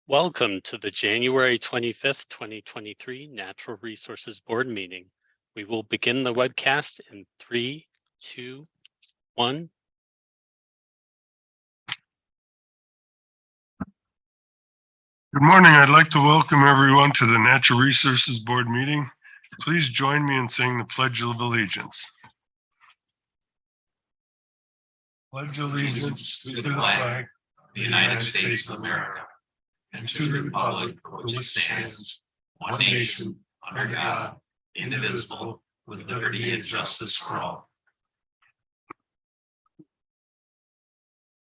Welcome to the January 25th, 2023 Natural Resources Board meeting. We will begin the webcast in 3, 2, 1. Good morning. I'd like to welcome everyone to the Natural Resources Board meeting. Please join me in saying the Pledge of Allegiance. Pledge allegiance to the flag of the United States of America, and to the republic for which it stands, one nation, under God, indivisible, with liberty and justice for all.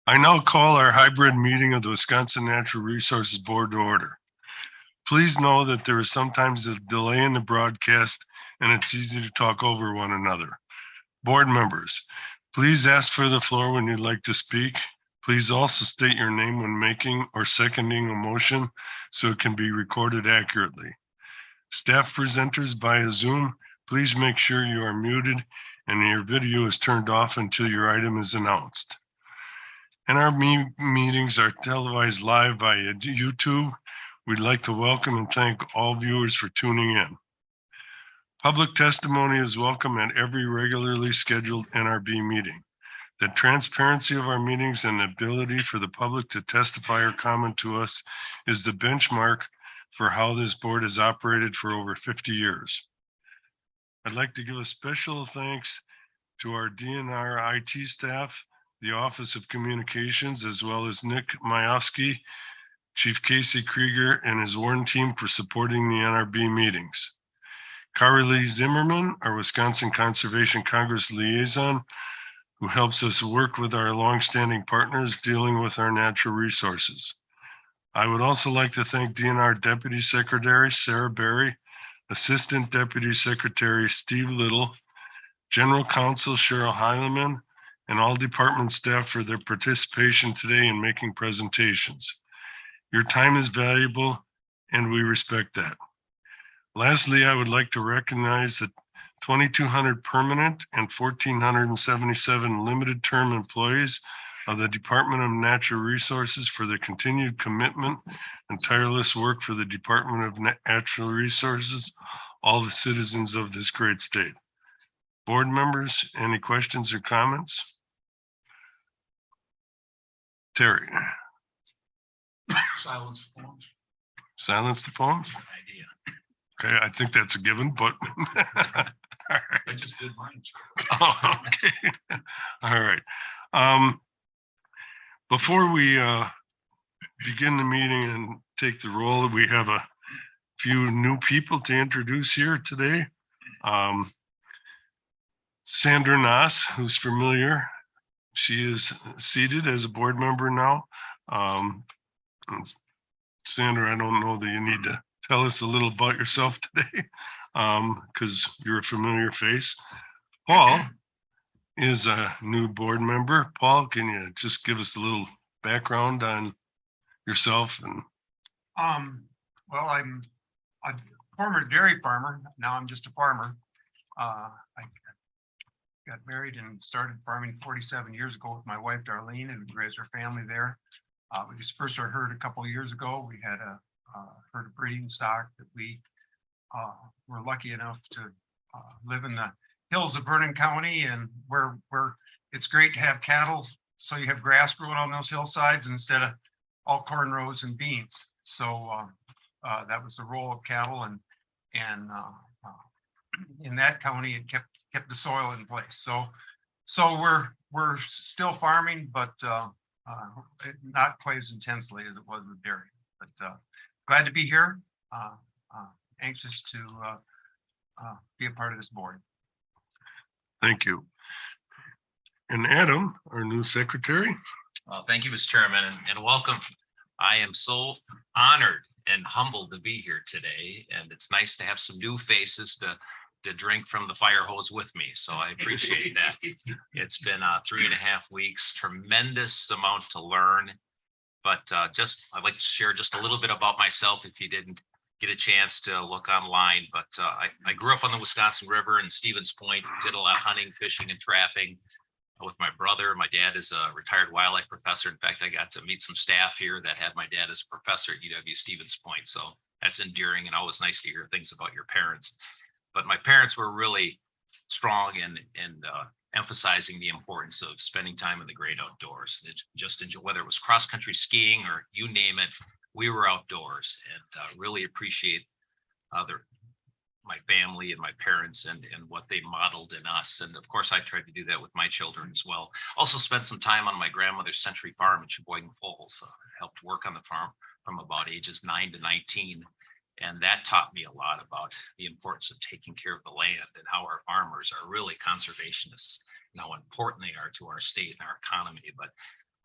I now call our hybrid meeting of the Wisconsin Natural Resources Board to order. Please know that there is sometimes a delay in the broadcast and it's easy to talk over one another. Board members, please ask for the floor when you'd like to speak. Please also state your name when making or seconding a motion so it can be recorded accurately. Staff presenters via Zoom, please make sure you are muted and your video is turned off until your item is announced. And our meetings are televised live via YouTube. We'd like to welcome and thank all viewers for tuning in. Public testimony is welcome at every regularly scheduled NRB meeting. The transparency of our meetings and the ability for the public to testify or comment to us is the benchmark for how this board has operated for over 50 years. I'd like to give a special thanks to our DNR IT staff, the Office of Communications, as well as Nick Majewski, Chief Casey Krieger, and his WARN team for supporting the NRB meetings. Carly Zimmerman, our Wisconsin Conservation Congress liaison, who helps us work with our longstanding partners dealing with our natural resources. I would also like to thank DNR Deputy Secretary Sarah Berry, Assistant Deputy Secretary Steve Little, General Counsel Cheryl Heileman, and all department staff for their participation today in making presentations. Your time is valuable and we respect that. Lastly, I would like to recognize the 2,200 permanent and 1,477 limited term employees of the Department of Natural Resources for their continued commitment and tireless work for the Department of Natural Resources, all the citizens of this great state. Board members, any questions or comments? Terry. Silence the phones. Silence the phones? Idea. Okay, I think that's a given, but all right. I just did mine. Oh, okay. All right. Before we begin the meeting and take the roll, we have a few new people to introduce here today. Sandra Noss, who's familiar. She is seated as a board member now. Sandra, I don't know that you need to tell us a little about yourself today because you're a familiar face. Paul is a new board member. Paul, can you just give us a little background on yourself? And well, I'm a former dairy farmer. Now I'm just a farmer. I got married and started farming 47 years ago with my wife, Darlene, and we raised our family there. We just first started herd a couple of years ago. We had a herd of breeding stock that we were lucky enough to live in the hills of Vernon County, and where it's great to have cattle, so you have grass growing on those hillsides instead of all corn rows and beans. So that was the role of cattle, and in that county it kept the soil in place. So we're still farming, but not quite as intensely as it was with dairy. But glad to be here. Anxious to be a part of this board. thank you. And Adam, our new secretary. Thank you, Mr. Chairman, and welcome. I am so honored and humbled to be here today, and it's nice to have some new faces to drink from the fire hose with me. So I appreciate that. It's been 3.5 weeks, tremendous amount to learn. But I'd like to share just a little bit about myself if you didn't get a chance to look online. But I grew up on the Wisconsin River in Stevens Point, did a lot of hunting, fishing, and trapping. with my brother. My dad is a retired wildlife professor. In fact, I got to meet some staff here that had my dad as a professor at UW Stevens Point. So that's endearing and always nice to hear things about your parents. But my parents were really strong in emphasizing the importance of spending time in the great outdoors. Just enjoy, whether it was cross country skiing or you name it, we were outdoors, and really appreciate my family and my parents and what they modeled in us. And of course, I tried to do that with my children as well. Also spent some time on my grandmother's Century Farm in Sheboygan Falls. Helped work on the farm from about ages 9 to 19. And that taught me a lot about the importance of taking care of the land and how our farmers are really conservationists and how important they are to our state and our economy. But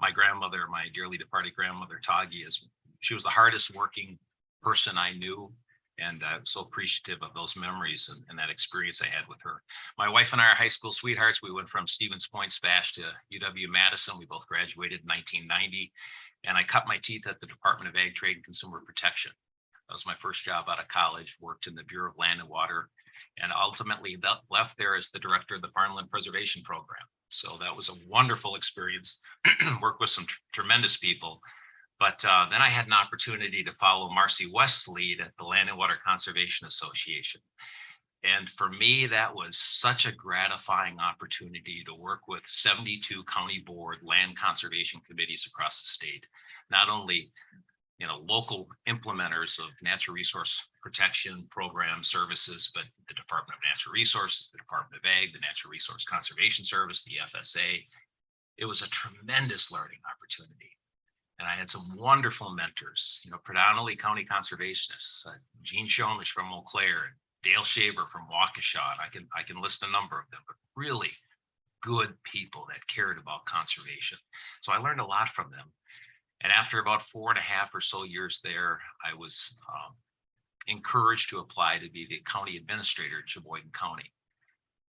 my grandmother, my dearly departed grandmother, Tagi, she was the hardest working person I knew. And I'm so appreciative of those memories and that experience I had with her. My wife and I are high school sweethearts. We went from Stevens Point Spash to UW-Madison. We both graduated in 1990. And I cut my teeth at the Department of Ag, Trade, and Consumer Protection. That was my first job out of college, worked in the Bureau of Land and Water, and ultimately left there as the director of the Farmland Preservation Program. So that was a wonderful experience, worked with some tremendous people. But then I had an opportunity to follow Marcy West's lead at the Land and Water Conservation Association. And for me, that was such a gratifying opportunity to work with 72 county board land conservation committees across the state. Not only, local implementers of natural resource protection program services, but the Department of Natural Resources, the Department of Ag, the Natural Resource Conservation Service, the FSA. It was a tremendous learning opportunity. And I had some wonderful mentors, predominantly county conservationists, Gene Shomish from Eau Claire, Dale Shaver from Waukesha. I can list a number of them, but really good people that cared about conservation. So I learned a lot from them. And after about 4.5 or so years there, I was encouraged to apply to be the county administrator in Sheboygan County.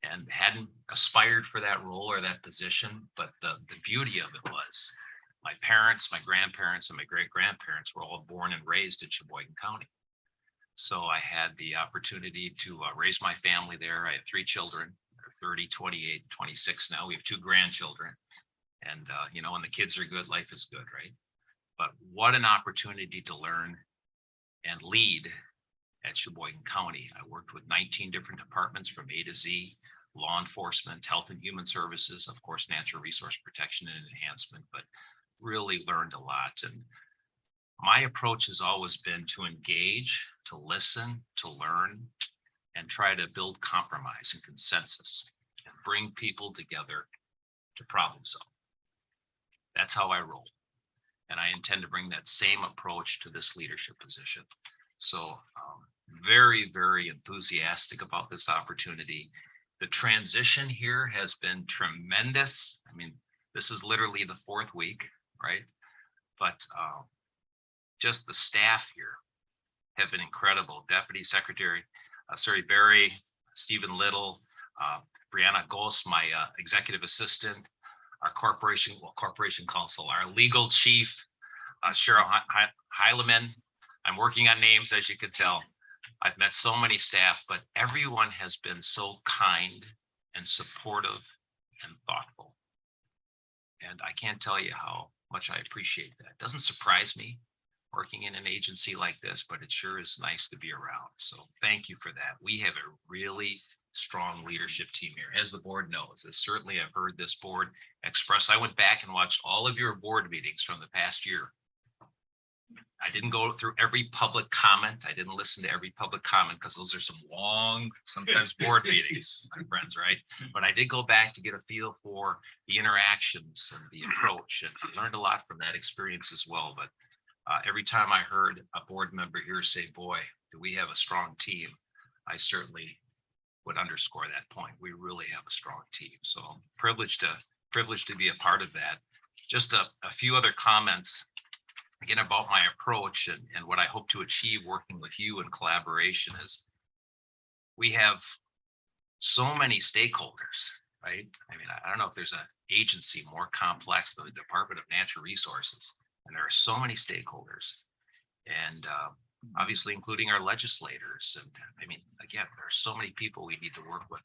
And hadn't aspired for that role or that position, but the beauty of it was my parents, my grandparents, and my great-grandparents were all born and raised in Sheboygan County. So I had the opportunity to raise my family there. I have 3 children, they're 30, 28, 26 now. We have 2 grandchildren. And, when the kids are good, life is good, right? But what an opportunity to learn and lead at Sheboygan County. I worked with 19 different departments from A to Z, law enforcement, health and human services, of course, natural resource protection and enhancement, but really learned a lot. And my approach has always been to engage, to listen, to learn, and try to build compromise and consensus and bring people together to problem solve. That's how I roll. And I intend to bring that same approach to this leadership position. So very, very enthusiastic about this opportunity. The transition here has been tremendous. I mean, this is literally the 4th week, right? But just the staff here have been incredible. Deputy Secretary Sari Berry, Stephen Little, Brianna Goss, my executive assistant, our corporation counsel, our legal chief, Cheryl Heileman. I'm working on names, as you can tell. I've met so many staff, but everyone has been so kind and supportive and thoughtful. And I can't tell you how much I appreciate that. It doesn't surprise me working in an agency like this, but it sure is nice to be around. So thank you for that. We have a really strong leadership team here, as the board knows. As certainly I've heard this board express. I went back and watched all of your board meetings from the past year. I didn't go through every public comment. I didn't listen to every public comment because those are some long, sometimes board meetings, my friends, right? But I did go back to get a feel for the interactions and the approach, and I learned a lot from that experience as well. But every time I heard a board member here say, boy, do we have a strong team, I certainly would underscore that point. We really have a strong team. So I'm privileged to be a part of that. Just a few other comments again about my approach and what I hope to achieve working with you in collaboration is we have so many stakeholders, right? I mean, I don't know if there's an agency more complex than the Department of Natural Resources, and there are so many stakeholders, and obviously including our legislators. And I mean, again, there are so many people we need to work with.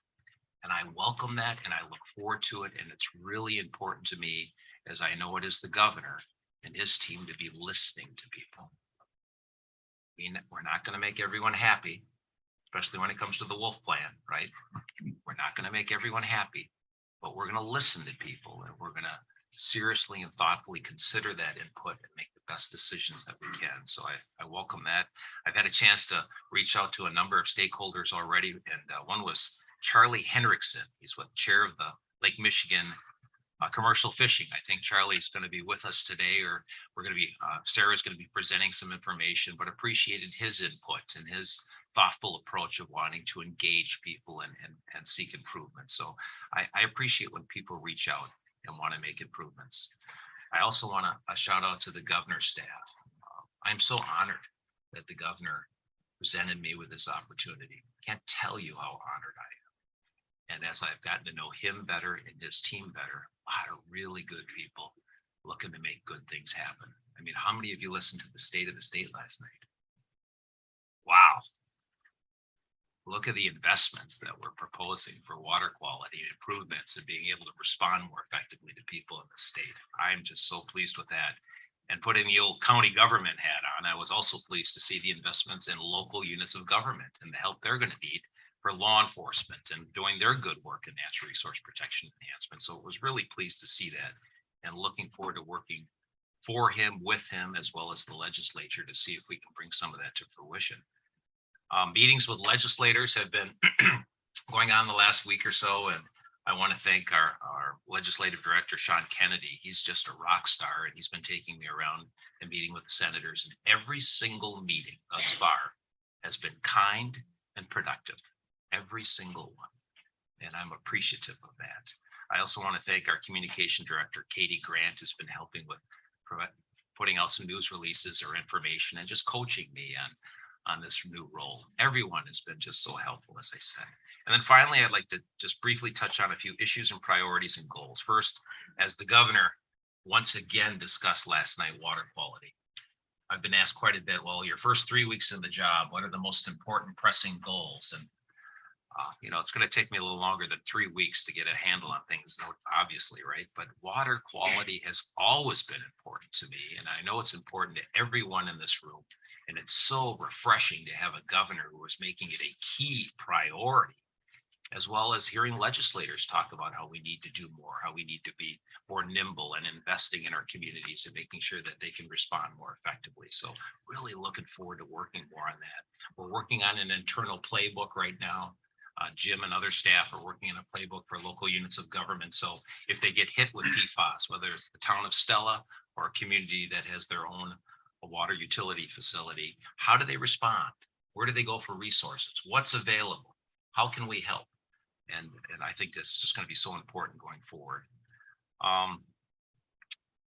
And I welcome that and I look forward to it. And it's really important to me, as I know it is the governor and his team, to be listening to people. I mean, we're not going to make everyone happy, especially when it comes to the Wolf Plan, right? We're not going to make everyone happy, but we're going to listen to people and we're going to seriously and thoughtfully consider that input and make the best decisions that we can. So I welcome that. I've had a chance to reach out to a number of stakeholders already, and one was Charlie Henriksen. He's what, chair of the Lake Michigan commercial fishing. I think Charlie's going to be with us today, or we're going to be, Sarah's going to be presenting some information, but appreciated his input and his thoughtful approach of wanting to engage people and seek improvement. So I appreciate when people reach out and want to make improvements. I also want to shout out to the governor's staff. I'm so honored that the governor presented me with this opportunity. Can't tell you how honored I am. And as I've gotten to know him better and his team better, a lot of really good people looking to make good things happen. I mean, how many of you listened to the State of the State last night? Wow. Look at the investments that we're proposing for water quality improvements and being able to respond more effectively to people in the state. I'm just so pleased with that. And putting the old county government hat on, I was also pleased to see the investments in local units of government and the help they're going to need for law enforcement and doing their good work in natural resource protection enhancement. So it was really pleased to see that and looking forward to working for him, with him, as well as the legislature to see if we can bring some of that to fruition. Meetings with legislators have been going on the last week or so, and I want to thank our legislative director, Sean Kennedy. He's just a rock star, and he's been taking me around and meeting with the senators, and every single meeting thus far has been kind and productive. Every single one. And I'm appreciative of that. I also want to thank our communication director, Katie Grant, who's been helping with putting out some news releases or information and just coaching me on this new role. Everyone has been just so helpful, as I said. And then finally, I'd like to just briefly touch on a few issues and priorities and goals. First, as the governor once again discussed last night, water quality. I've been asked quite a bit, well, your first 3 weeks in the job, what are the most important pressing goals? And it's going to take me a little longer than 3 weeks to get a handle on things, obviously, right? But water quality has always been important to me. And I know it's important to everyone in this room. And it's so refreshing to have a governor who is making it a key priority, as well as hearing legislators talk about how we need to do more, how we need to be more nimble and investing in our communities and making sure that they can respond more effectively. So really looking forward to working more on that. We're working on an internal playbook right now. Jim and other staff are working on a playbook for local units of government. So if they get hit with PFAS, whether it's the town of Stella or a community that has their own water utility facility, how do they respond? Where do they go for resources? What's available? How can we help? And I think that's just going to be so important going forward.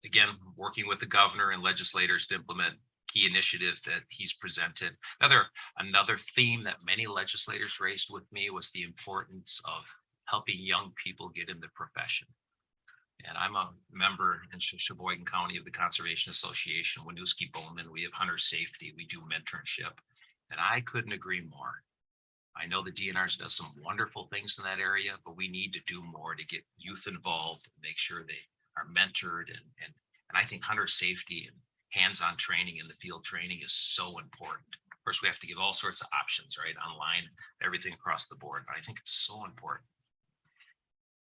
Again, working with the governor and legislators to implement key initiatives that he's presented. Another theme that many legislators raised with me was the importance of helping young people get in the profession. And I'm a member in Sheboygan County of the Conservation Association, Winooski Bowman. We have hunter safety. We do mentorship. And I couldn't agree more. I know the DNRs does some wonderful things in that area, but we need to do more to get youth involved and make sure they are mentored. And I think hunter safety and hands-on training in the field training is so important. Of course, we have to give all sorts of options, right? Online, everything across the board, but I think it's so important.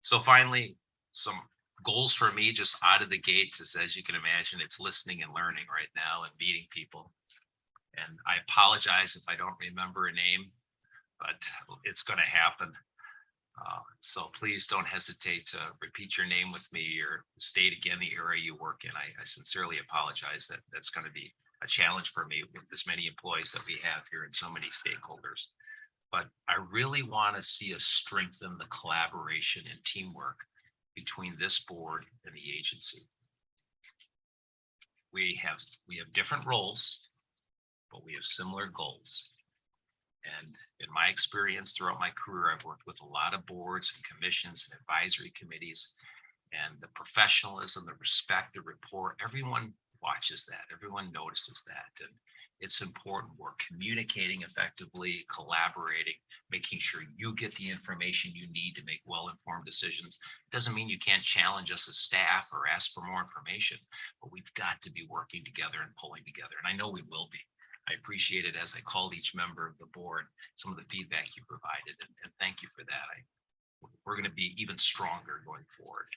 So finally, some goals for me just out of the gates is, as you can imagine, it's listening and learning right now and meeting people. And I apologize if I don't remember a name, but it's going to happen. So please don't hesitate to repeat your name with me or state again the area you work in. I sincerely apologize that that's going to be a challenge for me with as many employees that we have here and so many stakeholders. But I really want to see us strengthen the collaboration and teamwork between this board and the agency. We have different roles, but we have similar goals. And in my experience throughout my career, I've worked with a lot of boards and commissions and advisory committees, and the professionalism, the respect, the rapport, everyone watches that. Everyone notices that. It's important we're communicating effectively, collaborating, making sure you get the information you need to make well-informed decisions. Doesn't mean you can't challenge us as staff or ask for more information, but we've got to be working together and pulling together. And I know we will be. I appreciate it as I called each member of the board, some of the feedback you provided, and thank you for that. We're going to be even stronger going forward.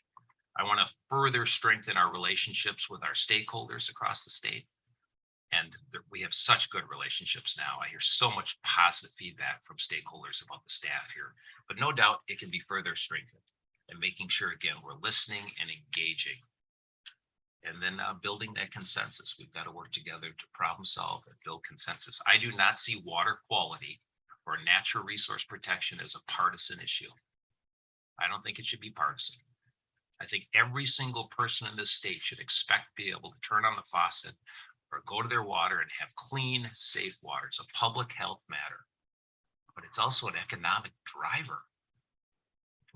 I want to further strengthen our relationships with our stakeholders across the state. And we have such good relationships now. I hear so much positive feedback from stakeholders about the staff here, but no doubt it can be further strengthened, and making sure, again, we're listening and engaging. And then building that consensus. We've got to work together to problem solve and build consensus. I do not see water quality or natural resource protection as a partisan issue. I don't think it should be partisan. I think every single person in this state should expect to be able to turn on the faucet or go to their water and have clean, safe water. It's a public health matter, but it's also an economic driver.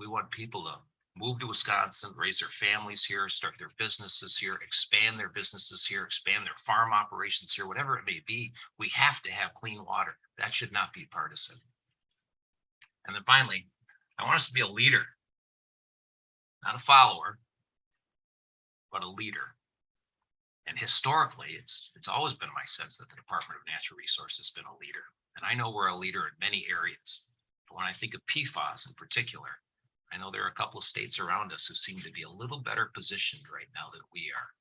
We want people to move to Wisconsin, raise their families here, start their businesses here, expand their businesses here, expand their farm operations here, whatever it may be. We have to have clean water. That should not be partisan. And then finally, I want us to be a leader, not a follower, but a leader. And historically, it's always been my sense that the Department of Natural Resources has been a leader. And I know we're a leader in many areas. But when I think of PFAS in particular, I know there are a couple of states around us who seem to be a little better positioned right now than we are.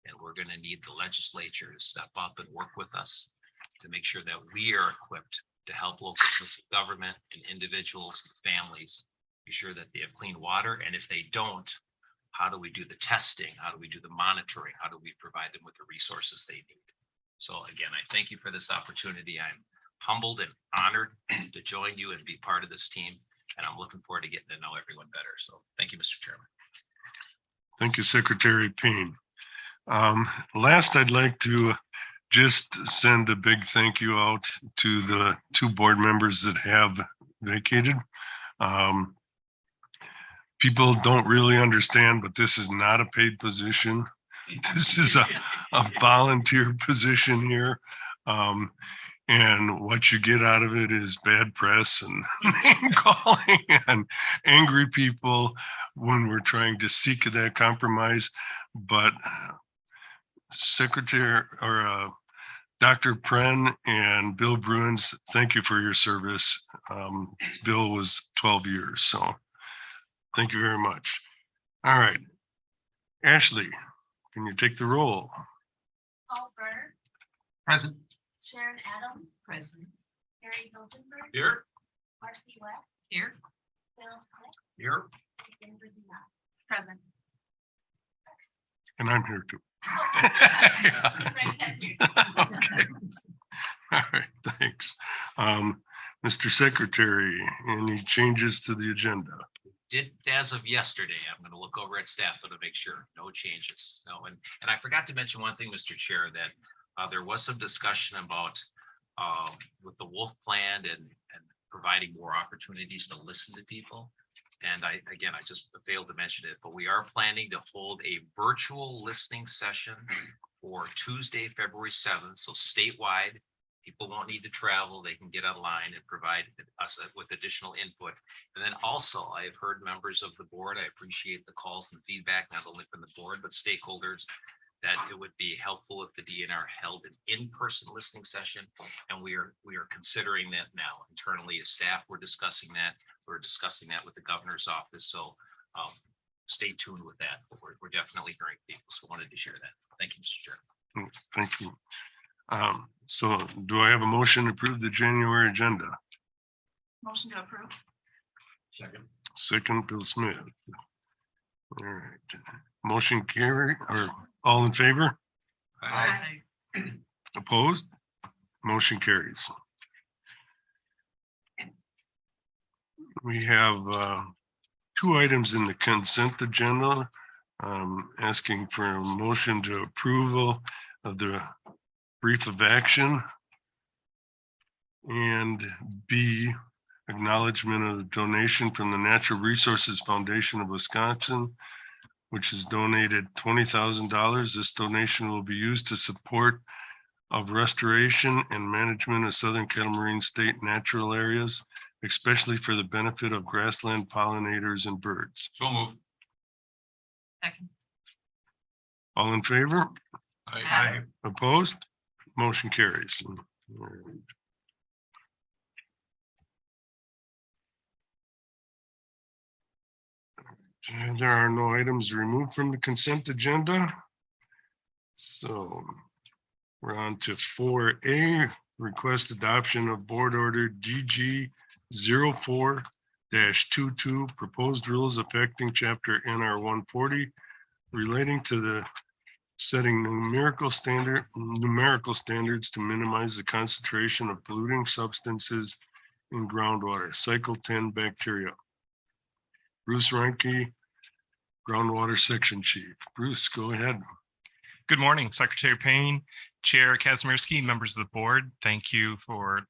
And we're going to need the legislature to step up and work with us to make sure that we are equipped to help local government and individuals and families be sure that they have clean water. And if they don't, how do we do the testing? How do we do the monitoring? How do we provide them with the resources they need? So again, I thank you for this opportunity. I'm humbled and honored to join you and be part of this team. And I'm looking forward to getting to know everyone better. So thank you, Mr. Chairman. Thank you, Secretary Payne. Last, I'd like to just send a big thank you out to the two board members that have vacated. People don't really understand, but this is not a paid position. This is a volunteer position here. And what you get out of it is bad press and name calling and angry people when we're trying to seek that compromise. But Secretary or Dr. Pren and Bill Bruins, thank you for your service. Bill was 12 years, so thank you very much. All right, Ashley, can you take the roll? Paul Berner, Present. Sharon Adams. Present. Harry Hilgenberg. Here. Marcy West. Here. Bill Smith. Here. And Denver Dunn. Present. And I'm here too. Okay. All right, thanks. Mr. Secretary, any changes to the agenda? Did as of yesterday, I'm going to look over at staff to make sure no changes. No, and I forgot to mention one thing, Mr. Chair, that there was some discussion about with the Wolf Plan and providing more opportunities to listen to people. And I just failed to mention it, but we are planning to hold a virtual listening session for Tuesday, February 7th. So statewide, people won't need to travel. They can get online and provide us with additional input. And then also, I have heard members of the board, I appreciate the calls and feedback, not only from the board, but stakeholders, that it would be helpful if the DNR held an in-person listening session. And we are considering that now internally as staff. We're discussing that. We're discussing that with the governor's office. So stay tuned with that. But we're definitely hearing people. So I wanted to share that. Thank you, Mr. Chair. Thank you. So do I have a motion to approve the January agenda? Motion to approve. Second. Second, Bill Smith. All right. Motion carry, or all in favor? Aye. Opposed? Motion carries. We have two items in the consent agenda. Asking for a motion to approval of the brief of action. And B, acknowledgement of the donation from the Natural Resources Foundation of Wisconsin, which has donated $20,000. This donation will be used to support of restoration and management of Southern Kettle Moraine State natural areas, especially for the benefit of grassland pollinators and birds. So move. Second. All in favor? Aye. Opposed? Motion carries. And there are no items removed from the consent agenda. So we're on to 4A, request adoption of board order DG 04-22, proposed rules affecting chapter NR 140 relating to the setting numerical standards to minimize the concentration of polluting substances in groundwater, cycle 10 bacteria. Bruce Reinke, groundwater section chief. Bruce, go ahead. Good morning, Secretary Payne, Chair Kazimierski, members of the board. Thank you for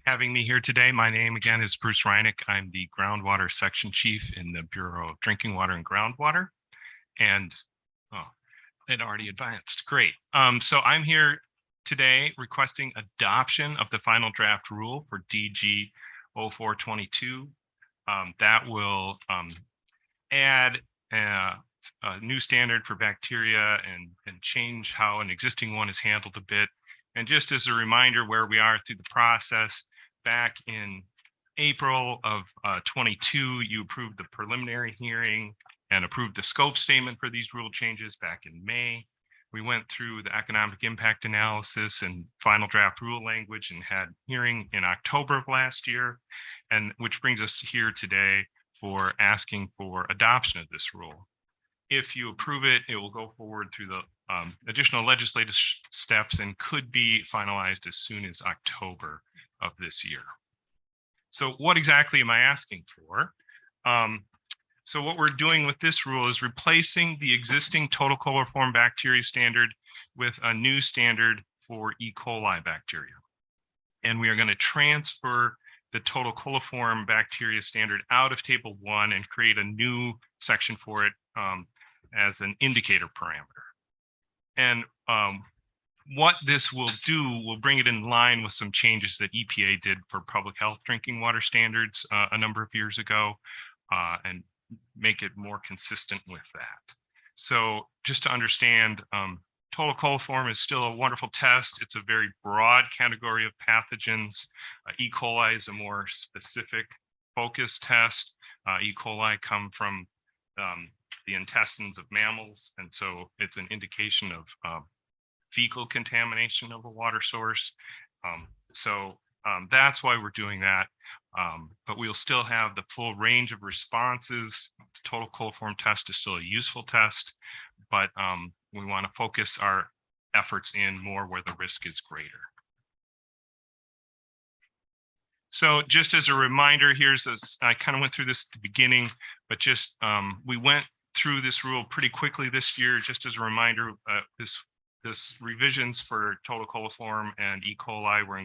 having me here today. My name again is Bruce Reinick. I'm the groundwater section chief in the Bureau of Drinking Water and Groundwater. And it already advanced. Great. So I'm here today requesting adoption of the final draft rule for DG 0422. That will add a new standard for bacteria and change how an existing one is handled a bit. And just as a reminder where we are through the process, back in April of 22, you approved the preliminary hearing and approved the scope statement for these rule changes back in May. We went through the economic impact analysis and final draft rule language and had hearing in October of last year, and which brings us here today for asking for adoption of this rule. If you approve it, it will go forward through the additional legislative steps and could be finalized as soon as October of this year. So what exactly am I asking for? So what we're doing with this rule is replacing the existing total coliform bacteria standard with a new standard for E. coli bacteria. And we are going to transfer the total coliform bacteria standard out of table 1 and create a new section for it as an indicator parameter. And what this will do will bring it in line with some changes that EPA did for public health drinking water standards a number of years ago, and make it more consistent with that. So just to understand, total coliform is still a wonderful test. It's a very broad category of pathogens. E. coli is a more specific focused test. E. coli come from the intestines of mammals, and so it's an indication of fecal contamination of a water source. That's why we're doing that. But we'll still have the full range of responses. The total coliform test is still a useful test, but we want to focus our efforts in more where the risk is greater. So just as a reminder, I kind of went through this at the beginning, but just we went through this rule pretty quickly this year. Just as a reminder, this revisions for total coliform and E. coli were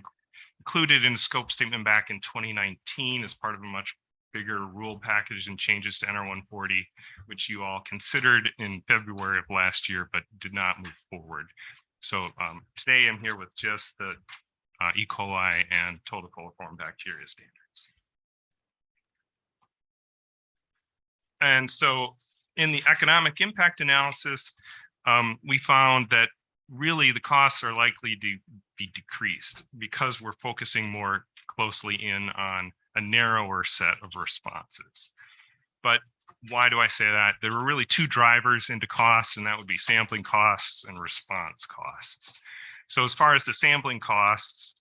included in the scope statement back in 2019 as part of a much bigger rule package and changes to NR 140, which you all considered in February of last year, but did not move forward. So today I'm here with just the E. coli and total coliform bacteria standards. And so in the economic impact analysis, we found that really the costs are likely to be decreased because we're focusing more closely in on a narrower set of responses. But why do I say that? There were really two drivers into costs, and that would be sampling costs and response costs. So as far as the sampling costs,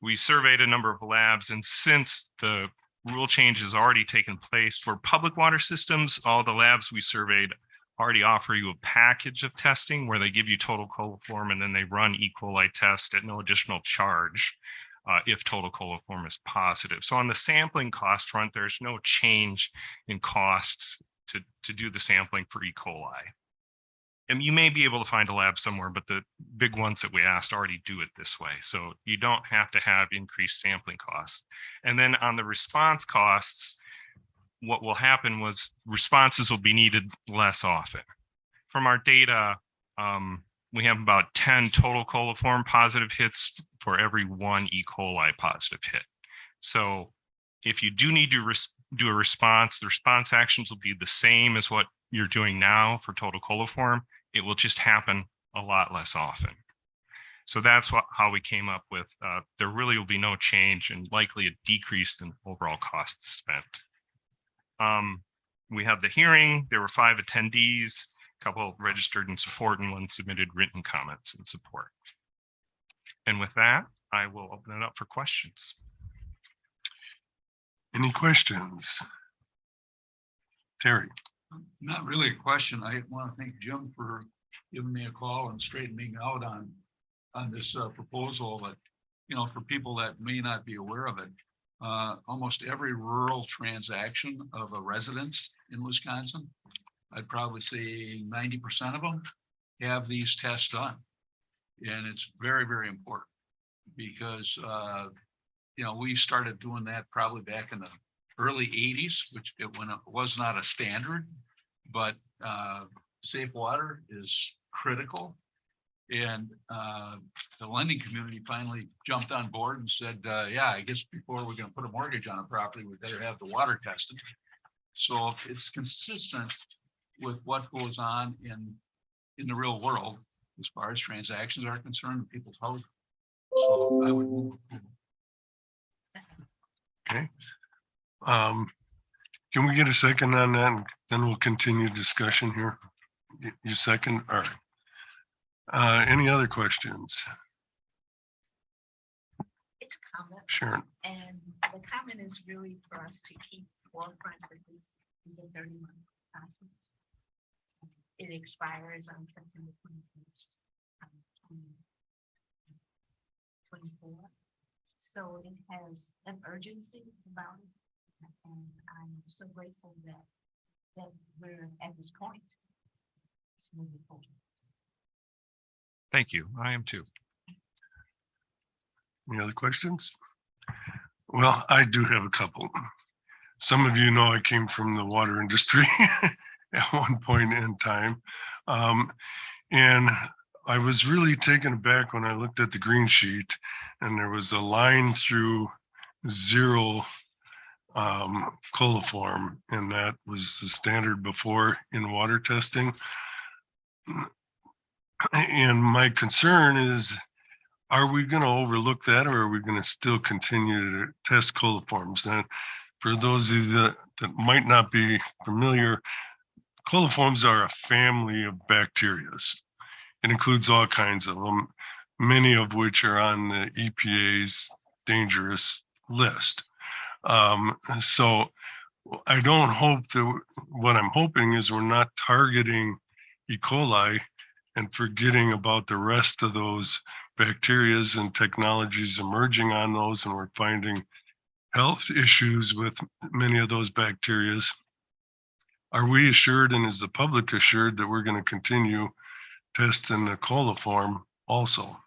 we surveyed a number of labs, and since the rule change has already taken place for public water systems, all the labs we surveyed already offer you a package of testing where they give you total coliform and then they run E. coli test at no additional charge if total coliform is positive. So on the sampling cost front, there's no change in costs to do the sampling for E. coli. And you may be able to find a lab somewhere, but the big ones that we asked already do it this way. So you don't have to have increased sampling costs. And then on the response costs, what will happen was responses will be needed less often. From our data, we have about 10 total coliform positive hits for every 1 E. coli positive hit. So if you do need to do a response, the response actions will be the same as what you're doing now for total coliform. It will just happen a lot less often. So that's how we came up with, there really will be no change and likely a decrease in overall costs spent. We had the hearing, there were 5 attendees, a couple registered in support and 1 submitted written comments in support. And with that, I will open it up for questions. Any questions? Terry? Not really a question. I want to thank Jim for giving me a call and straightening me out on this proposal. But, you know, for people that may not be aware of it, almost every rural transaction of a residence in Wisconsin, I'd probably say 90% of them have these tests done. And it's very, very important because, you know, we started doing that probably back in the early 80s, which when it was not a standard, but safe water is critical. And the lending community finally jumped on board and said, yeah, I guess before we're going to put a mortgage on a property, we better have the water tested. So it's consistent with what goes on in the real world as far as transactions are concerned in people's houses. So I would move approval. Okay. Can we get a second on that? And then we'll continue discussion here. You second? All right. Any other questions? It's a comment, Sharon? and the comment is really for us to keep forefront of the 30-month process. It expires on September 21st, 2024. So it has an urgency about it, and I'm so grateful that we're at this point. It's moving forward. Thank you. I am too. Any other questions? Well, I do have a couple. Some of you know I came from the water industry at one point in time. And I was really taken aback when I looked at the green sheet and there was a line through 0 coliform, and that was the standard before in water testing. And my concern is, are we going to overlook that, or are we going to still continue to test coliforms? And for those of you that might not be familiar, coliforms are a family of bacterias. It includes all kinds of them, many of which are on the EPA's dangerous list. So I don't hope that, what I'm hoping is we're not targeting E. coli and forgetting about the rest of those bacterias and technologies emerging on those, and we're finding health issues with many of those bacterias. Are we assured, and is the public assured, that we're going to continue testing the coliform also?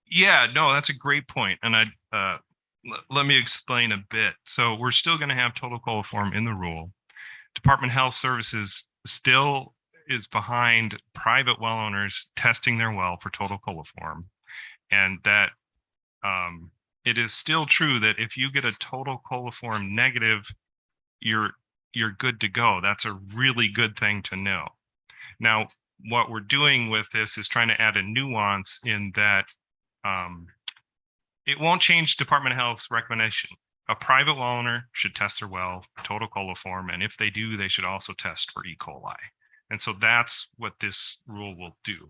Yeah, no, that's a great point. And let me explain a bit. So we're still going to have total coliform in the rule. Department of Health Services still is behind private well owners testing their well for total coliform. And that it is still true that if you get a total coliform negative, you're good to go. That's a really good thing to know. Now, what we're doing with this is trying to add a nuance in that it won't change Department of Health's recommendation. A private well owner should test their well for total coliform, and if they do, they should also test for E. coli. And so that's what this rule will do.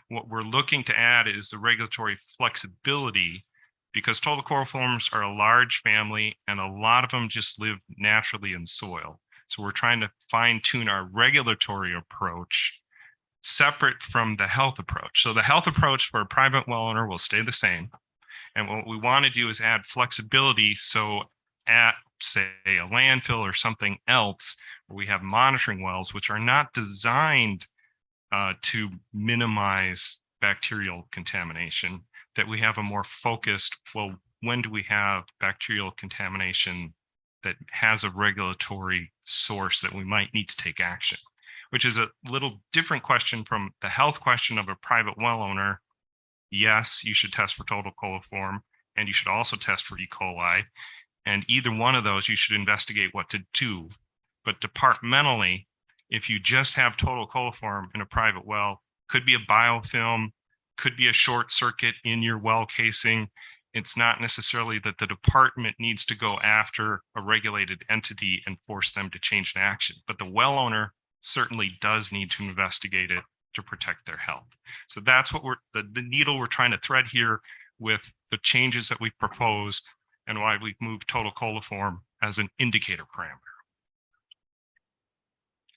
What we're looking to add is the regulatory flexibility, because total coliforms are a large family and a lot of them just live naturally in soil. So we're trying to fine tune our regulatory approach separate from the health approach. So the health approach for a private well owner will stay the same. And what we want to do is add flexibility. So at, say, a landfill or something else, where we have monitoring wells, which are not designed to minimize bacterial contamination, that we have a more focused, well, when do we have bacterial contamination that has a regulatory source that we might need to take action? which is a little different question from the health question of a private well owner. Yes, you should test for total coliform, and you should also test for E. coli. And either one of those, you should investigate what to do. But departmentally, if you just have total coliform in a private well, could be a biofilm, could be a short circuit in your well casing. It's not necessarily that the department needs to go after a regulated entity and force them to change an action, but the well owner certainly does need to investigate it to protect their health. So that's what the needle we're trying to thread here with the changes that we've proposed and why we've moved total coliform as an indicator parameter.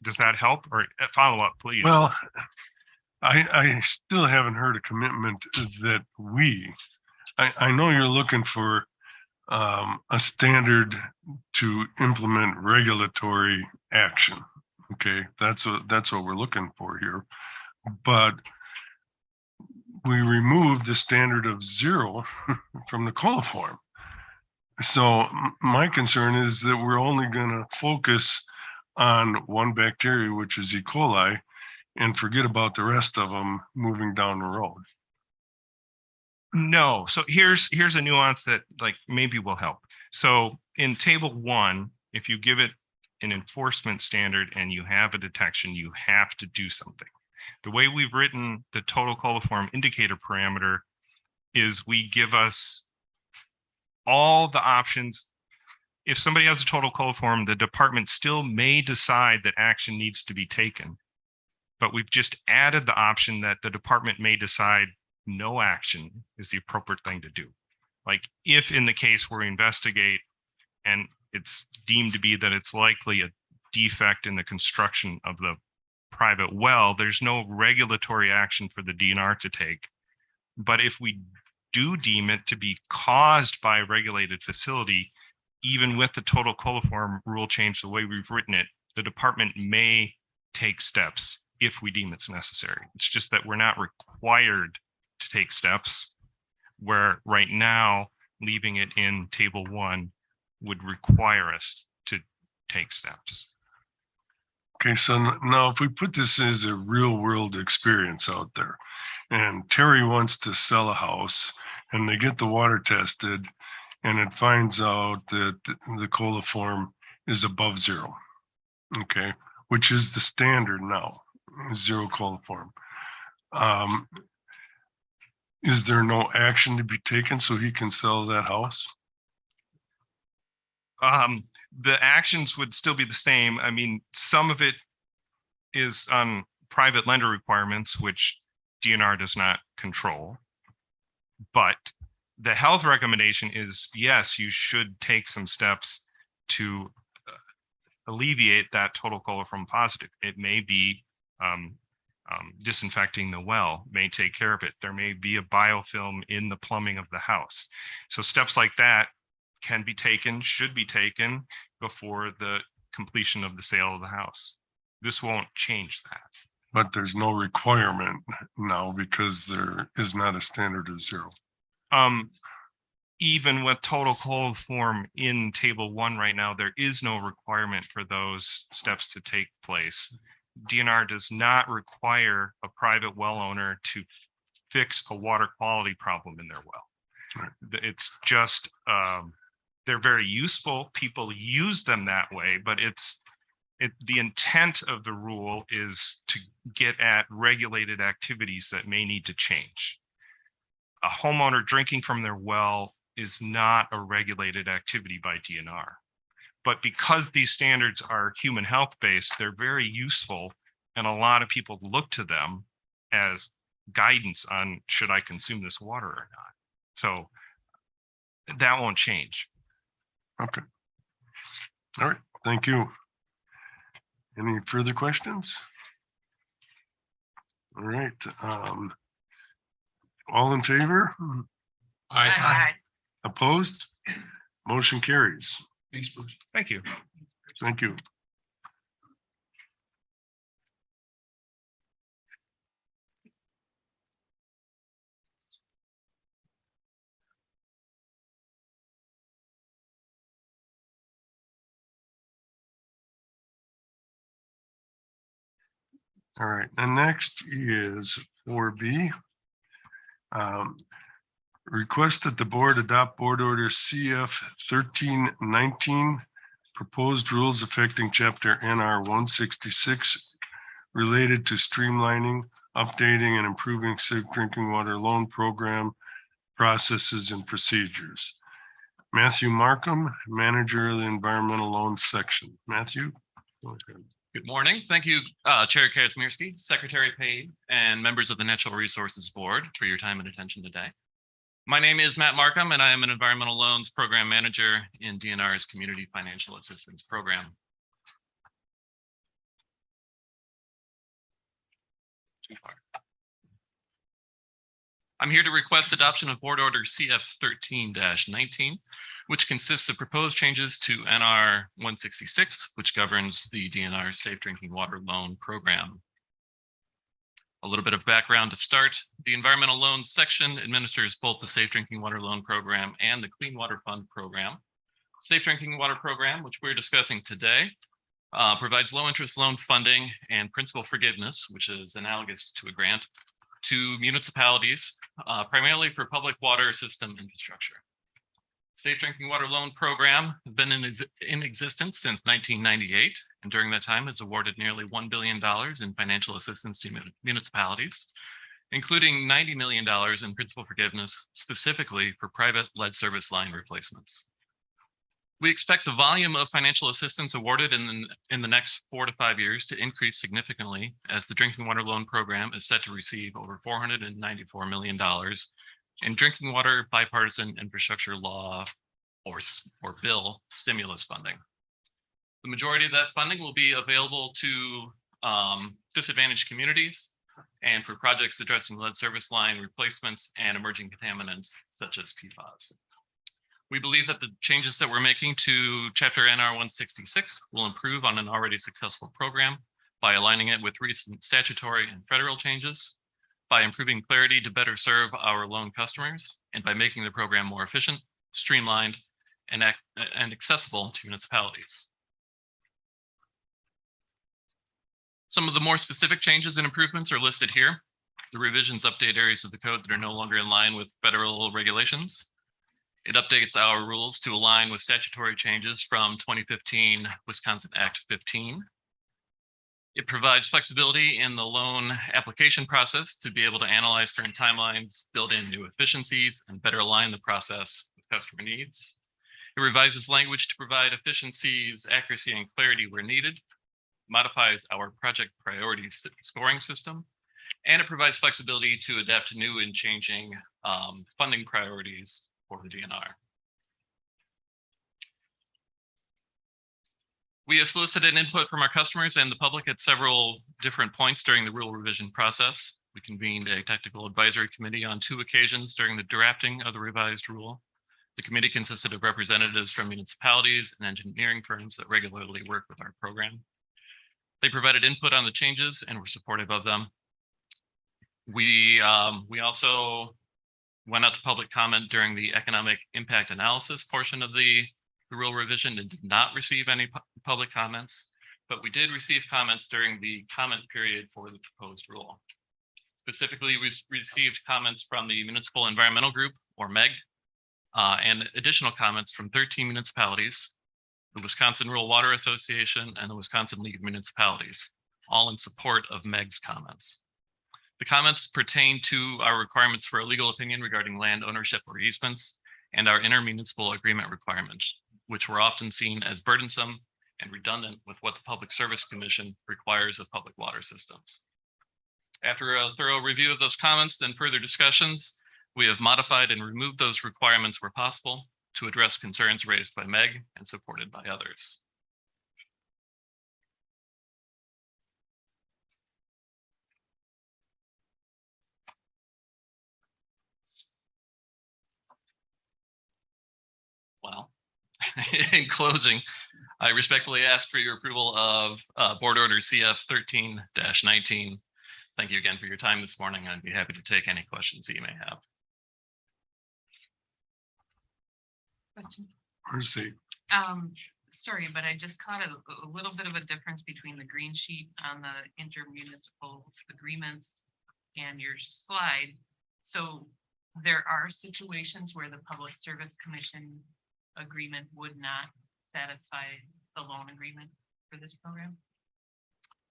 Does that help, or follow up, please? Well, I still haven't heard a commitment that I know you're looking for a standard to implement regulatory action. Okay, that's what we're looking for here. But we removed the standard of 0 from the coliform. So my concern is that we're only going to focus on one bacteria, which is E. coli, and forget about the rest of them moving down the road. No. So here's a nuance that like maybe will help. So in table 1, if you give it an enforcement standard and you have a detection, you have to do something. The way we've written the total coliform indicator parameter is we give us all the options. If somebody has a total coliform, the department still may decide that action needs to be taken. But we've just added the option that the department may decide no action is the appropriate thing to do. Like if in the case where we investigate and it's deemed to be that it's likely a defect in the construction of the private well, there's no regulatory action for the DNR to take. But if we do deem it to be caused by a regulated facility, even with the total coliform rule change, the way we've written it, the department may take steps if we deem it's necessary. It's just that we're not required to take steps, where right now, leaving it in table 1 would require us to take steps. Okay, so now if we put this as a real world experience out there, and Terry wants to sell a house and they get the water tested and it finds out that the coliform is above 0, okay, which is the standard now, 0 coliform. Is there no action to be taken so he can sell that house? The actions would still be the same. I mean, some of it is on private lender requirements, which DNR does not control. But the health recommendation is, yes, you should take some steps to alleviate that total coliform positive. It may be disinfecting the well, may take care of it. There may be a biofilm in the plumbing of the house. So steps like that can be taken, should be taken before the completion of the sale of the house. This won't change that. But there's no requirement now because there is not a standard of 0. Even with total coliform in table 1 right now, there is no requirement for those steps to take place. DNR does not require a private well owner to fix a water quality problem in their well. Right. It's just, they're very useful. People use them that way, but the intent of the rule is to get at regulated activities that may need to change. A homeowner drinking from their well is not a regulated activity by DNR. But because these standards are human health based, they're very useful. And a lot of people look to them as guidance on should I consume this water or not. So that won't change. Okay. All right. Thank you. Any further questions? All right. All in favor? Aye. Opposed? Motion carries. Thanks, Bruce. Thank you. Thank you. All right, and next is 4B. Request that the board adopt board order CF 1319, proposed rules affecting chapter NR 166 related to streamlining, updating, and improving safe drinking water loan program processes and procedures. Matthew Markham, manager of the environmental loan section. Matthew? Go ahead. Good morning. Thank you, Chair Kazmierski, Secretary Payne, and members of the Natural Resources Board for your time and attention today. My name is Matt Markham, and I am an Environmental Loans Program Manager in DNR's Community Financial Assistance Program. I'm here to request adoption of Board Order CF 13-19, which consists of proposed changes to NR 166, which governs the DNR Safe Drinking Water Loan Program. A little bit of background to start. The Environmental Loans section administers both the Safe Drinking Water Loan Program and the Clean Water Fund Program. Safe Drinking Water Program, which we're discussing today, provides low interest loan funding and principal forgiveness, which is analogous to a grant, to municipalities, primarily for public water system infrastructure. Safe Drinking Water Loan Program has been in existence since 1998, and during that time has awarded nearly $1 billion in financial assistance to municipalities, including $90 million in principal forgiveness, specifically for private lead service line replacements. We expect the volume of financial assistance awarded in the next 4 to 5 years to increase significantly, as the Drinking Water Loan Program is set to receive over $494 million in drinking water bipartisan infrastructure law or bill stimulus funding. The majority of that funding will be available to disadvantaged communities and for projects addressing lead service line replacements and emerging contaminants such as PFAS. We believe that the changes that we're making to Chapter NR 166 will improve on an already successful program by aligning it with recent statutory and federal changes, by improving clarity to better serve our loan customers, and by making the program more efficient, streamlined, and accessible to municipalities. Some of the more specific changes and improvements are listed here. The revisions update areas of the code that are no longer in line with federal regulations. It updates our rules to align with statutory changes from 2015 Wisconsin Act 15. It provides flexibility in the loan application process to be able to analyze current timelines, build in new efficiencies, and better align the process with customer needs. It revises language to provide efficiencies, accuracy, and clarity where needed, modifies our project priority scoring system, and it provides flexibility to adapt to new and changing funding priorities for the DNR. We have solicited input from our customers and the public at several different points during the rule revision process. We convened a technical advisory committee on 2 occasions during the drafting of the revised rule. The committee consisted of representatives from municipalities and engineering firms that regularly work with our program. They provided input on the changes and were supportive of them. We also went out to public comment during the economic impact analysis portion of the rule revision and did not receive any public comments, but we did receive comments during the comment period for the proposed rule. Specifically, we received comments from the Municipal Environmental Group, or MEG, and additional comments from 13 municipalities, the Wisconsin Rural Water Association, and the Wisconsin League of Municipalities, all in support of MEG's comments. The comments pertain to our requirements for a legal opinion regarding land ownership or easements and our intermunicipal agreement requirements, which were often seen as burdensome and redundant with what the Public Service Commission requires of public water systems. After a thorough review of those comments and further discussions, we have modified and removed those requirements where possible to address concerns raised by MEG and supported by others. Well, in closing, I respectfully ask for your approval of Board Order CF 13-19. Thank you again for your time this morning. I'd be happy to take any questions that you may have. Mercy. Sorry, but I just caught a little bit of a difference between the green sheet on the intermunicipal agreements and your slide. So there are situations where the Public Service Commission agreement would not satisfy the loan agreement for this program?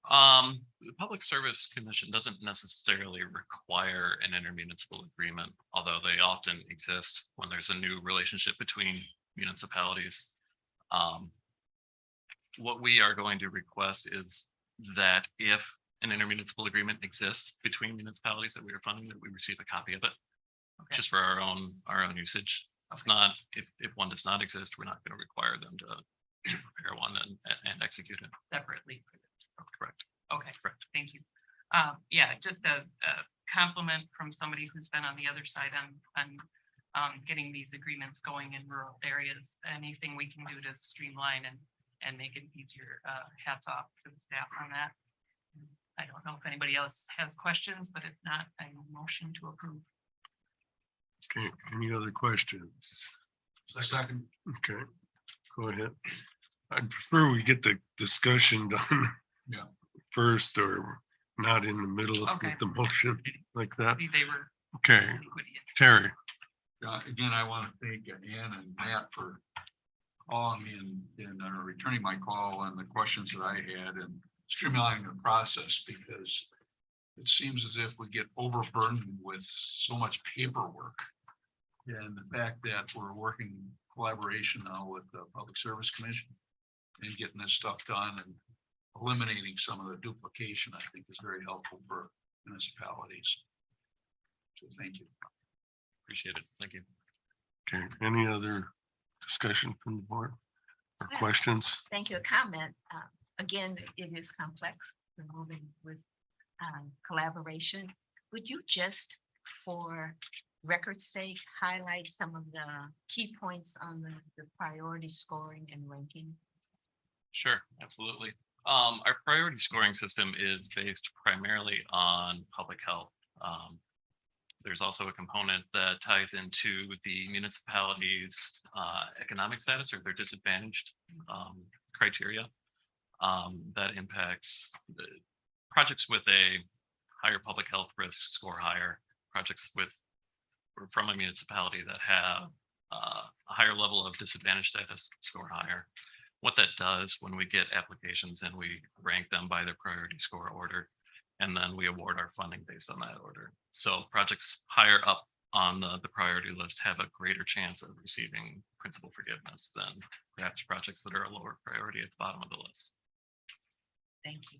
The Public Service Commission doesn't necessarily require an intermunicipal agreement, although they often exist when there's a new relationship between municipalities. What we are going to request is that if an intermunicipal agreement exists between municipalities that we are funding, that we receive a copy of it, Okay. just for our own usage. It's not, if one does not exist, we're not going to require them to prepare one and execute it. Separately for this. Correct. Okay, Correct. thank you. Yeah, just a compliment from somebody who's been on the other side on getting these agreements going in rural areas. Anything we can do to streamline and make it easier, hats off to the staff on that. I don't know if anybody else has questions, but if not, I motion to approve. Okay, any other questions? Second. Okay, go ahead. I prefer we get the discussion done. Yeah. First, or not in the middle of Okay. the motion like that. See, they were. Okay, Terry, Again, I want to thank Ann and Matt for calling me and returning my call and the questions that I had and streamlining the process, because it seems as if we get overburdened with so much paperwork. And the fact that we're working in collaboration now with the Public Service Commission and getting this stuff done and eliminating some of the duplication, I think is very helpful for municipalities. So thank you. Appreciate it. Thank you. okay, any other discussion from the board or questions? Thank you. A comment. Again, it is complex. We're moving with collaboration. Would you just, for record's sake, highlight some of the key points on the priority scoring and ranking? Sure, absolutely. Our priority scoring system is based primarily on public health. There's also a component that ties into the municipality's economic status or their disadvantaged criteria that impacts the projects with a higher public health risk score higher. Projects with or from a municipality that have a higher level of disadvantaged status score higher. What that does when we get applications and we rank them by their priority score order, and then we award our funding based on that order. So projects higher up on the priority list have a greater chance of receiving principal forgiveness than perhaps projects that are a lower priority at the bottom of the list. Thank you.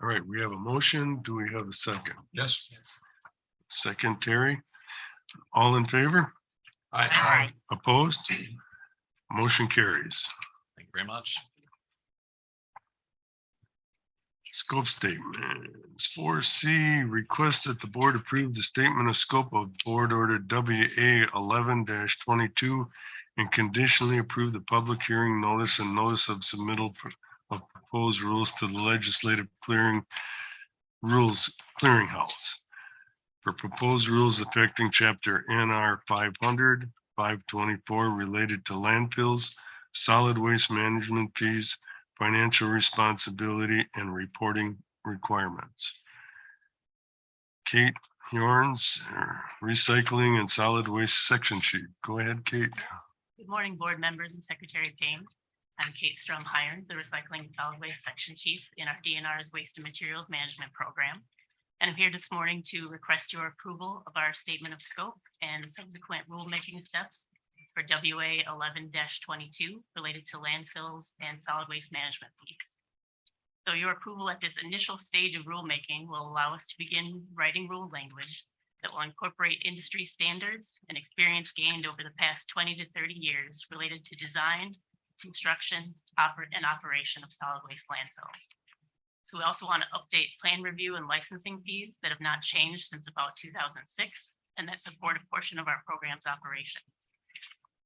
All right, we have a motion. Do we have a second? Yes. Second, Terry. All in favor? Aye. Opposed? Motion carries. Thank you very much. Scope statements. 4C, request that the board approve the statement of scope of board order WA 11-22 and conditionally approve the public hearing notice and notice of submittal of proposed rules to the legislative rules clearinghouse for proposed rules affecting chapter NR 500, 524 related to landfills, solid waste management fees, financial responsibility, and reporting requirements. Kate Horns, recycling and solid waste section sheet. Go ahead, Kate. Good morning, board members and Secretary Payne. I'm Kate Strom-Hirons, the Recycling and Solid Waste Section Chief in our DNR's Waste and Materials Management Program. And I'm here this morning to request your approval of our statement of scope and subsequent rulemaking steps for WA 11-22 related to landfills and solid waste management fees. So your approval at this initial stage of rulemaking will allow us to begin writing rule language that will incorporate industry standards and experience gained over the past 20 to 30 years related to design, construction, and operation of solid waste landfills. So we also want to update plan review and licensing fees that have not changed since about 2006, and that support a portion of our program's operations.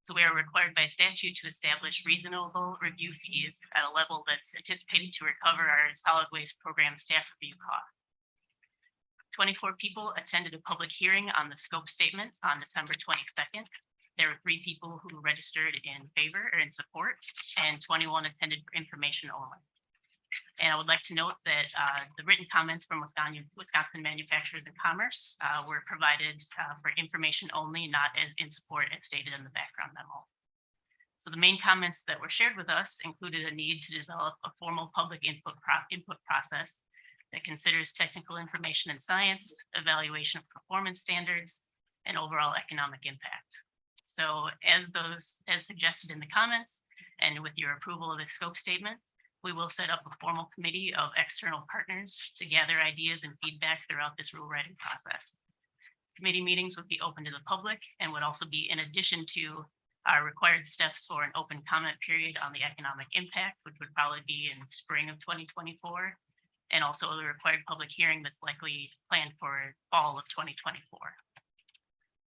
So we are required by statute to establish reasonable review fees at a level that's anticipated to recover our solid waste program staff review costs. 24 people attended a public hearing on the scope statement on December 22nd. There were 3 people who registered in favor or in support, and 21 attended for information only. And I would like to note that the written comments from Wisconsin Manufacturers and Commerce were provided for information only, not as in support as stated in the background memo. So the main comments that were shared with us included a need to develop a formal public input process that considers technical information and science, evaluation of performance standards, and overall economic impact. So as suggested in the comments, and with your approval of the scope statement, we will set up a formal committee of external partners to gather ideas and feedback throughout this rule writing process. Committee meetings would be open to the public and would also be in addition to our required steps for an open comment period on the economic impact, which would probably be in spring of 2024, and also the required public hearing that's likely planned for fall of 2024.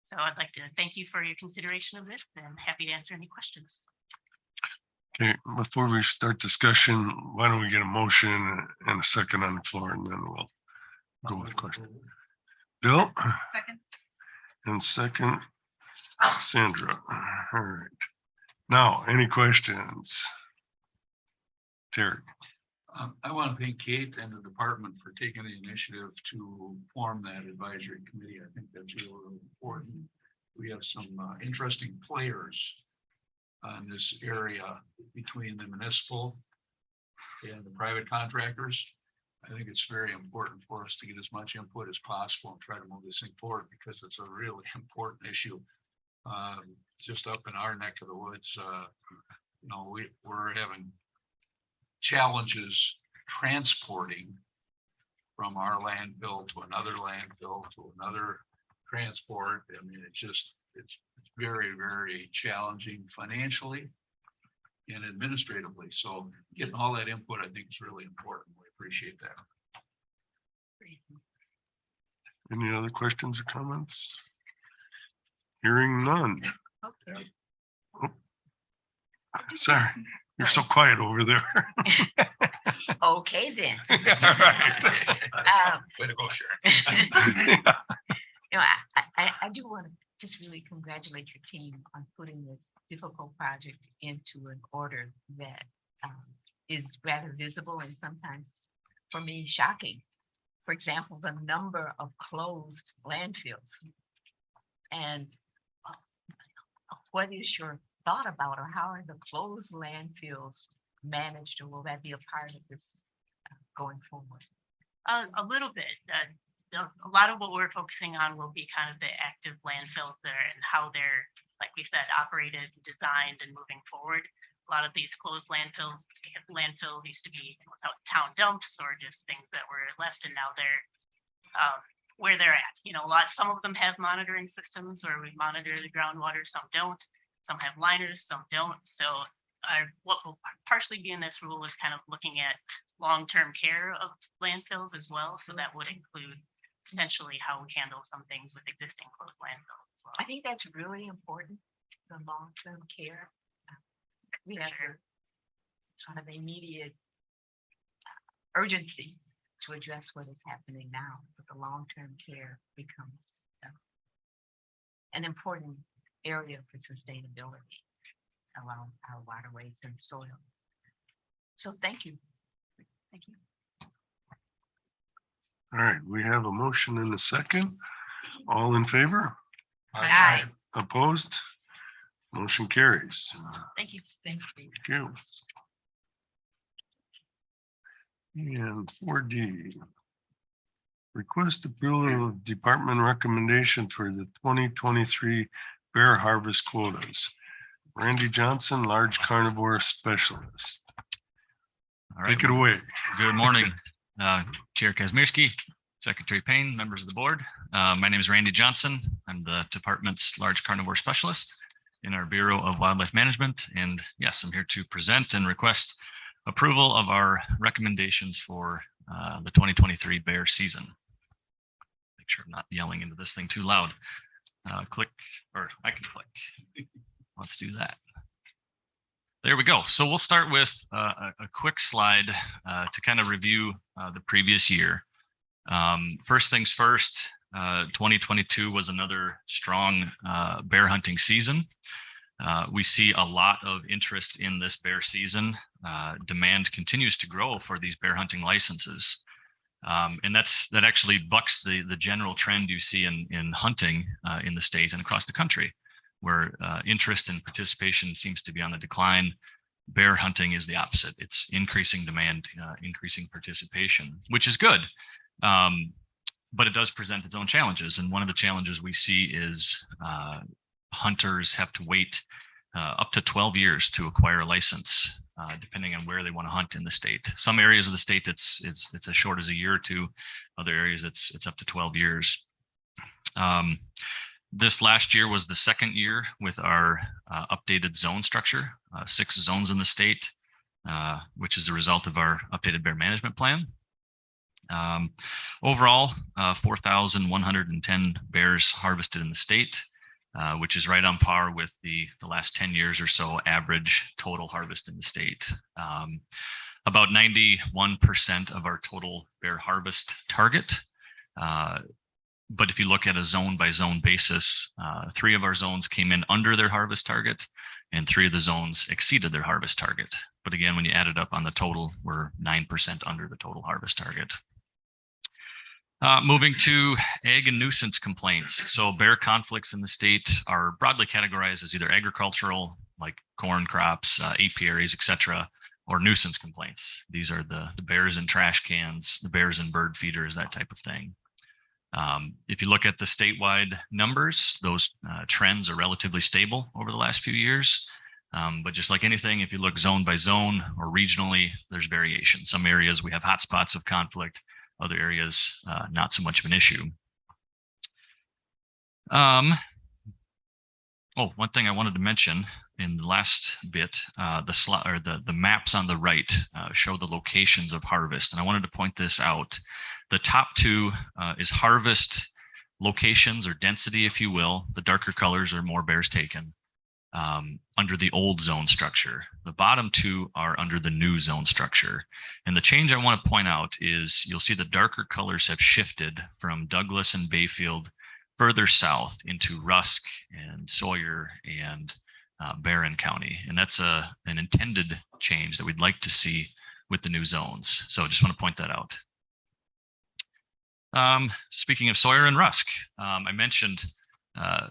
So I'd like to thank you for your consideration of this and happy to answer any questions. Okay, before we start discussion, why don't we get a motion and a second on the floor, and then we'll go with questions. Bill? Second. And second, Sandra. All right. Now, any questions? Terry? I want to thank Kate and the department for taking the initiative to form that advisory committee. I think that's really, really important. We have some interesting players in this area between the municipal and the private contractors. I think it's very important for us to get as much input as possible and try to move this thing forward because it's a really important issue. Just up in our neck of the woods, you know, we're having challenges transporting from our landfill to another landfill to another transport. I mean, it's very, very challenging financially and administratively. So getting all that input, I think is really important. We appreciate that. Any other questions or comments? Hearing none. Okay. Sorry, you're so quiet over there. Okay, then. All right. Way to go, Sharon. You know, I do want to just really congratulate your team on putting this difficult project into an order that is rather visible and sometimes, for me, shocking. For example, the number of closed landfills. And what is your thought about, or how are the closed landfills managed, or will that be a part of this going forward? A little bit. A lot of what we're focusing on will be kind of the active landfills there and how they're, like we said, operated, designed, and moving forward. A lot of these closed landfills used to be without town dumps or just things that were left, and now they're where they're at. You know, some of them have monitoring systems where we monitor the groundwater, some don't. Some have liners, some don't. So what will partially be in this rule is kind of looking at long-term care of landfills as well. So that would include potentially how we handle some things with existing closed landfills as well. I think that's really important, the long-term care. We have a sort of immediate urgency to address what is happening now, but the long-term care becomes an important area for sustainability along our waterways and soil. So thank you. Thank you. All right, we have a motion and a second. All in favor? Aye. Opposed? Motion carries. Thank you. Thank you. Thank you. And 4D. Request approval of department recommendation for the 2023 bear harvest quotas. Randy Johnson, large carnivore specialist. All right. Take it away. Good morning, Chair Kazmierski, Secretary Payne, members of the board. My name is Randy Johnson. I'm the department's large carnivore specialist in our Bureau of Wildlife Management. And yes, I'm here to present and request approval of our recommendations for the 2023 bear season. Make sure I'm not yelling into this thing too loud. Click, or I can click. Let's do that. There we go. So we'll start with a quick slide to kind of review the previous year. First things first, 2022 was another strong bear hunting season. We see a lot of interest in this bear season. Demand continues to grow for these bear hunting licenses. And that actually bucks the general trend you see in hunting in the state and across the country, where interest and participation seems to be on the decline. Bear hunting is the opposite. It's increasing demand, increasing participation, which is good. But it does present its own challenges. And one of the challenges we see is hunters have to wait up to 12 years to acquire a license, depending on where they want to hunt in the state. Some areas of the state, it's as short as a year or two. Other areas, it's up to 12 years. This last year was the second year with our updated zone structure, 6 zones in the state, which is a result of our updated bear management plan. Overall, 4,110 bears harvested in the state, which is right on par with the last 10 years or so average total harvest in the state. About 91% of our total bear harvest target. But if you look at a zone by zone basis, 3 of our zones came in under their harvest target and 3 of the zones exceeded their harvest target. But again, when you add it up on the total, we're 9% under the total harvest target. Moving to ag and nuisance complaints. So bear conflicts in the state are broadly categorized as either agricultural, like corn crops, apiaries, etc., or nuisance complaints. These are the bears in trash cans, the bears in bird feeders, that type of thing. If you look at the statewide numbers, those trends are relatively stable over the last few years. But just like anything, if you look zone by zone or regionally, there's variation. Some areas we have hotspots of conflict, other areas not so much of an issue. One thing I wanted to mention in the last bit, the maps on the right show the locations of harvest, and I wanted to point this out. The top 2 is harvest locations or density, if you will. The darker colors are more bears taken under the old zone structure. The bottom 2 are under the new zone structure. And the change I want to point out is you'll see the darker colors have shifted from Douglas and Bayfield further south into Rusk and Sawyer and Barron County. And that's an intended change that we'd like to see with the new zones. So I just want to point that out. Speaking of Sawyer and Rusk, I mentioned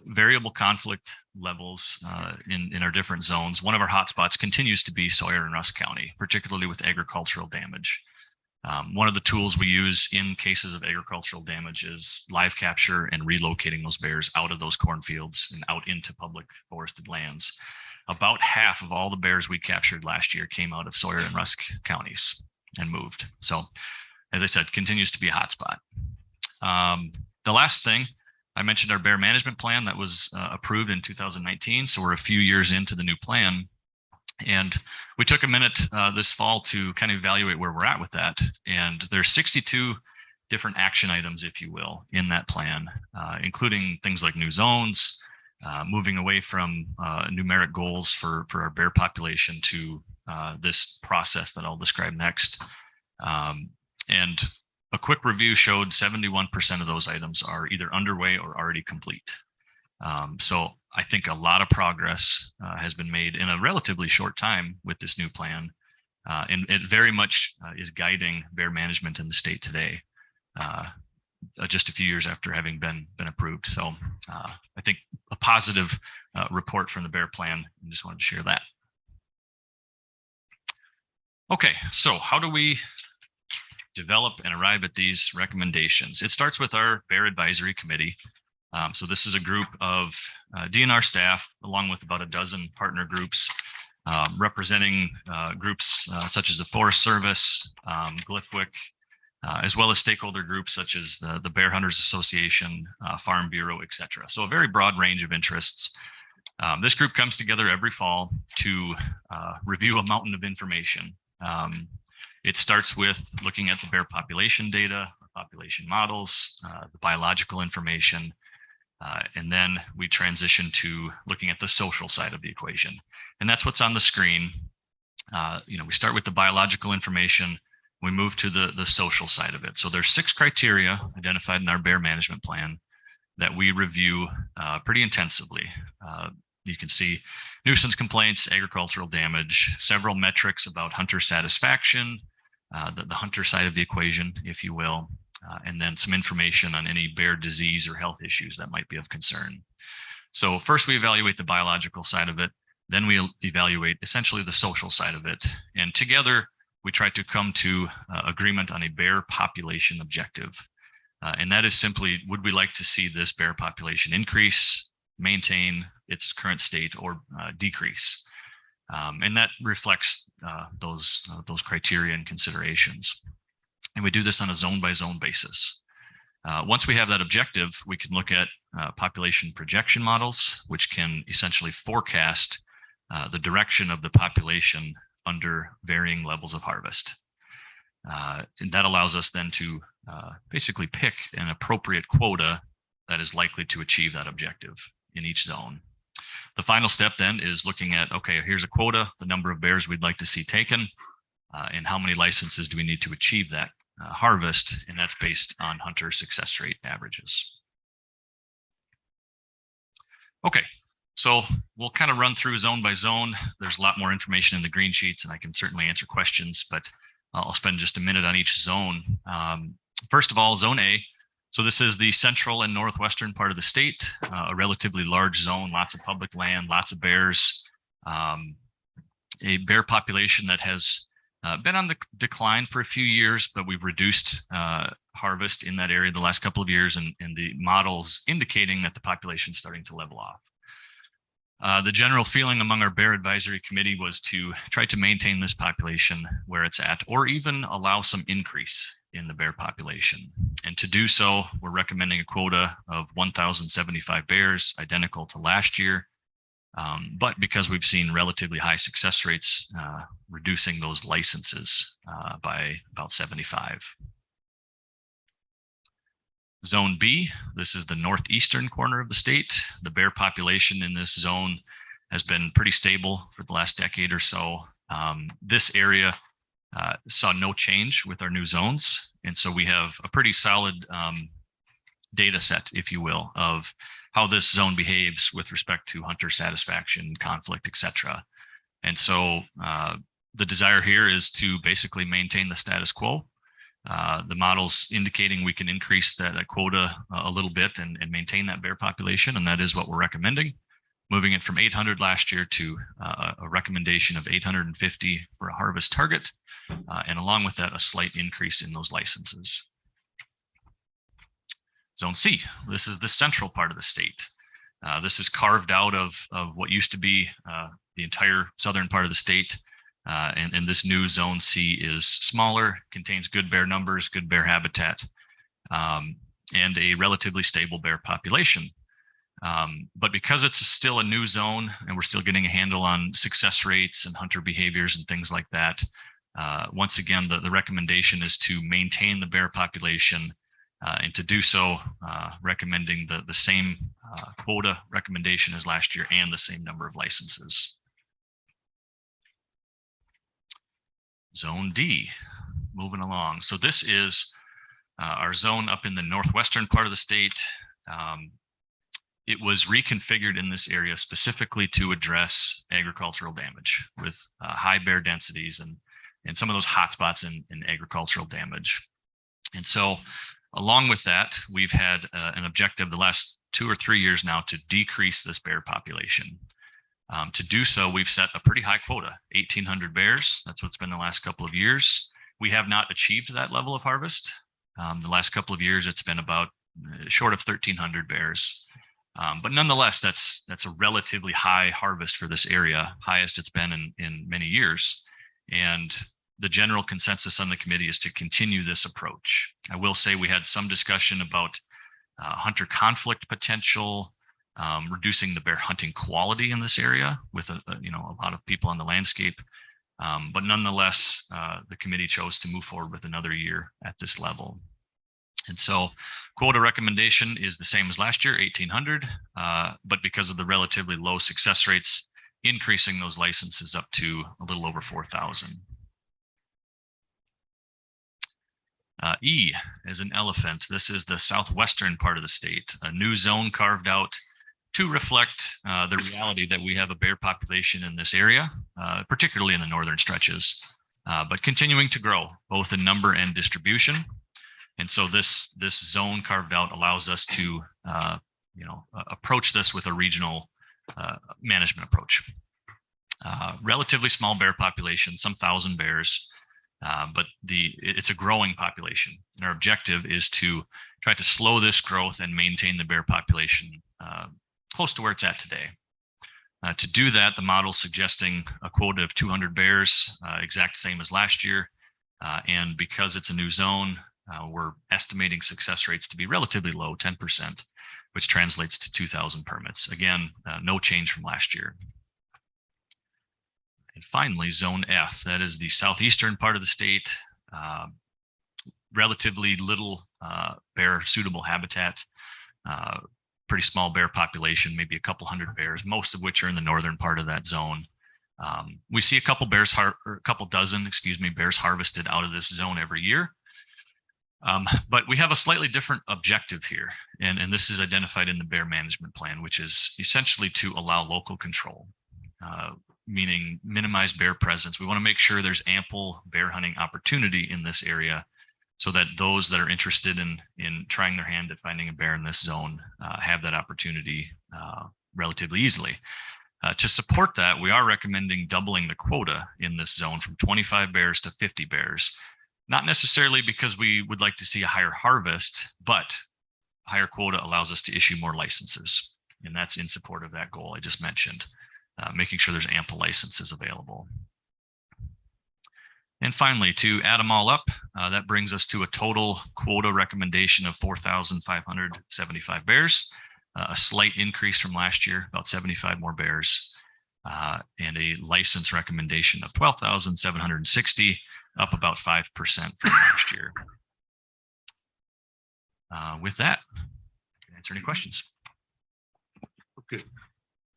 variable conflict levels in our different zones. One of our hotspots continues to be Sawyer and Rusk County, particularly with agricultural damage. One of the tools we use in cases of agricultural damage is live capture and relocating those bears out of those cornfields and out into public forested lands. About half of all the bears we captured last year came out of Sawyer and Rusk counties and moved. So, as I said, continues to be a hotspot. The last thing, I mentioned our bear management plan that was approved in 2019. So we're a few years into the new plan. And we took a minute this fall to kind of evaluate where we're at with that. And there's 62 different action items, if you will, in that plan, including things like new zones, moving away from numeric goals for our bear population to this process that I'll describe next. And a quick review showed 71% of those items are either underway or already complete. So I think a lot of progress has been made in a relatively short time with this new plan. And it very much is guiding bear management in the state today, just a few years after having been approved. So I think a positive report from the bear plan. I just wanted to share that. Okay, so how do we develop and arrive at these recommendations? It starts with our Bear Advisory Committee. So this is a group of DNR staff, along with about a dozen partner groups, representing groups such as the Forest Service, GLFWC, as well as stakeholder groups such as the Bear Hunters Association, Farm Bureau, etc. So a very broad range of interests. This group comes together every fall to review a mountain of information. It starts with looking at the bear population data, population models, the biological information, and then we transition to looking at the social side of the equation. And that's what's on the screen. We start with the biological information. we move to the social side of it. So there's 6 criteria identified in our bear management plan that we review pretty intensively. You can see nuisance complaints, agricultural damage, several metrics about hunter satisfaction, the hunter side of the equation, if you will, and then some information on any bear disease or health issues that might be of concern. So first we evaluate the biological side of it, then we evaluate essentially the social side of it. And together we try to come to agreement on a bear population objective. And that is simply, would we like to see this bear population increase, maintain its current state, or decrease? And that reflects those criteria and considerations. And we do this on a zone by zone basis. Once we have that objective, we can look at population projection models, which can essentially forecast the direction of the population under varying levels of harvest. And that allows us then to basically pick an appropriate quota that is likely to achieve that objective in each zone. The final step then is looking at, okay, here's a quota, the number of bears we'd like to see taken, and how many licenses do we need to achieve that harvest, and that's based on hunter success rate averages. Okay, so we'll kind of run through zone by zone. There's a lot more information in the green sheets, and I can certainly answer questions, but I'll spend just a minute on each zone. First of all, Zone A. So this is the central and northwestern part of the state, a relatively large zone, lots of public land, lots of bears, a bear population that has been on the decline for a few years, but we've reduced harvest in that area the last couple of years, and the models indicating that the population is starting to level off. The general feeling among our bear advisory committee was to try to maintain this population where it's at, or even allow some increase in the bear population. And to do so, we're recommending a quota of 1,075 bears, identical to last year. But because we've seen relatively high success rates, reducing those licenses by about 75. Zone B, this is the northeastern corner of the state. The bear population in this zone has been pretty stable for the last decade or so. This area saw no change with our new zones. And so we have a pretty solid data set, if you will, of how this zone behaves with respect to hunter satisfaction, conflict, etc. And so the desire here is to basically maintain the status quo. The model's indicating we can increase that quota a little bit and maintain that bear population, and that is what we're recommending. Moving it from 800 last year to a recommendation of 850 for a harvest target, and along with that, a slight increase in those licenses. Zone C, this is the central part of the state. This is carved out of what used to be the entire southern part of the state. And this new Zone C is smaller, contains good bear numbers, good bear habitat, and a relatively stable bear population. But because it's still a new zone and we're still getting a handle on success rates and hunter behaviors and things like that, once again, the recommendation is to maintain the bear population, and to do so, recommending the same quota recommendation as last year and the same number of licenses. Zone D, moving along. So this is our zone up in the northwestern part of the state. It was reconfigured in this area specifically to address agricultural damage with high bear densities and some of those hotspots in agricultural damage. And so along with that, we've had an objective the last 2 or 3 years now to decrease this bear population. To do so, we've set a pretty high quota, 1,800 bears. That's what's been the last couple of years. We have not achieved that level of harvest. The last couple of years, it's been about short of 1,300 bears. But nonetheless, that's a relatively high harvest for this area, highest it's been in many years. And the general consensus on the committee is to continue this approach. I will say we had some discussion about hunter conflict potential, reducing the bear hunting quality in this area with a lot of people on the landscape. But nonetheless, the committee chose to move forward with another year at this level. And so quota recommendation is the same as last year, 1,800, but because of the relatively low success rates, increasing those licenses up to a little over 4,000. E as an elephant. This is the southwestern part of the state, a new zone carved out to reflect the reality that we have a bear population in this area, particularly in the northern stretches, but continuing to grow both in number and distribution. And so this zone carved out allows us to approach this with a regional management approach. Relatively small bear population, some 1,000 bears, but it's a growing population. And our objective is to try to slow this growth and maintain the bear population close to where it's at today. To do that, the model's suggesting a quota of 200 bears, exact same as last year. And because it's a new zone, we're estimating success rates to be relatively low, 10%, which translates to 2,000 permits. Again, no change from last year. And finally, Zone F, that is the southeastern part of the state, relatively little bear suitable habitat, pretty small bear population, maybe a couple hundred bears, most of which are in the northern part of that zone. We see a couple dozen bears harvested out of this zone every year. But we have a slightly different objective here, and this is identified in the bear management plan, which is essentially to allow local control, meaning minimize bear presence. We want to make sure there's ample bear hunting opportunity in this area so that those that are interested in trying their hand at finding a bear in this zone have that opportunity relatively easily. To support that, we are recommending doubling the quota in this zone from 25 bears to 50 bears. Not necessarily because we would like to see a higher harvest, but higher quota allows us to issue more licenses. And that's in support of that goal I just mentioned, making sure there's ample licenses available. And finally, to add them all up, that brings us to a total quota recommendation of 4,575 bears, a slight increase from last year, about 75 more bears, and a license recommendation of 12,760, up about 5% from last year. With that, I can answer any questions. Okay.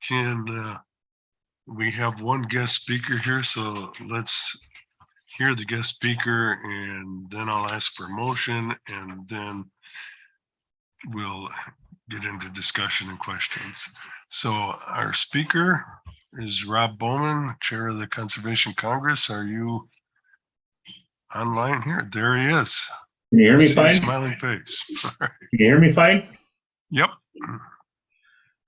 Can we have one guest speaker here? So let's hear the guest speaker, and then I'll ask for a motion, and then we'll get into discussion and questions. So our speaker is Rob Bowman, Chair of the Conservation Congress. Are you online here? There he is. Can you hear me See a fine? smiling face. All right. Can you hear me fine? Yep.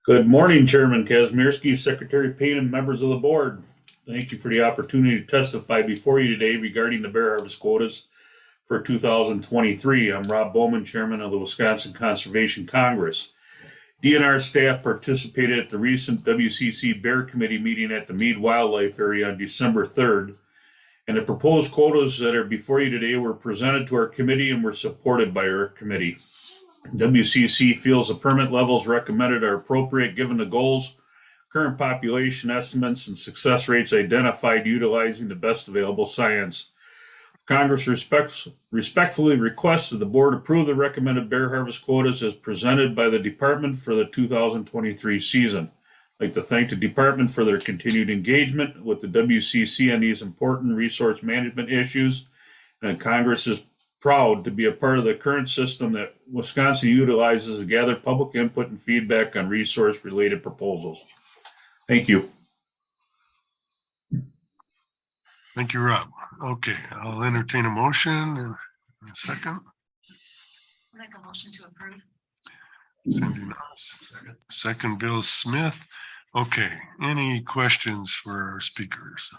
Good morning, Chairman Kazmierski, Secretary Payne, and members of the board. Thank you for the opportunity to testify before you today regarding the bear harvest quotas for 2023. I'm Rob Bowman, Chairman of the Wisconsin Conservation Congress. DNR staff participated at the recent WCC Bear Committee meeting at the Mead Wildlife Area on December 3rd. And the proposed quotas that are before you today were presented to our committee and were supported by our committee. WCC feels the permit levels recommended are appropriate given the goals, current population estimates, and success rates identified utilizing the best available science. Congress respectfully requests that the board approve the recommended bear harvest quotas as presented by the department for the 2023 season. I'd like to thank the department for their continued engagement with the WCC on these important resource management issues. And Congress is proud to be a part of the current system that Wisconsin utilizes to gather public input and feedback on resource related proposals. Thank you. Thank you, Rob. Okay, I'll entertain a motion in a second. Make a motion to approve. Cindy Knauss. Second, Bill Smith. Okay, any questions for our speakers?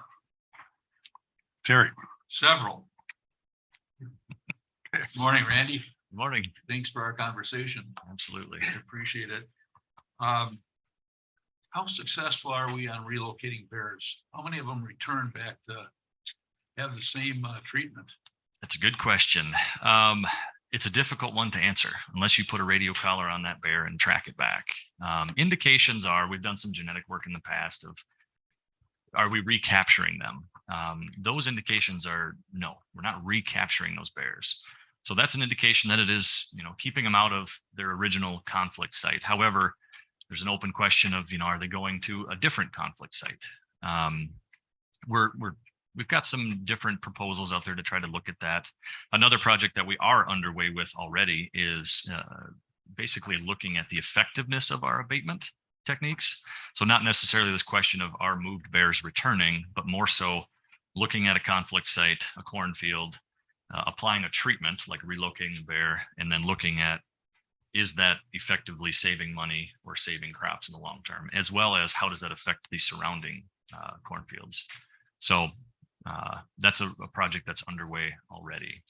Terry. Several. Good morning, Randy. Good morning. Thanks for our conversation. Absolutely. I appreciate it. How successful are we on relocating bears? How many of them return back to have the same treatment? That's a good question. It's a difficult one to answer unless you put a radio collar on that bear and track it back. Indications are, we've done some genetic work in the past of, are we recapturing them? Those indications are no, we're not recapturing those bears. So that's an indication that it is, keeping them out of their original conflict site. However, there's an open question of, are they going to a different conflict site? We we've got some different proposals out there to try to look at that. Another project that we are underway with already is basically looking at the effectiveness of our abatement techniques. So not necessarily this question of are moved bears returning, but more so looking at a conflict site, a cornfield, applying a treatment like relocating the bear, and then looking at, is that effectively saving money or saving crops in the long term, as well as how does that affect the surrounding cornfields. So that's a project that's underway already.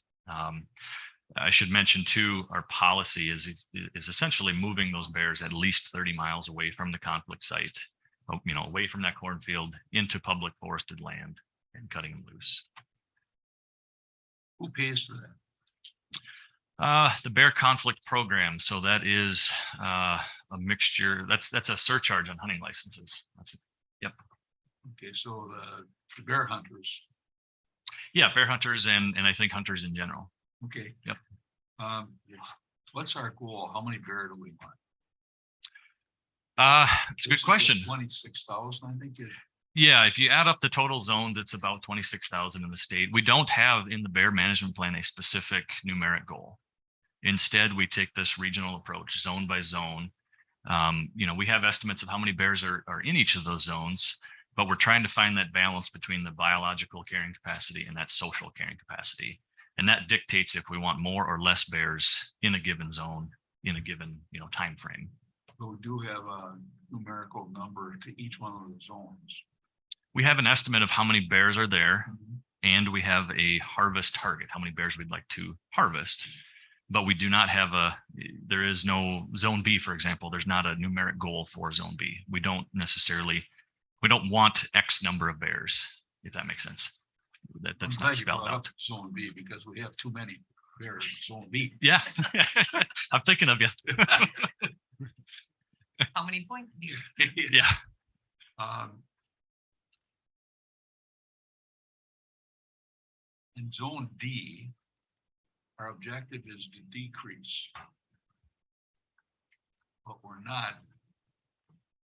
I should mention too, our policy is essentially moving those bears at least 30 miles away from the conflict site, away from that cornfield into public forested land and cutting them loose. Who pays for that? The bear conflict program. So that is a mixture. That's a surcharge on hunting licenses. Yep. Okay, so the bear hunters. Yeah, bear hunters and I think hunters in general. Okay. Yep. What's our goal? How many bear do we want? It's a good question. 26,000, I think. Yeah, if you add up the total zones, it's about 26,000 in the state. We don't have in the bear management plan a specific numeric goal. Instead, we take this regional approach, zone by zone. We have estimates of how many bears are in each of those zones, but we're trying to find that balance between the biological carrying capacity and that social carrying capacity. And that dictates if we want more or less bears in a given zone in a given, time frame. But we do have a numerical number to each one of the zones. We have an estimate of how many bears are there, and we have a harvest target, how many bears we'd like to harvest. But we do not have there is no zone B, for example. There's not a numeric goal for zone B. We don't want X number of bears, if that makes sense. That's not spelled out. Zone B, because we have too many bears in zone B. Yeah, I'm thinking of you. How many points do you? Yeah. In zone D, our objective is to decrease. But we're not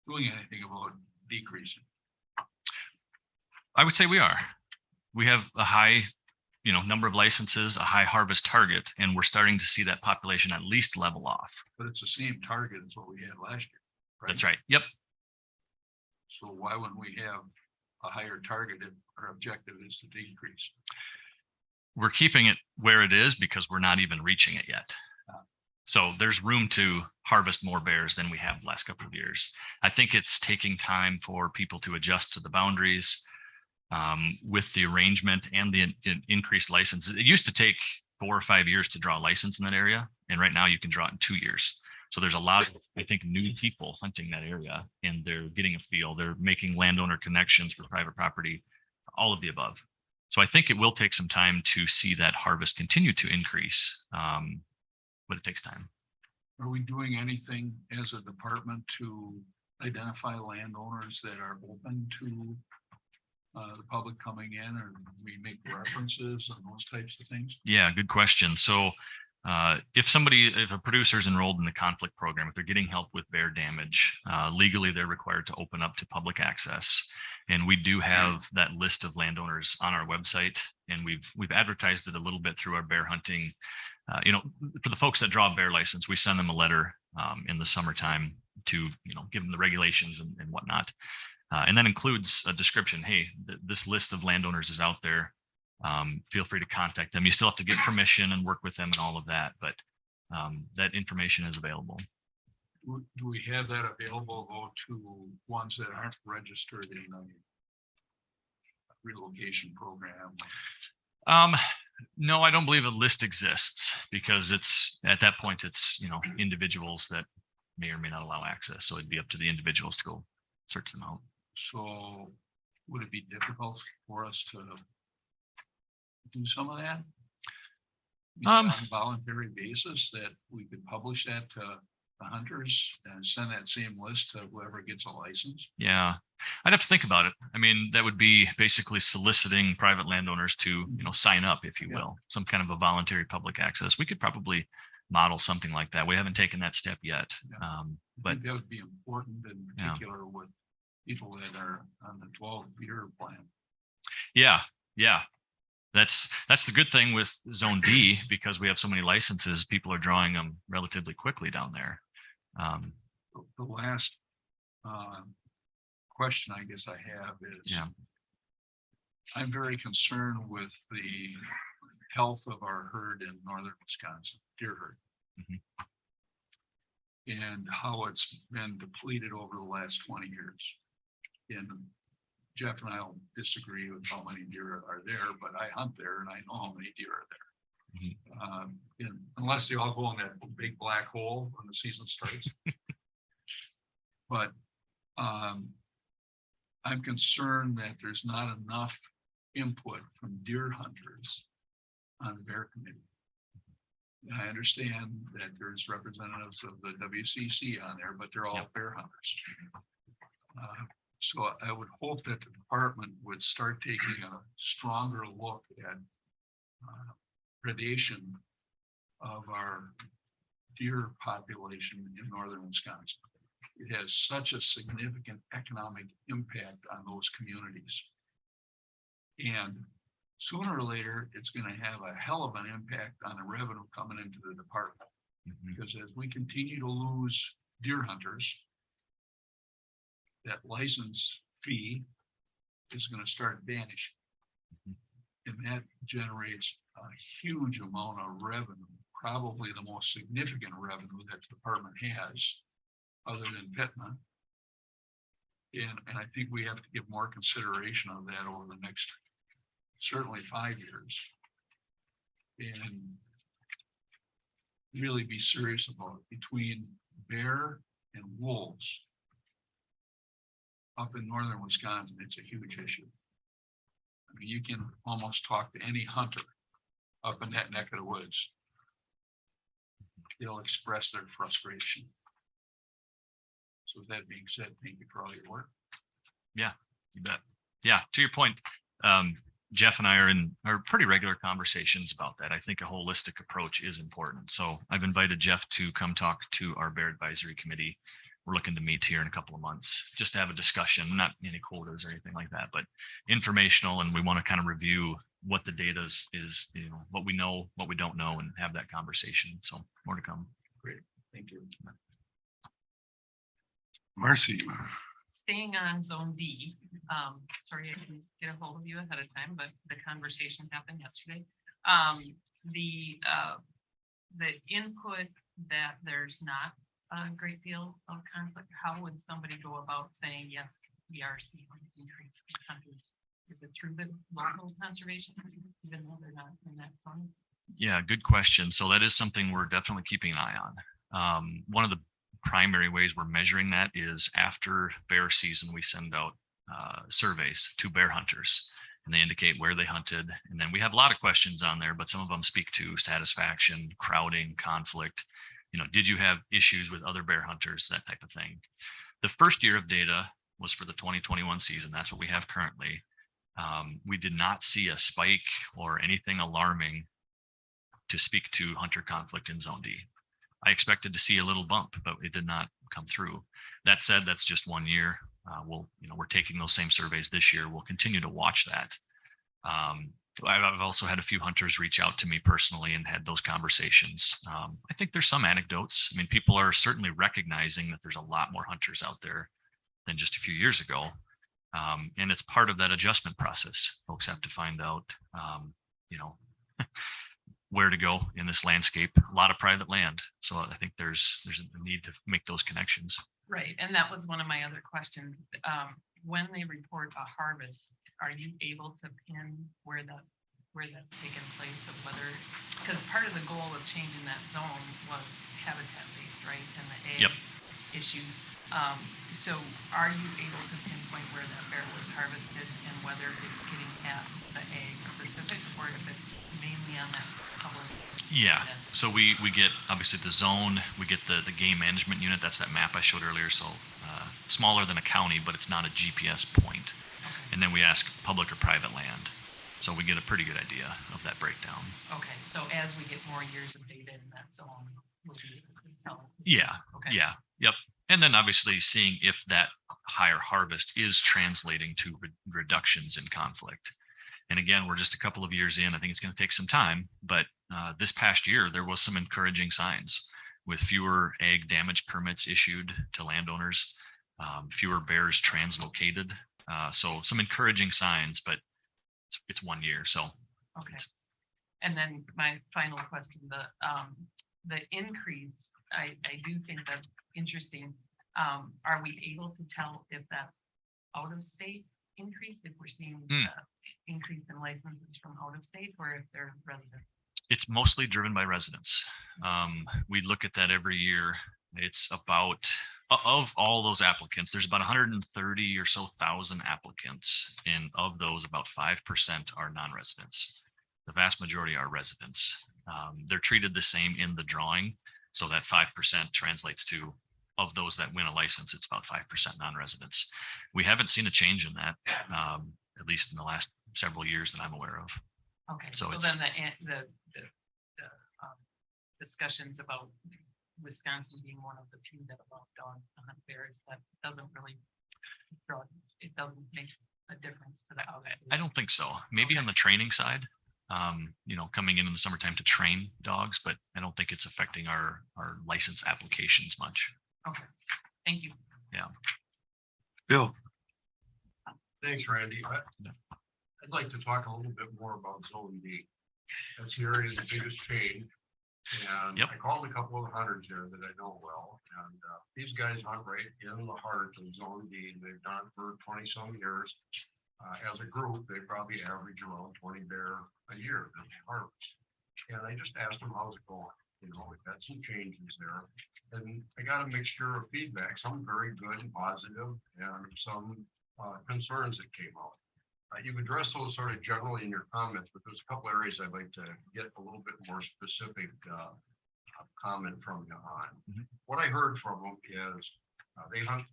doing anything about decreasing. I would say we are. We have a high, number of licenses, a high harvest target, and we're starting to see that population at least level off. But it's the same target as what we had last year, right? That's right. Yep. So why wouldn't we have a higher target if our objective is to decrease? We're keeping it where it is because we're not even reaching it yet. So there's room to harvest more bears than we have the last couple of years. I think it's taking time for people to adjust to the boundaries with the arrangement and the increased licenses. It used to take 4 or 5 years to draw a license in that area. And right now you can draw it in 2 years. So there's a lot of, I think, new people hunting that area, and they're getting a feel. They're making landowner connections for private property, all of the above. So I think it will take some time to see that harvest continue to increase, but it takes time. Are we doing anything as a department to identify landowners that are open to the public coming in, or we make references and those types of things? Yeah, good question. So if a producer is enrolled in the conflict program, if they're getting help with bear damage, legally they're required to open up to public access. And we do have that list of landowners on our website, and we've advertised it a little bit through our bear hunting. For the folks that draw a bear license, we send them a letter in the summertime to give them the regulations and whatnot. And that includes a description. Hey, this list of landowners is out there. Feel free to contact them. You still have to get permission and work with them and all of that, but that information is available. Do we have that available though to ones that aren't registered in the relocation program? No, I don't believe a list exists, because it's at that point it's individuals that may or may not allow access. So it'd be up to the individuals to go search them out. So would it be difficult for us to do some of that? On a voluntary basis, that we could publish that to the hunters and send that same list to whoever gets a license? Yeah, I'd have to think about it. I mean, that would be basically soliciting private landowners to, sign up, if you will, some kind of a voluntary public access. We could probably model something like that. We haven't taken that step yet. But I think that would be important, in particular with people that are on the 12-year plan. Yeah, Yeah. That's the good thing with Zone D, because we have so many licenses, people are drawing them relatively quickly down there. The last question I guess I have is, Yeah. I'm very concerned with the health of our herd in northern Wisconsin, deer herd. Mhm. And how it's been depleted over the last 20 years. And Jeff and I don't disagree with how many deer are there, but I hunt there and I know how many deer are there. Mhm. And unless they all go in that big black hole when the season starts. But I'm concerned that there's not enough input from deer hunters on the bear committee. And I understand that there's representatives of the WCC on there, but they're all Yep. bear hunters. So I would hope that the department would start taking a stronger look at predation of our deer population in northern Wisconsin. It has such a significant economic impact on those communities. And sooner or later, it's going to have a hell of an impact on the revenue coming into the department. Mhm. Because as we continue to lose deer hunters, that license fee is going to start vanishing. And that generates a huge amount of revenue, probably the most significant revenue that the department has, other than Pittman. And I think we have to give more consideration of that over the next, certainly 5 years. And really be serious about it. Between bear and wolves up in northern Wisconsin, it's a huge issue. I mean, you can almost talk to any hunter up in that neck of the woods. They'll express their frustration. So with that being said, thank you for all your work. You bet. Yeah, to your point, Jeff and I are in pretty regular conversations about that. I think a holistic approach is important. So I've invited Jeff to come talk to our Bear Advisory Committee. We're looking to meet here in a couple of months, just to have a discussion, not any quotas or anything like that, but informational. And we want to kind of review what the data is, you know, what we know, what we don't know, and have that conversation. So more to come. Thank you. Marcy. Staying on Zone D, sorry I didn't get a hold of you ahead of time, but the conversation happened yesterday. The input that there's not a great deal of conflict, how would somebody go about saying, yes, we are seeing an increase in hunters? Is it through the local conservation, even though they're not in that zone? Yeah, good question. So that is something we're definitely keeping an eye on. One of the primary ways we're measuring that is after bear season, we send out surveys to bear hunters, and they indicate where they hunted. And then we have a lot of questions on there, but some of them speak to satisfaction, crowding, conflict. You know, did you have issues with other bear hunters, that type of thing. The first year of data was for the 2021 season. That's what we have currently. We did not see a spike or anything alarming to speak to hunter conflict in Zone D. I expected to see a little bump, but it did not come through. That said, that's just 1 year. We're taking those same surveys this year. We'll continue to watch that. I've also had a few hunters reach out to me personally and had those conversations. I think there's some anecdotes. I mean, people are certainly recognizing that there's a lot more hunters out there than just a few years ago. And it's part of that adjustment process. Folks have to find out, where to go in this landscape. A lot of private land. So I think there's a need to make those connections. Right, and that was one of my other questions. When they report a harvest, are you able to pin where that's taken place, of whether, because part of the goal of changing that zone was habitat based, right, and the egg issues. So are you able to pinpoint where that bear was harvested and whether it's getting at the egg specific, or if it's mainly on that public? Yeah, so we get obviously the zone, we get the game management unit. That's that map I showed earlier. So smaller than a county, but it's not a GPS point. Okay. And then we ask public or private land. So we get a pretty good idea of that breakdown. Okay, so as we get more years of data in that zone, we'll be able to tell. Yeah. Okay. Yeah. Yep. And then obviously seeing if that higher harvest is translating to reductions in conflict. And again, we're just a couple of years in. I think it's going to take some time, but this past year, there was some encouraging signs with fewer ag damage permits issued to landowners, fewer bears translocated. So some encouraging signs, but it's 1 year. So Okay. And then my final question, the increase, I do think that's interesting. Are we able to tell if that's out of state increase, if we're seeing increase in licenses from out of state, or if they're resident? it's mostly driven by residents. We look at that every year. It's about, of all those applicants, there's about 130 or so thousand applicants, and of those, about 5% are non-residents. The vast majority are residents. They're treated the same in the drawing, so that 5% translates to, of those that win a license, it's about 5% non-residents. We haven't seen a change in that, at least in the last several years that I'm aware of. Okay, So so it's- then the discussions about Wisconsin being one of the few that allowed dogs to hunt bears, that doesn't really draw, it doesn't make a difference to the out. I don't think so. Maybe on the training side, coming in the summertime to train dogs, but I don't think it's affecting our license applications much. Okay, thank you. Bill, Thanks, Randy. I'd like to talk a little bit more about Zone D. That's the area of the biggest change. And Yep. I called a couple of hunters there that I know well, and these guys hunt right in the heart of Zone D. They've done it for 20-some years. As a group, they probably average around 20 bear a year that they harvest. And I just asked them, how's it going? We've had some changes there. And I got a mixture of feedback, some very good and positive, and some concerns that came out. You've addressed those sort of generally in your comments, but there's a couple areas I'd like to get a little bit more specific comment from you on. Mhm. What I heard from them is they hunt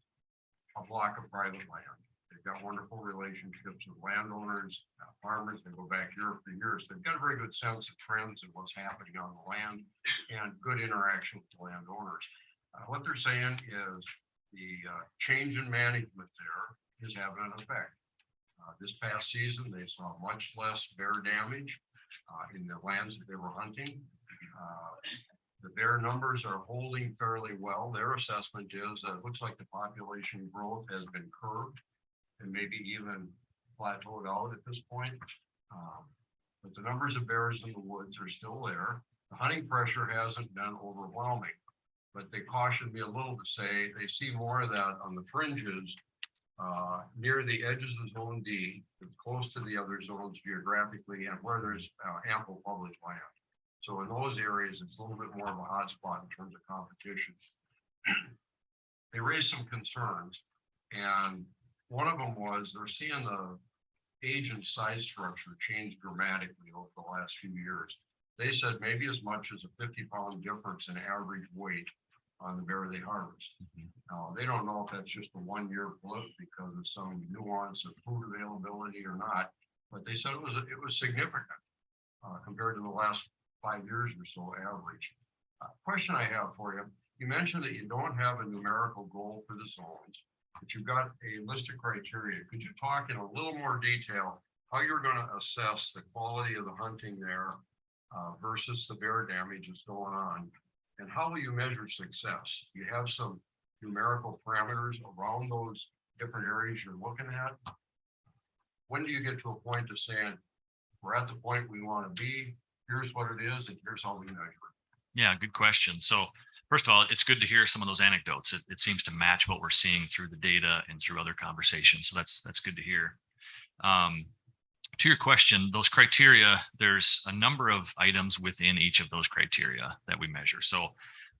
a block of private land. They've got wonderful relationships with landowners, farmers. They go back year after year. So they've got a very good sense of trends and what's happening on the land and good interaction with the landowners. What they're saying is the change in management there is having an effect. This past season, they saw much less bear damage in the lands that they were hunting. The bear numbers are holding fairly well. Their assessment is it looks like the population growth has been curbed and maybe even plateaued out at this point. But the numbers of bears in the woods are still there. The hunting pressure hasn't been overwhelming, but they cautioned me a little to say they see more of that on the fringes near the edges of Zone D, close to the other zones geographically, and where there's ample public land. So in those areas, it's a little bit more of a hotspot in terms of competition. They raised some concerns, and one of them was they're seeing the age and size structure change dramatically over the last few years. They said maybe as much as a 50-pound difference in average weight on the bear they harvest. Now, they don't know if that's just a 1-year blip because of some nuance of food availability or not, but they said it was significant compared to the last 5 years or so average. Question I have for you, you mentioned that you don't have a numerical goal for the zones, but you've got a list of criteria. Could you talk in a little more detail how you're going to assess the quality of the hunting there versus the bear damage that's going on? And how will you measure success? Do you have some numerical parameters around those different areas you're looking at? When do you get to a point of saying, we're at the point we want to be, here's what it is, and here's how we measure it? Yeah, good question. So first of all, it's good to hear some of those anecdotes. It seems to match what we're seeing through the data and through other conversations. So that's good to hear. To your question, those criteria, there's a number of items within each of those criteria that we measure. So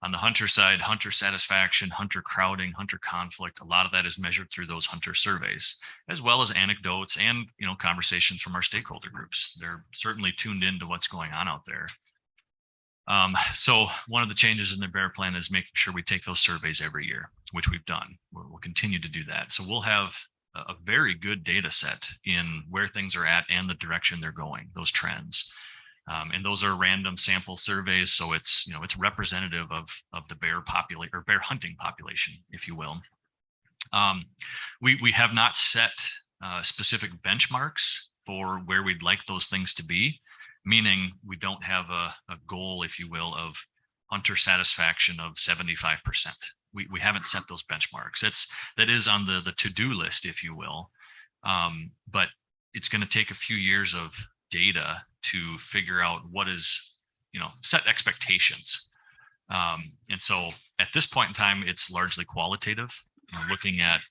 on the hunter side, hunter satisfaction, hunter crowding, hunter conflict, a lot of that is measured through those hunter surveys, as well as anecdotes and, conversations from our stakeholder groups. They're certainly tuned into what's going on out there. So one of the changes in the bear plan is making sure we take those surveys every year, which we've done. We'll continue to do that. So we'll have a very good data set in where things are at and the direction they're going, those trends. And those are random sample surveys. So it's representative of the bear population or bear hunting population, if you will. We have not set specific benchmarks for where we'd like those things to be, meaning we don't have a goal, if you will, of hunter satisfaction of 75%. We haven't set those benchmarks. That is on the to-do list, if you will. But it's going to take a few years of data to figure out what is, set expectations. And so at this point in time, it's largely qualitative, looking at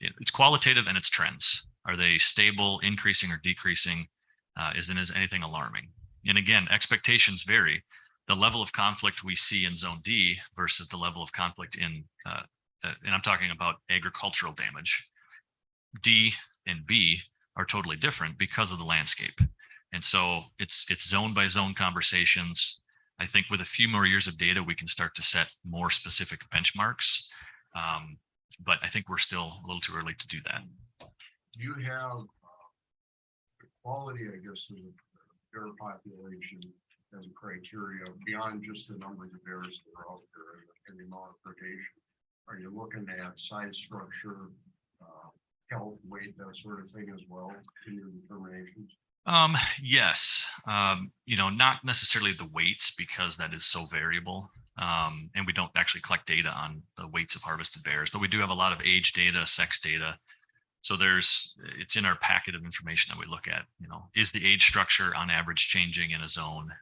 it's qualitative and it's trends. Are they stable, increasing, or decreasing? Is anything alarming? And again, expectations vary. The level of conflict we see in Zone D versus the level of conflict in, and I'm talking about agricultural damage, D and B are totally different because of the landscape. And so it's zone by zone conversations. I think with a few more years of data, we can start to set more specific benchmarks. But I think we're still a little too early to do that. Do you have the quality, I guess, of the bear population as a criteria beyond just the numbers of bears that are out there and the amount of predation? Are you looking at size, structure, health, weight, that sort of thing as well in your determinations? Yes. Not necessarily the weights, because that is so variable. And we don't actually collect data on the weights of harvested bears, but we do have a lot of age data, sex data. So it's in our packet of information that we look at. Is the age structure on average changing in a zone,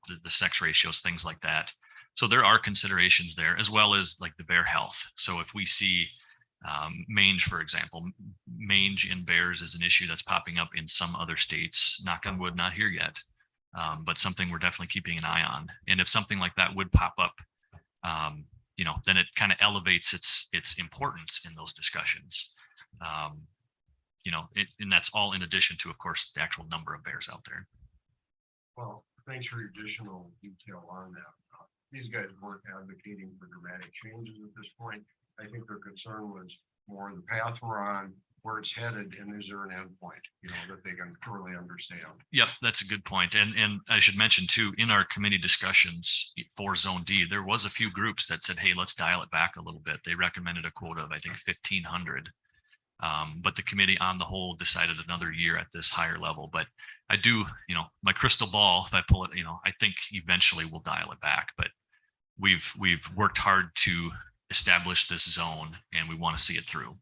the sex ratios, things like that. So there are considerations there, as well as like the bear health. So if we see mange, for example, mange in bears is an issue that's popping up in some other states, knock on wood, not here yet, but something we're definitely keeping an eye on. And if something like that would pop up, then it kind of elevates its importance in those discussions. And that's all in addition to, of course, the actual number of bears out there. Well, thanks for your additional detail on that. These guys weren't advocating for dramatic changes at this point. I think their concern was more the path we're on, where it's headed, and is there an endpoint, that they can thoroughly understand. Yep, that's a good point. And I should mention too, in our committee discussions for Zone D, there was a few groups that said, hey, let's dial it back a little bit. They recommended a quota of, I think, 1,500. But the committee on the whole decided another year at this higher level. But I do, my crystal ball, if I pull it, I think eventually we'll dial it back. But we've worked hard to establish this zone, and we want to see it through.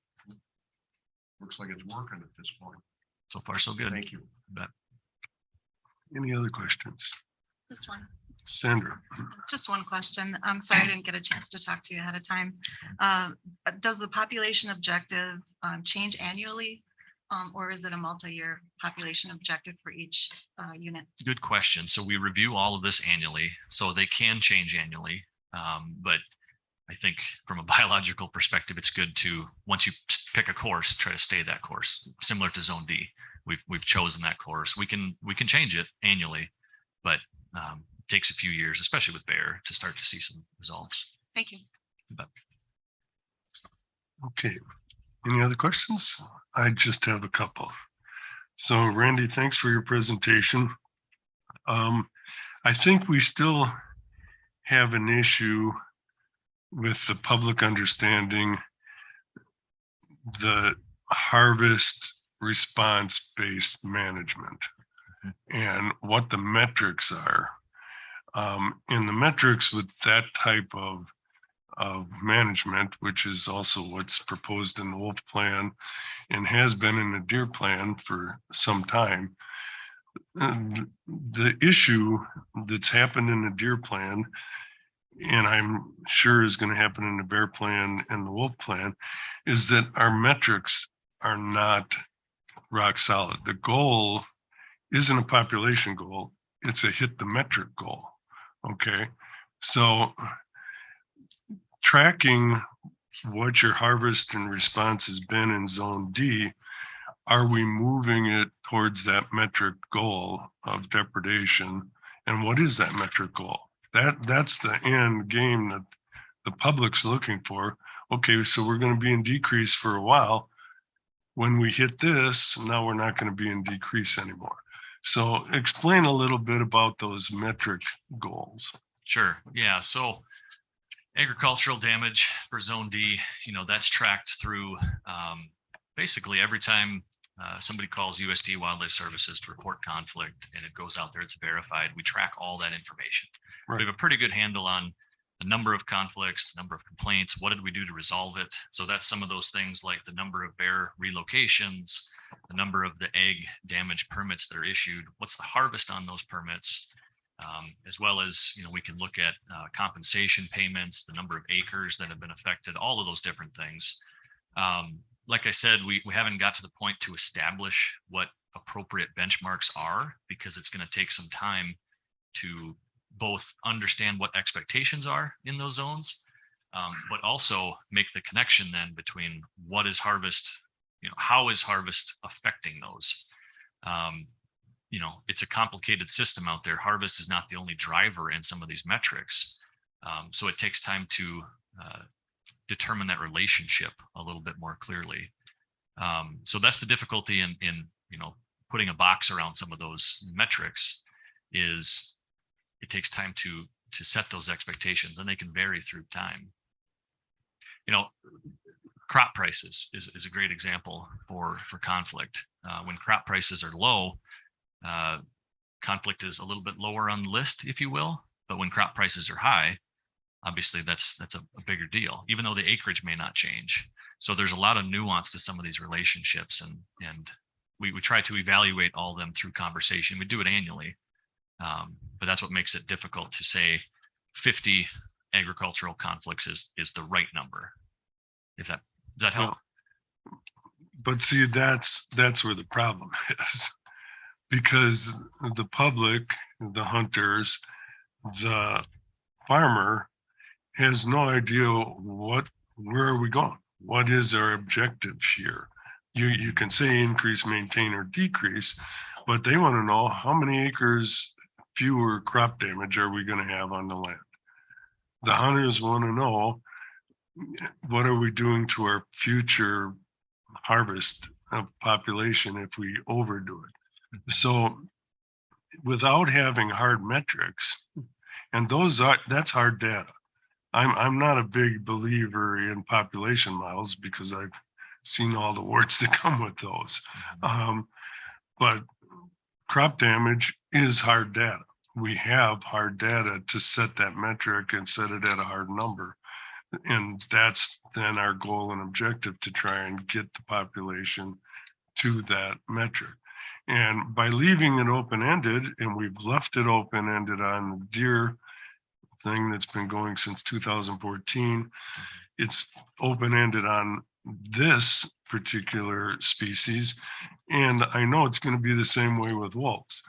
Looks like it's working at this point. So far, so good. Thank you. Bet. Any other questions? Just one. Sandra? Just one question. I'm sorry I didn't get a chance to talk to you ahead of time. Does the population objective change annually? Or is it a multi-year population objective for each unit? Good question. So we review all of this annually, so they can change annually. But I think from a biological perspective, it's good to, once you pick a course, try to stay that course. Similar to Zone D, we've chosen that course. We can change it annually, but it takes a few years, especially with bear, to start to see some results. Thank you. Okay. Any other questions? I just have a couple. So Randy, thanks for your presentation. I think we still have an issue with the public understanding the harvest response-based management and what the metrics are. In the metrics with that type of management, which is also what's proposed in the wolf plan and has been in the deer plan for some time. The issue that's happened in the deer plan, and I'm sure is going to happen in the bear plan and the wolf plan, is that our metrics are not rock solid. The goal isn't a population goal, it's a hit the metric goal. Okay, so tracking what your harvest and response has been in Zone D, are we moving it towards that metric goal of depredation? And what is that metric goal? That's the end game that the public's looking for. Okay, so we're going to be in decrease for a while. When we hit this, now we're not going to be in decrease anymore. So explain a little bit about those metric goals. Sure. Yeah. So agricultural damage for Zone D, that's tracked through basically every time somebody calls USD Wildlife Services to report conflict and it goes out there, it's verified. We track all that information. Right. We have a pretty good handle on the number of conflicts, the number of complaints, what did we do to resolve it? So that's some of those things like the number of bear relocations, the number of the egg damage permits that are issued, what's the harvest on those permits, as well as, we can look at compensation payments, the number of acres that have been affected, all of those different things. Like I said, we haven't got to the point to establish what appropriate benchmarks are because it's going to take some time to both understand what expectations are in those zones, but also make the connection then between what is harvest, how is harvest affecting those. It's a complicated system out there. Harvest is not the only driver in some of these metrics. So it takes time to determine that relationship a little bit more clearly. So that's the difficulty in putting a box around some of those metrics is it takes time to set those expectations and they can vary through time. Crop prices is a great example for conflict. When crop prices are low, conflict is a little bit lower on the list, if you will, but when crop prices are high, obviously that's a bigger deal, even though the acreage may not change. So there's a lot of nuance to some of these relationships, and we try to evaluate all of them through conversation. We do it annually, but that's what makes it difficult to say 50 agricultural conflicts is the right number. Does that help? But see, that's where the problem is, because the public, the hunters, the farmer has no idea where are we going? What is our objective here? You can say increase, maintain, or decrease, but they want to know how many acres fewer crop damage are we going to have on the land. The hunters want to know what are we doing to our future harvest of population if we overdo it. So without having hard metrics, and that's hard data. I'm not a big believer in population models because I've seen all the warts that come with those. But crop damage is hard data. We have hard data to set that metric and set it at a hard number. And that's then our goal and objective to try and get the population to that metric. And by leaving it open-ended, and we've left it open-ended on the deer thing that's been going since 2014, it's open-ended on this particular species. And I know it's going to be the same way with wolves.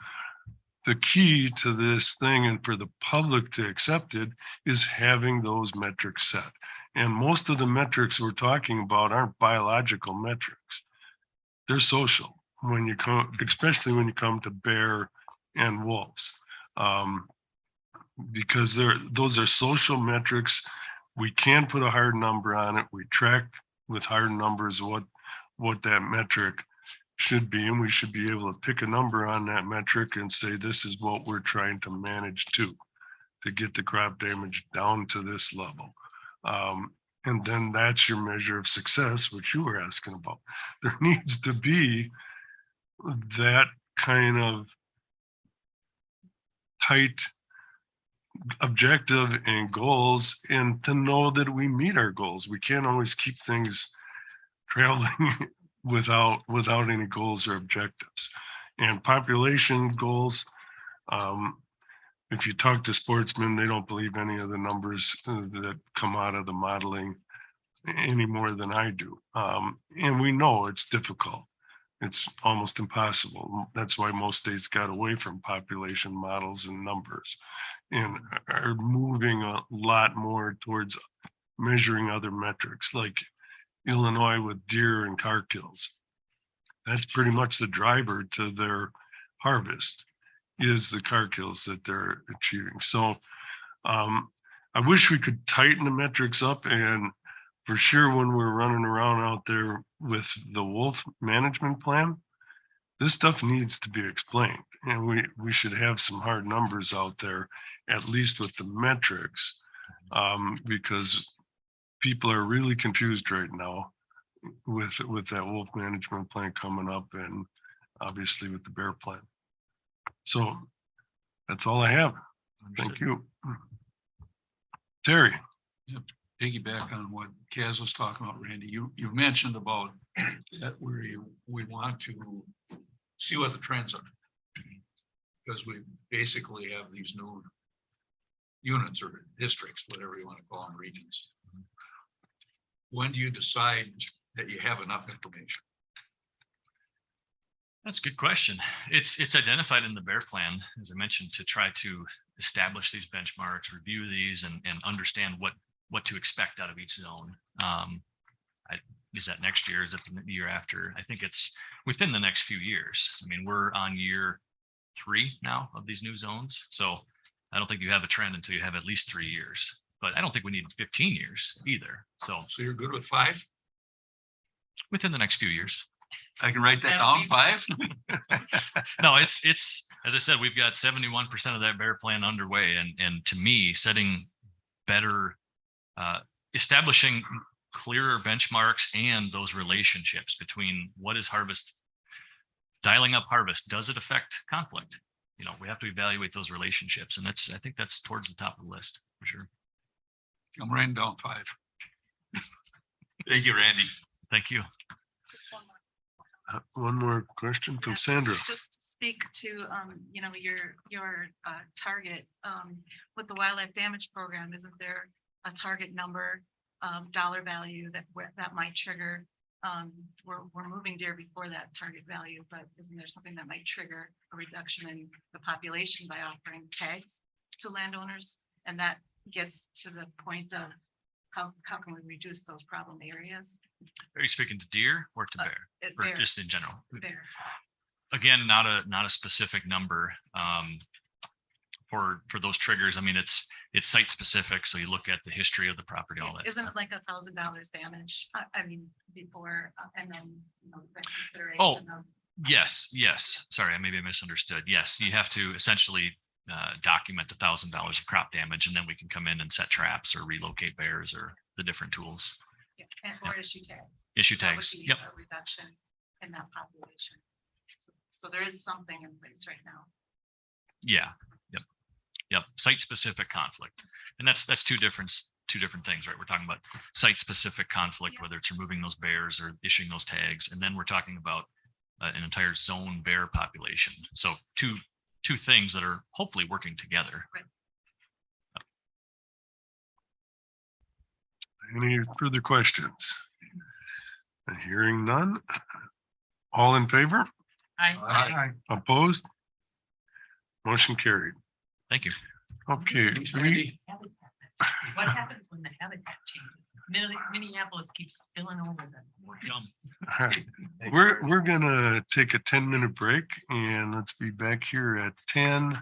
The key to this thing and for the public to accept it is having those metrics set. And most of the metrics we're talking about aren't biological metrics. They're social when you come, especially when you come to bear and wolves. Because those are social metrics. We can put a hard number on it. We track with hard numbers what that metric should be, and we should be able to pick a number on that metric and say this is what we're trying to manage to get the crop damage down to this level. And then that's your measure of success, which you were asking about. There needs to be that kind of tight objective and goals, and to know that we meet our goals. We can't always keep things traveling without any goals or objectives. And population goals, if you talk to sportsmen, they don't believe any of the numbers that come out of the modeling any more than I do. And we know it's difficult. It's almost impossible. That's why most states got away from population models and numbers and are moving a lot more towards measuring other metrics, like Illinois with deer and car kills. That's pretty much the driver to their harvest, is the car kills that they're achieving. So I wish we could tighten the metrics up, and for sure when we're running around out there with the wolf management plan, this stuff needs to be explained, and we should have some hard numbers out there, at least with the metrics, because people are really confused right now with that wolf management plan coming up and obviously with the bear plan. So that's all I have. Thank you. Terry. Piggyback on what Kaz was talking about, Randy, you mentioned about that where we want to see what the trends are. Because we basically have these new units or districts, whatever you want to call them, regions. When do you decide that you have enough information? That's a good question. It's identified in the bear plan, as I mentioned, to try to establish these benchmarks, review these and understand what to expect out of each zone. Is that next year? Is it the year after? I think it's within the next few years. I mean, we're on year 3 now of these new zones. So I don't think you have a trend until you have at least 3 years, but I don't think we need 15 years either. So You're good with 5? within the next few years. I can write that That'll down, be- 5? No, it's, as I said, we've got 71% of that bear plan underway. And to me, setting better, establishing clearer benchmarks and those relationships between what is harvest, dialing up harvest, does it affect conflict? You know, we have to evaluate those relationships, and I think that's towards the top of the list for sure. I'm writing down 5. Thank you, Randy. Thank you. One more question from Sandra. Just to speak to, your target, with the wildlife damage program, isn't there a target number, dollar value that might trigger? We're moving deer before that target value, but isn't there something that might trigger a reduction in the population by offering tags to landowners? And that gets to the point of how can we reduce those problem areas? Are you speaking to deer or to bear? Or Bear. just in general? Bear. Again, not a specific number for those triggers. I mean, it's site specific. So you look at the history of the property, all that. Isn't it like $1,000 damage? I mean, before, and then, the consideration Oh. of. Yes. Sorry, maybe I misunderstood. Yes, you have to essentially document $1,000 of crop damage, and then we can come in and set traps or relocate bears or the different tools. Yeah, or issue tags. Issue That would tags. be Yep. a reduction in that population. So there is something in place right now. Yeah. Yep. Site specific conflict, and that's two different things, right? We're talking about site specific conflict, whether it's removing those bears or issuing those tags, and then we're talking about an entire zone bear population. So two things that are hopefully working together. Right. Any further questions? Hearing none. All in favor? Opposed? Motion carried. Thank you. Okay. Randy, What happens when the habitat changes? Minneapolis keeps spilling over them. All right. We're gonna take a 10-minute break and let's be back here at 10:12.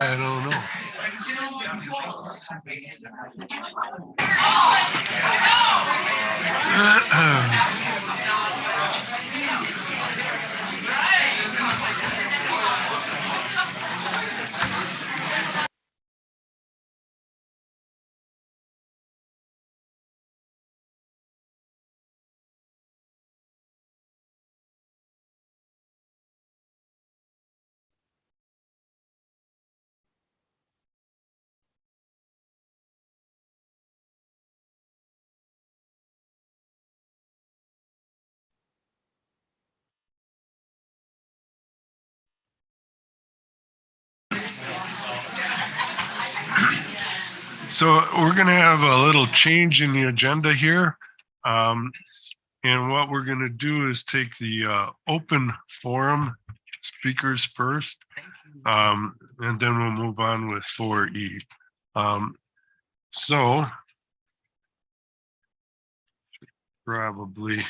I don't know. So we're going to have a little change in the agenda here. And what we're going to do is take the open forum speakers first. And then we'll move on with 4E. So probably.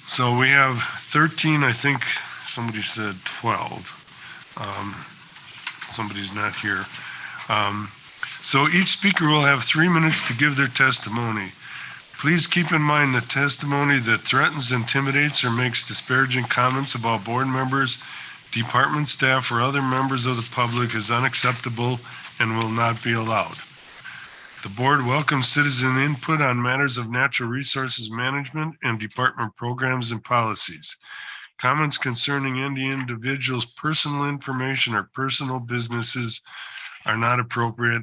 So we have 13, I think somebody said 12. Somebody's not here. So each speaker will have 3 minutes to give their testimony. Please keep in mind that testimony that threatens, intimidates, or makes disparaging comments about board members, department staff, or other members of the public is unacceptable and will not be allowed. The board welcomes citizen input on matters of natural resources management and department programs and policies. Comments concerning any individual's personal information or personal businesses are not appropriate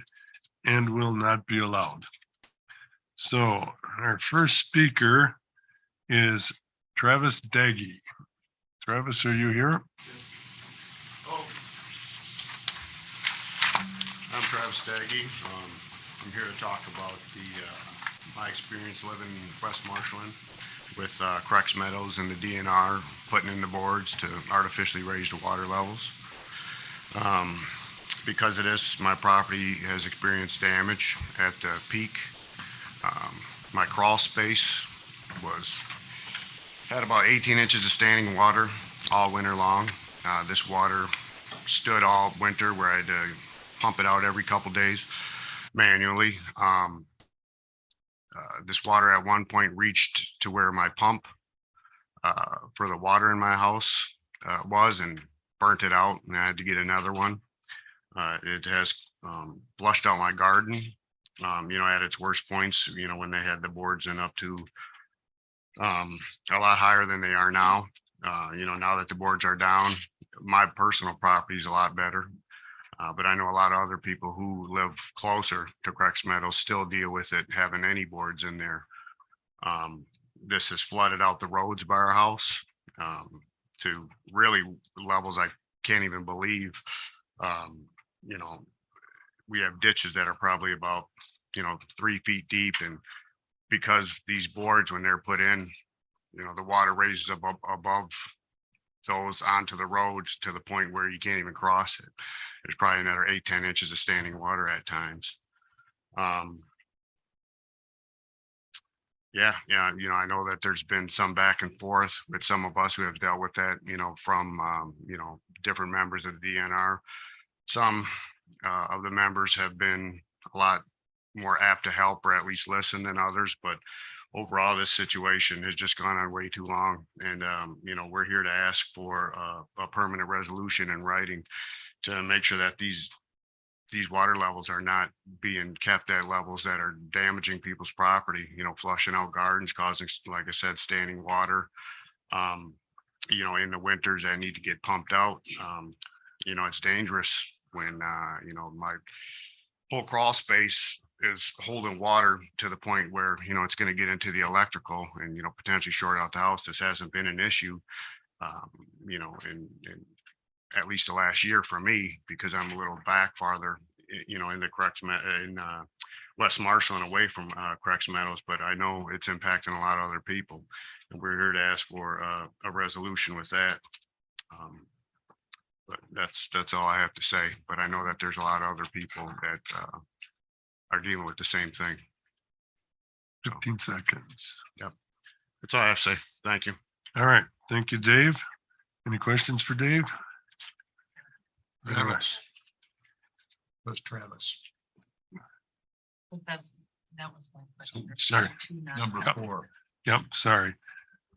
and will not be allowed. So our first speaker is Travis Daggy. Travis, are you here? I'm Travis Daggy. I'm here to talk about my experience living in West Marshland with Crex Meadows and the DNR putting in the boards to artificially raise the water levels. Because of this, my property has experienced damage at the peak. My crawl space had about 18 inches of standing water all winter long. This water stood all winter where I had to pump it out every couple days manually. This water at one point reached to where my pump for the water in my house was and burnt it out, and I had to get another one. It has flushed out my garden, at its worst points, when they had the boards in up to a lot higher than they are now. Now that the boards are down, my personal property is a lot better. But I know a lot of other people who live closer to Crex Meadows still deal with it having any boards in there. This has flooded out the roads by our house to really levels I can't even believe. We have ditches that are probably about 3 feet deep, and because these boards, when they're put in, the water raises above those onto the roads to the point where you can't even cross it. There's probably another 8-10 inches of standing water at times. I know that there's been some back and forth with some of us who have dealt with that, from different members of the DNR. Some of the members have been a lot more apt to help or at least listen than others, but overall this situation has just gone on way too long. And we're here to ask for a permanent resolution in writing to make sure that these water levels are not being kept at levels that are damaging people's property, flushing out gardens, causing, like I said, standing water, in the winters that need to get pumped out. It's dangerous when, my whole crawl space is holding water to the point where, it's going to get into the electrical and, potentially short out the house. This hasn't been an issue, in at least the last year for me, because I'm a little back farther, in the in West Marshland away from Crex Meadows, but I know it's impacting a lot of other people. And we're here to ask for a resolution with that. But that's all I have to say. But I know that there's a lot of other people that are dealing with the same thing. 15 seconds. Yep. That's all I have to say. Thank you. All right. Thank you, Dave. Any questions for Dave? Travis. Was Travis, But that was my question. Sorry. number Yep. 4. Yep, sorry.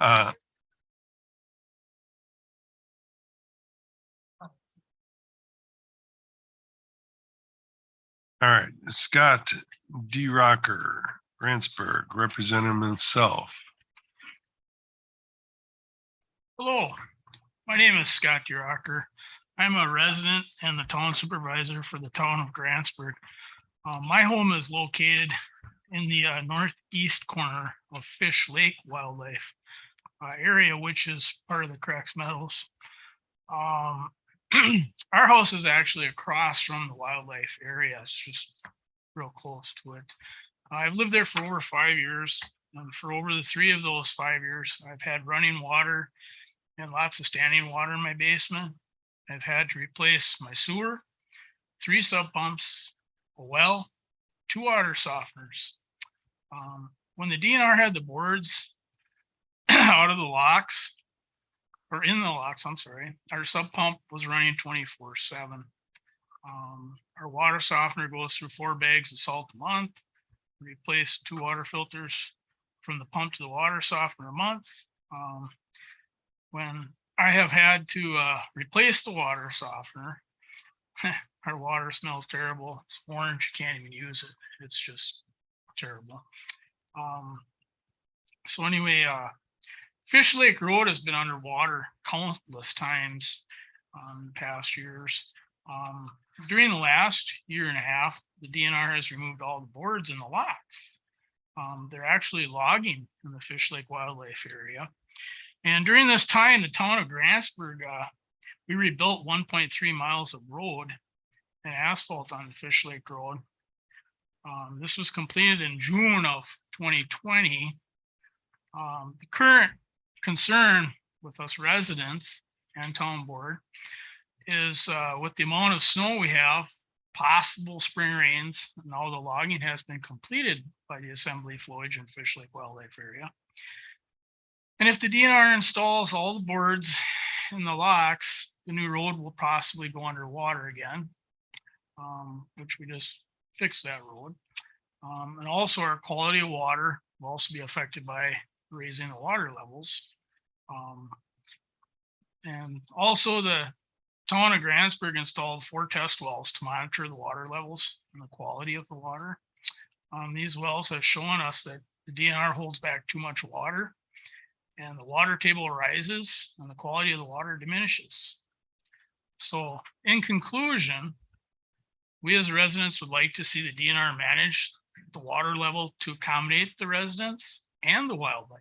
All right, Scott D. Rocker, Grantsburg, representing himself. Hello, my name is Scott Durocker. I'm a resident and the town supervisor for the town of Grantsburg. My home is located in the northeast corner of Fish Lake Wildlife area, which is part of the Crex Meadows. Our house is actually across from the wildlife area. It's just real close to it. I've lived there for over 5 years, and for over the 3 of those 5 years, I've had running water and lots of standing water in my basement. I've had to replace my sewer, 3 sub pumps, a well, 2 water softeners. When the DNR had the boards out of the locks, or in the locks, I'm sorry, our sub pump was running 24/7. Our water softener goes through 4 bags of salt a month. We replace 2 water filters from the pump to the water softener a month. When I have had to replace the water softener, our water smells terrible. It's orange, you can't even use it. It's just terrible. So anyway, Fish Lake Road has been underwater countless times in past years. During the last 1.5 years, the DNR has removed all the boards in the locks. They're actually logging in the Fish Lake Wildlife area. And during this time, the town of Grantsburg, we rebuilt 1.3 miles of road and asphalt on the Fish Lake Road. This was completed in June of 2020. The current concern with us residents and town board is with the amount of snow we have, possible spring rains, now the logging has been completed by the Assembly Flowage and Fish Lake Wildlife area. And if the DNR installs all the boards in the locks, the new road will possibly go underwater again, which we just fixed that road. And also our quality of water will also be affected by raising the water levels. And also the town of Grantsburg installed 4 test wells to monitor the water levels and the quality of the water. These wells have shown us that the DNR holds back too much water and the water table rises and the quality of the water diminishes. So in conclusion, we as residents would like to see the DNR manage the water level to accommodate the residents and the wildlife,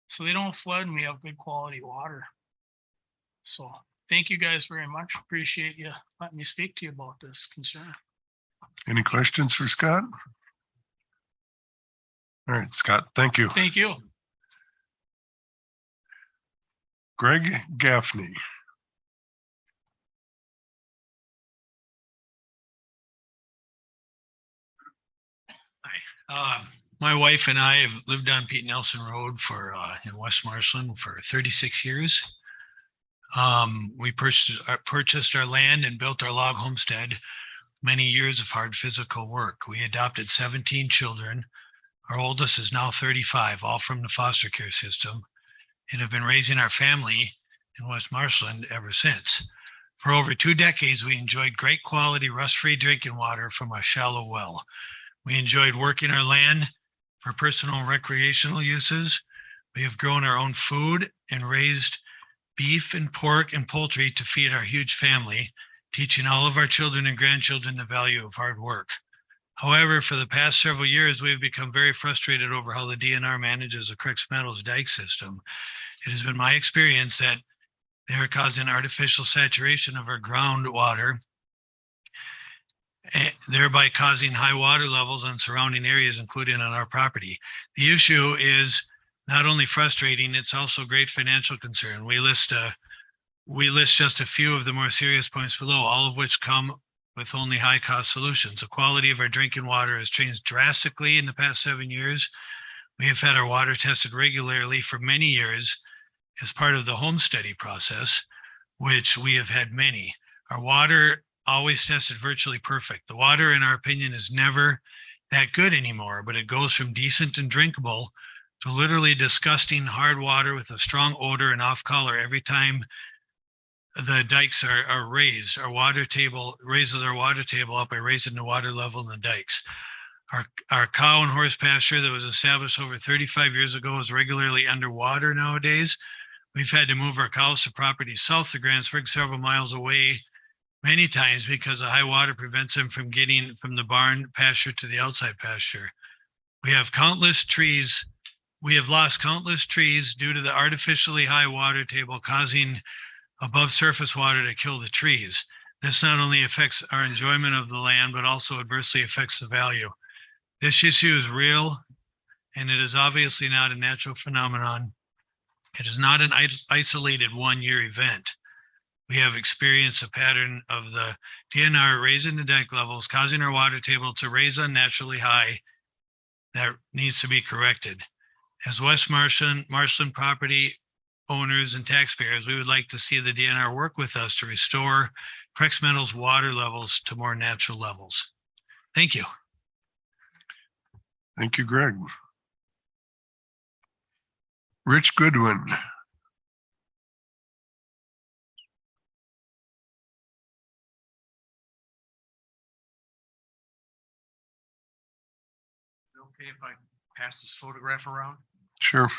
so they don't flood and we have good quality water. So thank you guys very much. Appreciate you letting me speak to you about this concern. Any questions for Scott? All right, Scott, thank you. Thank you. Greg Gaffney. My wife and I have lived on Pete Nelson Road in West Marshland for 36 years. We purchased our land and built our log homestead. Many years of hard physical work. We adopted 17 children. Our oldest is now 35, all from the foster care system, and have been raising our family in West Marshland ever since. For over 2 decades, we enjoyed great quality rust-free drinking water from a shallow well. We enjoyed working our land for personal and recreational uses. We have grown our own food and raised beef and pork and poultry to feed our huge family, teaching all of our children and grandchildren the value of hard work. However, for the past several years, we've become very frustrated over how the DNR manages the Crex Meadows dike system. It has been my experience that they are causing artificial saturation of our groundwater, thereby causing high water levels on surrounding areas, including on our property. The issue is not only frustrating, it's also a great financial concern. We list just a few of the more serious points below, all of which come with only high cost solutions. The quality of our drinking water has changed drastically in the past 7 years. We have had our water tested regularly for many years, as part of the homesteading process, which we have had many. Our water always tested virtually perfect. The water, in our opinion, is never that good anymore, but it goes from decent and drinkable to literally disgusting hard water with a strong odor and off color every time the dikes are raised. Our water table raises our water table up by raising the water level in the dikes. Our cow and horse pasture that was established over 35 years ago is regularly underwater nowadays. We've had to move our cows to properties south of Grand Springs several miles away many times because the high water prevents them from getting from the barn pasture to the outside pasture. We have countless trees. We have lost countless trees due to the artificially high water table causing above surface water to kill the trees. This not only affects our enjoyment of the land, but also adversely affects the value. This issue is real, and it is obviously not a natural phenomenon. It is not an isolated one-year event. We have experienced a pattern of the DNR raising the dike levels, causing our water table to raise unnaturally high. That needs to be corrected. As West Marshland property owners and taxpayers, we would like to see the DNR work with us to restore Crex Meadows water levels to more natural levels. Thank you. Thank you, Greg. Rich Goodwin. Okay, if I pass this photograph around? Sure.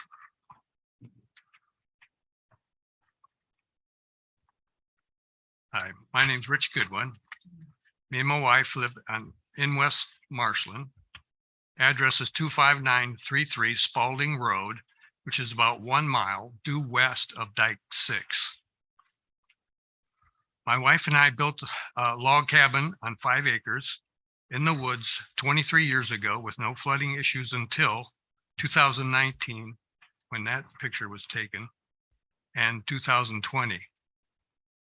Hi, my name's Rich Goodwin. Me and my wife live in West Marshland. Address is 25933 Spalding Road, which is about 1 mile due west of Dike 6. My wife and I built a log cabin on 5 acres in the woods 23 years ago with no flooding issues until 2019, when that picture was taken, and 2020.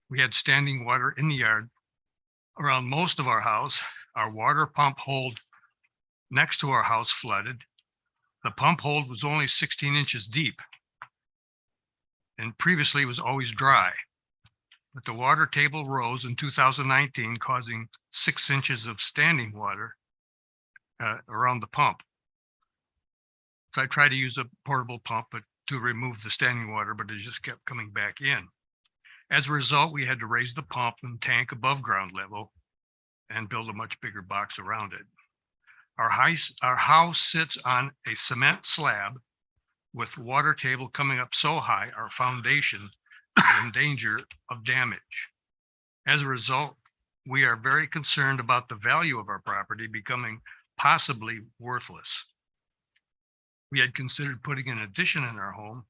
We had standing water in the yard around most of our house. Our water pump hold next to our house flooded. The pump hold was only 16 inches deep and previously was always dry. But the water table rose in 2019, causing 6 inches of standing water around the pump. So I tried to use a portable pump to remove the standing water, but it just kept coming back in. As a result, we had to raise the pump and tank above ground level and build a much bigger box around it. Our house sits on a cement slab with water table coming up so high, our foundation is in danger of damage. As a result, we are very concerned about the value of our property becoming possibly worthless. We had considered putting an addition in our home,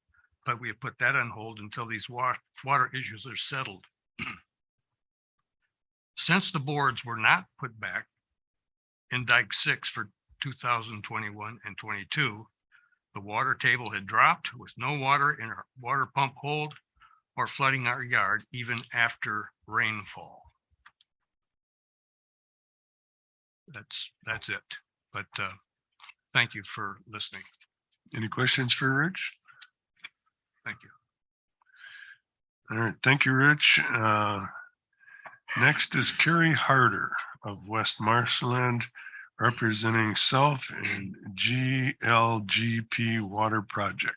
but we have put that on hold until these water issues are settled. Since the boards were not put back in Dike 6 for 2021 and 22, the water table had dropped with no water in our water pump hold or flooding our yard even after rainfall. That's it. But thank you for listening. Any questions for Rich? Thank you. All right, thank you, Rich. Next is Carrie Harder of West Marshland, representing Self and GLGP Water Project.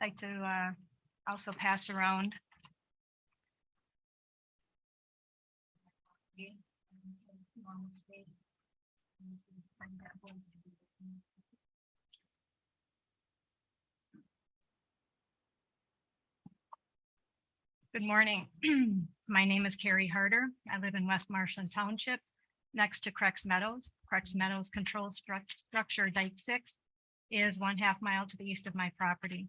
I'd like to also pass around. Good morning. My name is Carrie Harder. I live in West Marshland Township, next to Crex Meadows. Crex Meadows control structure Dike 6 is 1/2 mile to the east of my property.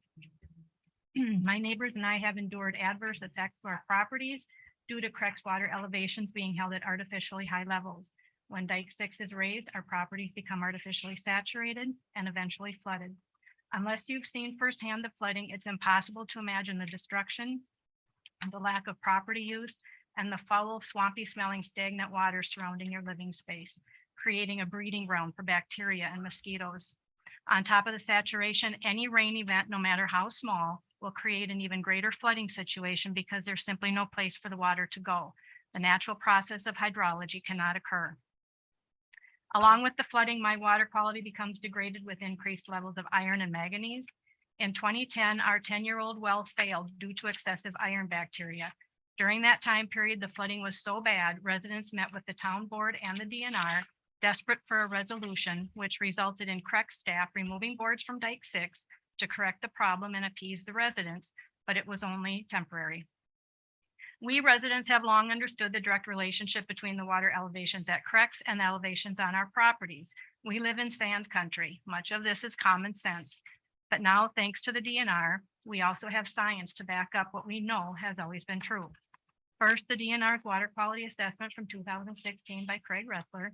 My neighbors and I have endured adverse effects to our properties due to Crex water elevations being held at artificially high levels. When Dike 6 is raised, our properties become artificially saturated and eventually flooded. Unless you've seen firsthand the flooding, it's impossible to imagine the destruction, the lack of property use, and the foul, swampy smelling stagnant water surrounding your living space, creating a breeding ground for bacteria and mosquitoes. On top of the saturation, any rain event, no matter how small, will create an even greater flooding situation because there's simply no place for the water to go. The natural process of hydrology cannot occur. Along with the flooding, my water quality becomes degraded with increased levels of iron and manganese. In 2010, our 10-year-old well failed due to excessive iron bacteria. During that time period, the flooding was so bad, residents met with the town board and the DNR, desperate for a resolution, which resulted in CREC staff removing boards from Dike 6 to correct the problem and appease the residents, but it was only temporary. We residents have long understood the direct relationship between the water elevations at CRECs and the elevations on our properties. We live in sand country. Much of this is common sense. But now, thanks to the DNR, we also have science to back up what we know has always been true. First, the DNR's water quality assessment from 2016 by Craig Ressler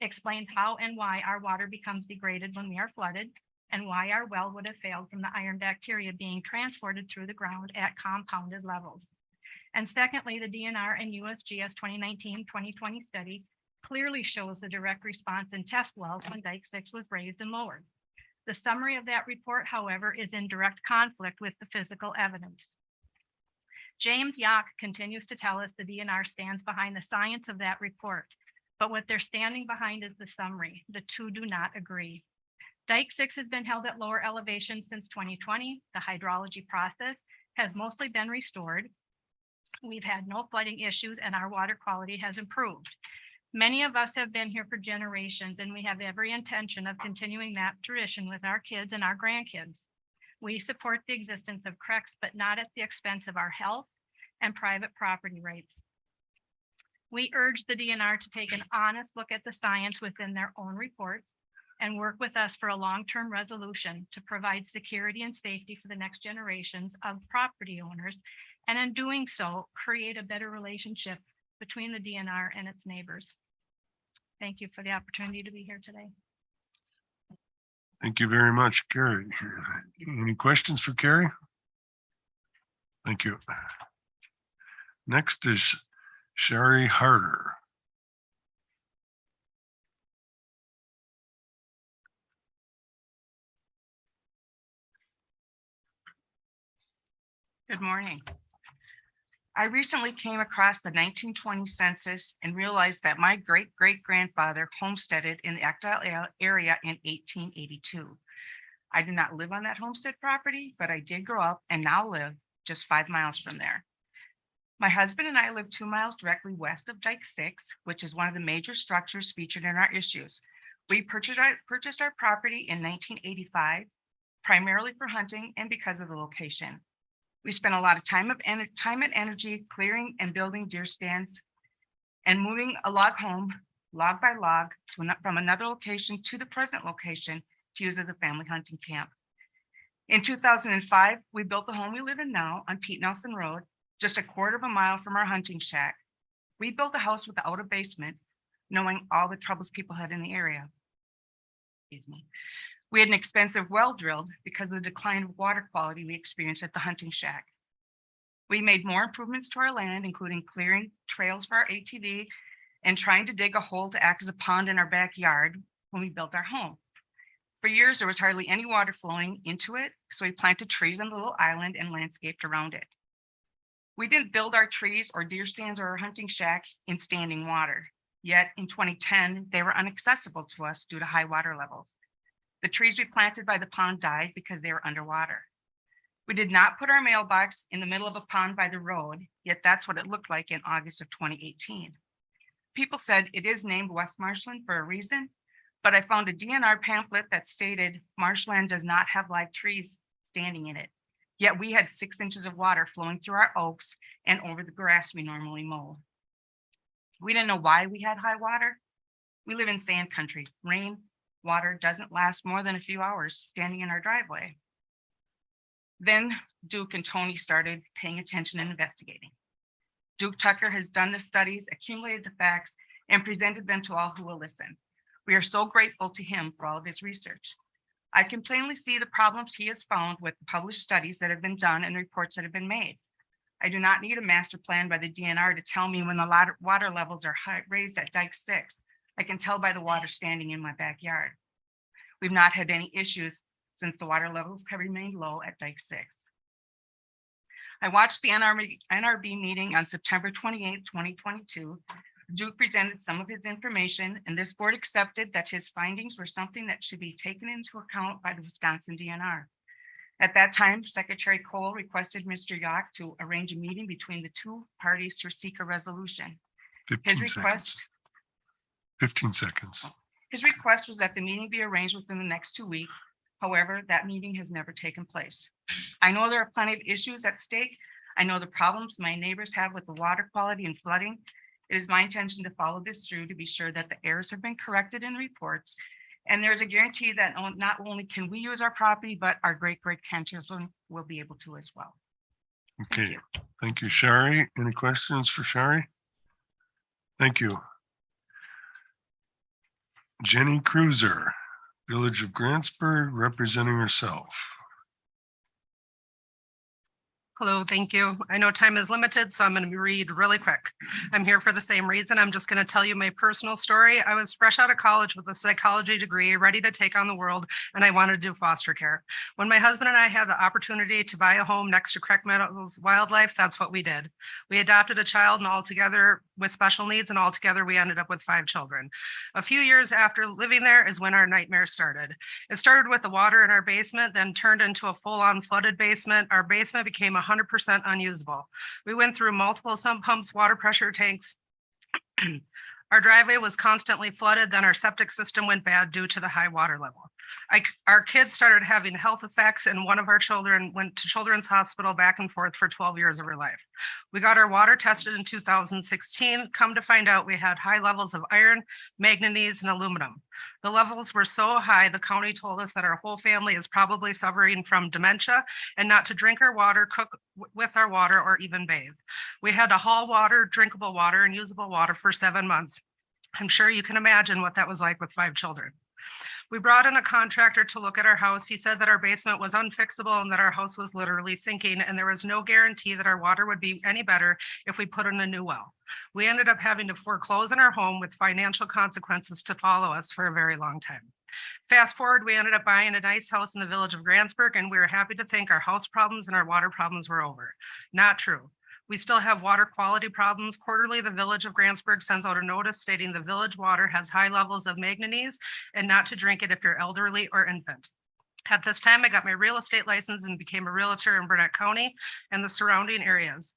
explains how and why our water becomes degraded when we are flooded, and why our well would have failed from the iron bacteria being transported through the ground at compounded levels. And secondly, the DNR and USGS 2019-2020 study clearly shows the direct response in test wells when Dike 6 was raised and lowered. The summary of that report, however, is in direct conflict with the physical evidence. James Yock continues to tell us the DNR stands behind the science of that report, but what they're standing behind is the summary. The two do not agree. Dike 6 has been held at lower elevations since 2020. The hydrology process has mostly been restored. We've had no flooding issues and our water quality has improved. Many of us have been here for generations, and we have every intention of continuing that tradition with our kids and our grandkids. We support the existence of CRECs, but not at the expense of our health and private property rights. We urge the DNR to take an honest look at the science within their own reports and work with us for a long-term resolution to provide security and safety for the next generations of property owners, and in doing so, create a better relationship between the DNR and its neighbors. Thank you for the opportunity to be here today. Thank you very much, Carrie. Any questions for Carrie? Thank you. Next is Sherry Harder. Good morning. I recently came across the 1920 census and realized that my great-great-grandfather homesteaded in the Echdale area in 1882. I do not live on that homestead property, but I did grow up and now live just 5 miles from there. My husband and I live 2 miles directly west of Dike 6, which is one of the major structures featured in our issues. We purchased our property in 1985, primarily for hunting and because of the location. We spent a lot of time and energy clearing and building deer stands and moving a log home, log by log, from another location to the present location to use as a family hunting camp. In 2005, we built the home we live in now on Pete Nelson Road, just a quarter of a mile from our hunting shack. We built a house without a basement, knowing all the troubles people had in the area. Excuse me. We had an expensive well drilled because of the decline of water quality we experienced at the hunting shack. We made more improvements to our land, including clearing trails for our ATV and trying to dig a hole to act as a pond in our backyard when we built our home. For years, there was hardly any water flowing into it, so we planted trees on the little island and landscaped around it. We didn't build our trees or deer stands or our hunting shack in standing water. Yet in 2010, they were inaccessible to us due to high water levels. The trees we planted by the pond died because they were underwater. We did not put our mailbox in the middle of a pond by the road, yet that's what it looked like in August of 2018. People said it is named West Marshland for a reason, but I found a DNR pamphlet that stated marshland does not have live trees standing in it. Yet we had 6 inches of water flowing through our oaks and over the grass we normally mow. We didn't know why we had high water. We live in sand country. Rain, water doesn't last more than a few hours standing in our driveway. Then Duke and Tony started paying attention and investigating. Duke Tucker has done the studies, accumulated the facts, and presented them to all who will listen. We are so grateful to him for all of his research. I can plainly see the problems he has found with the published studies that have been done and the reports that have been made. I do not need a master plan by the DNR to tell me when the water levels are raised at Dike 6. I can tell by the water standing in my backyard. We've not had any issues since the water levels have remained low at Dike 6. I watched the NRB meeting on September 28, 2022. Duke presented some of his information, and this board accepted that his findings were something that should be taken into account by the Wisconsin DNR. At that time, Secretary Cole requested Mr. Yock to arrange a meeting between the two parties to seek a resolution. 15 seconds. 15 seconds. His request was that the meeting be arranged within the next 2 weeks. However, that meeting has never taken place. I know there are plenty of issues at stake. I know the problems my neighbors have with the water quality and flooding. It is my intention to follow this through to be sure that the errors have been corrected in the reports. And there's a guarantee that not only can we use our property, but our great-great-grandchildren will be able to as well. Okay, thank you, Shari. Any questions for Shari? Thank you. Jenny Cruiser, Village of Grantsburg, representing herself. Hello, thank you. I know time is limited, so I'm going to read really quick. I'm here for the same reason. I'm just going to tell you my personal story. I was fresh out of college with a psychology degree, ready to take on the world, and I wanted to do foster care. When my husband and I had the opportunity to buy a home next to Craig Meadows Wildlife, that's what we did. We adopted a child, and altogether with special needs, and altogether we ended up with 5 children. A few years after living there is when our nightmare started. It started with the water in our basement, then turned into a full-on flooded basement. Our basement became 100% unusable. We went through multiple sump pumps, water pressure tanks. Our driveway was constantly flooded. Then our septic system went bad due to the high water level. Our kids started having health effects, and one of our children went to Children's Hospital back and forth for 12 years of her life. We got our water tested in 2016. Come to find out, we had high levels of iron, manganese, and aluminum. The levels were so high, the county told us that our whole family is probably suffering from dementia and not to drink our water, cook with our water, or even bathe. We had to haul water, drinkable water, and usable water for 7 months. I'm sure you can imagine what that was like with 5 children. We brought in a contractor to look at our house. He said that our basement was unfixable and that our house was literally sinking, and there was no guarantee that our water would be any better if we put in a new well. We ended up having to foreclose on our home with financial consequences to follow us for a very long time. Fast forward, we ended up buying a nice house in the Village of Grantsburg, and we were happy to think our house problems and our water problems were over. Not true. We still have water quality problems. Quarterly, the Village of Grantsburg sends out a notice stating the village water has high levels of manganese and not to drink it if you're elderly or infant. At this time, I got my real estate license and became a realtor in Burnett County and the surrounding areas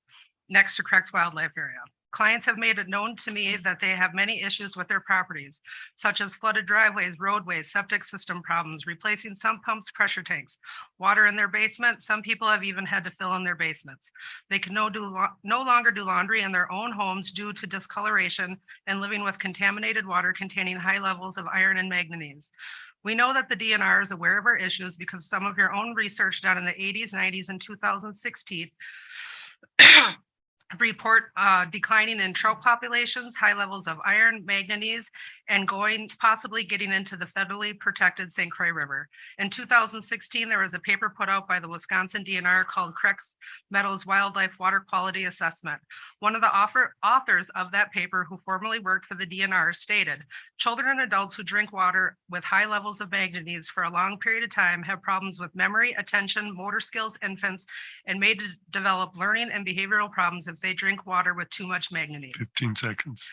next to Craig's Wildlife area. Clients have made it known to me that they have many issues with their properties, such as flooded driveways, roadways, septic system problems, replacing sump pumps, pressure tanks, water in their basement. Some people have even had to fill in their basements. They can no longer do laundry in their own homes due to discoloration and living with contaminated water containing high levels of iron and manganese. We know that the DNR is aware of our issues because some of your own research done in the 80s, 90s, and 2016 report declining in trout populations, high levels of iron, manganese, and possibly getting into the federally protected St. Croix River. In 2016, there was a paper put out by the Wisconsin DNR called Craig's Meadows Wildlife Water Quality Assessment. One of the authors of that paper, who formerly worked for the DNR, stated, children and adults who drink water with high levels of manganese for a long period of time have problems with memory, attention, motor skills, infants, and may develop learning and behavioral problems if they drink water with too much manganese. 15 seconds.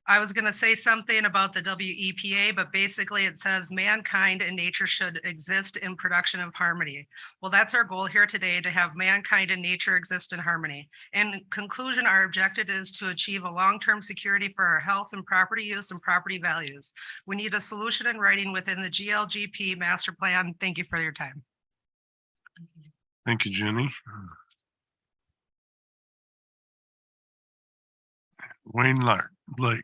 I was going to say something about the WEPA, but basically it says mankind and nature should exist in production of harmony. Well, that's our goal here today, to have mankind and nature exist in harmony. In conclusion, our objective is to achieve a long-term security for our health and property use and property values. We need a solution in writing within the GLGP master plan. Thank you for your time. Thank you, Jenny. Wayne Lake.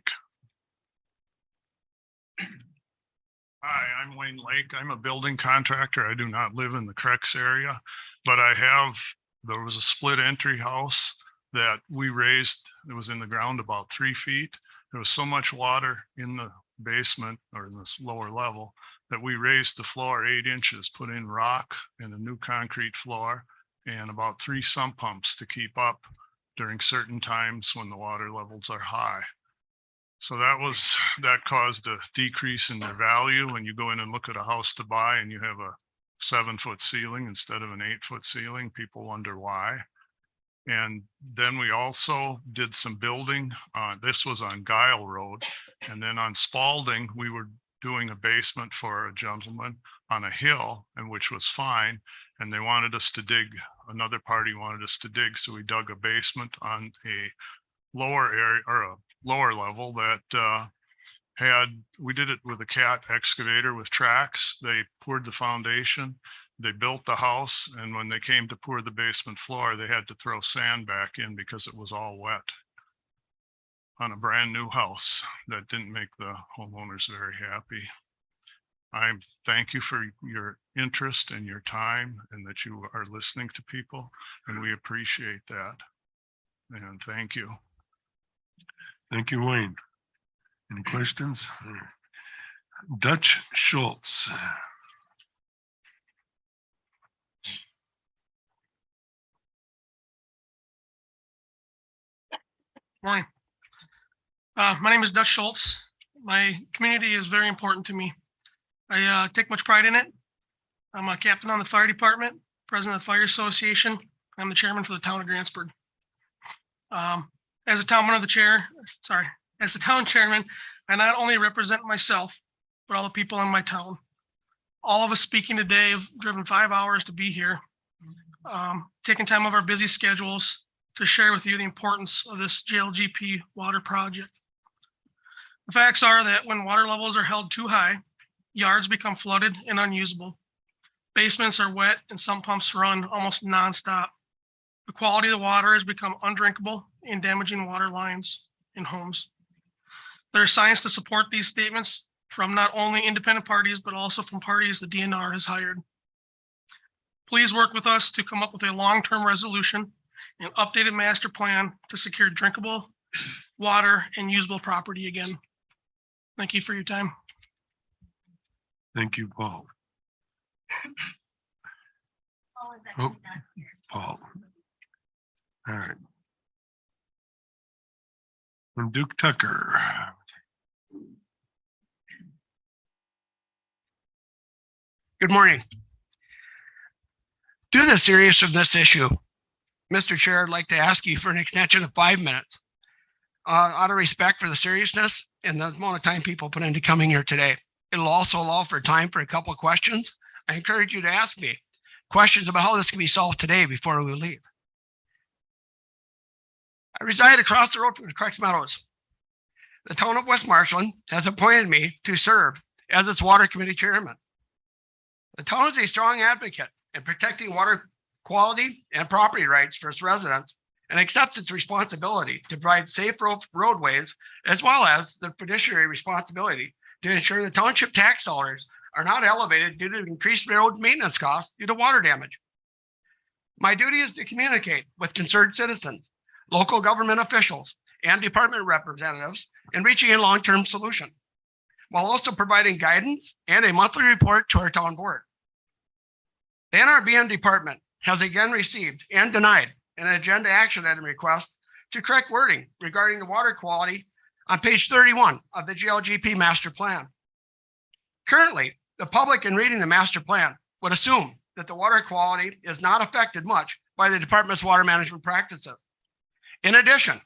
Hi, I'm Wayne Lake. I'm a building contractor. I do not live in the Crex area, but there was a split entry house that we raised. It was in the ground about 3 feet. There was so much water in the basement or in this lower level that we raised the floor 8 inches, put in rock and a new concrete floor and about 3 sump pumps to keep up during certain times when the water levels are high. So that caused a decrease in their value. When you go in and look at a house to buy and you have a 7-foot ceiling instead of an 8-foot ceiling, people wonder why. And then we also did some building. This was on Guile Road. And then on Spalding, we were doing a basement for a gentleman on a hill, and which was fine. And they wanted us to dig, another party wanted us to dig. So we dug a basement on a lower area or a lower level that we did it with a cat excavator with tracks. They poured the foundation, they built the house, and when they came to pour the basement floor, they had to throw sand back in because it was all wet on a brand new house. That didn't make the homeowners very happy. I thank you for your interest and your time, and that you are listening to people, and we appreciate that. And thank you. Thank you, Wayne. Any questions? Dutch Schultz. Morning. My name is Dutch Schultz. My community is very important to me. I take much pride in it. I'm a captain on the fire department, president of the Fire Association. I'm the chairman for the town of Grantsburg. As the town chairman, I not only represent myself, but all the people in my town. All of us speaking today have driven 5 hours to be here, taking time off our busy schedules to share with you the importance of this JLGP water project. The facts are that when water levels are held too high, yards become flooded and unusable. Basements are wet and some pumps run almost nonstop. The quality of the water has become undrinkable and damaging water lines in homes. There is science to support these statements from not only independent parties, but also from parties the DNR has hired. Please work with us to come up with a long-term resolution and updated master plan to secure drinkable water and usable property again. Thank you for your time. Thank you, Paul. Oh, Paul. All right. And Duke Tucker. Good morning. Due to the seriousness of this issue, Mr. Chair, I'd like to ask you for an extension of 5 minutes. Out of respect for the seriousness and the amount of time people put into coming here today. It'll also allow for time for a couple of questions. I encourage you to ask me questions about how this can be solved today before we leave. I reside across the road from the Crux Meadows. The town of West Marshland has appointed me to serve as its water committee chairman. The town is a strong advocate in protecting water quality and property rights for its residents and accepts its responsibility to provide safe roadways, as well as the fiduciary responsibility to ensure the township tax dollars are not elevated due to increased road maintenance costs due to water damage. My duty is to communicate with concerned citizens, local government officials, and department representatives in reaching a long-term solution, while also providing guidance and a monthly report to our town board. The NRBN department has again received and denied an agenda action item request to correct wording regarding the water quality on page 31 of the GLGP master plan. Currently, the public in reading the master plan would assume that the water quality is not affected much by the department's water management practices. In addition,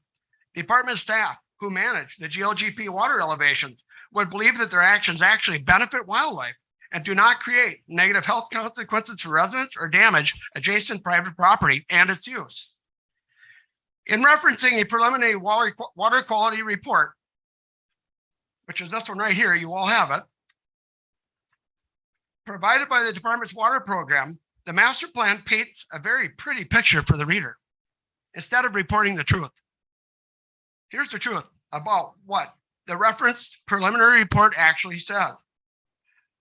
department staff who manage the GLGP water elevations would believe that their actions actually benefit wildlife and do not create negative health consequences for residents or damage adjacent private property and its use. In referencing a preliminary water quality report, which is this one right here, you all have it, provided by the department's water program, the master plan paints a very pretty picture for the reader instead of reporting the truth. Here's the truth about what the referenced preliminary report actually says.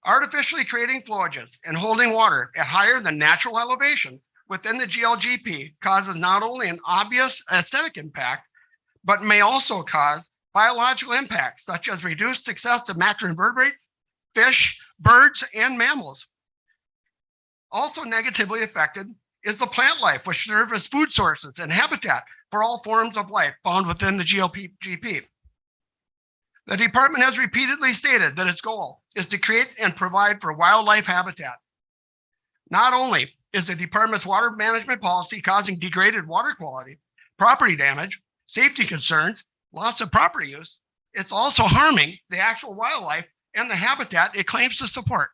Artificially creating flowages and holding water at higher than natural elevation within the GLGP causes not only an obvious aesthetic impact, but may also cause biological impacts such as reduced success of macroinvertebrates, fish, birds, and mammals. Also negatively affected is the plant life, which serve as food sources and habitat for all forms of life found within the GLGP. The department has repeatedly stated that its goal is to create and provide for wildlife habitat. Not only is the department's water management policy causing degraded water quality, property damage, safety concerns, loss of property use, it's also harming the actual wildlife and the habitat it claims to support.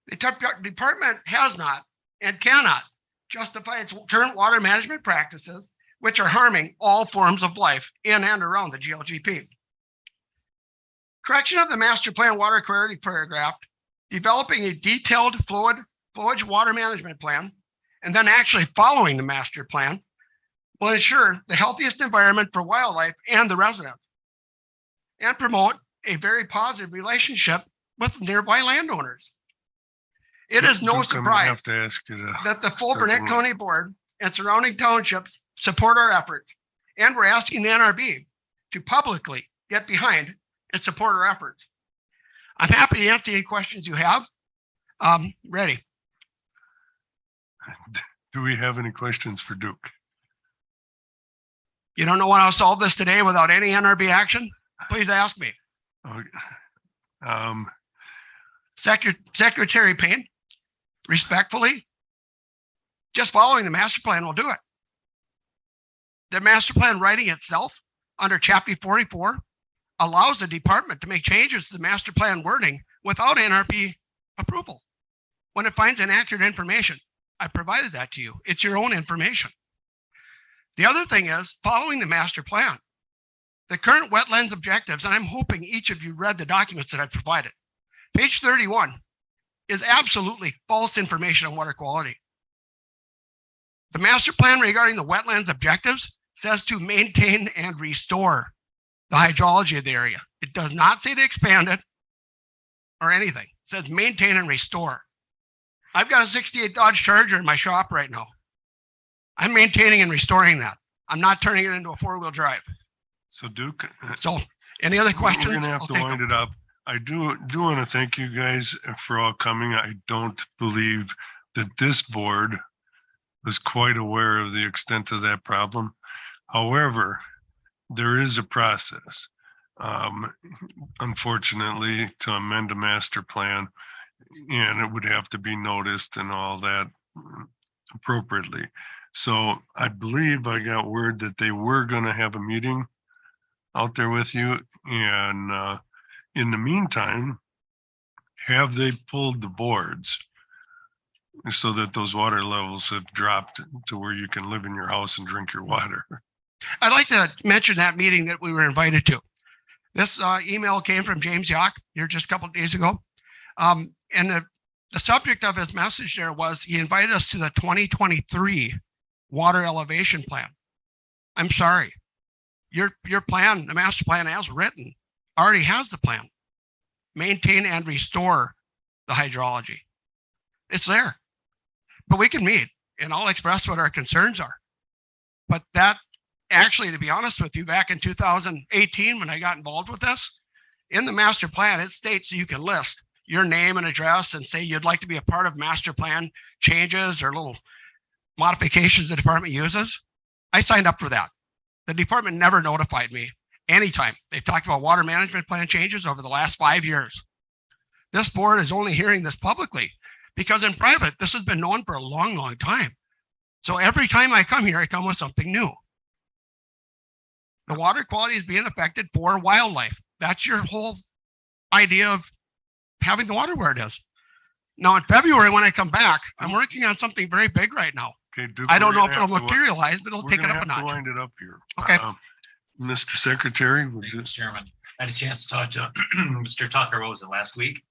The department has not and cannot justify its current water management practices, which are harming all forms of life in and around the GLGP. Correction of the master plan water quality paragraph, developing a detailed flowage water management plan, and then actually following the master plan will ensure the healthiest environment for wildlife and the residents, and promote a very positive relationship with nearby landowners. It is no Duke, I'm gonna surprise have to ask you to that the full start Burnett moving. County Board and surrounding townships support our efforts. And we're asking the NRB to publicly get behind and support our efforts. I'm happy to answer any questions you have. Ready. Do we have any questions for Duke? You don't know how to solve this today without any NRB action? Please ask me. Okay. Secretary Payne, respectfully, just following the master plan will do it. The master plan writing itself under chapter 44 allows the department to make changes to the master plan wording without NRB approval. When it finds inaccurate information, I provided that to you. It's your own information. The other thing is following the master plan, the current wetlands objectives, and I'm hoping each of you read the documents that I provided. Page 31 is absolutely false information on water quality. The master plan regarding the wetlands objectives says to maintain and restore the hydrology of the area. It does not say to expand it or anything. It says maintain and restore. I've got a 68 Dodge Charger in my shop right now. I'm maintaining and restoring that. I'm not turning it into a four-wheel drive. So Duke. So any other questions? We're gonna have I'll to take wind them. it up. I do want to thank you guys for all coming. I don't believe that this board was quite aware of the extent of that problem. However, there is a process, unfortunately, to amend a master plan, and it would have to be noticed and all that appropriately. So I believe I got word that they were going to have a meeting out there with you, and in the meantime, have they pulled the boards so that those water levels have dropped to where you can live in your house and drink your water? I'd like to mention that meeting that we were invited to. This email came from James Yock here just a couple of days ago. And the subject of his message there was he invited us to the 2023 water elevation plan. I'm sorry. Your plan, the master plan as written, already has the plan. Maintain and restore the hydrology. It's there. But we can meet and I'll express what our concerns are. But that actually, to be honest with you, back in 2018, when I got involved with this, in the master plan, it states you can list your name and address and say you'd like to be a part of master plan changes or little modifications the department uses. I signed up for that. The department never notified me anytime. They've talked about water management plan changes over the last 5 years. This board is only hearing this publicly because in private, this has been known for a long, long time. So every time I come here, I come with something new. The water quality is being affected for wildlife. That's your whole idea of having the water where it is. Now in February, when I come back, I'm working on something very big right now. Okay, Duke, I don't know we're if gonna it'll have to wi- materialize, but it'll we're take it gonna up a have to notch. wind it up here. Okay. Mr. Secretary, would Thank you? you, Mr. Chairman. I had a chance to talk to Mr. Tucker, what was it, last week?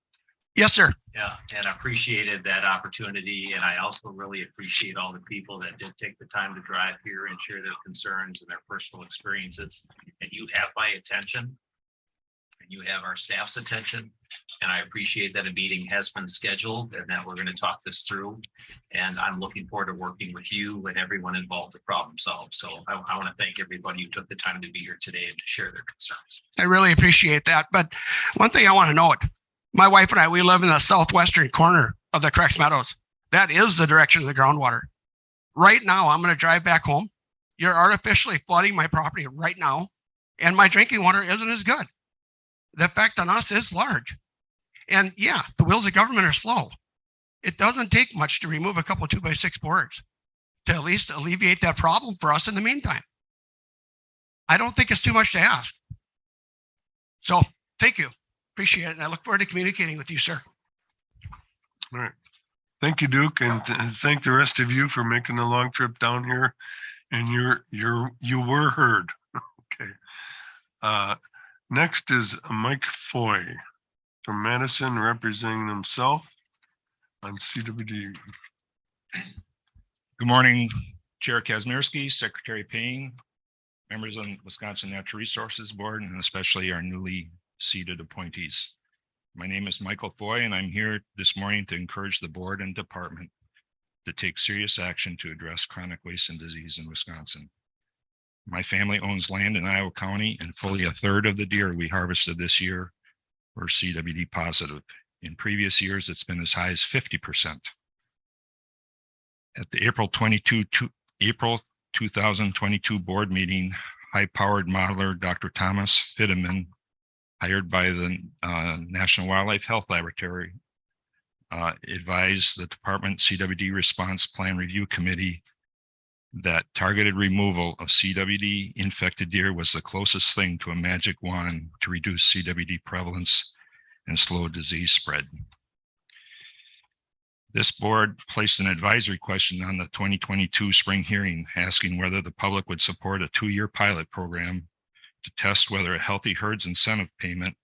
Yes, sir. Yeah, and I appreciated that opportunity. And I also really appreciate all the people that did take the time to drive here and share their concerns and their personal experiences. And you have my attention. And you have our staff's attention. And I appreciate that a meeting has been scheduled and that we're going to talk this through. And I'm looking forward to working with you and everyone involved to problem solve. So I want to thank everybody who took the time to be here today and to share their concerns. I really appreciate that. But one thing I want to note, my wife and I, we live in the southwestern corner of the Crex Meadows. That is the direction of the groundwater. Right now, I'm going to drive back home. You're artificially flooding my property right now. and my drinking water isn't as good. The effect on us is large. And yeah, the wheels of government are slow. It doesn't take much to remove a couple 2x6 boards to at least alleviate that problem for us in the meantime. I don't think it's too much to ask. So thank you. Appreciate it. And I look forward to communicating with you, sir. All right. Thank you, Duke, and thank the rest of you for making the long trip down here. And you were heard. Okay. Next is Mike Foy from Madison, representing himself on CWD. Good morning, Chair Kazmierski, Secretary Payne, members of the Wisconsin Natural Resources Board, and especially our newly seated appointees. My name is Michael Foy, and I'm here this morning to encourage the board and department to take serious action to address chronic waste and disease in Wisconsin. My family owns land in Iowa County, and fully a third of the deer we harvested this year were CWD positive. In previous years, it's been as high as 50%. At the April 2022 board meeting, high-powered modeler Dr. Thomas Fitteman, hired by the National Wildlife Health Laboratory, advised the Department CWD Response Plan Review Committee that targeted removal of CWD infected deer was the closest thing to a magic wand to reduce CWD prevalence and slow disease spread. This board placed an advisory question on the 2022 spring hearing, asking whether the public would support a 2-year pilot program to test whether a healthy herds incentive payment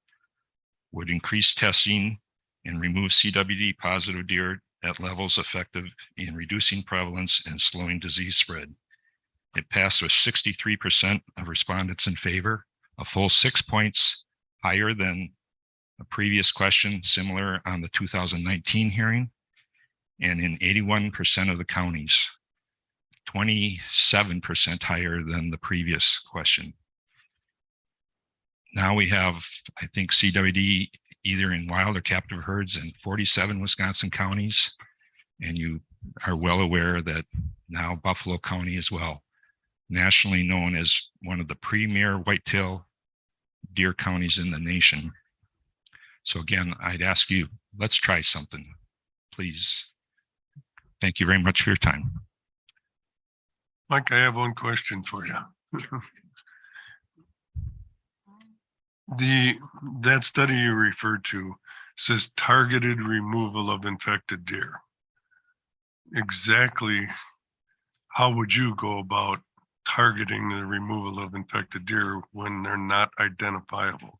would increase testing and remove CWD positive deer at levels effective in reducing prevalence and slowing disease spread. It passed with 63% of respondents in favor, a full 6 points higher than a previous question similar on the 2019 hearing, and in 81% of the counties, 27% higher than the previous question. Now we have, I think, CWD either in wild or captive herds in 47 Wisconsin counties. And you are well aware that now Buffalo County as well, nationally known as one of the premier whitetail deer counties in the nation. So again, I'd ask you, let's try something, please. Thank you very much for your time. Mike, I have one question for you. That study you referred to says targeted removal of infected deer. Exactly how would you go about targeting the removal of infected deer when they're not identifiable?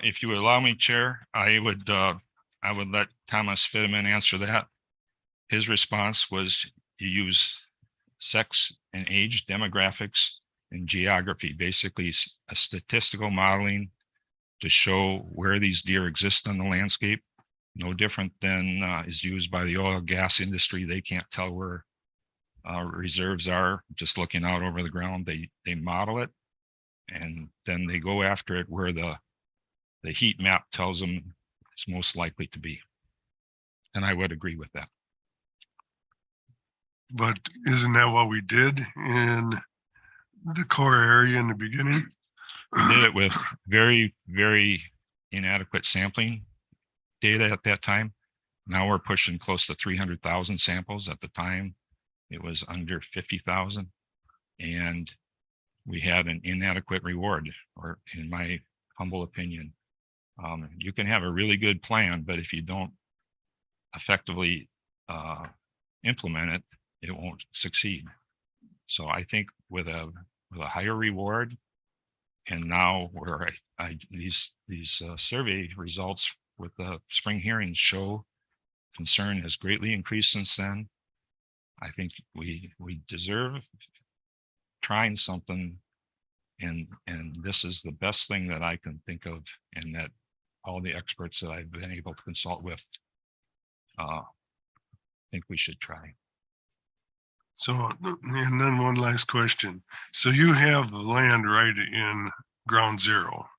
If you would allow me, Chair, I would let Thomas Fitteman answer that. His response was you use sex and age, demographics, and geography, basically a statistical modeling to show where these deer exist on the landscape. No different than is used by the oil and gas industry. They can't tell where reserves are just looking out over the ground. They model it, and then they go after it where the heat map tells them it's most likely to be. And I would agree with that. But isn't that what we did in the core area in the beginning? We did it with very, very inadequate sampling data at that time. Now we're pushing close to 300,000 samples. At the time, it was under 50,000. And we had an inadequate reward, or in my humble opinion. You can have a really good plan, but if you don't effectively implement it, it won't succeed. So I think with a higher reward, and now where these survey results with the spring hearings show concern has greatly increased since then. I think we deserve trying something, and this is the best thing that I can think of, and that all the experts that I've been able to consult with think we should try. So, and then one last question. So you have the land right in ground zero.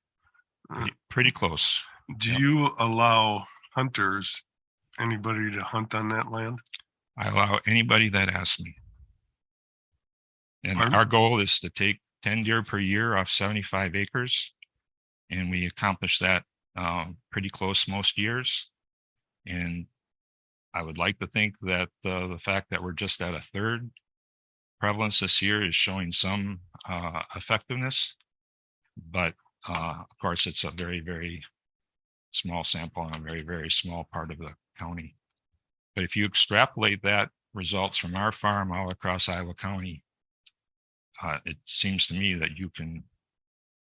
Pretty close. Do you allow hunters, anybody to hunt on that land? I allow anybody that asks me. And our goal is to take 10 deer per year off 75 acres. And we accomplished that pretty close most years. And I would like to think that the fact that we're just at a third prevalence this year is showing some effectiveness. But of course, it's a very, very small sample and a very, very small part of the county. But if you extrapolate that results from our farm all across Iowa County, it seems to me that you can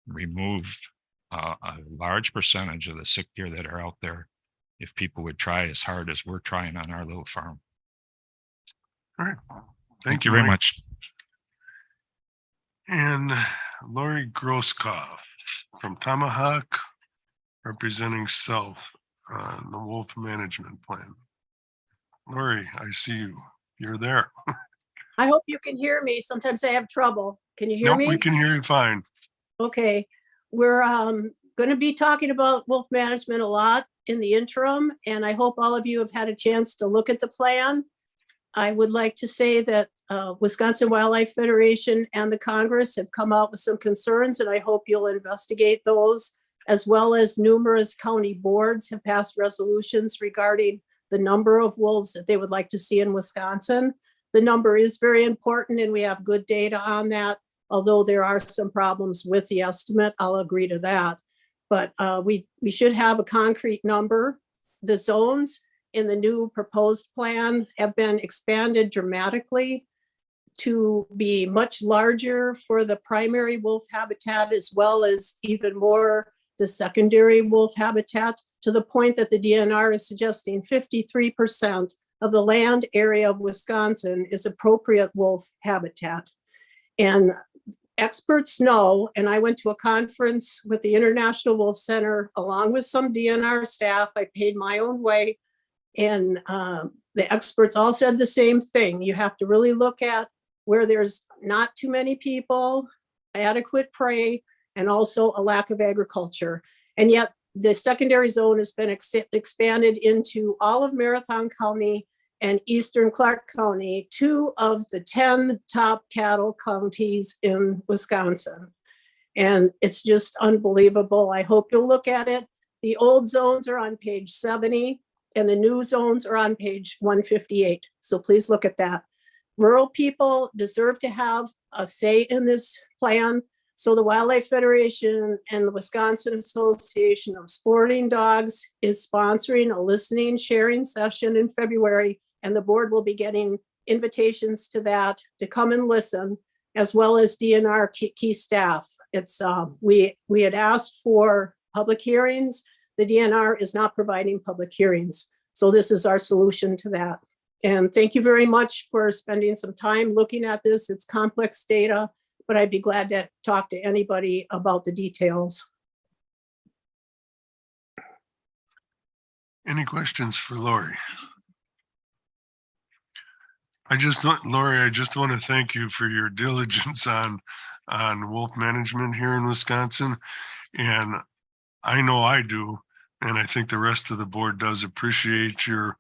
remove a large percentage of the sick deer that are out there if people would try as hard as we're trying on our little farm. All right. Thank you very Mike. much. And Lori Grosskopf from Tomahawk, representing South on the Wolf Management Plan. Lori, I see you. You're there. I hope you can hear me. Sometimes I have trouble. Can you hear Nope, me? we can hear you fine. Okay, we're going to be talking about wolf management a lot in the interim, and I hope all of you have had a chance to look at the plan. I would like to say that Wisconsin Wildlife Federation and the Congress have come out with some concerns, and I hope you'll investigate those, as well as numerous county boards have passed resolutions regarding the number of wolves that they would like to see in Wisconsin. The number is very important, and we have good data on that, although there are some problems with the estimate. I'll agree to that. But we should have a concrete number. The zones in the new proposed plan have been expanded dramatically to be much larger for the primary wolf habitat, as well as even more the secondary wolf habitat, to the point that the DNR is suggesting 53% of the land area of Wisconsin is appropriate wolf habitat. And experts know, and I went to a conference with the International Wolf Center along with some DNR staff. I paid my own way. And the experts all said the same thing. You have to really look at where there's not too many people, adequate prey, and also a lack of agriculture. And yet the secondary zone has been expanded into all of Marathon County and Eastern Clark County, 2 of the 10 top cattle counties in Wisconsin. And it's just unbelievable. I hope you'll look at it. The old zones are on page 70 and the new zones are on page 158. So please look at that. Rural people deserve to have a say in this plan. So the Wildlife Federation and the Wisconsin Association of Sporting Dogs is sponsoring a listening sharing session in February, and the board will be getting invitations to that to come and listen, as well as DNR key staff. It's we had asked for public hearings. The DNR is not providing public hearings. So this is our solution to that. And thank you very much for spending some time looking at this. It's complex data, but I'd be glad to talk to anybody about the details. Any questions for Lori? Lori, I just want to thank you for your diligence on wolf management here in Wisconsin. And I know I do, and I think the rest of the board does appreciate your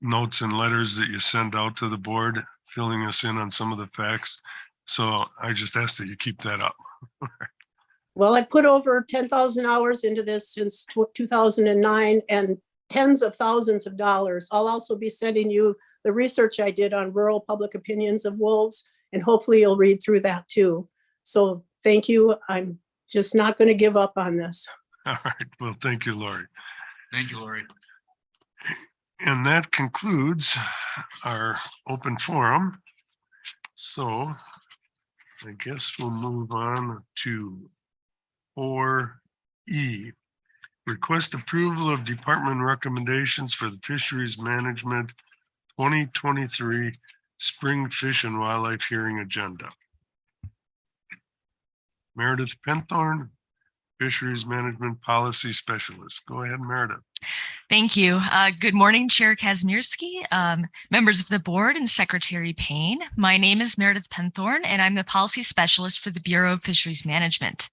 notes and letters that you send out to the board, filling us in on some of the facts. So I just ask that you keep that up. Well, I put over 10,000 hours into this since 2009 and tens of thousands of dollars. I'll also be sending you the research I did on rural public opinions of wolves, and hopefully you'll read through that too. So thank you. I'm just not going to give up on this. All right. Well, thank you, Lori. Thank you, Lori. And that concludes our open forum. So I guess we'll move on to 4E. Request approval of department recommendations for the fisheries management 2023 spring fish and wildlife hearing agenda. Meredith Penthorn, Fisheries Management Policy Specialist. Go ahead, Meredith. Thank you. Good morning, Chair Kazmierski, members of the board, and Secretary Payne. My name is Meredith Penthorn, and I'm the Policy Specialist for the Bureau of Fisheries Management.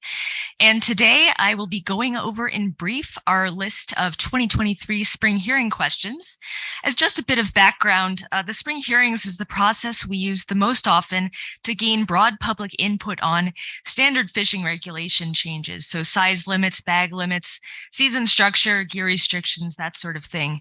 And today I will be going over in brief our list of 2023 spring hearing questions. As just a bit of background, the spring hearings is the process we use the most often to gain broad public input on standard fishing regulation changes. So size limits, bag limits, season structure, gear restrictions, that sort of thing.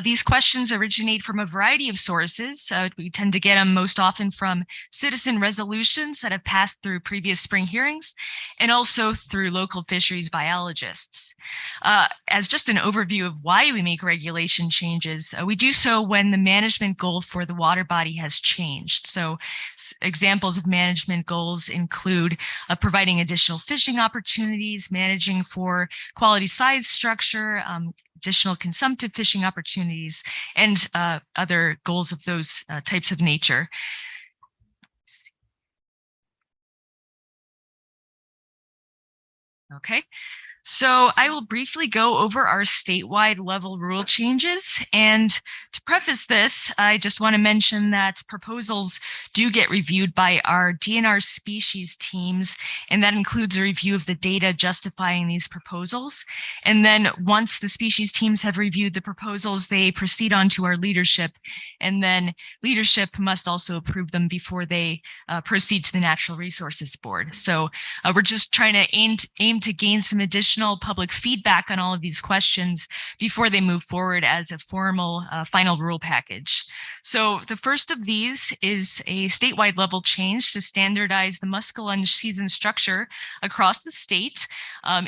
These questions originate from a variety of sources. We tend to get them most often from citizen resolutions that have passed through previous spring hearings, and also through local fisheries biologists. As just an overview of why we make regulation changes, we do so when the management goal for the water body has changed. So examples of management goals include providing additional fishing opportunities, managing for quality size structure, additional consumptive fishing opportunities, and other goals of those types of nature. Okay. So I will briefly go over our statewide level rule changes. And to preface this, I just want to mention that proposals do get reviewed by our DNR species teams, and that includes a review of the data justifying these proposals. And then once the species teams have reviewed the proposals, they proceed on to our leadership, and then leadership must also approve them before they proceed to the Natural Resources Board. So we're just trying to aim to gain some additional public feedback on all of these questions before they move forward as a formal final rule package. So the first of these is a statewide level change to standardize the muskellunge season structure across the state.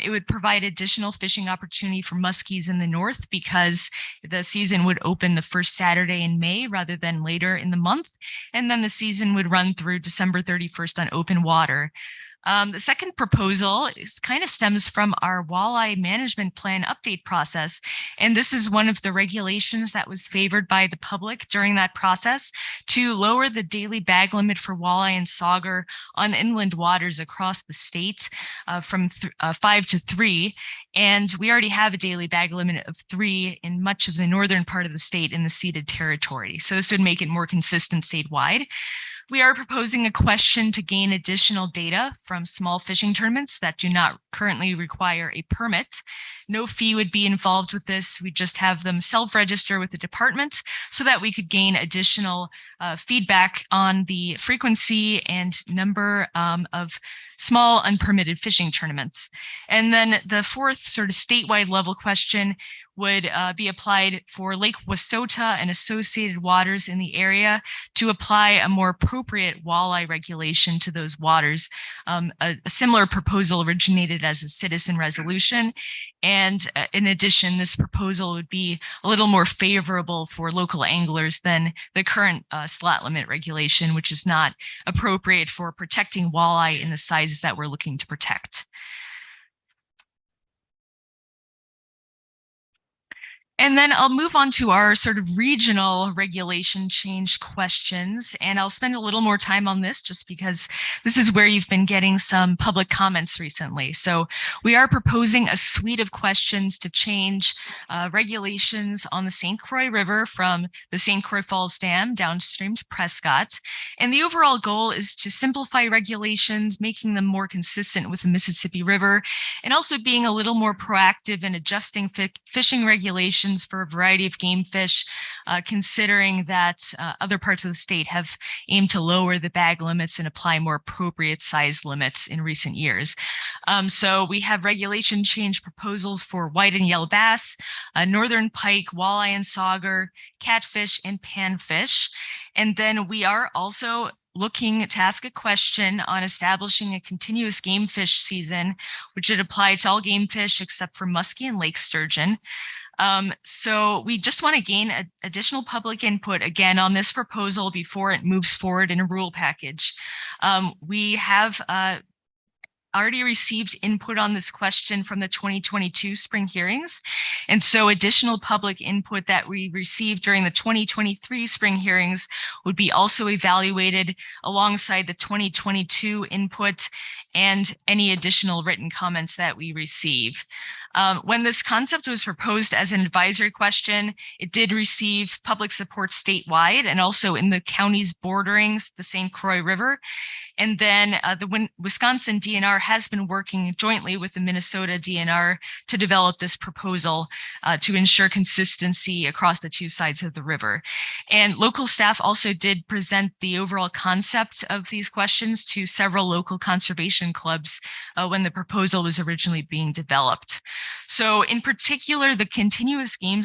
It would provide additional fishing opportunity for muskies in the north because the season would open the first Saturday in May rather than later in the month. And then the season would run through December 31st on open water. The second proposal kind of stems from our walleye management plan update process. And this is one of the regulations that was favored by the public during that process to lower the daily bag limit for walleye and sauger on inland waters across the state from 5 to 3. And we already have a daily bag limit of 3 in much of the northern part of the state in the ceded territory. So this would make it more consistent statewide. We are proposing a question to gain additional data from small fishing tournaments that do not currently require a permit. No fee would be involved with this. We just have them self-register with the department so that we could gain additional feedback on the frequency and number of small unpermitted fishing tournaments. And then the fourth sort of statewide level question would be applied for Lake Wissota and associated waters in the area to apply a more appropriate walleye regulation to those waters. A similar proposal originated as a citizen resolution. And in addition, this proposal would be a little more favorable for local anglers than the current slot limit regulation, which is not appropriate for protecting walleye in the sizes that we're looking to protect. And then I'll move on to our sort of regional regulation change questions. And I'll spend a little more time on this just because this is where you've been getting some public comments recently. So we are proposing a suite of questions to change regulations on the St. Croix River from the St. Croix Falls Dam downstream to Prescott. And the overall goal is to simplify regulations, making them more consistent with the Mississippi River, and also being a little more proactive in adjusting fishing regulations for a variety of game fish, considering that other parts of the state have aimed to lower the bag limits and apply more appropriate size limits in recent years. So we have regulation change proposals for white and yellow bass, northern pike, walleye and sauger, catfish, and panfish. And then we are also looking to ask a question on establishing a continuous game fish season, which would apply to all game fish except for muskie and lake sturgeon. So we just want to gain additional public input again on this proposal before it moves forward in a rule package. We have already received input on this question from the 2022 spring hearings. And so additional public input that we received during the 2023 spring hearings would be also evaluated alongside the 2022 input and any additional written comments that we receive. When this concept was proposed as an advisory question, it did receive public support statewide and also in the counties bordering the St. Croix River. And then the Wisconsin DNR has been working jointly with the Minnesota DNR to develop this proposal to ensure consistency across the two sides of the river. And local staff also did present the overall concept of these questions to several local conservation clubs when the proposal was originally being developed. So in particular, the continuous game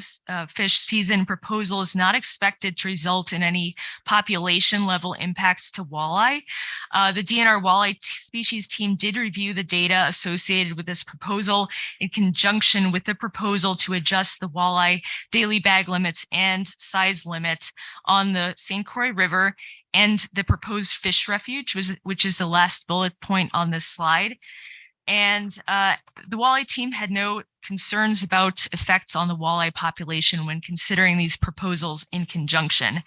fish season proposal is not expected to result in any population level impacts to walleye. The DNR walleye species team did review the data associated with this proposal in conjunction with the proposal to adjust the walleye daily bag limits and size limits on the St. Croix River and the proposed fish refuge, which is the last bullet point on this slide. And the walleye team had no concerns about effects on the walleye population when considering these proposals in conjunction.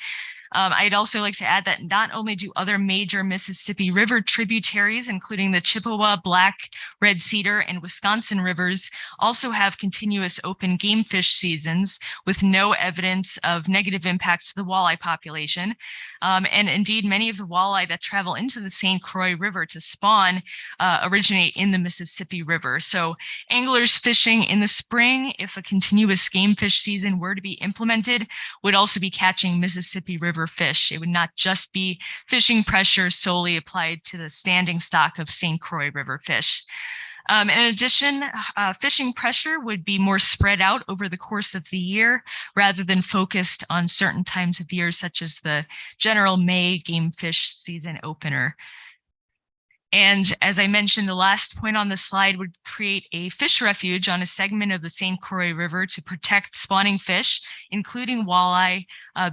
I'd also like to add that not only do other major Mississippi River tributaries, including the Chippewa, Black, Red Cedar, and Wisconsin rivers, also have continuous open game fish seasons with no evidence of negative impacts to the walleye population. And indeed, many of the walleye that travel into the St. Croix River to spawn originate in the Mississippi River. So anglers fishing in the spring, if a continuous game fish season were to be implemented, would also be catching Mississippi River fish. It would not just be fishing pressure solely applied to the standing stock of St. Croix River fish. In addition, fishing pressure would be more spread out over the course of the year rather than focused on certain times of year, such as the general May game fish season opener. And as I mentioned, the last point on the slide would create a fish refuge on a segment of the St. Croix River to protect spawning fish, including walleye,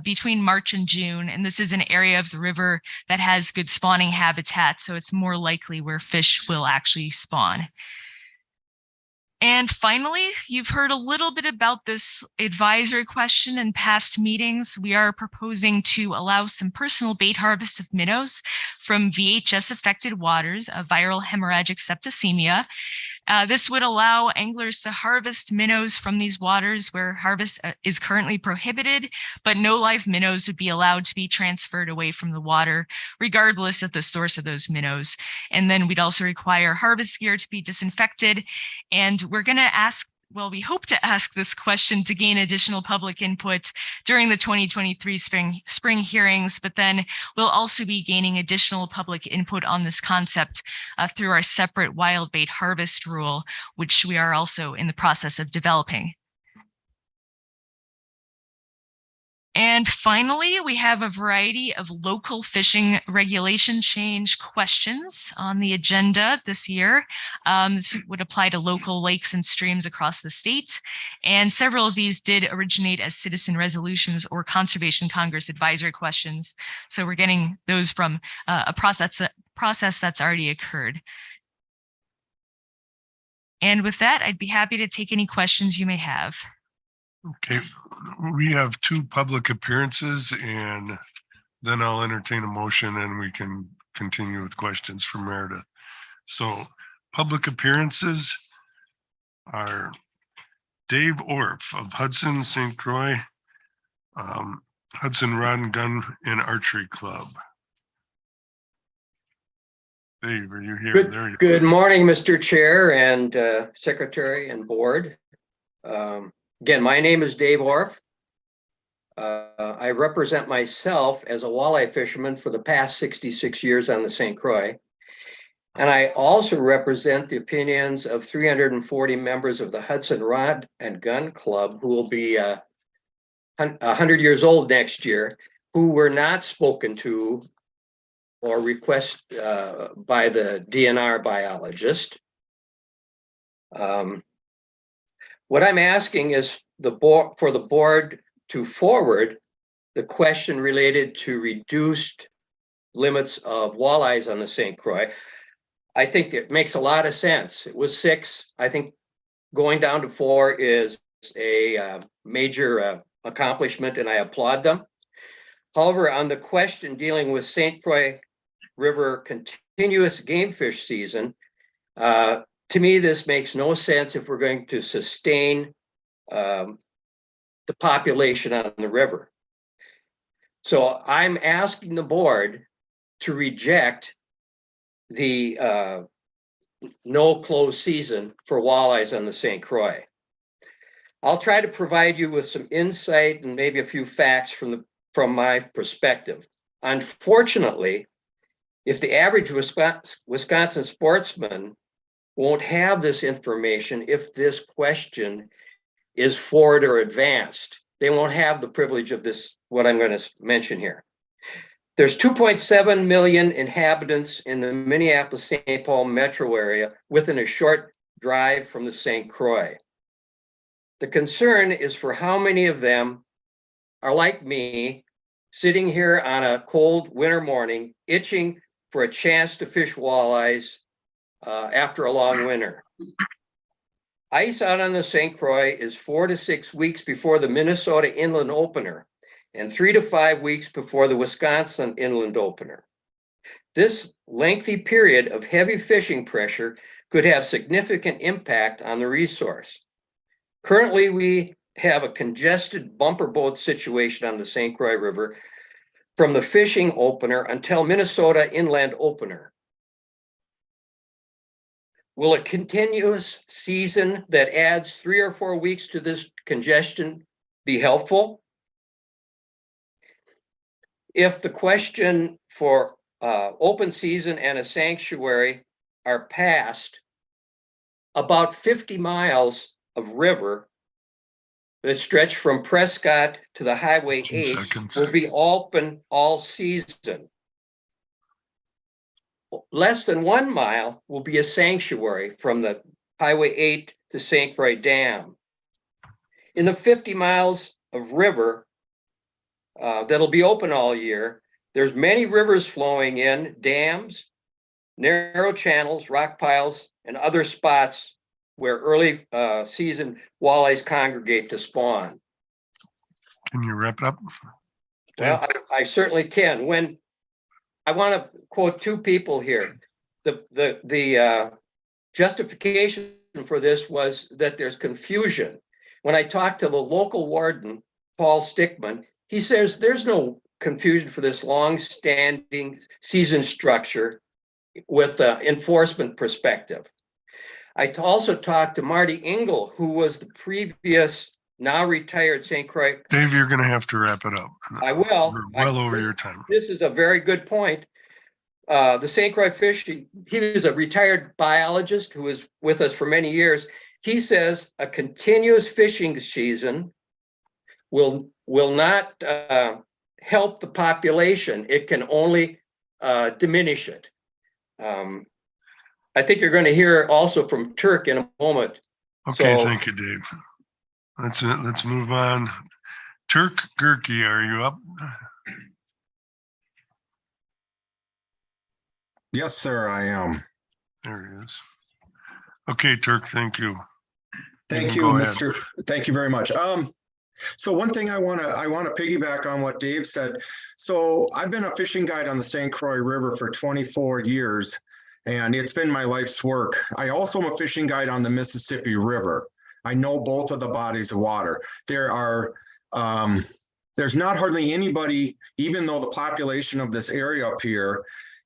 between March and June. And this is an area of the river that has good spawning habitat, so it's more likely where fish will actually spawn. And finally, you've heard a little bit about this advisory question in past meetings. We are proposing to allow some personal bait harvest of minnows from VHS affected waters of viral hemorrhagic septicemia. This would allow anglers to harvest minnows from these waters where harvest is currently prohibited, but no live minnows would be allowed to be transferred away from the water, regardless of the source of those minnows. And then we'd also require harvest gear to be disinfected. And we're going to ask, well, we hope to ask this question to gain additional public input during the 2023 spring hearings, but then we'll also be gaining additional public input on this concept through our separate wild bait harvest rule, which we are also in the process of developing. And finally, we have a variety of local fishing regulation change questions on the agenda this year. This would apply to local lakes and streams across the state. And several of these did originate as citizen resolutions or Conservation Congress advisory questions. So we're getting those from a process that's already occurred. And with that, I'd be happy to take any questions you may have. Okay, we have 2 public appearances and then I'll entertain a motion and we can continue with questions from Meredith. So public appearances are Dave Orff of Hudson St. Croix, Hudson Rod and Gun and Archery Club. Dave, are you here? There you Good morning, Mr. Chair and Secretary and Board. Again, my name is Dave Orff. I represent myself as a walleye fisherman for the past 66 years on the St. Croix. And I also represent the opinions of 340 members of the Hudson Rod and Gun Club, who will be 100 years old next year, who were not spoken to or requested by the DNR biologist. What I'm asking is for the board to forward the question related to reduced limits of walleyes on the St. Croix. I think it makes a lot of sense. It was 6. I think going down to 4 is a major accomplishment, and I applaud them. However, on the question dealing with St. Croix River continuous game fish season, To me, this makes no sense if we're going to sustain the population on the river. So I'm asking the board to reject the no close season for walleyes on the St. Croix. I'll try to provide you with some insight and maybe a few facts from my perspective. Unfortunately, if the average Wisconsin sportsman won't have this information, if this question is forward or advanced, they won't have the privilege of this, what I'm going to mention here. There's 2.7 million inhabitants in the Minneapolis-St. Paul metro area within a short drive from the St. Croix. The concern is for how many of them are like me, sitting here on a cold winter morning, itching for a chance to fish walleyes after a long winter. Ice out on the St. Croix is 4 to 6 weeks before the Minnesota Inland Opener and 3 to 5 weeks before the Wisconsin Inland Opener. This lengthy period of heavy fishing pressure could have significant impact on the resource. Currently, we have a congested bumper boat situation on the St. Croix River from the fishing opener until Minnesota Inland Opener. Will a continuous season that adds 3 or 4 weeks to this congestion be helpful? If the question for open season and a sanctuary are passed, about 50 miles of river that stretch from Prescott to the Highway 8 will be open all season. Less than 1 mile will be a sanctuary from the Highway 8 to St. Croix Dam. In the 50 miles of river that'll be open all year, there's many rivers flowing in, dams, narrow channels, rock piles, and other spots where early season walleyes congregate to spawn. Can you wrap it up? Well, I certainly can. When I want to quote two people here, the justification for this was that there's confusion. When I talked to the local warden, Paul Stickman, he says there's no confusion for this long-standing season structure with enforcement perspective. I also talked to Marty Engel, who was the previous now retired St. Croix. Dave, you're going to have to wrap it up. I will. We're well over your time. This is a very good point. The St. Croix fish, he was a retired biologist who was with us for many years. He says a continuous fishing season will not help the population. It can only diminish it. I think you're going to hear also from Turk in a moment. Okay, thank you, Dave. Let's move on. Turk Gerke, are you up? Yes, sir, I am. There he is. Okay, Turk, thank you. Thank you, Mr. Thank you very much. So one thing I want to piggyback on what Dave said. So I've been a fishing guide on the St. Croix River for 24 years, and it's been my life's work. I also am a fishing guide on the Mississippi River. I know both of the bodies of water. There are, there's not hardly anybody, even though the population of this area up here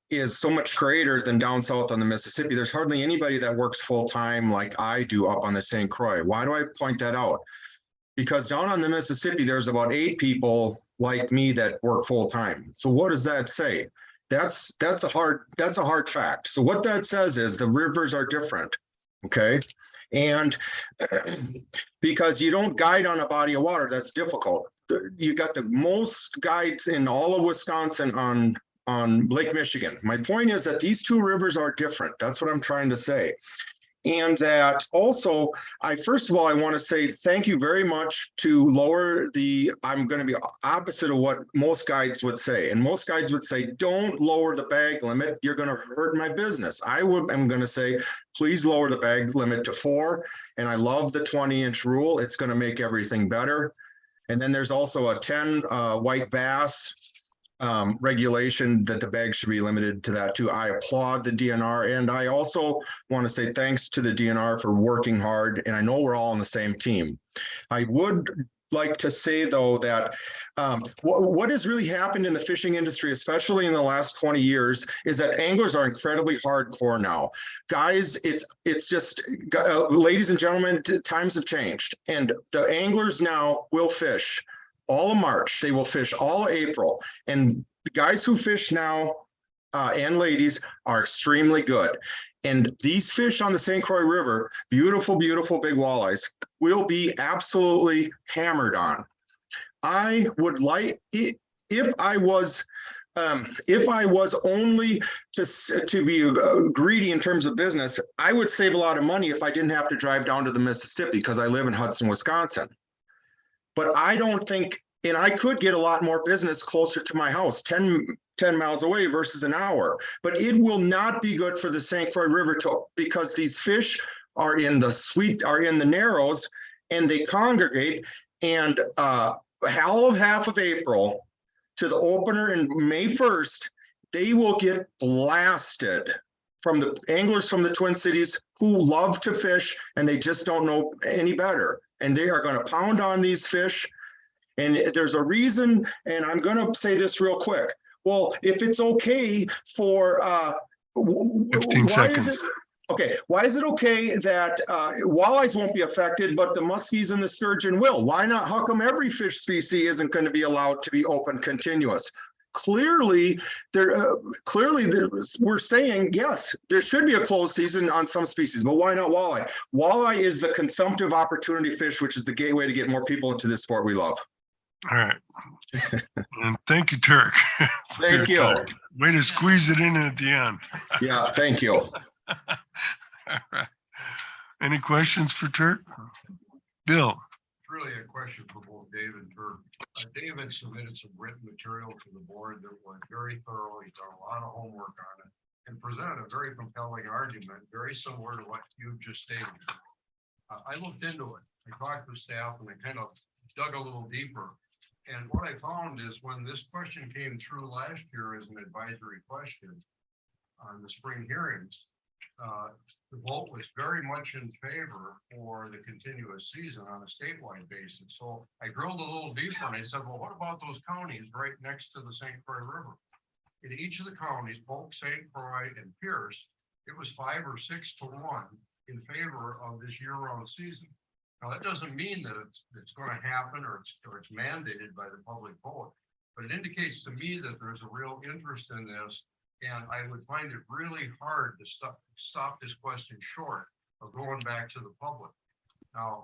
is so much greater than down south on the Mississippi, there's hardly anybody that works full-time like I do up on the St. Croix. Why do I point that out? Because down on the Mississippi, there's about 8 people like me that work full-time. So what does that say? That's a hard fact. So what that says is the rivers are different, okay? And because you don't guide on a body of water, that's difficult. You got the most guides in all of Wisconsin on Lake Michigan. My point is that these two rivers are different. That's what I'm trying to say. And that also, first of all, I want to say thank you very much to lower I'm going to be opposite of what most guides would say. And most guides would say, don't lower the bag limit. You're going to hurt my business. I'm going to say, please lower the bag limit to 4. And I love the 20-inch rule. It's going to make everything better. And then there's also a 10 white bass regulation that the bag should be limited to that too. I applaud the DNR, and I also want to say thanks to the DNR for working hard, and I know we're all on the same team. I would like to say though that what has really happened in the fishing industry, especially in the last 20 years, is that anglers are incredibly hardcore now. Guys, it's just, ladies and gentlemen, times have changed, and the anglers now will fish all of March. They will fish all of April, and the guys who fish now and ladies are extremely good. And these fish on the St. Croix River, beautiful, beautiful big walleyes, will be absolutely hammered on. I would like, if I was only to be greedy in terms of business, I would save a lot of money if I didn't have to drive down to the Mississippi, because I live in Hudson, Wisconsin. But I don't think, and I could get a lot more business closer to my house, 10 miles away versus an hour. But it will not be good for the St. Croix River because these fish are in the narrows, and they congregate, and half of April to the opener in May 1st, they will get blasted from the anglers from the Twin Cities who love to fish, and they just don't know any better. And they are going to pound on these fish. And there's a reason, and I'm going to say this real quick. Well, if it's okay for 15 seconds. Why is it okay that walleyes won't be affected, but the muskies and the sturgeon will? Why not? How come every fish species isn't going to be allowed to be open continuous? Clearly, we're saying, yes, there should be a closed season on some species, but why not walleye? Walleye is the consumptive opportunity fish, which is the gateway to get more people into this sport we love. All right. And thank you, Turk. Thank you. Way to squeeze it in at the end. Yeah, thank you. All right. Any questions for Turk? Bill? Really a question for both Dave and Turk. David submitted some written material to the board that was very thorough. He's done a lot of homework on it and presented a very compelling argument, very similar to what you've just stated. I looked into it. I talked to staff and I kind of dug a little deeper. And what I found is when this question came through last year as an advisory question on the spring hearings, the vote was very much in favor for the continuous season on a statewide basis. So I drilled a little deeper and I said, well, what about those counties right next to the St. Croix River? In each of the counties, Polk, St. Croix, and Pierce, it was 5 or 6 to 1 in favor of this year-round season. Now, that doesn't mean that it's going to happen or it's mandated by the public vote, but it indicates to me that there's a real interest in this. And I would find it really hard to stop this question short of going back to the public. Now,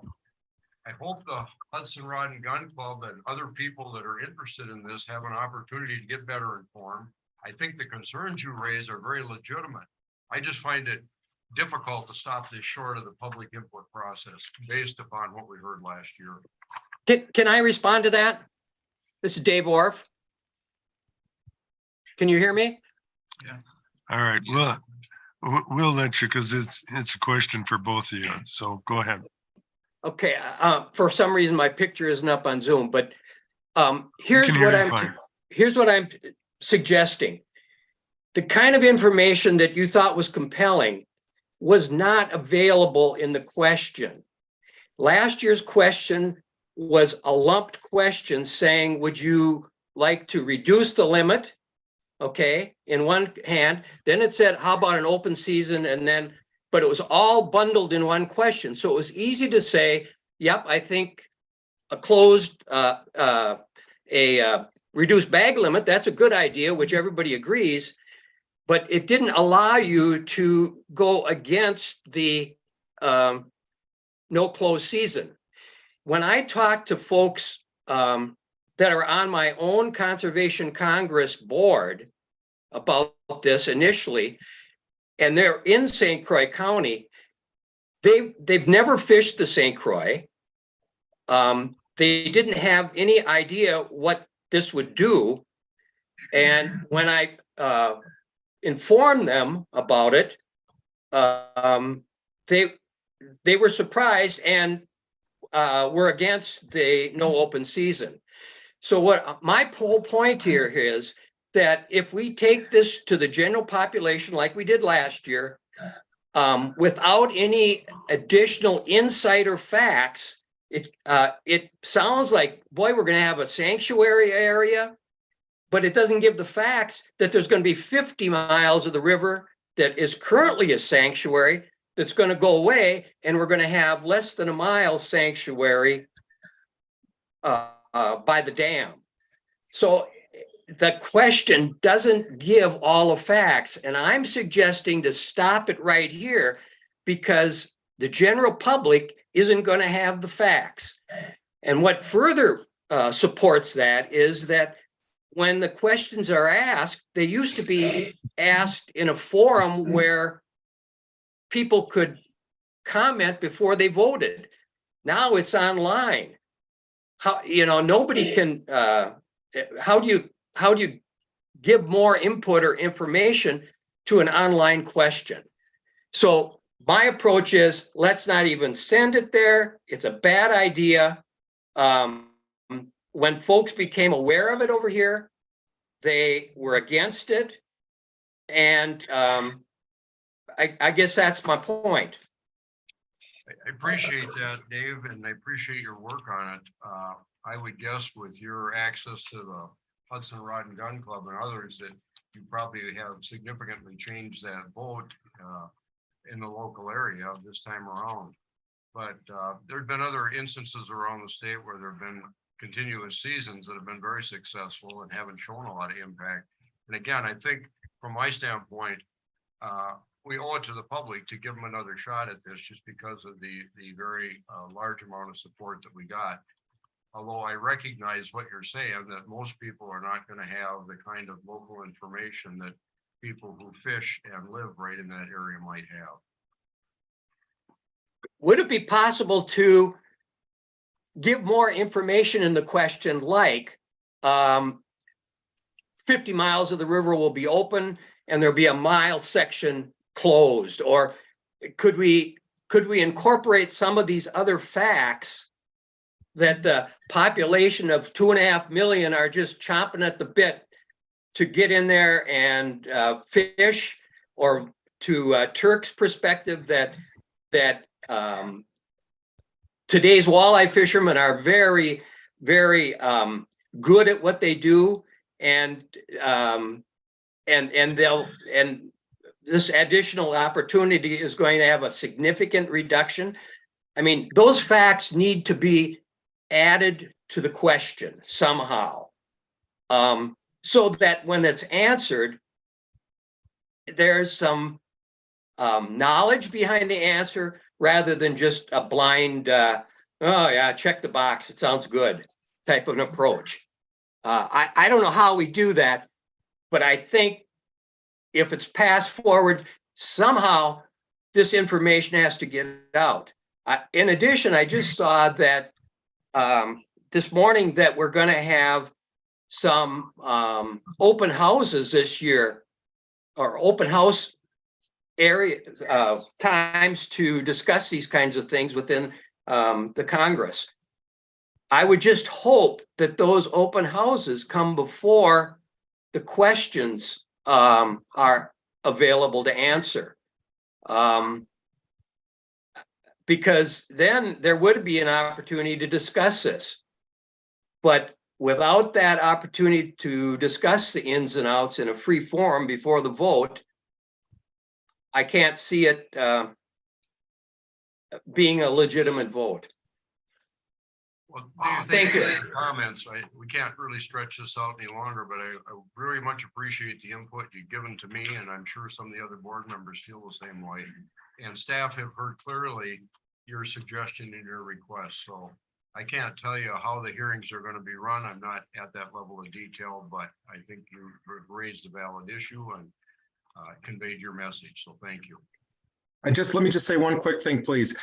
I hope the Hudson Rod and Gun Club and other people that are interested in this have an opportunity to get better informed. I think the concerns you raise are very legitimate. I just find it difficult to stop this short of the public input process based upon what we heard last year. Can I respond to that? This is Dave Orff. Can you hear me? Yeah. All right. Well, we'll let you, because it's a question for both of you. So go ahead. Okay. For some reason, my picture isn't up on Zoom, but here's what I'm suggesting. The kind of information that you thought was compelling was not available in the question. Last year's question was a lumped question saying, would you like to reduce the limit? Okay, in one hand, then it said, how about an open season? And then, but it was all bundled in one question. So it was easy to say, yep, I think a closed, reduced bag limit, that's a good idea, which everybody agrees, but it didn't allow you to go against the no closed season. When I talk to folks that are on my own Conservation Congress board about this initially, and they're in St. Croix County, they've never fished the St. Croix. They didn't have any idea what this would do. And when I informed them about it, they were surprised and were against the no open season. So what my whole point here is, that if we take this to the general population like we did last year, without any additional insight or facts, it sounds like, boy, we're going to have a sanctuary area, but it doesn't give the facts that there's going to be 50 miles of the river that is currently a sanctuary that's going to go away, and we're going to have less than a mile sanctuary by the dam. So the question doesn't give all the facts, and I'm suggesting to stop it right here because the general public isn't going to have the facts. And what further supports that is that when the questions are asked, they used to be asked in a forum where people could comment before they voted. Now it's online. How, nobody can, how do you give more input or information to an online question? So my approach is, let's not even send it there. It's a bad idea. When folks became aware of it over here, they were against it. And I guess that's my point. I appreciate that, Dave, and I appreciate your work on it. I would guess with your access to the Hudson Rod and Gun Club and others that you probably have significantly changed that vote in the local area this time around. But there've been other instances around the state where there've been continuous seasons that have been very successful and haven't shown a lot of impact. And again, I think from my standpoint, we owe it to the public to give them another shot at this just because of the very large amount of support that we got. Although I recognize what you're saying, that most people are not going to have the kind of local information that people who fish and live right in that area might have. Would it be possible to give more information in the question, like 50 miles of the river will be open and there'll be a mile section closed? Or could we incorporate some of these other facts that the population of 2.5 million are just chomping at the bit to get in there and fish, or to Turk's perspective that today's walleye fishermen are very, very good at what they do, and this additional opportunity is going to have a significant reduction. I mean, those facts need to be added to the question somehow, so that when it's answered, there's some knowledge behind the answer rather than just a blind, oh yeah, check the box, it sounds good type of an approach. I don't know how we do that, but I think if it's passed forward, somehow this information has to get out. In addition, I just saw that this morning that we're going to have some open houses this year, or open house area times to discuss these kinds of things within the Congress. I would just hope that those open houses come before the questions are available to answer. Because then there would be an opportunity to discuss this. But without that opportunity to discuss the ins and outs in a free forum before the vote, I can't see it being a legitimate vote. Well, Dave, Thank you. for your comments. We can't really stretch this out any longer, but I very much appreciate the input you've given to me, and I'm sure some of the other board members feel the same way. And staff have heard clearly your suggestion and your request. So I can't tell you how the hearings are going to be run. I'm not at that level of detail, but I think you raised a valid issue and conveyed your message. So thank you. Let me just say one quick thing, please.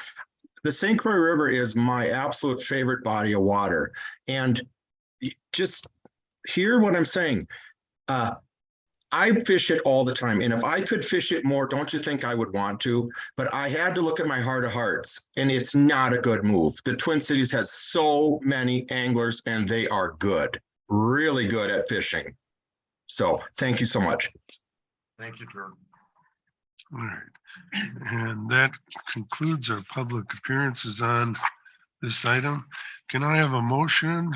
The St. Croix River is my absolute favorite body of water. And just hear what I'm saying. I fish it all the time. And if I could fish it more, don't you think I would want to? But I had to look at my heart of hearts, and it's not a good move. The Twin Cities has so many anglers, and they are good, really good at fishing. So thank you so much. Thank you, Drew. All right. And that concludes our public appearances on this item. Can I have a motion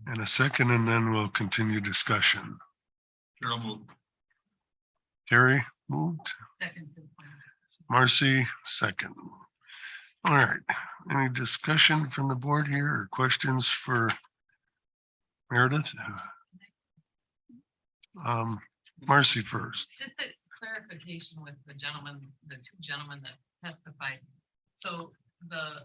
and a second, and then we'll continue discussion? Sure, I'll move. Carrie moved, Marcy second. All right, any discussion from the board here or questions for Meredith? Marcy first. Just a clarification with the gentleman, the two gentlemen that testified. So the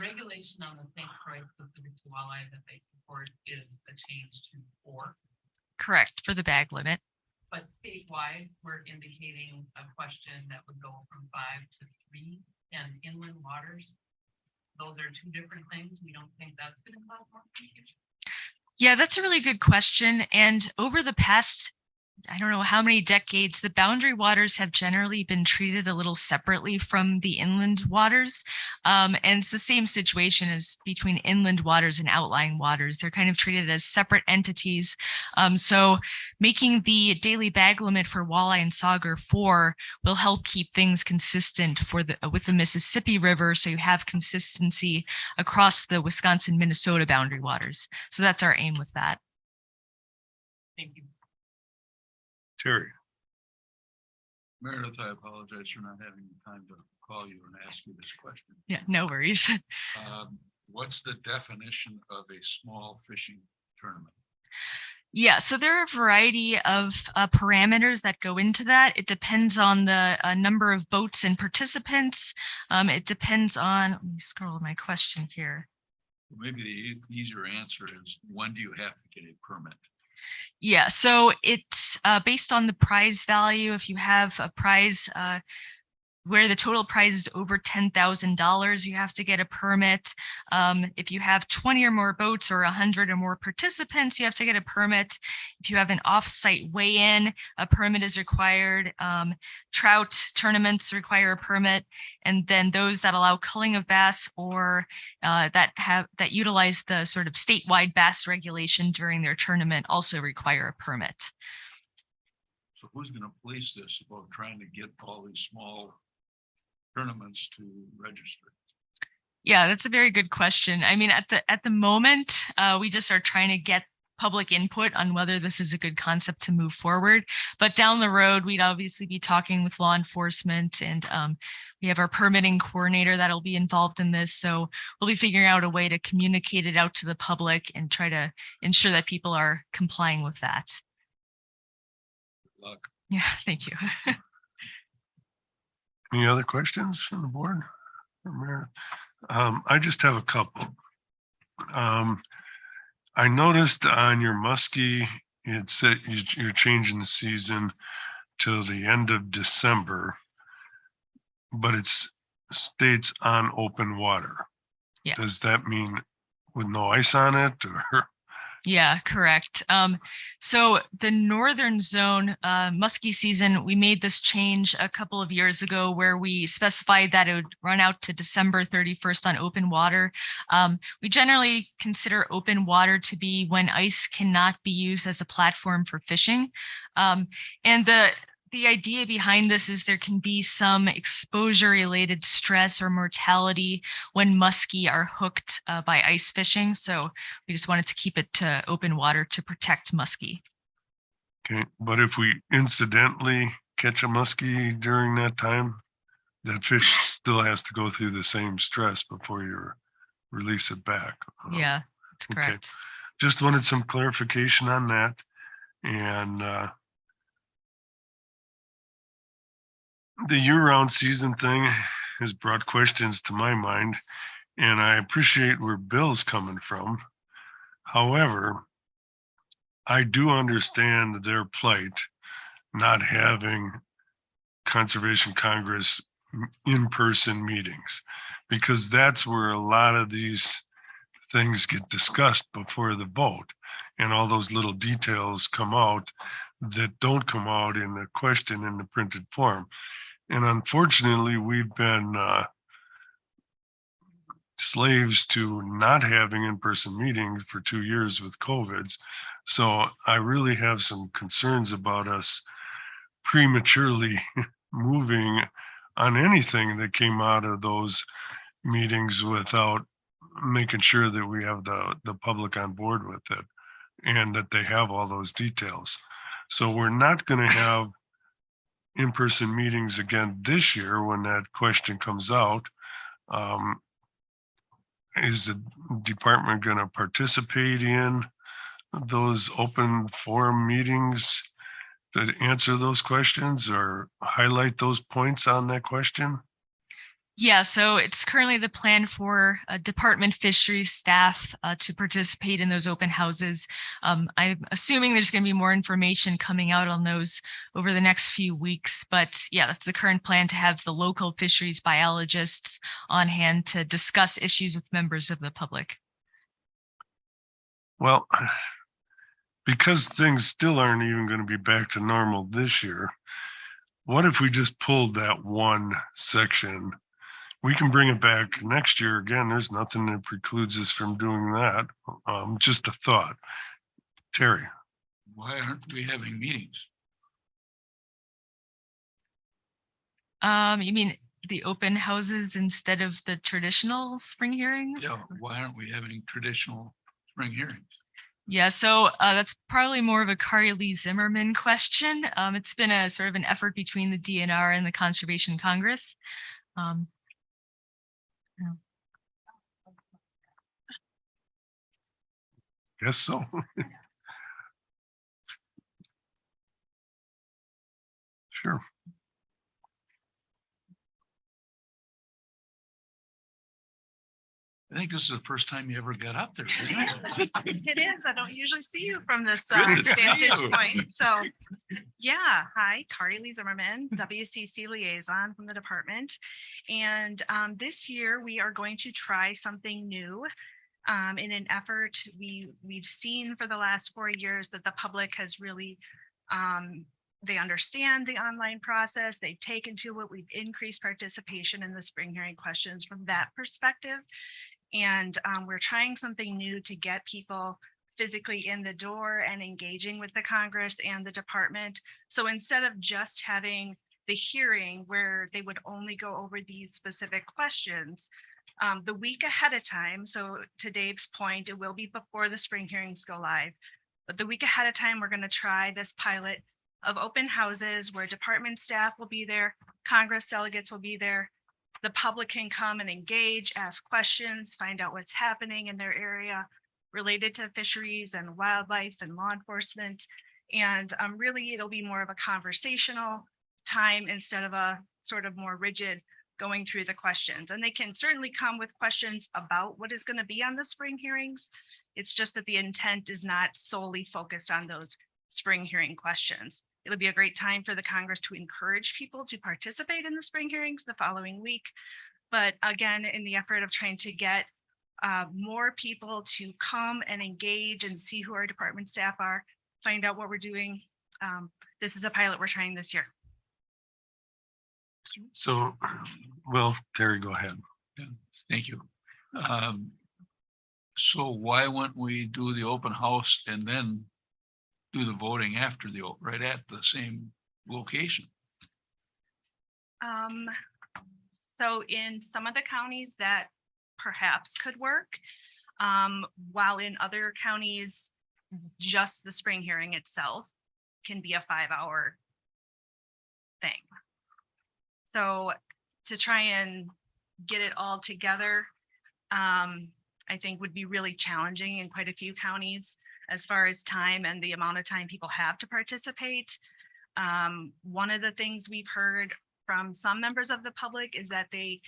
regulation on the St. Croix specific to walleye that they support is a change to 4. Correct, for the bag limit. But statewide, we're indicating a question that would go from 5 to 3 and inland waters. Those are 2 different things. We don't think that's going to cause more confusion. Yeah, that's a really good question. And over the past, I don't know how many decades, the boundary waters have generally been treated a little separately from the inland waters. And it's the same situation as between inland waters and outlying waters. They're kind of treated as separate entities. So making the daily bag limit for walleye and sauger 4 will help keep things consistent for with the Mississippi River. So you have consistency across the Wisconsin-Minnesota boundary waters. So that's our aim with that. Thank you. Terry. Meredith, I apologize for not having the time to call you and ask you this question. Yeah, no worries. What's the definition of a small fishing tournament? Yeah, so there are a variety of parameters that go into that. It depends on the number of boats and participants. It depends on, let me scroll my question here. Maybe the easier answer is, when do you have to get a permit? Yeah, so it's based on the prize value. If you have a prize where the total prize is over $10,000, you have to get a permit. If you have 20 or more boats or 100 or more participants, you have to get a permit. If you have an off-site weigh-in, a permit is required. Trout tournaments require a permit. And then those that allow culling of bass or that utilize the sort of statewide bass regulation during their tournament also require a permit. So who's going to police this about trying to get all these small tournaments to register? Yeah, that's a very good question. I mean, at the moment, we just are trying to get public input on whether this is a good concept to move forward. But down the road, we'd obviously be talking with law enforcement, and we have our permitting coordinator that'll be involved in this. So we'll be figuring out a way to communicate it out to the public and try to ensure that people are complying with that. Good luck. Yeah, thank you. Any other questions from the board? I just have a couple. I noticed on your muskie, it said you're changing the season till the end of December, but it states on open water. Yeah. Does that mean with no ice on it, or? Yeah, correct. So the northern zone muskie season, we made this change a couple of years ago where we specified that it would run out to December 31st on open water. We generally consider open water to be when ice cannot be used as a platform for fishing. And the idea behind this is there can be some exposure related stress or mortality when muskie are hooked by ice fishing. So we just wanted to keep it to open water to protect muskie. Okay, but if we incidentally catch a muskie during that time, that fish still has to go through the same stress before you release it back. Yeah, that's correct. Okay. Just wanted some clarification on that. And the year-round season thing has brought questions to my mind, and I appreciate where Bill's coming from. However, I do understand their plight not having Conservation Congress in-person meetings, because that's where a lot of these things get discussed before the vote, and all those little details come out that don't come out in the question in the printed form. And unfortunately, we've been slaves to not having in-person meetings for 2 years with COVIDs. So I really have some concerns about us prematurely moving on anything that came out of those meetings without making sure that we have the public on board with it and that they have all those details. So we're not going to have in-person meetings again this year when that question comes out. Is the department going to participate in those open forum meetings to answer those questions or highlight those points on that question? Yeah, so it's currently the plan for Department Fisheries staff to participate in those open houses. I'm assuming there's going to be more information coming out on those over the next few weeks. But yeah, that's the current plan, to have the local fisheries biologists on hand to discuss issues with members of the public. Well, because things still aren't even going to be back to normal this year, what if we just pulled that one section? We can bring it back next year. Again, there's nothing that precludes us from doing that. Just a thought. Terry. Why aren't we having meetings? You mean the open houses instead of the traditional spring hearings? Yeah, why aren't we having traditional spring hearings? Yeah, so that's probably more of a Carly Zimmerman question. It's been a sort of an effort between the DNR and the Conservation Congress. Yeah. Guess so. Sure. I think this is the first time you ever got up there. Isn't it? It is. I don't usually see you from this good to see vantage you. point. So, yeah. Hi, Carly Zimmerman, WCC liaison from the department. And this year we are going to try something new. In an effort, we've seen for the last 4 years that the public has really they understand the online process. They've taken to it. We've increased participation in the spring hearing questions from that perspective. And we're trying something new to get people physically in the door and engaging with the Congress and the department. So instead of just having the hearing where they would only go over these specific questions, the week ahead of time, so to Dave's point, it will be before the spring hearings go live, but the week ahead of time, we're going to try this pilot of open houses where department staff will be there, Congress delegates will be there. The public can come and engage, ask questions, find out what's happening in their area related to fisheries and wildlife and law enforcement. And really, it'll be more of a conversational time instead of a sort of more rigid going through the questions. And they can certainly come with questions about what is going to be on the spring hearings. It's just that the intent is not solely focused on those spring hearing questions. It'll be a great time for the Congress to encourage people to participate in the spring hearings the following week. But again, in the effort of trying to get more people to come and engage and see who our department staff are, find out what we're doing. This is a pilot we're trying this year. So, well, Terry, go ahead. Yeah, thank you. So why wouldn't we do the open house and then do the voting after right at the same location? So in some of the counties that perhaps could work, while in other counties, just the spring hearing itself can be a 5-hour thing. So to try and get it all together, I think would be really challenging in quite a few counties as far as time and the amount of time people have to participate. One of the things we've heard from some members of the public is that they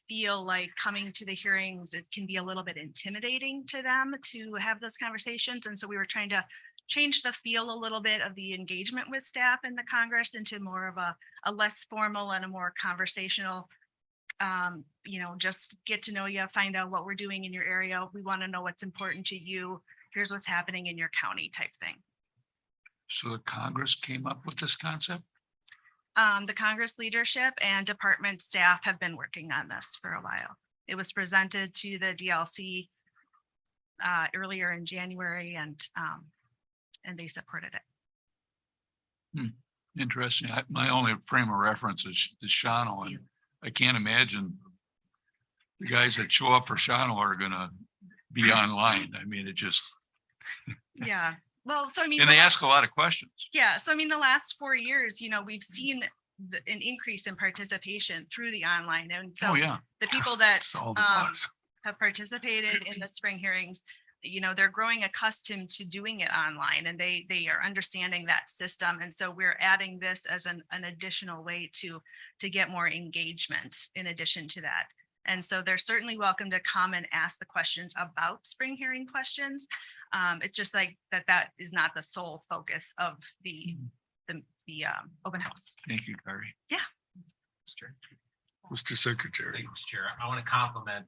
feel like coming to the hearings, it can be a little bit intimidating to them to have those conversations. And so we were trying to change the feel a little bit of the engagement with staff in the Congress into more of a less formal and a more conversational, just get to know you, find out what we're doing in your area. We want to know what's important to you. Here's what's happening in your county type thing. So the Congress came up with this concept? The Congress leadership and department staff have been working on this for a while. It was presented to the DLC earlier in January, and they supported it. Interesting. My only frame of reference is Shawano, and I can't imagine the guys that show up for Shawano are gonna be online. I mean, it just, Yeah, well, so I mean. and the they la- ask a lot of questions. Yeah, so I mean, the last 4 years, we've seen an increase in participation through the online. And so Oh, yeah. the people that That's all there was. have participated in the spring hearings, they're growing accustomed to doing it online, and they are understanding that system. And so we're adding this as an additional way to get more engagement in addition to that. And so they're certainly welcome to come and ask the questions about spring hearing questions. It's just like that is not the sole focus of the open house. Thank you, Kari. Yeah. Mr. Secretary. Thank you, Mr. Chair. I want to compliment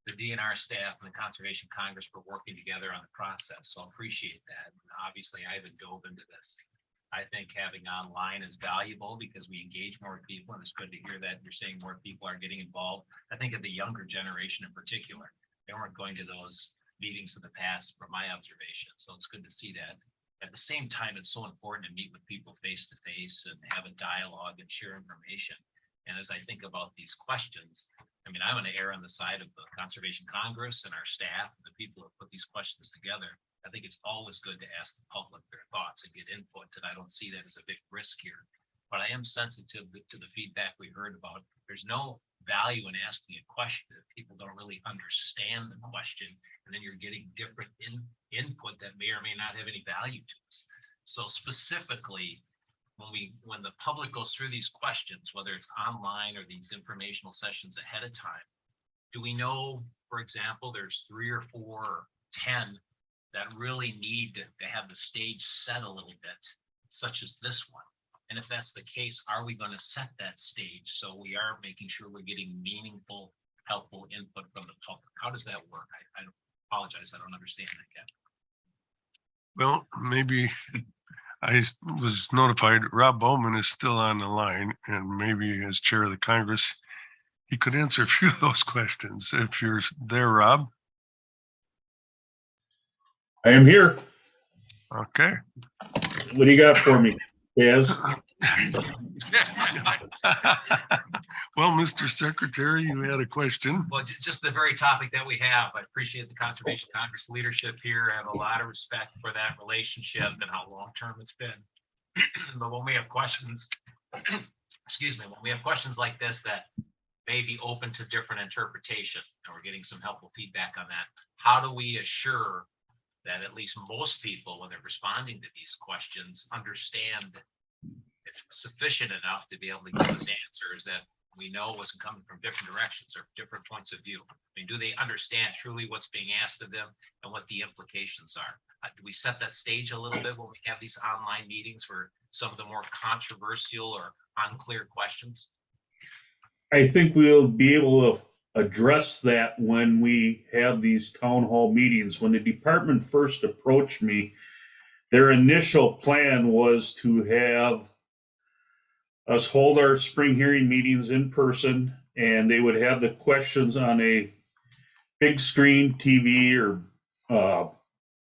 the DNR staff and the Conservation Congress for working together on the process. So I appreciate that. And obviously, I haven't dove into this. I think having online is valuable because we engage more people, and it's good to hear that you're saying more people are getting involved. I think of the younger generation in particular. They weren't going to those meetings in the past from my observation. So it's good to see that. At the same time, it's so important to meet with people face to face and have a dialogue and share information. And as I think about these questions, I mean, I'm going to err on the side of the Conservation Congress and our staff, and the people who put these questions together. I think it's always good to ask the public their thoughts and get input, and I don't see that as a big risk here. But I am sensitive to the feedback we heard about. There's no value in asking a question if people don't really understand the question, and then you're getting different input that may or may not have any value to us. So specifically, when the public goes through these questions, whether it's online or these informational sessions ahead of time, do we know, for example, there's 3 or 4 or 10 that really need to have the stage set a little bit, such as this one? And if that's the case, are we going to set that stage so we are making sure we're getting meaningful, helpful input from the public? How does that work? I apologize, I don't understand that yet. Well, maybe I was notified Rob Bowman is still on the line, and maybe as chair of the Congress, he could answer a few of those questions. If you're there, Rob. I am here. Okay. What do you got for me, Yes? Well, Mr. Secretary, you had a question. Well, just the very topic that we have, I appreciate the Conservation Congress leadership here. I have a lot of respect for that relationship and how long-term it's been. But when we have questions, excuse me, when we have questions like this that may be open to different interpretation, and we're getting some helpful feedback on that, how do we assure that at least most people, when they're responding to these questions, understand it's sufficient enough to be able to give us answers that we know wasn't coming from different directions or different points of view? I mean, do they understand truly what's being asked of them and what the implications are? Do we set that stage a little bit when we have these online meetings for some of the more controversial or unclear questions? I think we'll be able to address that when we have these town hall meetings. When the department first approached me, their initial plan was to have us hold our spring hearing meetings in person, and they would have the questions on a big screen TV or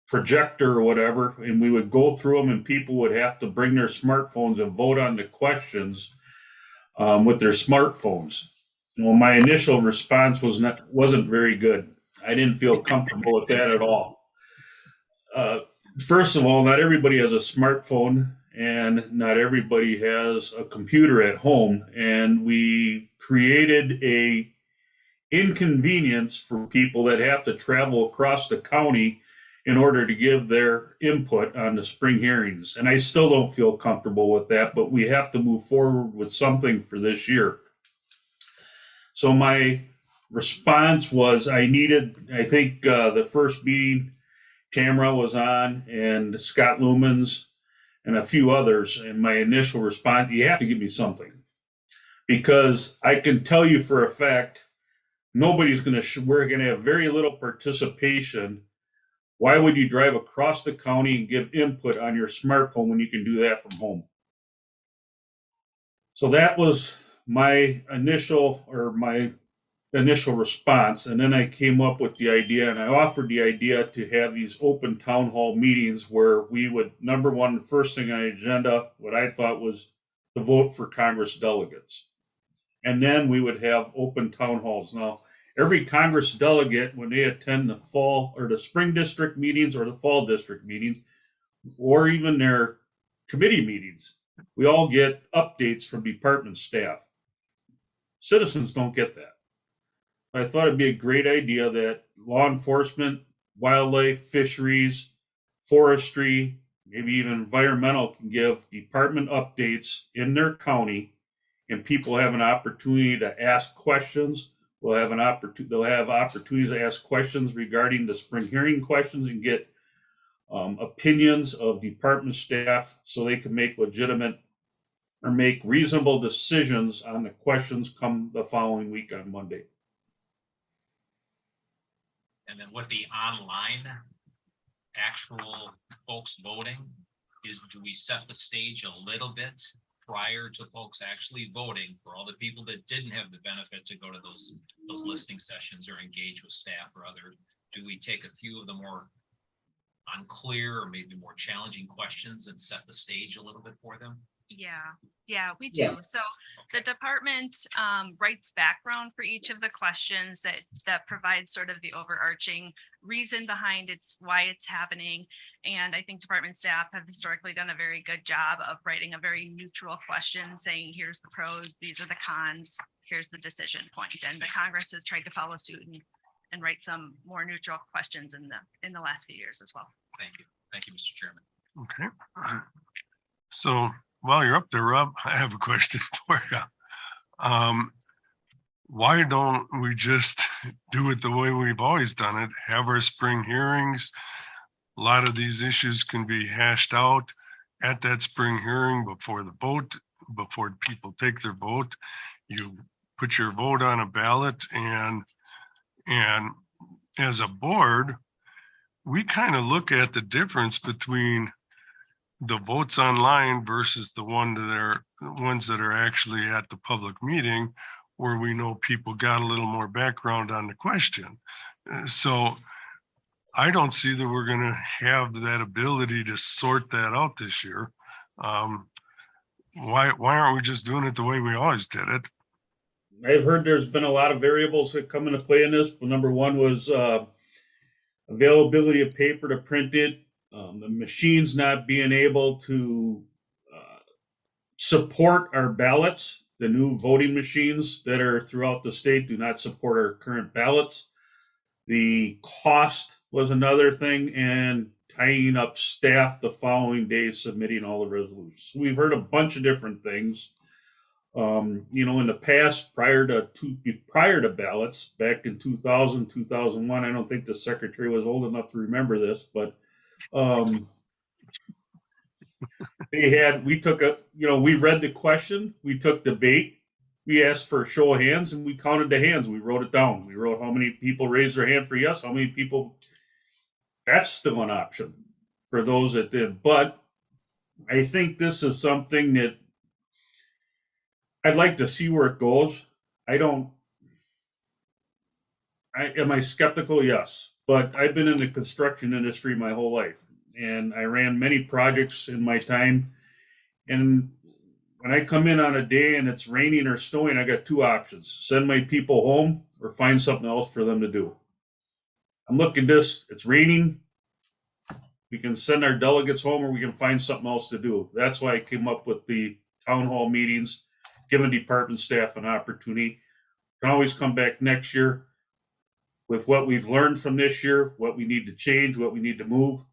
projector or whatever, and we would go through them, and people would have to bring their smartphones and vote on the questions with their smartphones. Well, my initial response wasn't very good. I didn't feel comfortable with that at all. First of all, not everybody has a smartphone, and not everybody has a computer at home, and we created a inconvenience for people that have to travel across the county in order to give their input on the spring hearings. And I still don't feel comfortable with that, but we have to move forward with something for this year. So my response was I think the first meeting, Tamara was on, and Scott Lumens and a few others. And my initial response, you have to give me something, because I can tell you for a fact, we're going to have very little participation. Why would you drive across the county and give input on your smartphone when you can do that from home? So that was my initial, or my initial response. And then I came up with the idea, and I offered the idea to have these open town hall meetings where we would, number one, the first thing on the agenda, what I thought was the vote for Congress delegates. And then we would have open town halls. Now, every Congress delegate, when they attend the fall or the spring district meetings or the fall district meetings, or even their committee meetings, we all get updates from department staff. Citizens don't get that. I thought it'd be a great idea that law enforcement, wildlife, fisheries, forestry, maybe even environmental can give department updates in their county, and people have an opportunity to ask questions. They'll have opportunities to ask questions regarding the spring hearing questions and get opinions of department staff so they can make legitimate or make reasonable decisions on the questions come the following week on Monday. And then with the online actual folks voting, do we set the stage a little bit prior to folks actually voting for all the people that didn't have the benefit to go to those listening sessions or engage with staff or others? Do we take a few of the more unclear or maybe more challenging questions and set the stage a little bit for them? Yeah, we do. Yeah. So the department writes background for each of the questions that provides sort of the overarching reason behind why it's happening. And I think department staff have historically done a very good job of writing a very neutral question saying, here's the pros, these are the cons, here's the decision point. And the Congress has tried to follow suit and write some more neutral questions in the last few years as well. Thank you. Thank you, Mr. Chairman. Okay. So while you're up there, Rob, I have a question for you. Why don't we just do it the way we've always done it? Have our spring hearings. A lot of these issues can be hashed out at that spring hearing before the vote, before people take their vote. You put your vote on a ballot, and as a board, we kind of look at the difference between the votes online versus the ones that are actually at the public meeting, where we know people got a little more background on the question. So I don't see that we're going to have that ability to sort that out this year. Why aren't we just doing it the way we always did it? I've heard there's been a lot of variables that come into play in this. But number one was availability of paper to print it. The machines not being able to support our ballots. The new voting machines that are throughout the state do not support our current ballots. The cost was another thing, and tying up staff the following day submitting all the resolutions. We've heard a bunch of different things. In the past, prior to ballots, back in 2000, 2001, I don't think the secretary was old enough to remember this, but we read the question, we took debate, we asked for a show of hands, and we counted the hands. We wrote it down. We wrote how many people raised their hand for yes, how many people. That's still an option for those that did. But I think this is something that I'd like to see where it goes. Am I skeptical? Yes. But I've been in the construction industry my whole life, and I ran many projects in my time. And when I come in on a day and it's raining or snowing, I got two options: send my people home or find something else for them to do. I'm looking this, it's raining. We can send our delegates home, or we can find something else to do. That's why I came up with the town hall meetings, giving department staff an opportunity. Can always come back next year with what we've learned from this year, what we need to change, what we need to move.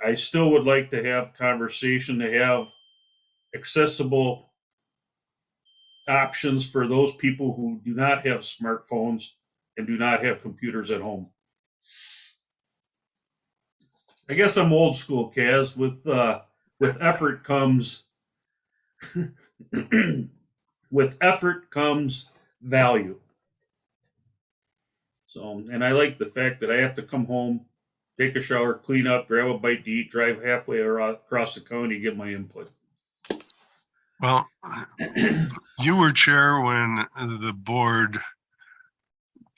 I still would like to have conversation, to have accessible options for those people who do not have smartphones and do not have computers at home. I guess I'm old school, Kaz. With effort comes value. So, and I like the fact that I have to come home, take a shower, clean up, grab a bite to eat, drive halfway across the county to get my input. Well, you were chair when the board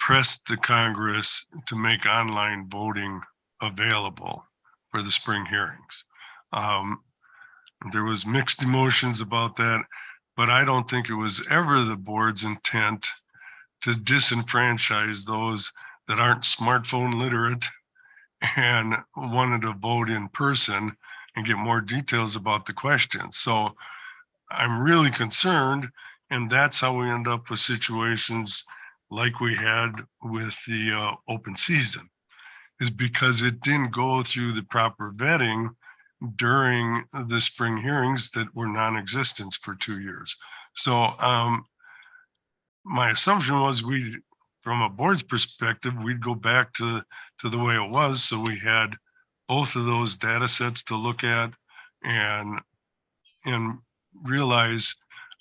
pressed the Congress to make online voting available for the spring hearings. There was mixed emotions about that, but I don't think it was ever the board's intent to disenfranchise those that aren't smartphone literate and wanted to vote in person and get more details about the questions. So I'm really concerned, and that's how we end up with situations like we had with the open season, is because it didn't go through the proper vetting during the spring hearings that were non-existent for 2 years. So my assumption was from a board's perspective, we'd go back to the way it was. So we had both of those data sets to look at and realize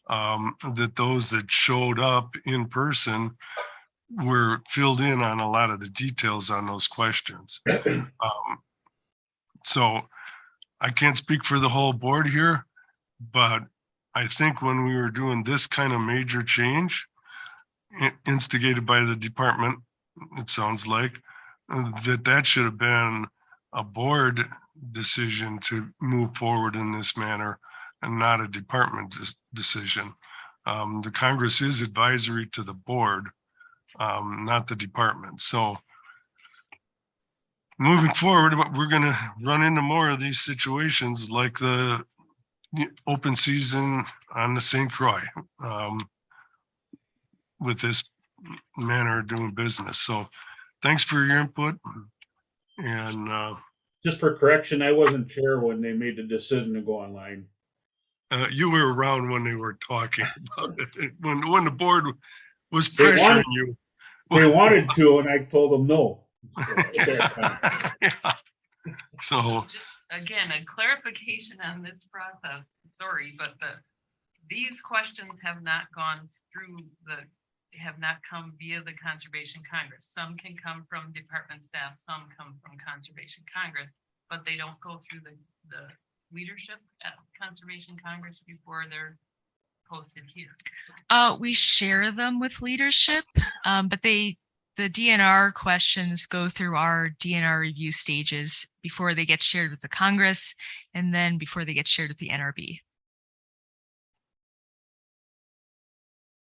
that those that showed up in person were filled in on a lot of the details on those questions. So I can't speak for the whole board here, but I think when we were doing this kind of major change, instigated by the department, it sounds like, that should have been a board decision to move forward in this manner and not a department decision. The Congress is advisory to the board, not the department. So moving forward, we're going to run into more of these situations like the open season on the St. Croix with this manner of doing business. So thanks for your input. And just for correction, I wasn't chair when they made the decision to go online. You were around when they were talking about it, when the board was pressuring you. They wanted to, and I told them no. So Again, a clarification on this process, sorry, but these questions have not gone through have not come via the Conservation Congress. Some can come from department staff, some come from Conservation Congress, but they don't go through the leadership at Conservation Congress before they're posted here. We share them with leadership, but the DNR questions go through our DNR review stages before they get shared with the Congress and then before they get shared with the NRB.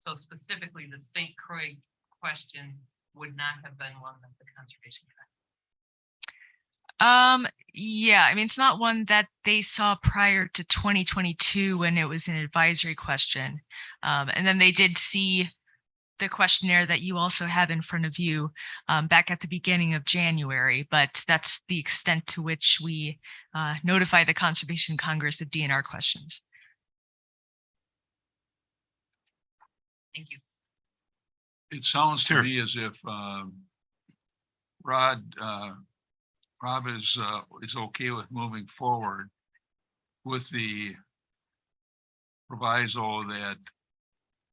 So specifically, the St. Croix question would not have been one that the Conservation Congress. Yeah, I mean, it's not one that they saw prior to 2022 when it was an advisory question. And then they did see the questionnaire that you also have in front of you back at the beginning of January, but that's the extent to which we notify the Conservation Congress of DNR questions. Thank you. It sounds to me as if Rob is okay with moving forward with the proviso that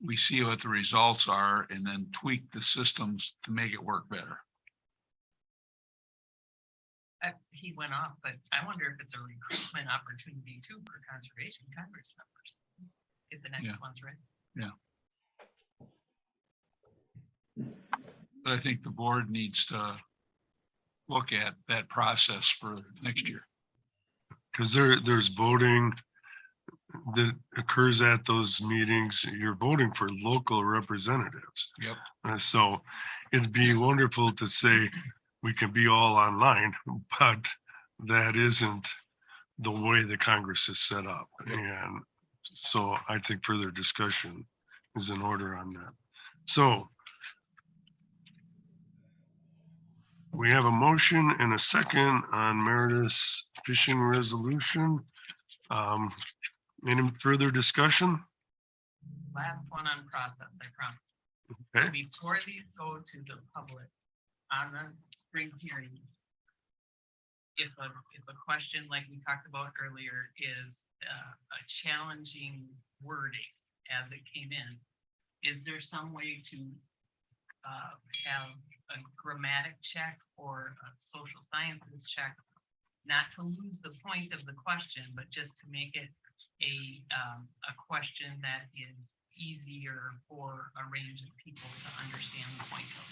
we see what the results are and then tweak the systems to make it work better. He went off, but I wonder if it's a recruitment opportunity too for Conservation Congress members. If the next one's ready. Yeah. But I think the board needs to look at that process for next year. Because there's voting that occurs at those meetings. You're voting for local representatives. Yep. So it'd be wonderful to say we can be all online, but that isn't the way the Congress is set up. And so I think further discussion is in order on that. So we have a motion and a second on Meredith's fishing resolution. Any further discussion? Last one on process, I promise. Okay. Before these go to the public on the spring hearing, if a question like we talked about earlier is a challenging wording as it came in, is there some way to have a grammatic check or a social sciences check, not to lose the point of the question, but just to make it a question that is easier for a range of people to understand the point of?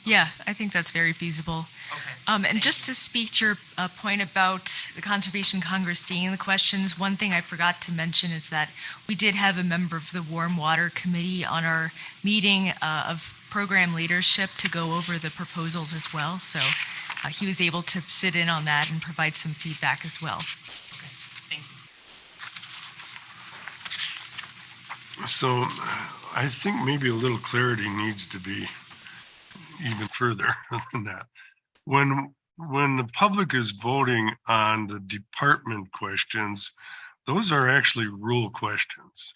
Yeah, I think that's very feasible. Okay. And just to speak to your point about the Conservation Congress seeing the questions, one thing I forgot to mention is that we did have a member of the Warm Water Committee on our meeting of program leadership to go over the proposals as well. So he was able to sit in on that and provide some feedback as well. Thank you. So I think maybe a little clarity needs to be even further than that. When the public is voting on the department questions, those are actually rule questions.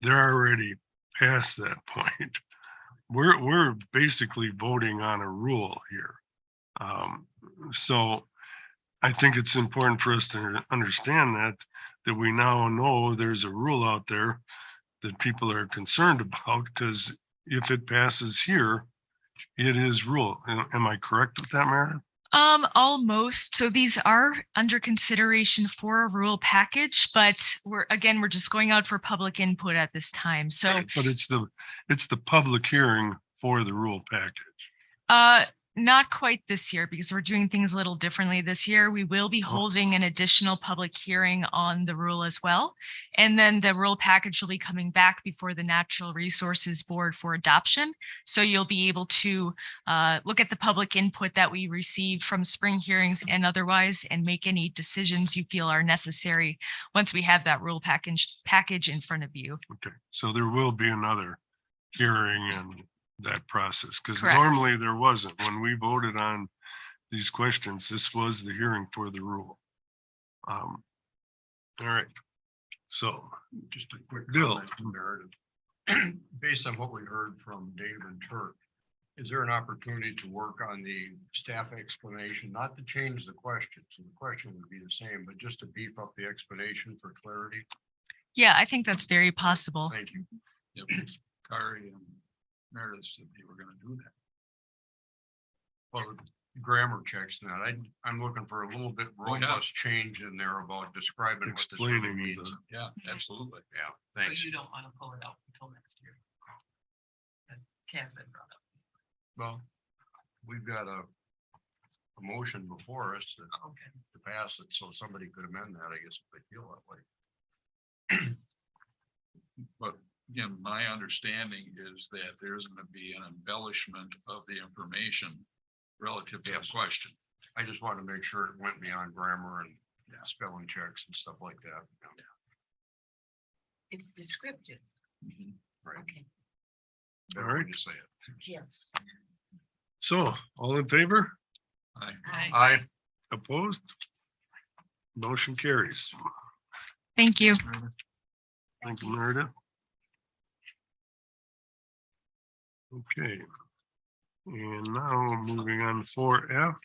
They're already past that point. We're basically voting on a rule here. So I think it's important for us to understand that we now know there's a rule out there that people are concerned about, because if it passes here, it is rule. Am I correct with that, Meredith? Almost. So these are under consideration for a rule package, but we're just going out for public input at this time. So, But it's the public hearing for the rule package. not quite this year because we're doing things a little differently this year. We will be holding an additional public hearing on the rule as well. And then the rule package will be coming back before the Natural Resources Board for adoption. So you'll be able to look at the public input that we received from spring hearings and otherwise, and make any decisions you feel are necessary once we have that rule package in front of you. Okay, so there will be another hearing and that process, because Correct. normally there wasn't. When we voted on these questions, this was the hearing for the rule. All right, so Just a quick Bill. comment from Meredith. Based on what we heard from Dave and Turk, is there an opportunity to work on the staff explanation, not to change the question? So the question would be the same, but just to beef up the explanation for clarity? Yeah, I think that's very possible. Thank you. It was Kari and Meredith said they were gonna do that. Well, grammar checks and that. I'm looking for a little bit Oh, yeah. robust change in there about describing what this really Explaining means. the- Yeah, absolutely. Yeah, So thanks. you don't want to pull it out until next year. That Kaz had brought up. Well, we've got a motion before us Okay. to pass it, so somebody could amend that, I guess, if they feel that way. But again, my understanding is that there's gonna be an embellishment of the information relative to the Yes. question. I just wanted to make sure it went beyond grammar and spelling checks and stuff like that. It's descriptive. Right. Okay. Better All way right. to say it. Yes. So all in favor? Aye. Aye. Opposed? Motion carries. Thank you. Thank you, Meredith. Okay. And now moving on to 4F.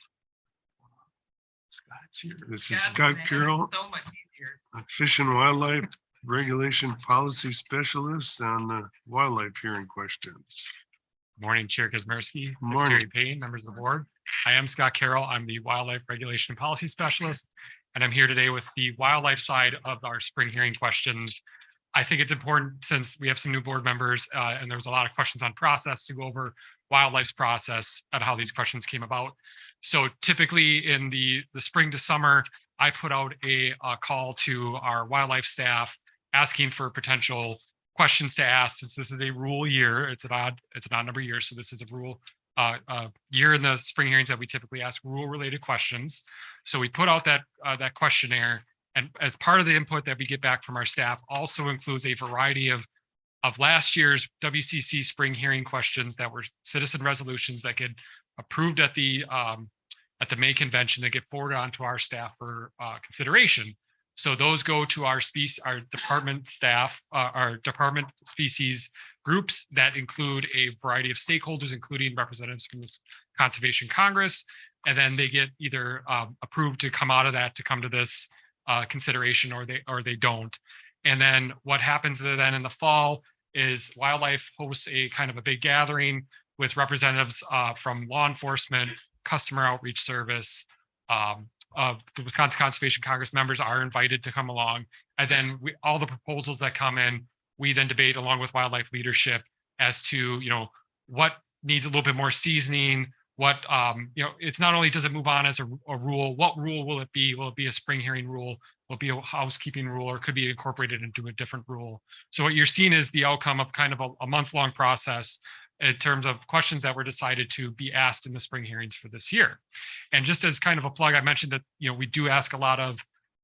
Scott's here. This is Scott, Scott man, Carroll, So much easier. Fish and Wildlife Regulation Policy Specialist on the wildlife hearing questions. Morning, Chair Kazmersky, Morning. Secretary Payne, members of the board. I am Scott Carroll. I'm the Wildlife Regulation and Policy Specialist, and I'm here today with the wildlife side of our spring hearing questions. I think it's important, since we have some new board members and there was a lot of questions on process, to go over wildlife's process and how these questions came about. So typically in the spring to summer, I put out a call to our wildlife staff asking for potential questions to ask, since this is a rule year. It's an odd number year, so this is a rule year in the spring hearings that we typically ask rule related questions. So we put out that questionnaire, and as part of the input that we get back from our staff also includes a variety of last year's WCC spring hearing questions that were citizen resolutions that get approved at the May convention, that get forwarded on to our staff for consideration. So those go to our department staff, our department species groups that include a variety of stakeholders, including representatives from this Conservation Congress. And then they get either approved to come out of that to come to this consideration, or they don't. And then what happens then in the fall is wildlife hosts a kind of a big gathering with representatives from law enforcement, customer outreach service, of the Wisconsin Conservation Congress members are invited to come along. And then all the proposals that come in, we then debate along with wildlife leadership as to, what needs a little bit more seasoning. What, it's not only does it move on as a rule, what rule will it be? Will it be a spring hearing rule? Will it be a housekeeping rule, or could be incorporated into a different rule? So what you're seeing is the outcome of kind of a month-long process in terms of questions that were decided to be asked in the spring hearings for this year. And just as kind of a plug, I mentioned that, we do ask a lot of,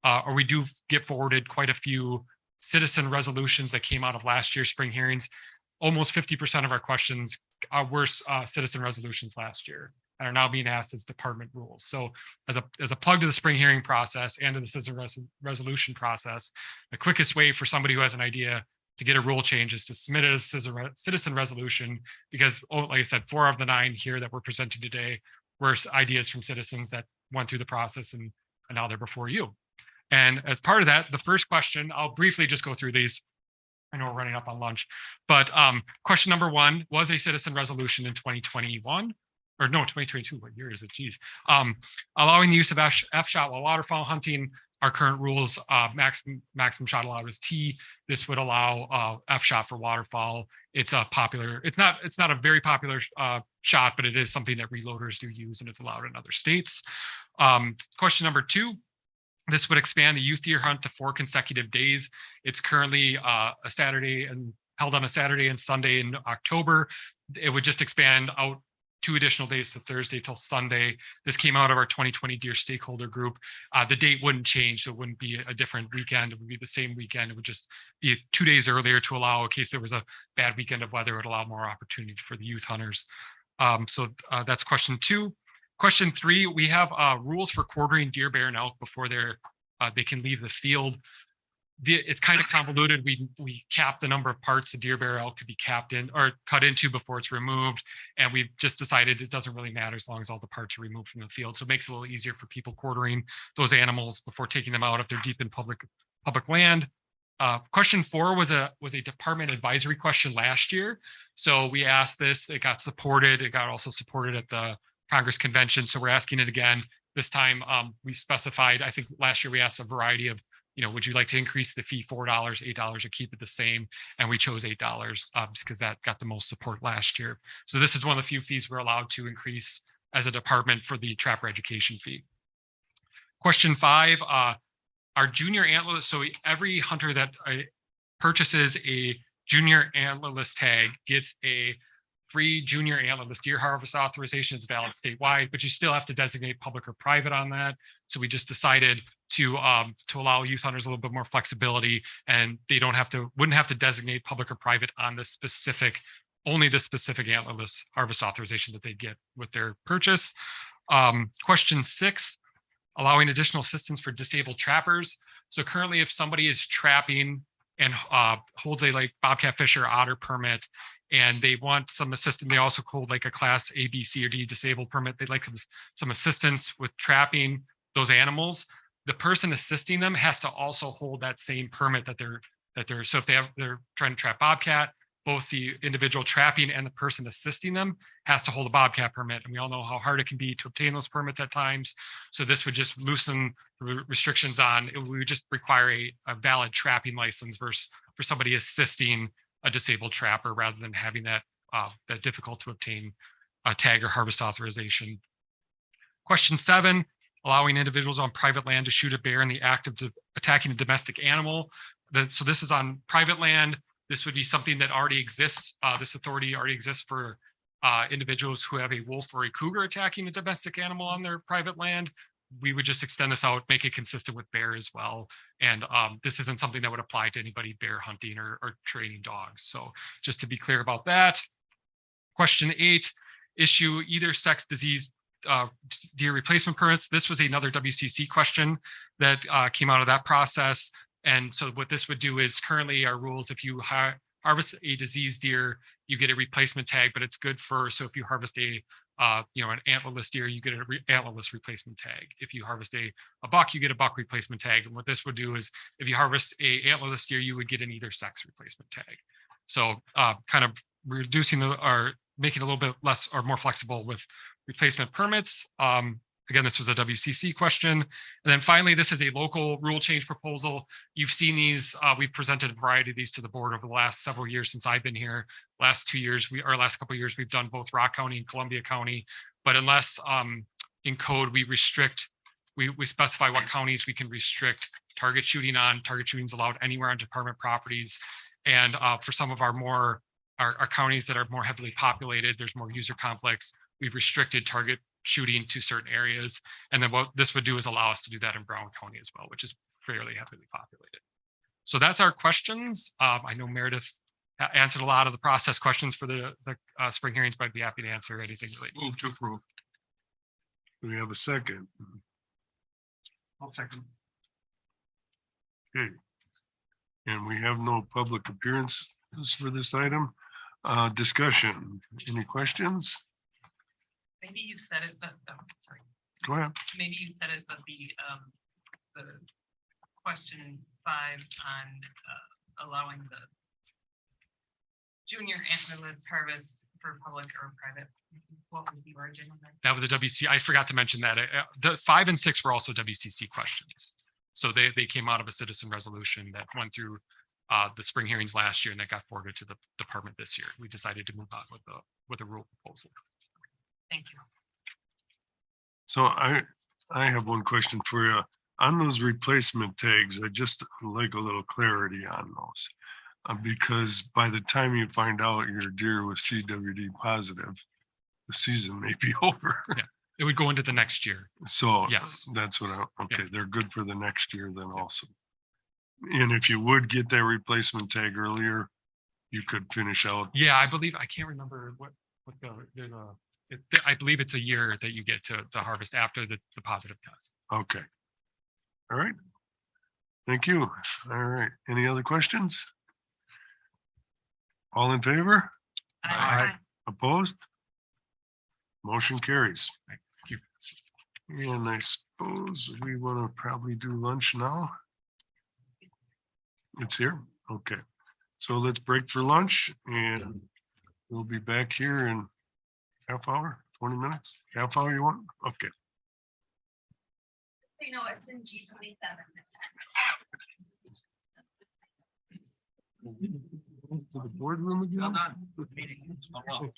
or we do get forwarded quite a few citizen resolutions that came out of last year's spring hearings. Almost 50% of our questions were citizen resolutions last year and are now being asked as department rules. So as a plug to the spring hearing process and to the citizen resolution process, the quickest way for somebody who has an idea to get a rule change is to submit it as citizen resolution, because, like I said, 4 of the 9 here that we're presenting today were ideas from citizens that went through the process and now they're before you. And as part of that, the first question, I'll briefly just go through these. I know we're running up on lunch, but question number 1 was a citizen resolution in 2021, or no, 2022. What year is it? Geez. Allowing the use of F-shot while waterfowl hunting. Our current rules, maximum shot allowed is T. This would allow F-shot for waterfowl. It's a popular. It's not a very popular shot, but it is something that reloaders do use, and it's allowed in other states. Question number 2. This would expand the youth deer hunt to 4 consecutive days. It's currently a Saturday and held on a Saturday and Sunday in October. It would just expand out 2 additional days to Thursday till Sunday. This came out of our 2020 deer stakeholder group. The date wouldn't change, so it wouldn't be a different weekend. It would be the same weekend. It would just be 2 days earlier to allow, in case there was a bad weekend of weather, it would allow more opportunity for the youth hunters. So that's question 2. Question 3, we have rules for quartering deer, bear, and elk before they can leave the field. It's kind of convoluted. We cap the number of parts the deer, bear, elk could be capped in or cut into before it's removed. And we've just decided it doesn't really matter as long as all the parts are removed from the field. So it makes it a little easier for people quartering those animals before taking them out if they're deep in public land. Question 4 was a department advisory question last year. So we asked this, it got supported. It got also supported at the Congress convention. So we're asking it again. This time we specified, I think last year we asked a variety of, would you like to increase the fee $4, $8, or keep it the same? And we chose $8 because that got the most support last year. So this is one of the few fees we're allowed to increase as a department for the trapper education fee. Question 5, our junior antlerless. So every hunter that purchases a junior antlerless tag gets a free junior antlerless deer harvest authorization. Is valid statewide, but you still have to designate public or private on that. So we just decided to allow youth hunters a little bit more flexibility, and they wouldn't have to designate public or private on only the specific antlerless harvest authorization that they get with their purchase. Question 6, allowing additional assistance for disabled trappers. So currently, if somebody is trapping and holds a bobcat, fisher, otter permit, and they want some assistance, they also hold a class A, B, C, or D disabled permit. They'd like some assistance with trapping those animals. The person assisting them has to also hold that same permit that they're. So if they're trying to trap bobcat, both the individual trapping and the person assisting them has to hold a bobcat permit. And we all know how hard it can be to obtain those permits at times. So this would just loosen the restrictions on. We would just require a valid trapping license for somebody assisting a disabled trapper rather than having that difficult to obtain tag or harvest authorization. Question 7, allowing individuals on private land to shoot a bear in the act of attacking a domestic animal. So this is on private land. This would be something that already exists. This authority already exists for individuals who have a wolf or a cougar attacking a domestic animal on their private land. We would just extend this out, make it consistent with bear as well. And this isn't something that would apply to anybody bear hunting or training dogs. So just to be clear about that. Question 8, issue either sex disease deer replacement permits. This was another WCC question that came out of that process. And so what this would do is currently our rules, if you harvest a diseased deer, you get a replacement tag, but it's good so if you harvest an antlerless deer, you get an antlerless replacement tag. If you harvest a buck, you get a buck replacement tag. And what this would do is if you harvest a antlerless deer, you would get an either sex replacement tag. So kind of reducing or making it a little bit less or more flexible with replacement permits. Again, this was a WCC question. And then finally, this is a local rule change proposal. You've seen these, we've presented a variety of these to the board over the last several years since I've been here. Last 2 years, last couple of years, we've done both Rock County and Columbia County. But unless in code, we restrict, we specify what counties we can restrict target shooting on. Target shooting is allowed anywhere on department properties. And for some of our counties that are more heavily populated, there's more user conflicts, we've restricted target shooting to certain areas. And then what this would do is allow us to do that in Brown County as well, which is fairly heavily populated. So that's our questions. I know Meredith answered a lot of the process questions for the spring hearings, but I'd be happy to answer anything related. Move to approve. Do we have a second? I'll second. Okay. And we have no public appearances for this item. Discussion, any questions? Maybe you said it, but, sorry. Go ahead. Maybe you said it, but the question 5 on allowing the junior antlerless harvest for public or private, what was the origin of that? That was a WC. I forgot to mention that. The 5 and 6 were also WCC questions. So they came out of a citizen resolution that went through the spring hearings last year and that got forwarded to the department this year. We decided to move on with a rule proposal. Thank you. So I have one question for you. On those replacement tags, I just like a little clarity on those. Because by the time you find out your deer was CWD positive, the season may be over. Yeah, it would go into the next year. So yes, that's what okay, they're good for the next year then also. And if you would get that replacement tag earlier, you could finish out. Yeah, I believe, I can't remember what I believe it's a year that you get to harvest after the positive test. Okay. All right. Thank you. All right. Any other questions? All in favor? Aye. Opposed? Motion carries. Thank you. And I suppose we want to probably do lunch now. It's here. Okay. So let's break for lunch and we'll be back here in half hour, 20 minutes, half hour you want? Okay. You know, it's in G27 this time. To the boardroom again? Well done. Good meeting. Oh, well.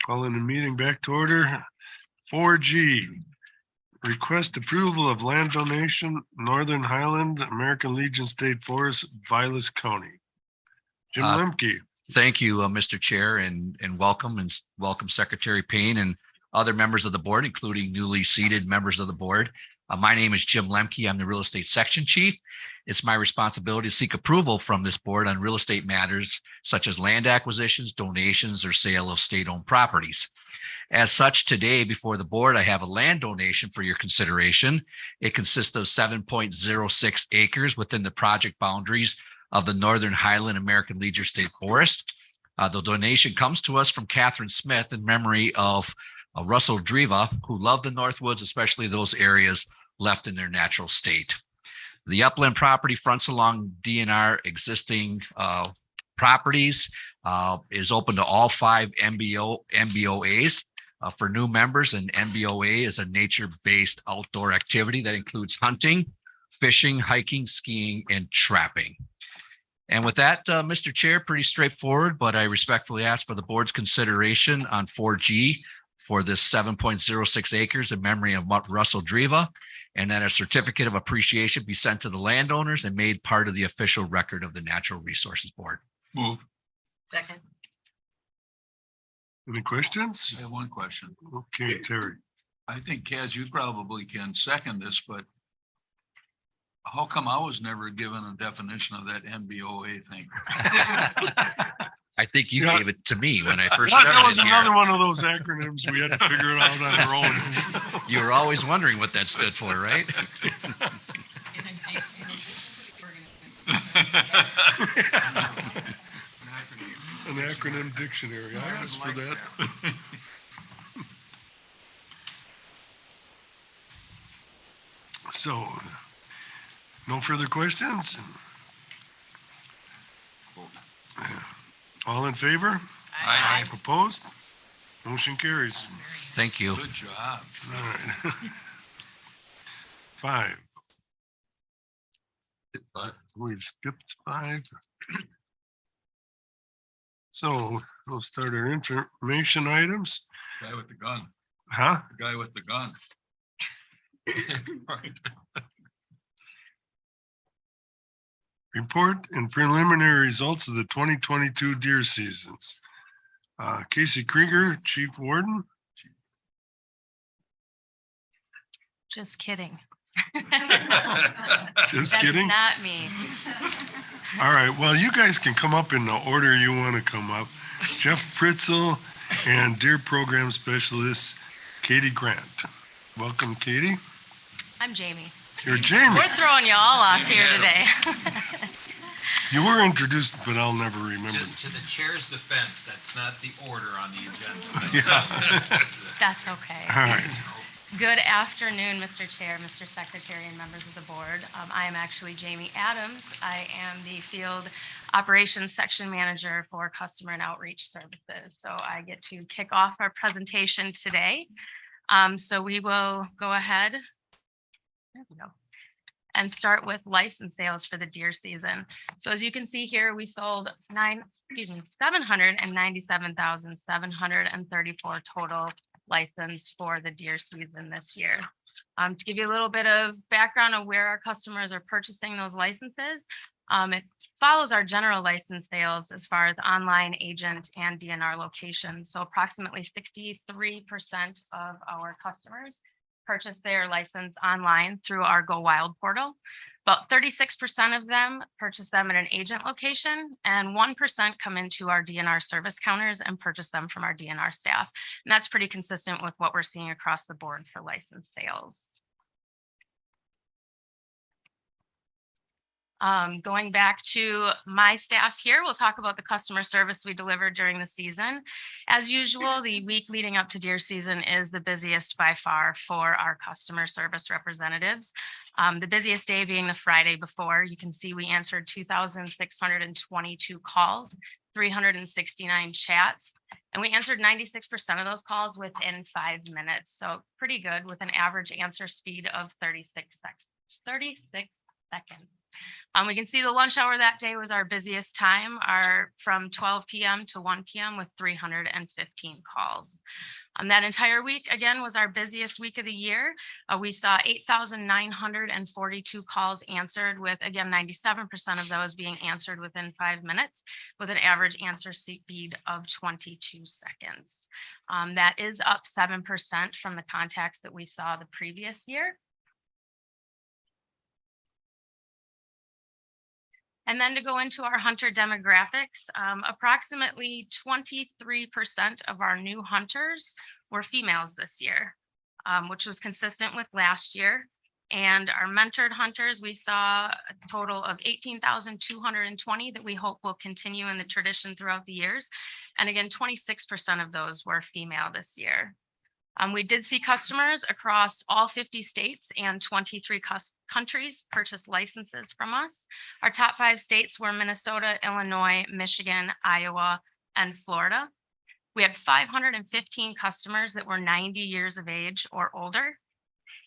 Calling the meeting back to order. 4G. Request approval of land donation, Northern Highland, American Legion State Forest, Vilas County. Jim Lemke. Thank you, Mr. Chair, and welcome Secretary Payne and other members of the board, including newly seated members of the board. My name is Jim Lemke. I'm the Real Estate Section Chief. It's my responsibility to seek approval from this board on real estate matters such as land acquisitions, donations, or sale of state-owned properties. As such, today before the board, I have a land donation for your consideration. It consists of 7.06 acres within the project boundaries of the Northern Highland American Legion State Forest. The donation comes to us from Catherine Smith in memory of Russell Driva, who loved the Northwoods, especially those areas left in their natural state. The upland property fronts along DNR existing properties, is open to all 5 MBOAs. For new members, an MBOA is a nature-based outdoor activity that includes hunting, fishing, hiking, skiing, and trapping. And with that, Mr. Chair, pretty straightforward, but I respectfully ask for the board's consideration on 4G for this 7.06 acres in memory of Russell Driva, and that a certificate of appreciation be sent to the landowners and made part of the official record of the Natural Resources Board. Move. Second. Any questions? I have one question. Okay, Terry. I think Kaz, you probably can second this, but how come I was never given a definition of that MBOA thing? I think you Yeah. gave it to me when I first started. That was here. another one of those acronyms we had to figure it out on our own. You were always wondering what that stood for, right? An acronym dictionary. I asked for that. So, no further questions? All in favor? Aye. Opposed? Motion carries. Thank you. Good job. All right. 5. We skipped 5. So we'll start our information items. Guy with the gun. Huh? The guy with the gun. Right. Report and preliminary results of the 2022 deer seasons. Casey Krieger, Chief Warden. Just kidding. Just That is kidding? not me. All right, well, you guys can come up in the order you want to come up. Jeff Pritzel and Deer Program Specialist Katie Grant. Welcome, Katie. I'm Jamie. You're Jamie. We're throwing you all off here today. You were introduced, but I'll never remember. To the chair's defense, that's not the order on the agenda. Yeah. That's okay. All right. Good afternoon, Mr. Chair, Mr. Secretary, and members of the board. I am actually Jamie Adams. I am the Field Operations Section Manager for Customer and Outreach Services. So I get to kick off our presentation today. So we will go ahead. There we go. And start with license sales for the deer season. So as you can see here, we sold 797,734 total license for the deer season this year. To give you a little bit of background of where our customers are purchasing those licenses, it follows our general license sales as far as online, agent, and DNR locations. So approximately 63% of our customers purchase their license online through our Go Wild portal. About 36% of them purchase them at an agent location, and 1% come into our DNR service counters and purchase them from our DNR staff. And that's pretty consistent with what we're seeing across the board for license sales. Going back to my staff here, we'll talk about the customer service we delivered during the season. As usual, the week leading up to deer season is the busiest by far for our customer service representatives. The busiest day being the Friday before. You can see we answered 2,622 calls, 369 chats, and we answered 96% of those calls within 5 minutes. So pretty good with an average answer speed of 36 seconds. We can see the lunch hour that day was our busiest time, from 12 p.m. to 1 p.m. with 315 calls. That entire week, again, was our busiest week of the year. We saw 8,942 calls answered with, again, 97% of those being answered within 5 minutes with an average answer speed of 22 seconds. That is up 7% from the contacts that we saw the previous year. And then to go into our hunter demographics, approximately 23% of our new hunters were females this year, which was consistent with last year. And our mentored hunters, we saw a total of 18,220 that we hope will continue in the tradition throughout the years. And again, 26% of those were female this year. We did see customers across all 50 states and 23 countries purchase licenses from us. Our top 5 states were Minnesota, Illinois, Michigan, Iowa, and Florida. We had 515 customers that were 90 years of age or older.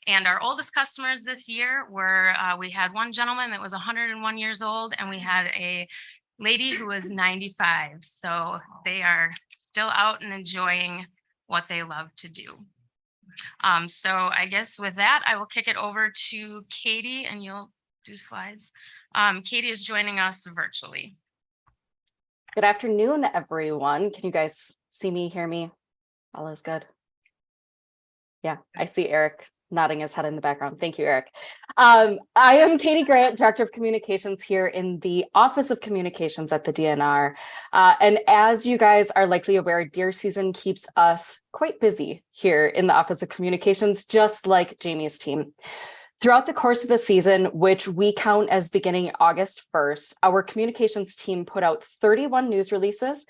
And our oldest customers this year were, we had one gentleman that was 101 years old, and we had a lady who was 95. So they are still out and enjoying what they love to do. So I guess with that, I will kick it over to Katie, and you'll do slides. Katie is joining us virtually. Good afternoon, everyone. Can you guys see me, hear me? All is good. Yeah, I see Eric nodding his head in the background. Thank you, Eric. I am Katie Grant, Director of Communications here in the Office of Communications at the DNR. And as you guys are likely aware, deer season keeps us quite busy here in the Office of Communications, just like Jamie's team. Throughout the course of the season, which we count as beginning August 1st, our communications team put out 31 news releases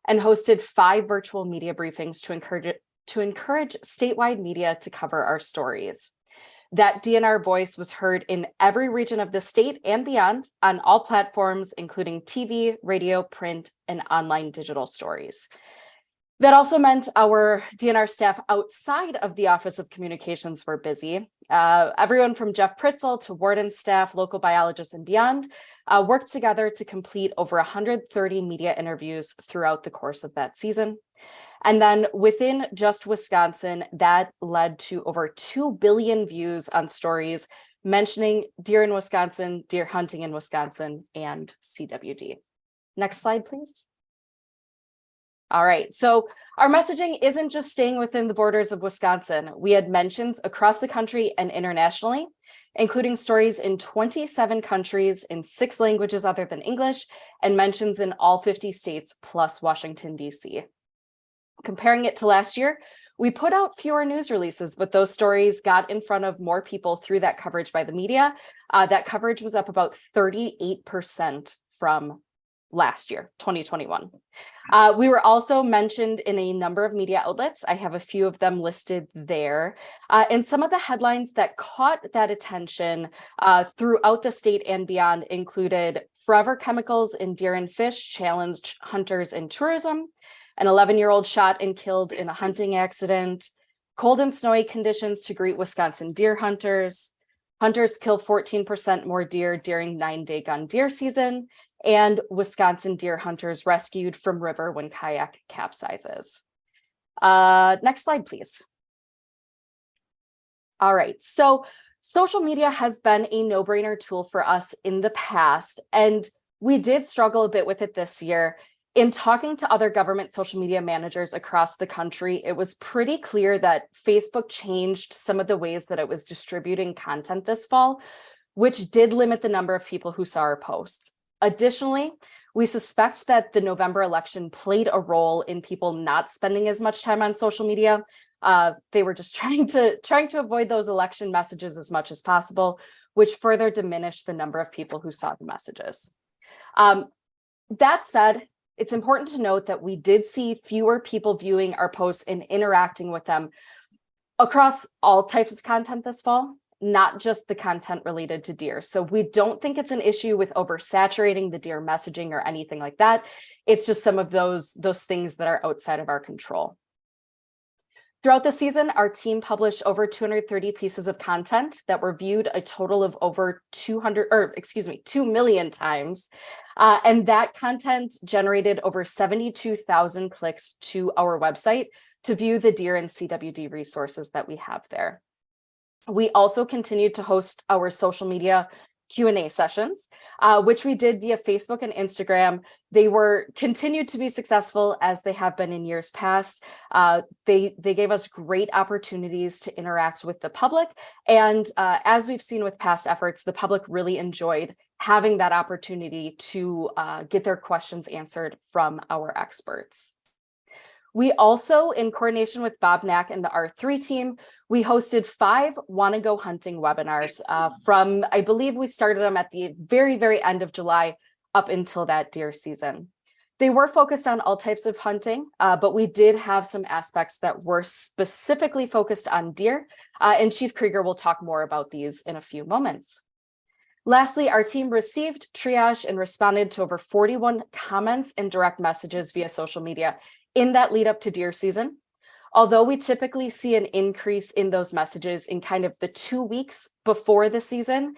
and hosted 5 virtual media briefings to encourage statewide media to cover our stories. That DNR voice was heard in every region of the state and beyond on all platforms, including TV, radio, print, and online digital stories. That also meant our DNR staff outside of the Office of Communications were busy. Everyone from Jeff Pritzel to warden staff, local biologists, and beyond worked together to complete over 130 media interviews throughout the course of that season. And then within just Wisconsin, that led to over 2 billion views on stories mentioning deer in Wisconsin, deer hunting in Wisconsin, and CWD. Next slide, please. All right, so our messaging isn't just staying within the borders of Wisconsin. We had mentions across the country and internationally, including stories in 27 countries in 6 languages other than English, and mentions in all 50 states plus Washington, D.C. Comparing it to last year, we put out fewer news releases, but those stories got in front of more people through that coverage by the media. That coverage was up about 38% from last year, 2021. We were also mentioned in a number of media outlets. I have a few of them listed there. And some of the headlines that caught that attention throughout the state and beyond included Forever Chemicals in Deer and Fish challenged hunters in tourism, an 11-year-old shot and killed in a hunting accident, cold and snowy conditions to greet Wisconsin deer hunters, hunters kill 14% more deer during 9-day gun deer season, and Wisconsin deer hunters rescued from river when kayak capsizes. Next slide, please. All right, so social media has been a no-brainer tool for us in the past, and we did struggle a bit with it this year. In talking to other government social media managers across the country, it was pretty clear that Facebook changed some of the ways that it was distributing content this fall, which did limit the number of people who saw our posts. Additionally, we suspect that the November election played a role in people not spending as much time on social media. They were just trying to avoid those election messages as much as possible, which further diminished the number of people who saw the messages. That said, it's important to note that we did see fewer people viewing our posts and interacting with them across all types of content this fall, not just the content related to deer. So we don't think it's an issue with oversaturating the deer messaging or anything like that. It's just some of those things that are outside of our control. Throughout the season, our team published over 230 pieces of content that were viewed a total of over 2 million times. And that content generated over 72,000 clicks to our website to view the deer and CWD resources that we have there. We also continued to host our social media Q&A sessions, which we did via Facebook and Instagram. They were continued to be successful as they have been in years past. They gave us great opportunities to interact with the public. And as we've seen with past efforts, the public really enjoyed having that opportunity to get their questions answered from our experts. We also, in coordination with Bob Knack and the R3 team, we hosted 5 Wanna Go Hunting webinars from, I believe we started them at the very, very end of July up until that deer season. They were focused on all types of hunting, but we did have some aspects that were specifically focused on deer, and Chief Krieger will talk more about these in a few moments. Lastly, our team received, triaged, and responded to over 41 comments and direct messages via social media in that lead up to deer season. Although we typically see an increase in those messages in kind of the 2 weeks before the season,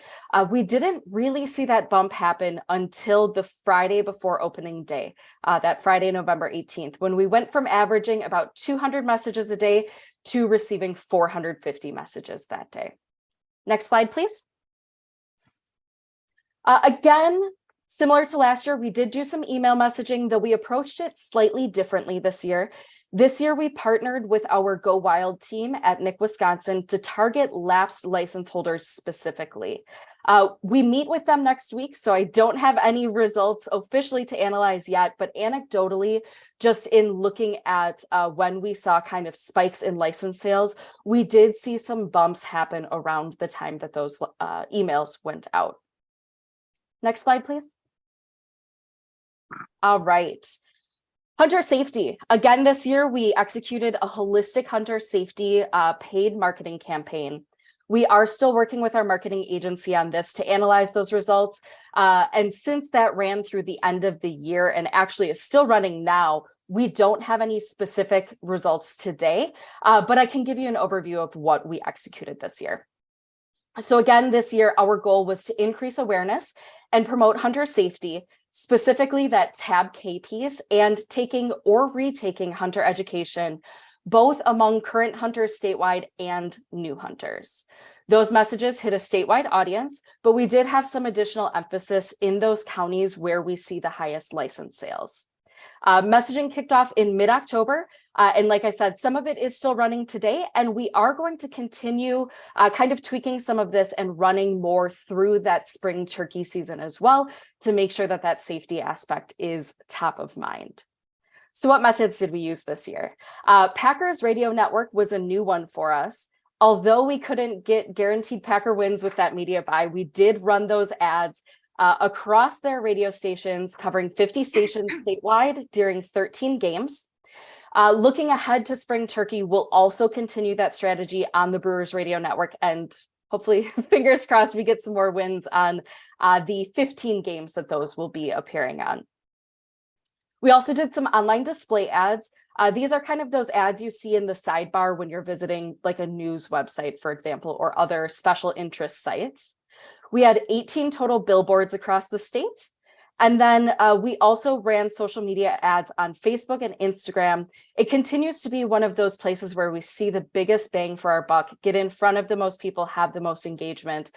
we didn't really see that bump happen until the Friday before opening day, that Friday, November 18th, when we went from averaging about 200 messages a day to receiving 450 messages that day. Next slide, please. Again, similar to last year, we did do some email messaging, though we approached it slightly differently this year. This year, we partnered with our Go Wild team at Nick, Wisconsin to target lapsed license holders specifically. We meet with them next week, so I don't have any results officially to analyze yet, but anecdotally, just in looking at when we saw kind of spikes in license sales, we did see some bumps happen around the time that those emails went out. Next slide, please. All right. Hunter safety. Again, this year, we executed a holistic hunter safety paid marketing campaign. We are still working with our marketing agency on this to analyze those results. And since that ran through the end of the year and actually is still running now, we don't have any specific results today, but I can give you an overview of what we executed this year. So again, this year, our goal was to increase awareness and promote hunter safety, specifically that tab K piece, and taking or retaking hunter education, both among current hunters statewide and new hunters. Those messages hit a statewide audience, but we did have some additional emphasis in those counties where we see the highest license sales. Messaging kicked off in mid-October, and like I said, some of it is still running today, and we are going to continue kind of tweaking some of this and running more through that spring turkey season as well to make sure that that safety aspect is top of mind. So what methods did we use this year? Packers Radio Network was a new one for us. Although we couldn't get guaranteed Packer wins with that media buy, we did run those ads across their radio stations, covering 50 stations statewide during 13 games. Looking ahead to spring turkey, we'll also continue that strategy on the Brewers Radio Network, and hopefully, fingers crossed, we get some more wins on the 15 games that those will be appearing on. We also did some online display ads. These are kind of those ads you see in the sidebar when you're visiting like a news website, for example, or other special interest sites. We had 18 total billboards across the state. And then we also ran social media ads on Facebook and Instagram. It continues to be one of those places where we see the biggest bang for our buck, get in front of the most people, have the most engagement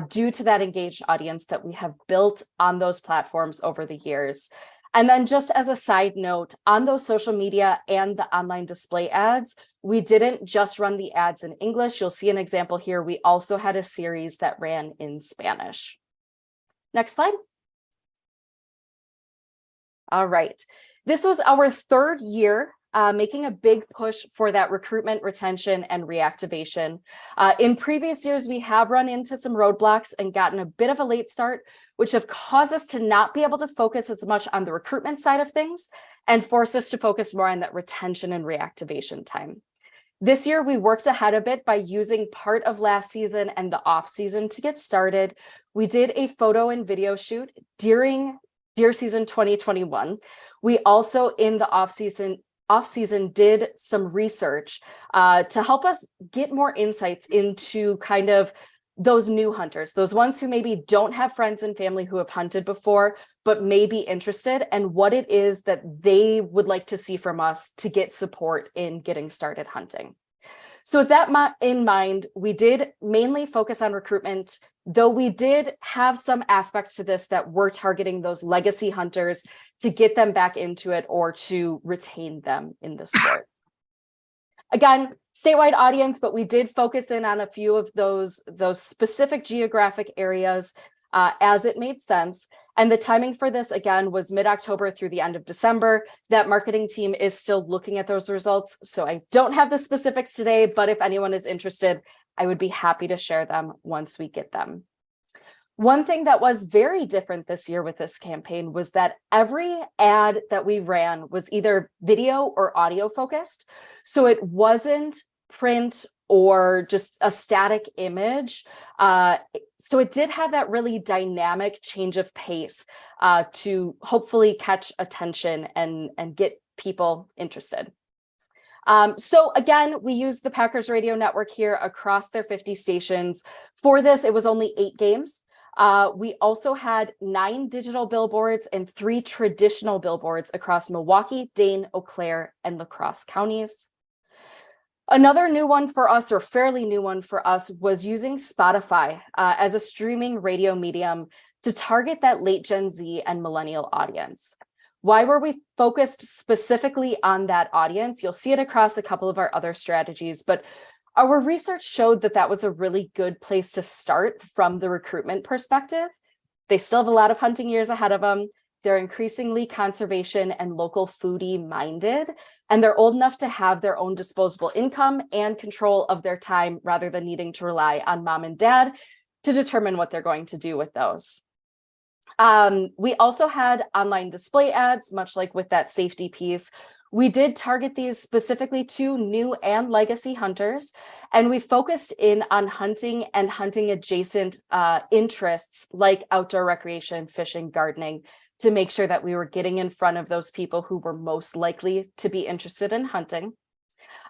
due to that engaged audience that we have built on those platforms over the years. And then just as a side note, on those social media and the online display ads, we didn't just run the ads in English. You'll see an example here. We also had a series that ran in Spanish. Next slide. All right. This was our third year making a big push for that recruitment, retention, and reactivation. In previous years, we have run into some roadblocks and gotten a bit of a late start, which have caused us to not be able to focus as much on the recruitment side of things and force us to focus more on that retention and reactivation time. This year, we worked ahead a bit by using part of last season and the off season to get started. We did a photo and video shoot during deer season 2021. We also, in the off season, off-season did some research to help us get more insights into kind of those new hunters, those ones who maybe don't have friends and family who have hunted before, but may be interested, and what it is that they would like to see from us to get support in getting started hunting. So with that in mind, we did mainly focus on recruitment, though we did have some aspects to this that were targeting those legacy hunters to get them back into it or to retain them in the sport. Again, statewide audience, but we did focus in on a few of those specific geographic areas as it made sense. And the timing for this, again, was mid-October through the end of December. That marketing team is still looking at those results. So I don't have the specifics today, but if anyone is interested, I would be happy to share them once we get them. One thing that was very different this year with this campaign was that every ad that we ran was either video or audio focused. So it wasn't print or just a static image. So it did have that really dynamic change of pace to hopefully catch attention and get people interested. So again, we used the Packers Radio Network here across their 50 stations. For this, it was only 8 games. We also had 9 digital billboards and 3 traditional billboards across Milwaukee, Dane, Eau Claire, and La Crosse counties. Another new one for us, or fairly new one for us, was using Spotify as a streaming radio medium to target that late Gen Z and millennial audience. Why were we focused specifically on that audience? You'll see it across a couple of our other strategies, but our research showed that that was a really good place to start from the recruitment perspective. They still have a lot of hunting years ahead of them. They're increasingly conservation and local foodie minded, and they're old enough to have their own disposable income and control of their time rather than needing to rely on mom and dad to determine what they're going to do with those. We also had online display ads, much like with that safety piece. We did target these specifically to new and legacy hunters, and we focused in on hunting and hunting adjacent interests like outdoor recreation, fishing, gardening, to make sure that we were getting in front of those people who were most likely to be interested in hunting.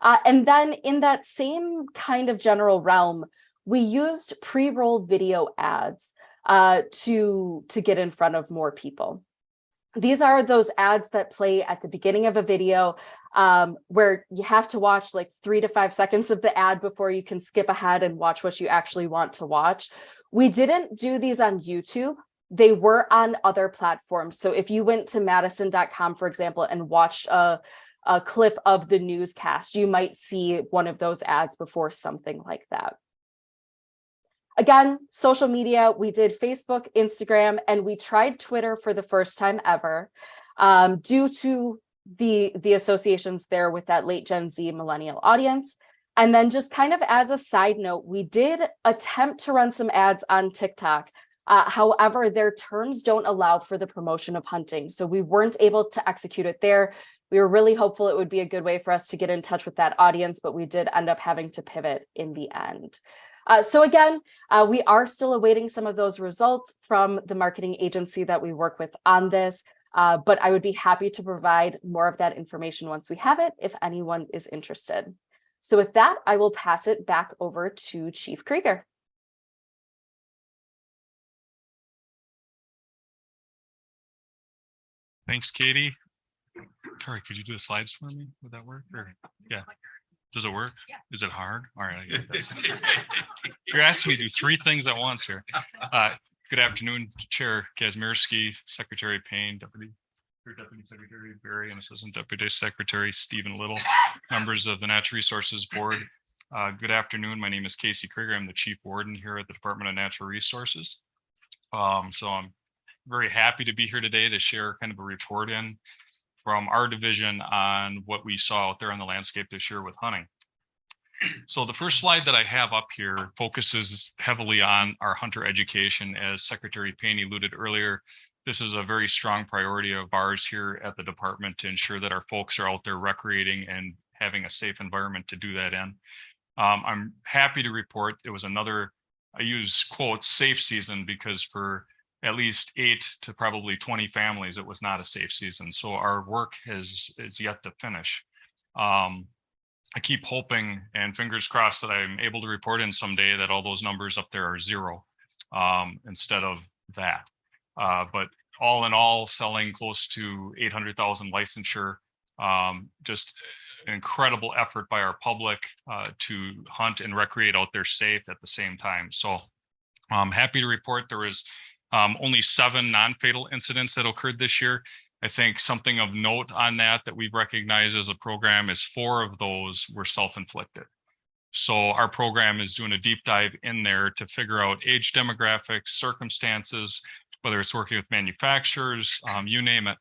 And then in that same kind of general realm, we used pre-roll video ads to get in front of more people. These are those ads that play at the beginning of a video where you have to watch like 3 to 5 seconds of the ad before you can skip ahead and watch what you actually want to watch. We didn't do these on YouTube. They were on other platforms. So if you went to Madison.com, for example, and watched a clip of the newscast, you might see one of those ads before something like that. Again, social media, we did Facebook, Instagram, and we tried Twitter for the first time ever due to the associations there with that late Gen Z millennial audience. And then just kind of as a side note, we did attempt to run some ads on TikTok. However, their terms don't allow for the promotion of hunting. So we weren't able to execute it there. We were really hopeful it would be a good way for us to get in touch with that audience, but we did end up having to pivot in the end. So again, we are still awaiting some of those results from the marketing agency that we work with on this, but I would be happy to provide more of that information once we have it, if anyone is interested. So with that, I will pass it back over to Chief Krieger. Thanks, Katie. Corey, could you do the slides for me? Would that work? Or, yeah. Does it work? Yeah. Is it hard? All right. I get this. You're asking me to do 3 things at once here. Good afternoon, Chair Kazmierski, Secretary Payne, Deputy Secretary Berry, and Assistant Deputy Secretary Stephen Little, members of the Natural Resources Board. Good afternoon. My name is Casey Krieger. I'm the Chief Warden here at the Department of Natural Resources. So I'm very happy to be here today to share kind of a report in from our division on what we saw out there on the landscape this year with hunting. So the first slide that I have up here focuses heavily on our hunter education. As Secretary Payne alluded earlier, this is a very strong priority of ours here at the department to ensure that our folks are out there recreating and having a safe environment to do that in. I'm happy to report it was another, I use quotes, safe season, because for at least 8 to probably 20 families, it was not a safe season. So our work is yet to finish. I keep hoping and fingers crossed that I'm able to report in someday that all those numbers up there are 0 instead of that. But all in all, selling close to 800,000 licensure, just an incredible effort by our public to hunt and recreate out there safe at the same time. So I'm happy to report there was only 7 non-fatal incidents that occurred this year. I think something of note on that we've recognized as a program is 4 of those were self-inflicted. So our program is doing a deep dive in there to figure out age demographics, circumstances, whether it's working with manufacturers, you name it.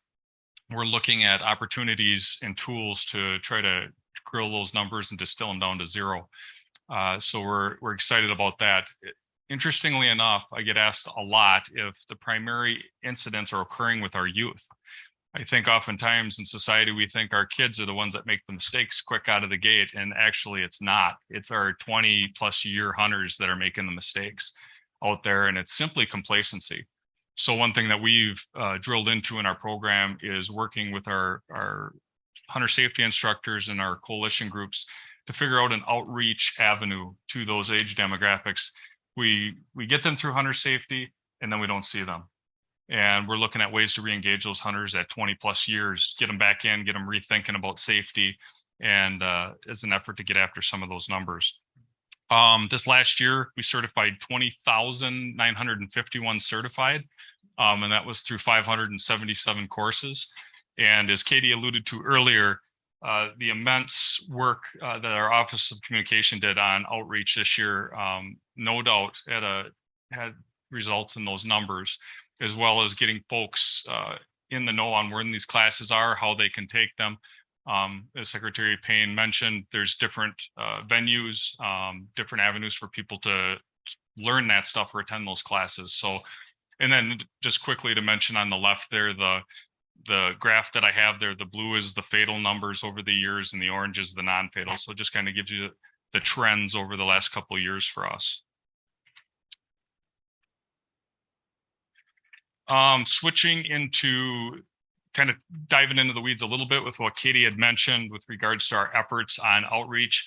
We're looking at opportunities and tools to try to grill those numbers and distill them down to 0. So we're excited about that. Interestingly enough, I get asked a lot if the primary incidents are occurring with our youth. I think oftentimes in society, we think our kids are the ones that make the mistakes quick out of the gate, and actually it's not. It's our 20+ year hunters that are making the mistakes out there, and it's simply complacency. So one thing that we've drilled into in our program is working with our hunter safety instructors and our coalition groups to figure out an outreach avenue to those age demographics. We get them through hunter safety, and then we don't see them. And we're looking at ways to re-engage those hunters at 20+ years, get them back in, get them rethinking about safety, and as an effort to get after some of those numbers. This last year, we certified 20,951 certified, and that was through 577 courses. And as Katie alluded to earlier, the immense work that our Office of Communication did on outreach this year, no doubt had results in those numbers, as well as getting folks in the know on where these classes are, how they can take them. As Secretary Payne mentioned, there's different venues, different avenues for people to learn that stuff or attend those classes. So, and then just quickly to mention on the left there, the graph that I have there, the blue is the fatal numbers over the years and the orange is the non-fatal. So it just kind of gives you the trends over the last couple of years for us. Switching into kind of diving into the weeds a little bit with what Katie had mentioned with regards to our efforts on outreach.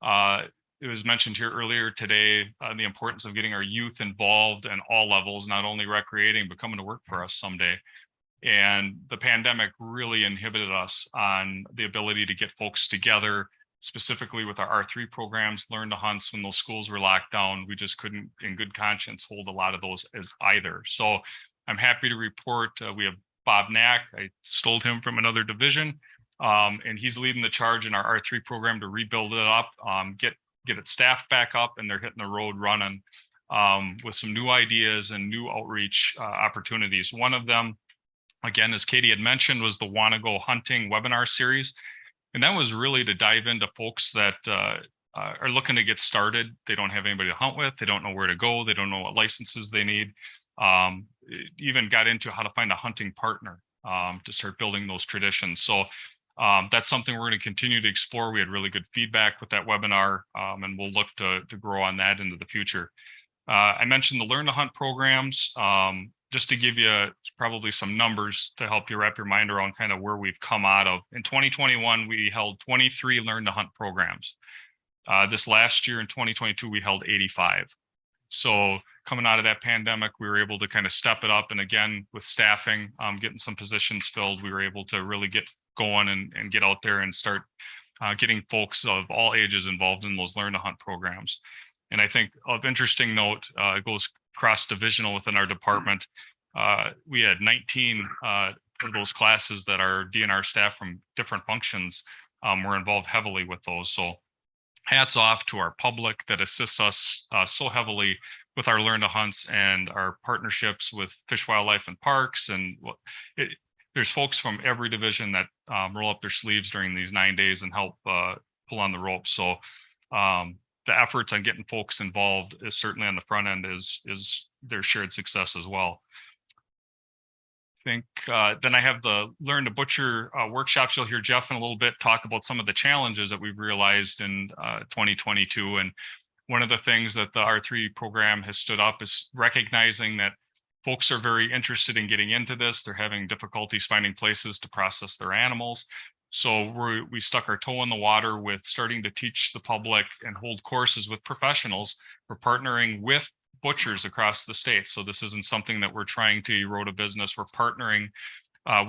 It was mentioned here earlier today, the importance of getting our youth involved in all levels, not only recreating, but coming to work for us someday. And the pandemic really inhibited us on the ability to get folks together, specifically with our R3 programs, learn to hunts when those schools were locked down. We just couldn't in good conscience hold a lot of those as either. So I'm happy to report we have Bob Knack. I stole him from another division, and he's leading the charge in our R3 program to rebuild it up, get it staffed back up, and they're hitting the road running with some new ideas and new outreach opportunities. One of them, again, as Katie had mentioned, was the Wanna Go Hunting webinar series. And that was really to dive into folks that are looking to get started. They don't have anybody to hunt with. They don't know where to go. They don't know what licenses they need. Even got into how to find a hunting partner to start building those traditions. So that's something we're going to continue to explore. We had really good feedback with that webinar, and we'll look to grow on that into the future. I mentioned the Learn to Hunt programs, just to give you probably some numbers to help you wrap your mind around kind of where we've come out of. In 2021, we held 23 Learn to Hunt programs. This last year in 2022, we held 85. So coming out of that pandemic, we were able to kind of step it up. And again, with staffing, getting some positions filled, we were able to really get going and get out there and start getting folks of all ages involved in those Learn to Hunt programs. And I think of interesting note, it goes cross-divisional within our department. We had 19 of those classes that our DNR staff from different functions were involved heavily with those. So hats off to our public that assists us so heavily with our Learn to Hunts and our partnerships with Fish, Wildlife, and Parks. And there's folks from every division that roll up their sleeves during these 9 days and help pull on the rope. So the efforts on getting folks involved is certainly on the front end is their shared success as well. I think then I have the Learn to Butcher workshops. You'll hear Jeff in a little bit talk about some of the challenges that we've realized in 2022. And one of the things that the R3 program has stood up is recognizing that folks are very interested in getting into this. They're having difficulties finding places to process their animals. So we stuck our toe in the water with starting to teach the public and hold courses with professionals. We're partnering with butchers across the state. So this isn't something that we're trying to erode a business. We're partnering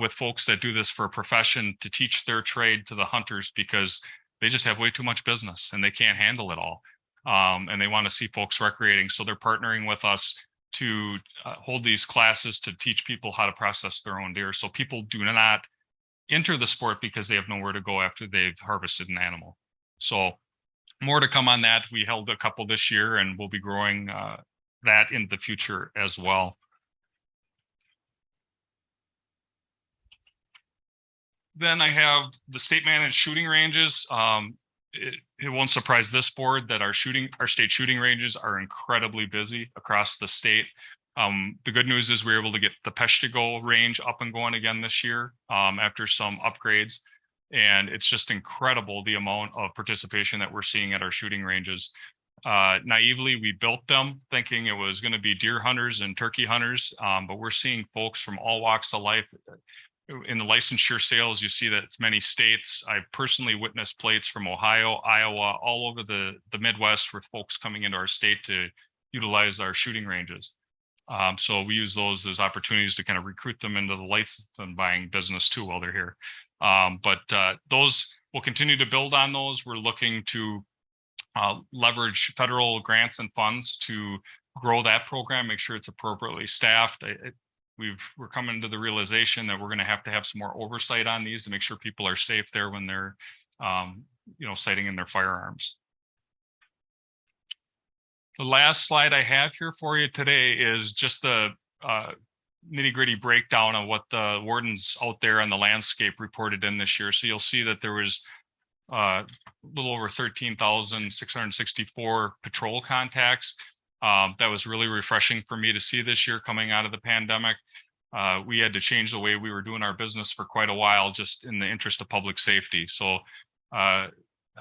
with folks that do this for a profession to teach their trade to the hunters, because they just have way too much business and they can't handle it all. And they want to see folks recreating. So they're partnering with us to hold these classes to teach people how to process their own deer. So people do not enter the sport because they have nowhere to go after they've harvested an animal. So more to come on that. We held a couple this year, and we'll be growing that in the future as well. Then I have the state managed shooting ranges. It won't surprise this board that our state shooting ranges are incredibly busy across the state. The good news is we were able to get the Peshtigo range up and going again this year after some upgrades. And it's just incredible the amount of participation that we're seeing at our shooting ranges. Naively, we built them thinking it was going to be deer hunters and turkey hunters, but we're seeing folks from all walks of life. In the licensure sales, you see that it's many states. I've personally witnessed plates from Ohio, Iowa, all over the Midwest with folks coming into our state to utilize our shooting ranges. So we use those as opportunities to kind of recruit them into the license and buying business too while they're here. But those, we'll continue to build on those. We're looking to leverage federal grants and funds to grow that program, make sure it's appropriately staffed. We're coming to the realization that we're going to have some more oversight on these to make sure people are safe there when they're, sighting in their firearms. The last slide I have here for you today is just the nitty-gritty breakdown of what the wardens out there on the landscape reported in this year. So you'll see that there was a little over 13,664 patrol contacts. That was really refreshing for me to see this year coming out of the pandemic. We had to change the way we were doing our business for quite a while, just in the interest of public safety. So I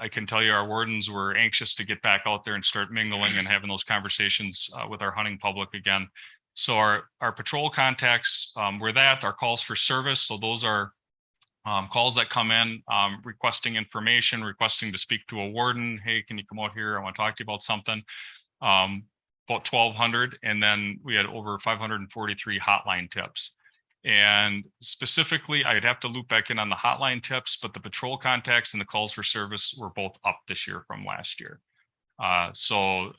can tell you our wardens were anxious to get back out there and start mingling and having those conversations with our hunting public again. So our patrol contacts were that, our calls for service. So those are calls that come in requesting information, requesting to speak to a warden. Hey, can you come out here? I want to talk to you about something. About 1,200, and then we had over 543 hotline tips. And specifically, I'd have to loop back in on the hotline tips, but the patrol contacts and the calls for service were both up this year from last year. So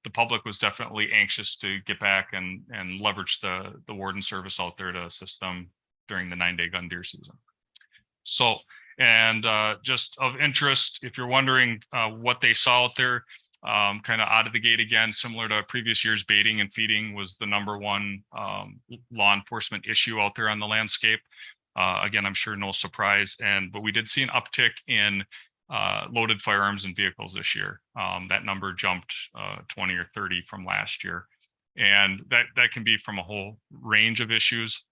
the public was definitely anxious to get back and leverage the warden service out there to assist them during the 9-day gun deer season. So, and just of interest, if you're wondering what they saw out there, kind of out of the gate again, similar to previous years, baiting and feeding was the #1 law enforcement issue out there on the landscape. Again, I'm sure no surprise, but we did see an uptick in loaded firearms and vehicles this year. That number jumped 20 or 30 from last year. And that can be from a whole range of issues.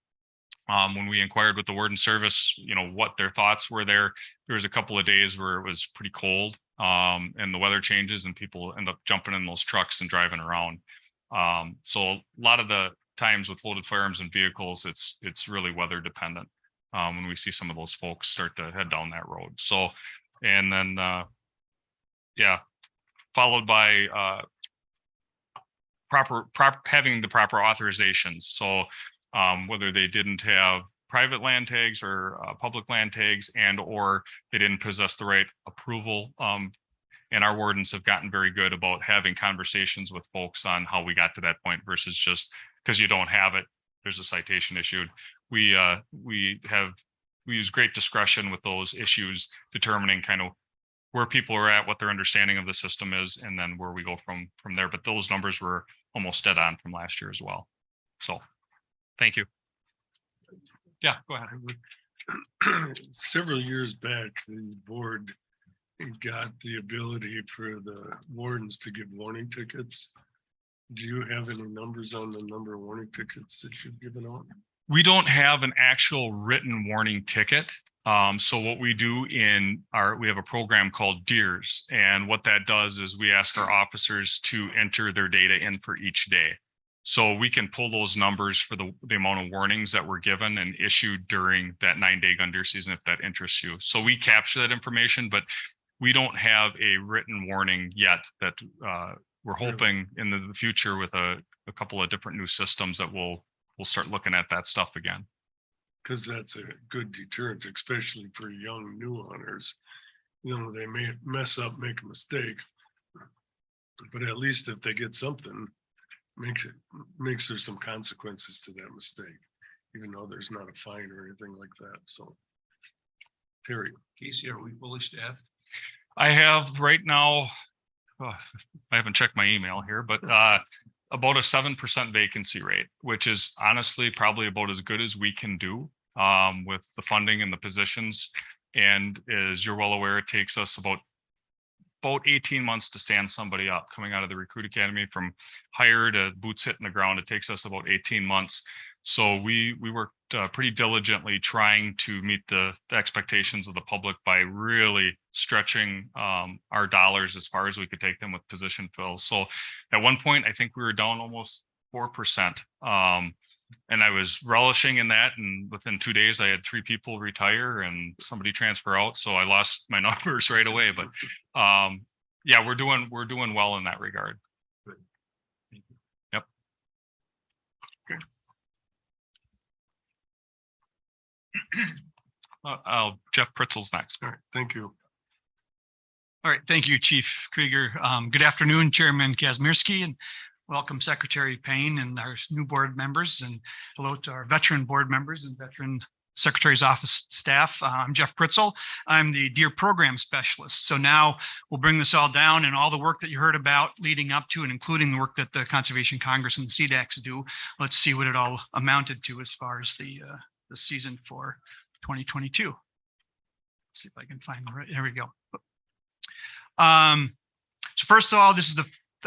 When we inquired with the warden service, what their thoughts were there was a couple of days where it was pretty cold and the weather changes and people end up jumping in those trucks and driving around. So a lot of the times with loaded firearms and vehicles, it's really weather dependent when we see some of those folks start to head down that road. So, and then, followed by having the proper authorizations. So whether they didn't have private land tags or public land tags, or they didn't possess the right approval. And our wardens have gotten very good about having conversations with folks on how we got to that point versus just because you don't have it, there's a citation issued. We use great discretion with those issues, determining kind of where people are at, what their understanding of the system is, and then where we go from there. But those numbers were almost dead on from last year as well. So thank you. Yeah, go ahead. Several years back, the board got the ability for the wardens to give warning tickets. Do you have any numbers on the number of warning tickets that you've given out? We don't have an actual written warning ticket. So what we do we have a program called DEERS. And what that does is we ask our officers to enter their data in for each day. So we can pull those numbers for the amount of warnings that were given and issued during that 9-day gun deer season, if that interests you. So we capture that information, but we don't have a written warning yet that we're hoping in the future with a couple of different new systems that we'll start looking at that stuff again. Because that's a good deterrent, especially for young new hunters. You know, they may mess up, make a mistake, but at least if they get something, makes there some consequences to that mistake, even though there's not a fine or anything like that. So, Terry. Casey, are we fully staffed? I have right now, I haven't checked my email here, but about a 7% vacancy rate, which is honestly probably about as good as we can do with the funding and the positions. And as you're well aware, it takes us about 18 months to stand somebody up coming out of the recruit academy from hire to boots hitting the ground. It takes us about 18 months. So we worked pretty diligently trying to meet the expectations of the public by really stretching our dollars as far as we could take them with position fills. So at one point, I think we were down almost 4%. And I was relishing in that. And within 2 days, I had 3 people retire and somebody transfer out. So I lost my numbers right away. But yeah, we're doing well in that regard. Yep. Jeff Pritzel's next. All right, thank you. All right, thank you, Chief Krieger. Good afternoon, Chairman Kazmierski, and welcome Secretary Payne and our new board members, and hello to our veteran board members and veteran Secretary's office staff. I'm Jeff Pritzel. I'm the Deer Program Specialist. So now we'll bring this all down and all the work that you heard about leading up to and including the work that the Conservation Congress and the CDACs do. Let's see what it all amounted to as far as the season for 2022. Let's see if I can find the right, there we go. So first of all, this is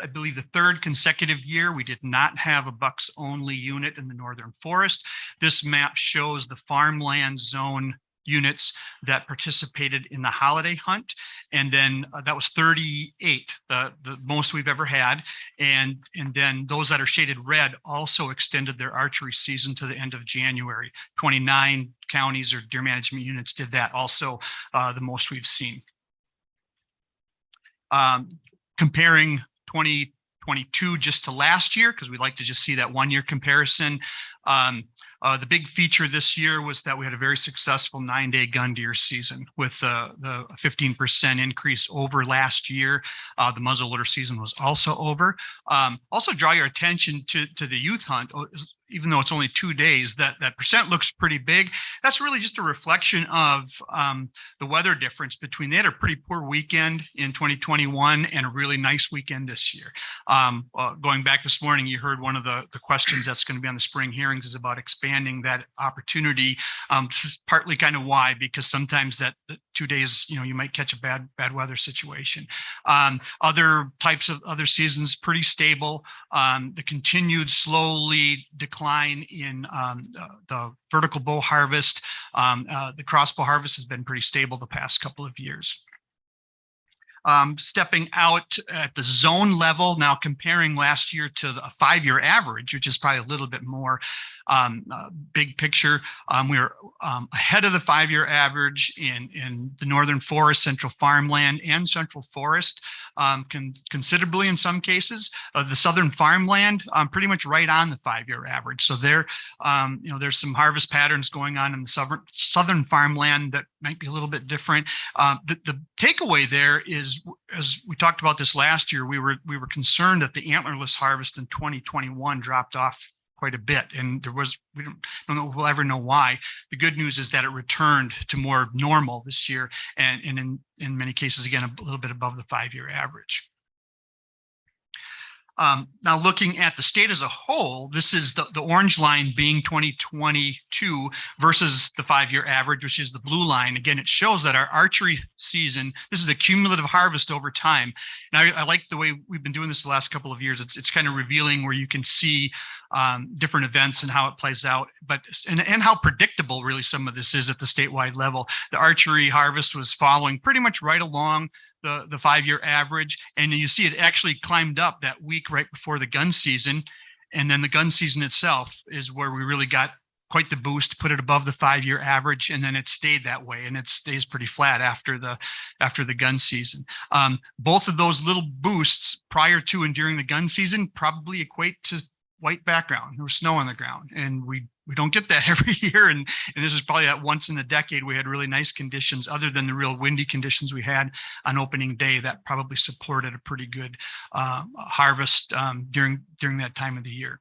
I believe the 3rd consecutive year we did not have a bucks only unit in the Northern Forest. This map shows the farmland zone units that participated in the holiday hunt. And then that was 38, the most we've ever had. And then those that are shaded red also extended their archery season to the end of January. 29 counties or deer management units did that, also the most we've seen. Comparing 2022 just to last year, because we'd like to just see that 1-year comparison. The big feature this year was that we had a very successful 9-day gun deer season with the 15% increase over last year. The muzzleloader season was also over. Also draw your attention to the youth hunt. Even though it's only 2 days, that percent looks pretty big. That's really just a reflection of the weather difference between they had a pretty poor weekend in 2021 and a really nice weekend this year. Going back this morning, you heard one of the questions that's going to be on the spring hearings is about expanding that opportunity. This is partly kind of why, because sometimes that 2 days, you might catch a bad weather situation. Other types of other seasons, pretty stable. The continued slowly decline in the vertical bow harvest. The crossbow harvest has been pretty stable the past couple of years. Stepping out at the zone level, now comparing last year to a 5-year average, which is probably a little bit more big picture. We were ahead of the 5-year average in the Northern Forest, Central Farmland, and Central Forest, considerably in some cases. The Southern Farmland, pretty much right on the 5-year average. So there, there's some harvest patterns going on in the Southern Farmland that might be a little bit different. The takeaway there is, as we talked about this last year, we were concerned that the antlerless harvest in 2021 dropped off quite a bit, and we don't know if we'll ever know why. The good news is that it returned to more normal this year, and in many cases, again, a little bit above the 5-year average. Now looking at the state as a whole, this is the orange line being 2022 versus the 5-year average, which is the blue line. Again, it shows that our archery season, this is a cumulative harvest over time. And I like the way we've been doing this the last couple of years. It's kind of revealing where you can see different events and how it plays out, and how predictable really some of this is at the statewide level. The archery harvest was following pretty much right along the 5-year average, and you see it actually climbed up that week right before the gun season, And then the gun season itself is where we really got quite the boost, put it above the 5-year average, and then it stayed that way, and it stays pretty flat after the gun season. Both of those little boosts prior to and during the gun season probably equate to white background or snow on the ground, and we don't get that every year. And this is probably that once in a decade we had really nice conditions, other than the real windy conditions we had on opening day, that probably supported a pretty good harvest during that time of the year.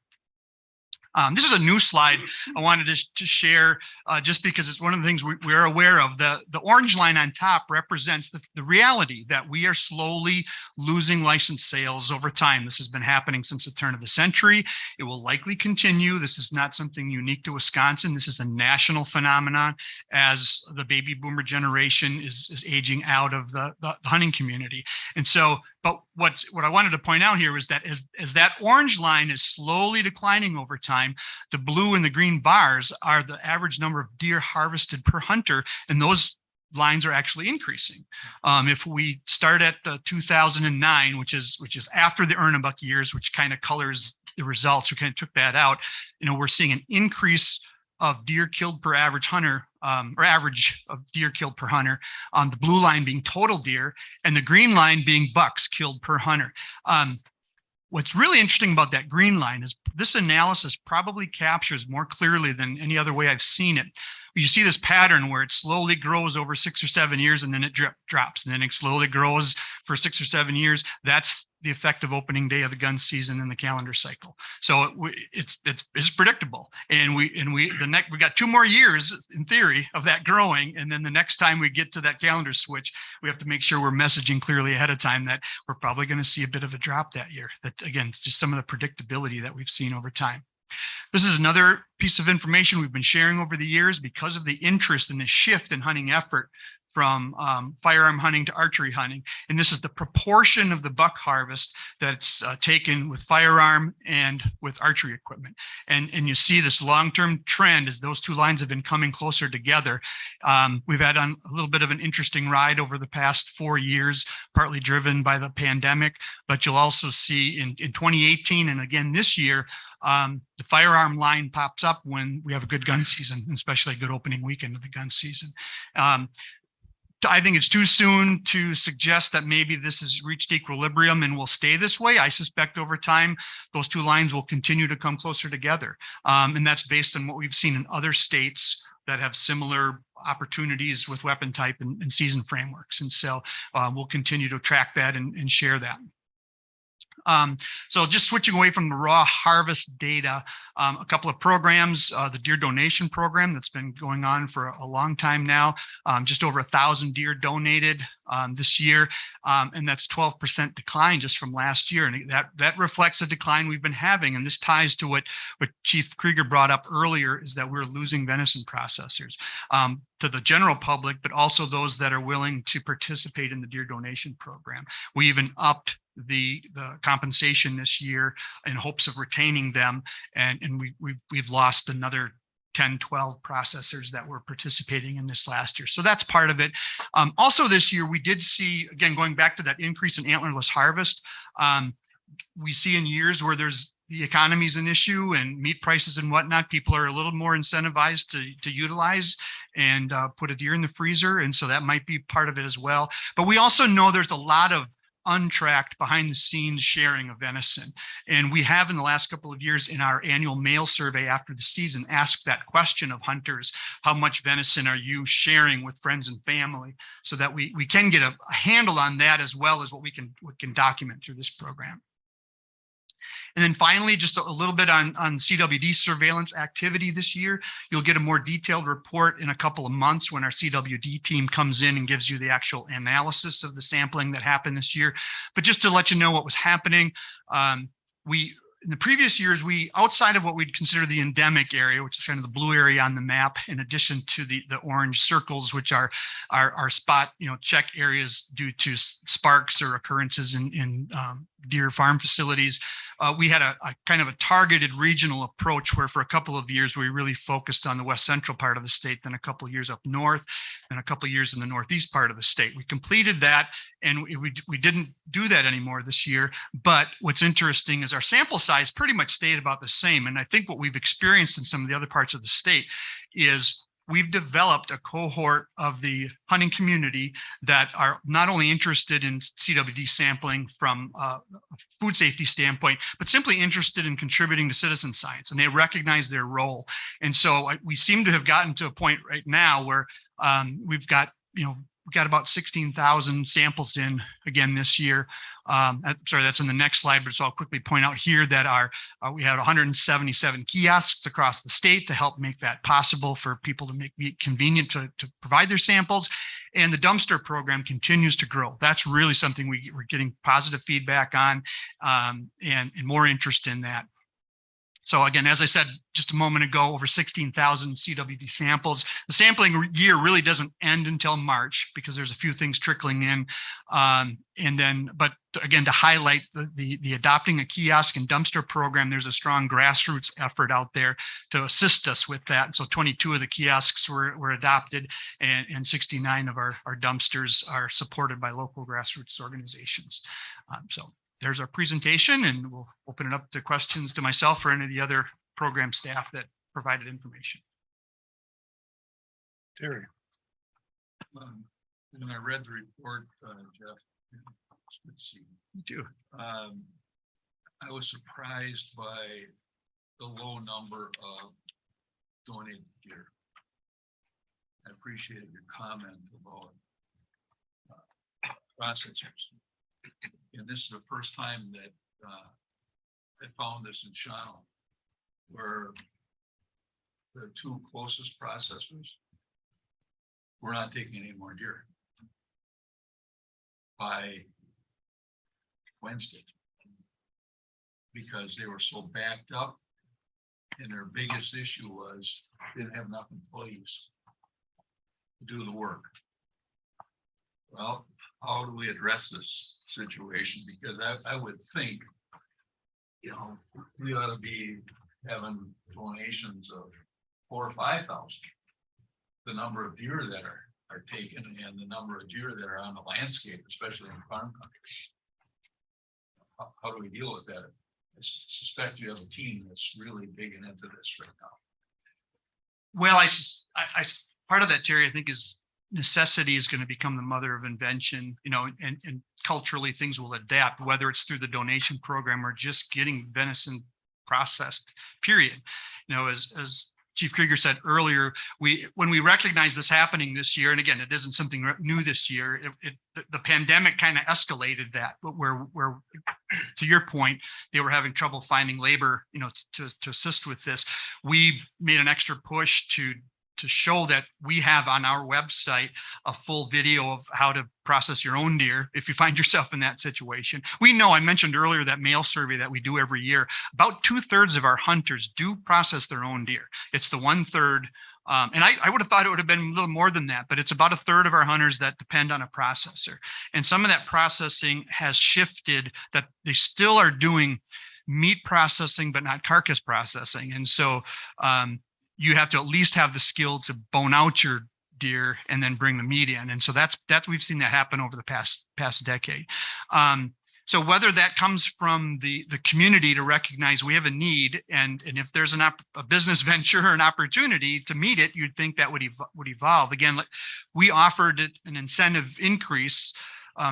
This is a new slide I wanted to share just because it's one of the things we are aware of. The orange line on top represents the reality that we are slowly losing license sales over time. This has been happening since the turn of the century. It will likely continue. This is not something unique to Wisconsin. This is a national phenomenon as the baby boomer generation is aging out of the hunting community. And so, but what I wanted to point out here is that as that orange line is slowly declining over time, the blue and the green bars are the average number of deer harvested per hunter, and those lines are actually increasing. If we start at 2009, which is after the Ernebuck years, which kind of colors the results, we kind of took that out, we're seeing an increase of deer killed per average hunter, or average of deer killed per hunter, the blue line being total deer and the green line being bucks killed per hunter. What's really interesting about that green line is this analysis probably captures more clearly than any other way I've seen it. You see this pattern where it slowly grows over 6 or 7 years, and then it drops, and then it slowly grows for 6 or 7 years. That's the effect of opening day of the gun season in the calendar cycle. So it's predictable, and we got 2 more years in theory of that growing, and then the next time we get to that calendar switch, we have to make sure we're messaging clearly ahead of time that we're probably going to see a bit of a drop that year. That again, it's just some of the predictability that we've seen over time. This is another piece of information we've been sharing over the years because of the interest in the shift in hunting effort from firearm hunting to archery hunting. And this is the proportion of the buck harvest that's taken with firearm and with archery equipment. And you see this long-term trend as those two lines have been coming closer together. We've had a little bit of an interesting ride over the past 4 years, partly driven by the pandemic, but you'll also see in 2018 and again this year, the firearm line pops up when we have a good gun season, especially a good opening weekend of the gun season. I think it's too soon to suggest that maybe this has reached equilibrium and will stay this way. I suspect over time, those two lines will continue to come closer together. And that's based on what we've seen in other states that have similar opportunities with weapon type and season frameworks. And so we'll continue to track that and share that. So just switching away from the raw harvest data, a couple of programs, the deer donation program that's been going on for a long time now, just over 1,000 deer donated this year, and that's 12% decline just from last year. And that reflects a decline we've been having. And this ties to what Chief Krieger brought up earlier, is that we're losing venison processors to the general public, but also those that are willing to participate in the deer donation program. We even upped the compensation this year in hopes of retaining them, and we've lost another 10, 12 processors that were participating in this last year. So that's part of it. Also this year, we did see, again, going back to that increase in antlerless harvest, we see in years where the economy is an issue and meat prices and whatnot, people are a little more incentivized to utilize and put a deer in the freezer. And so that might be part of it as well. But we also know there's a lot of untracked behind the scenes sharing of venison. And we have in the last couple of years in our annual mail survey after the season asked that question of hunters, how much venison are you sharing with friends and family, so that we can get a handle on that as well as what we can document through this program. And then finally, just a little bit on CWD surveillance activity this year. You'll get a more detailed report in a couple of months when our CWD team comes in and gives you the actual analysis of the sampling that happened this year. But just to let you know what was happening, in the previous years, outside of what we'd consider the endemic area, which is kind of the blue area on the map, in addition to the orange circles, which are our spot check areas due to sparks or occurrences in deer farm facilities. We had a kind of a targeted regional approach where for a couple of years, we really focused on the west central part of the state, then a couple of years up north, and a couple of years in the northeast part of the state. We completed that, and we didn't do that anymore this year. But what's interesting is our sample size pretty much stayed about the same. And I think what we've experienced in some of the other parts of the state is we've developed a cohort of the hunting community that are not only interested in CWD sampling from a food safety standpoint, but simply interested in contributing to citizen science, and they recognize their role. And so we seem to have gotten to a point right now where we've got about 16,000 samples in again this year. Sorry, that's in the next slide, but so I'll quickly point out here that we had 177 kiosks across the state to help make that possible for people to make it convenient to provide their samples. And the dumpster program continues to grow. That's really something we're getting positive feedback on, and more interest in that. So again, as I said just a moment ago, over 16,000 CWD samples. The sampling year really doesn't end until March because there's a few things trickling in. But again, to highlight the adopting a kiosk and dumpster program, there's a strong grassroots effort out there to assist us with that. And so 22 of the kiosks were adopted, and 69 of our dumpsters are supported by local grassroots organizations. So there's our presentation, and we'll open it up to questions to myself or any of the other program staff that provided information. Terry. When I read the report, Jeff, let's see. Me too. I was surprised by the low number of donated gear. I appreciated your comment about processors. And this is the first time that I found this in Shawano, where the two closest processors were not taking any more deer by Wednesday because they were so backed up, and their biggest issue was they didn't have enough employees to do the work. Well, how do we address this situation? Because I would think, we ought to be having donations of 4,000 or 5,000. The number of deer that are taken and the number of deer that are on the landscape, especially in farm country. How do we deal with that? I suspect you have a team that's really digging into this right now. Well, I part of that, Terry, I think is necessity is going to become the mother of invention, and culturally things will adapt, whether it's through the donation program or just getting venison processed, period. As Chief Krieger said earlier, when we recognize this happening this year, and again, it isn't something new this year, the pandemic kind of escalated that, where to your point, they were having trouble finding labor, to assist with this. We made an extra push to show that we have on our website a full video of how to process your own deer if you find yourself in that situation. We know, I mentioned earlier, that mail survey that we do every year, about 2/3 of our hunters do process their own deer. It's the 1/3, and I would have thought it would have been a little more than that, but it's about 1/3 of our hunters that depend on a processor. And some of that processing has shifted, that they still are doing meat processing, but not carcass processing. And so, you have to at least have the skill to bone out your deer and then bring the meat in. And so that's we've seen that happen over the past decade. So whether that comes from the community to recognize we have a need, and if there's a business venture or an opportunity to meet it, you'd think that would evolve. Again, we offered an incentive increase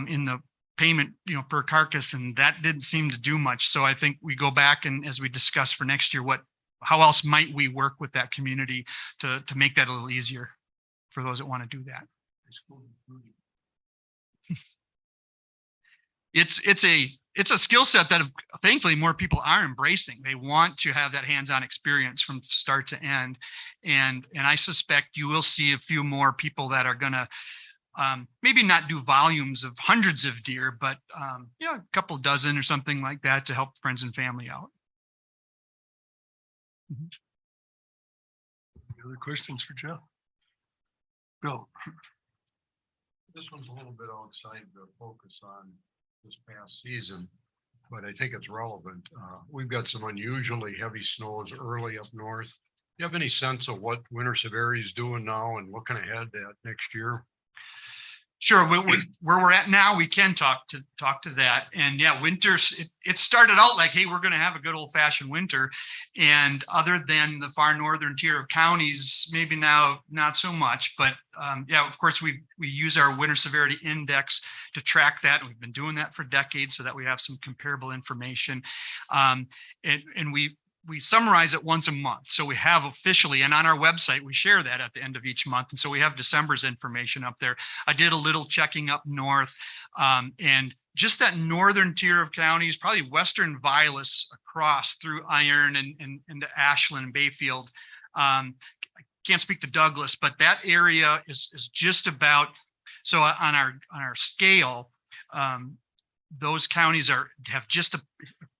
in the payment, per carcass, and that didn't seem to do much. So I think we go back, and as we discuss for next year, how else might we work with that community to make that a little easier for those that want to do that? It's a skill set that thankfully more people are embracing. They want to have that hands-on experience from start to end. And I suspect you will see a few more people that are going to maybe not do volumes of hundreds of deer, but a couple dozen or something like that to help friends and family out. Any other questions for Jeff? Go. This one's a little bit outside the focus on this past season. but I think it's relevant. We've got some unusually heavy snows early up north. Do you have any sense of what winter severity is doing now and looking ahead at next year? Sure, where we're at now, we can talk to that. And yeah, winters, it started out like, hey, we're going to have a good old fashioned winter. And other than the far northern tier of counties, maybe now not so much. But yeah, of course, we use our winter severity index to track that. We've been doing that for decades so that we have some comparable information. And we summarize it once a month. So we have officially, and on our website, we share that at the end of each month. And so we have December's information up there. I did a little checking up north, and just that northern tier of counties, probably western Vilas across through Iron and into Ashland, Bayfield. I can't speak to Douglas, but that area is just about, so on our scale, those counties have just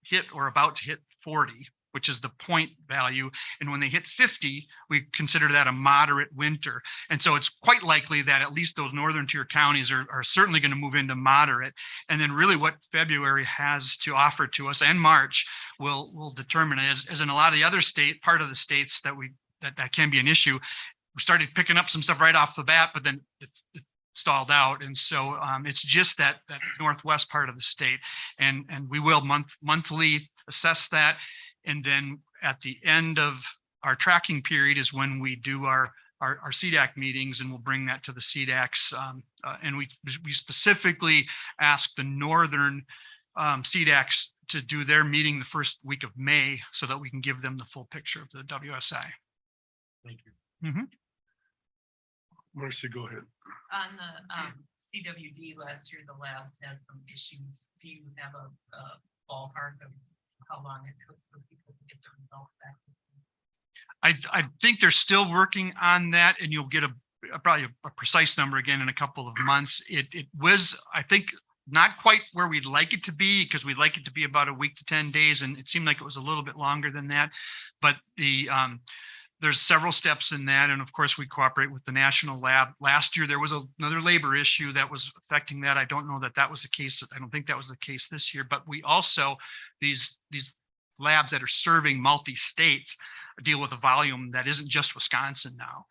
hit or about to hit 40, which is the point value. And when they hit 50, we consider that a moderate winter. And so it's quite likely that at least those northern tier counties are certainly going to move into moderate. And then really what February has to offer to us, and March will determine, as in a lot of the other part of the states that can be an issue. We started picking up some stuff right off the bat, but then it stalled out. And so it's just that northwest part of the state. And we will monthly assess that. And then at the end of our tracking period is when we do our CDAC meetings, and we'll bring that to the CDACs. And we specifically ask the northern CDACs to do their meeting the first week of May so that we can give them the full picture of the WSI. Thank you. Marcy, go ahead. On the CWD last year, the labs had some issues. Do you have a ballpark of how long it took for people to get the results back? I think they're still working on that, and you'll get probably a precise number again in a couple of months. It was, I think, not quite where we'd like it to be, because we'd like it to be about a week to 10 days, and it seemed like it was a little bit longer than that. But there's several steps in that, and of course we cooperate with the national lab. Last year there was another labor issue that was affecting that. I don't know that was the case. I don't think that was the case this year. But we also, these labs that are serving multi-states deal with a volume that isn't just Wisconsin now.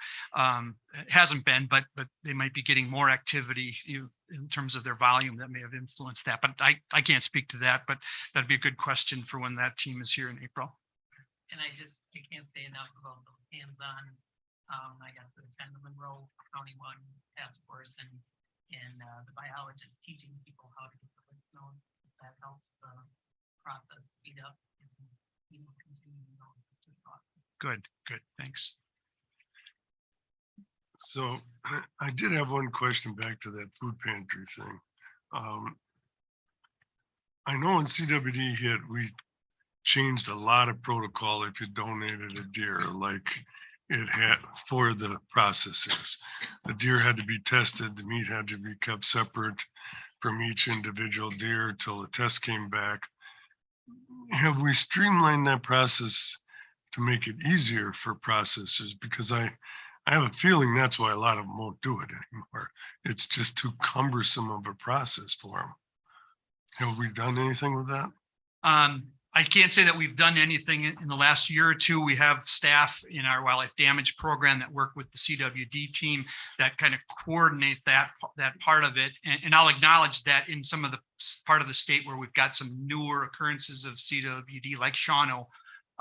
It hasn't been, but they might be getting more activity in terms of their volume that may have influenced that. But I can't speak to that, but that'd be a good question for when that team is here in April. And I can't say enough about the hands-on. I got to attend the Monroe County One task force and the biologist teaching people how to get the lymph nodes. That helps the process speed up and continue. It's just awesome. Good, thanks. So I did have one question back to that food pantry thing. I know when CWD hit, we changed a lot of protocol if you donated a deer, like it had for the processors. The deer had to be tested, the meat had to be kept separate from each individual deer till the test came back. Have we streamlined that process to make it easier for processors? Because I have a feeling that's why a lot of them won't do it anymore. It's just too cumbersome of a process for them. Have we done anything with that? I can't say that we've done anything in the last year or two. We have staff in our wildlife damage program that work with the CWD team that kind of coordinate that part of it. And I'll acknowledge that in some of the part of the state where we've got some newer occurrences of CWD, like Shawano,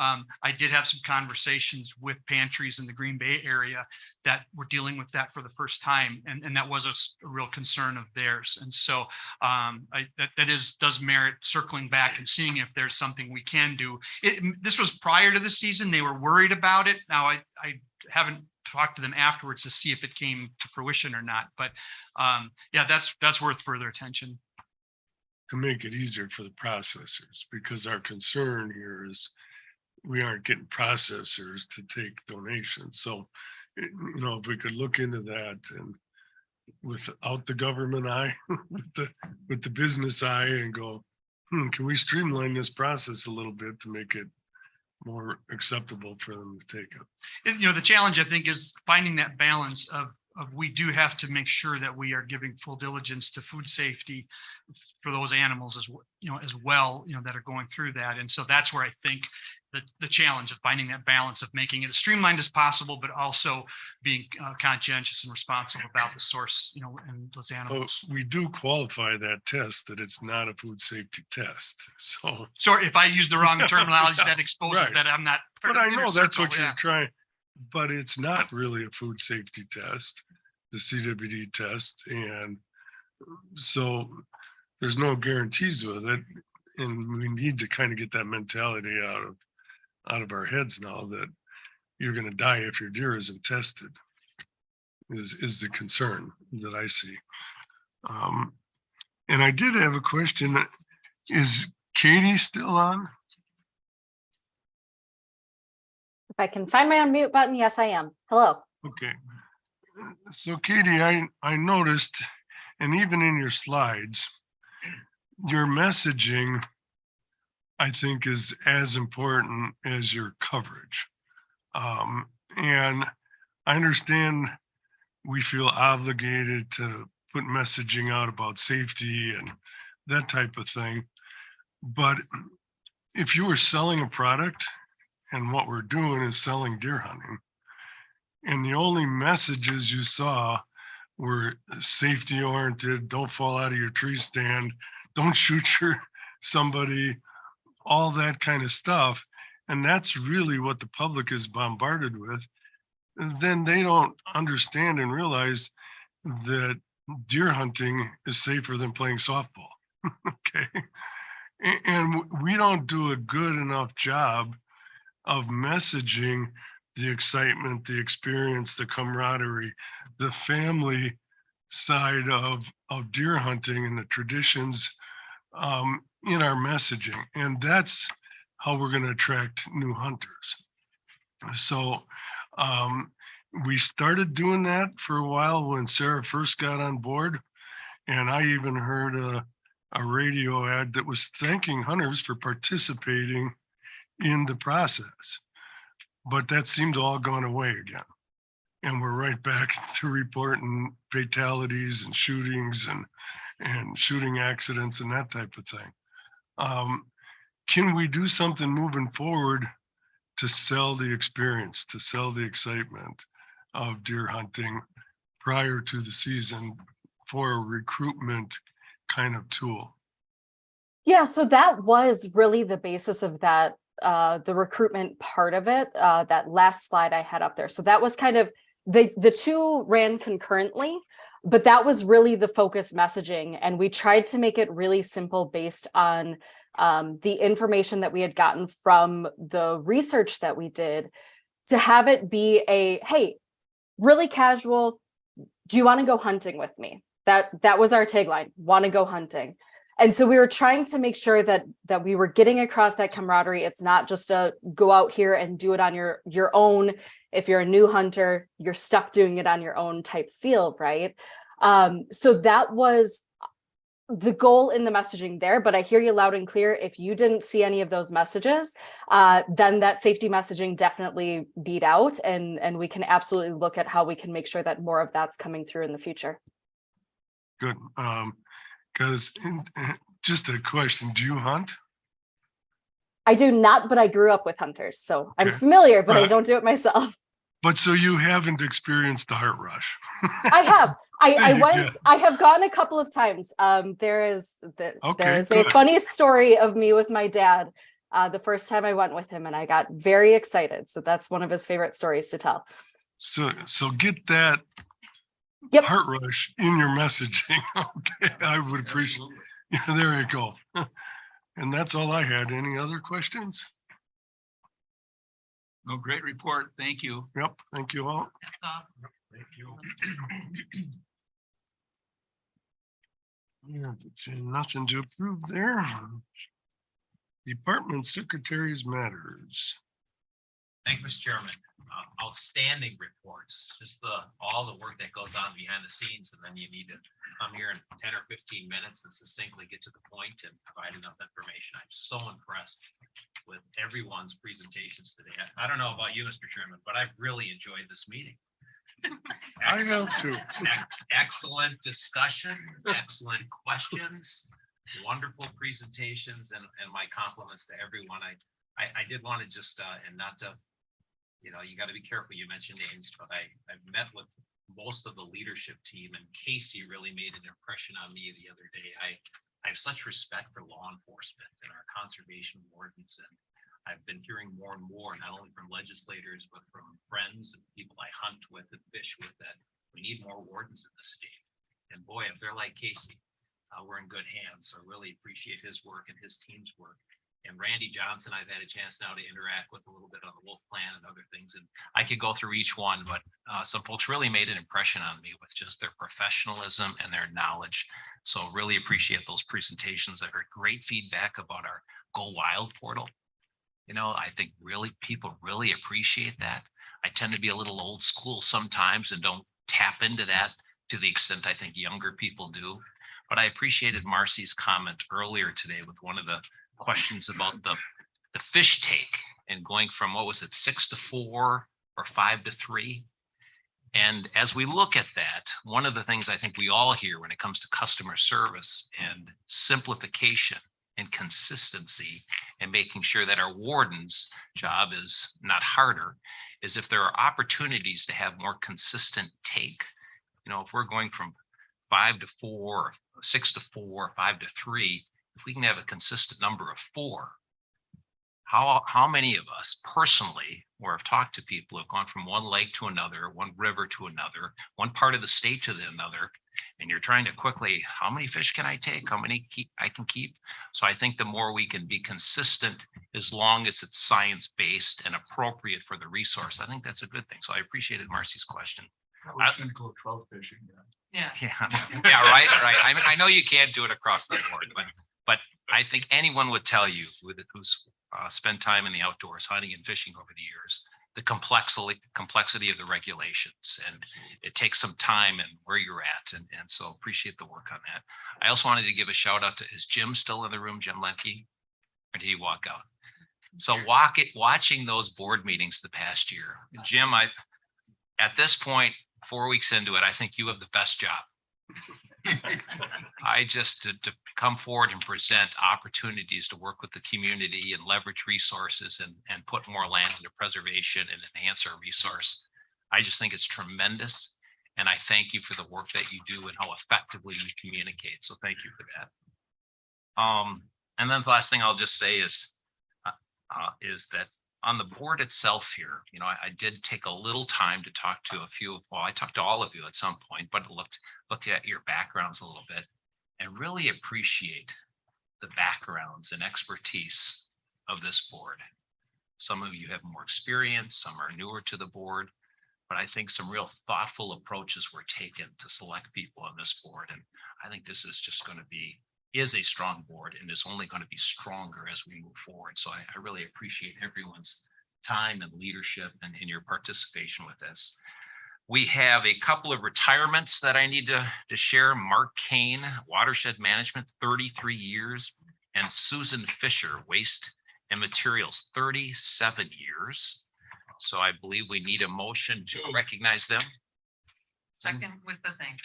I did have some conversations with pantries in the Green Bay area that were dealing with that for the first time, and that was a real concern of theirs. And so that does merit circling back and seeing if there's something we can do. This was prior to the season; they were worried about it. Now I haven't talked to them afterwards to see if it came to fruition or not. But yeah, that's worth further attention. To make it easier for the processors, because our concern here is we aren't getting processors to take donations. So, if we could look into that, and without the government eye, with the business eye, and go, can we streamline this process a little bit to make it more acceptable for them to take it? The challenge, I think, is finding that balance of we do have to make sure that we are giving full diligence to food safety for those animals as as well, that are going through that. And so that's where I think the challenge of finding that balance of making it as streamlined as possible, but also being conscientious and responsible about the source, and those animals. We do qualify that test that it's not a food safety test. So If I use the wrong terminology, that exposes Right. that I'm not. But I know that's circle, what you're trying, but it's not really a food safety test, the CWD test. And so there's no guarantees with it. And we need to kind of get that mentality out of our heads now that you're going to die if your deer isn't tested is the concern that I see. And I did have a question. Is Katie still on? If I can find my unmute button, yes, I am. Hello. Okay. So Katie, I noticed, and even in your slides, your messaging, I think, is as important as your coverage. And I understand we feel obligated to put messaging out about safety and that type of thing. But if you were selling a product, and what we're doing is selling deer hunting, and the only messages you saw were safety oriented, don't fall out of your tree stand, don't shoot somebody, all that kind of stuff, and that's really what the public is bombarded with, then they don't understand and realize that deer hunting is safer than playing softball. Okay. And we don't do a good enough job of messaging the excitement, the experience, the camaraderie, the family side of deer hunting and the traditions in our messaging. And that's how we're going to attract new hunters. So we started doing that for a while when Sarah first got on board. And I even heard a radio ad that was thanking hunters for participating in the process. But that seemed to all gone away again. And we're right back to reporting fatalities and shootings and shooting accidents and that type of thing. Can we do something moving forward to sell the experience, to sell the excitement of deer hunting prior to the season for a recruitment kind of tool? Yeah, so that was really the basis of that, the recruitment part of it, that last slide I had up there. So that was kind of, the two ran concurrently, but that was really the focus messaging. And we tried to make it really simple based on the information that we had gotten from the research that we did, to have it be a, hey, really casual, do you want to go hunting with me? That was our tagline, want to go hunting. And so we were trying to make sure that we were getting across that camaraderie. It's not just a go out here and do it on your own. If you're a new hunter, you're stuck doing it on your own type feel, right? So that was the goal in the messaging there, but I hear you loud and clear. If you didn't see any of those messages, then that safety messaging definitely beat out, and we can absolutely look at how we can make sure that more of that's coming through in the future. Good. Because just a question, do you hunt? I do not, but I grew up with hunters, so I'm familiar, but I don't do it myself. But so you haven't experienced the heart rush? I have. I have gone a couple of times. There is a funny story of me with my dad. The first time I went with him, and I got very excited. So that's one of his favorite stories to tell. So get that heart rush in your messaging. Okay, I would appreciate. Yeah, there you go. And that's all I had. Any other questions? No, great report. Thank you. Yep. Thank you all. Thank you. Yeah, nothing to approve there. Department secretaries matters. Thank you, Mr. Chairman. Outstanding reports, just all the work that goes on behind the scenes, and then you need to come here in 10 or 15 minutes and succinctly get to the point and provide enough information. I'm so impressed with everyone's presentations today. I don't know about you, Mr. Chairman, but I've really enjoyed this meeting. I have too. Excellent discussion, excellent questions, wonderful presentations, and my compliments to everyone. I did want to just, and not to, you know, you got to be careful, you mentioned names, but I've met with most of the leadership team, and Casey really made an impression on me the other day. I have such respect for law enforcement and our conservation wardens, and I've been hearing more and more, not only from legislators, but from friends and people I hunt with and fish with, that we need more wardens in this state. And boy, if they're like Casey, we're in good hands. So I really appreciate his work and his team's work. And Randy Johnson, I've had a chance now to interact with a little bit on the Wolf Plan and other things. And I could go through each one, but some folks really made an impression on me with just their professionalism and their knowledge. So really appreciate those presentations. I heard great feedback about our Go Wild portal. You know, I think really people really appreciate that. I tend to be a little old school sometimes and don't tap into that to the extent I think younger people do. But I appreciated Marcy's comment earlier today with one of the questions about the fish take and going from, what was it, 6 to 4 or 5 to 3. And as we look at that, one of the things I think we all hear when it comes to customer service and simplification and consistency and making sure that our warden's job is not harder, is if there are opportunities to have more consistent take. You know, if we're going from 5 to 4, 6 to 4, 5 to 3, if we can have a consistent number of 4, how many of us personally, or have talked to people who have gone from one lake to another, one river to another, one part of the state to another, and you're trying to quickly, how many fish can I take? How many I can keep? So I think the more we can be consistent, as long as it's science-based and appropriate for the resource, I think that's a good thing. So I appreciated Marcy's question. I was gonna go trout fishing. Yeah. Yeah, right. I mean, I know you can't do it across the board, but I think anyone would tell you who's spent time in the outdoors, hunting and fishing over the years, the complexity of the regulations, and it takes some time and where you're at. And so appreciate the work on that. I also wanted to give a shout out to, is Jim still in the room, Jim Lemke? Or did he walk out? So watching those board meetings the past year, Jim, at this point, 4 weeks into it, I think you have the best job. I just to come forward and present opportunities to work with the community and leverage resources and put more land into preservation and enhance our resource. I just think it's tremendous. And I thank you for the work that you do and how effectively you communicate. So thank you for that. And then the last thing I'll just say is that on the board itself here, you know, I did take a little time to talk to a few, well, I talked to all of you at some point, but looked at your backgrounds a little bit and really appreciate the backgrounds and expertise of this board. Some of you have more experience, some are newer to the board, but I think some real thoughtful approaches were taken to select people on this board. And I think this is just going to is a strong board and is only going to be stronger as we move forward. So I really appreciate everyone's time and leadership and your participation with this. We have a couple of retirements that I need to share. Mark Kane, Watershed Management, 33 years, and Susan Fisher, Waste and Materials, 37 years. So I believe we need a motion to recognize them. Second with the thing.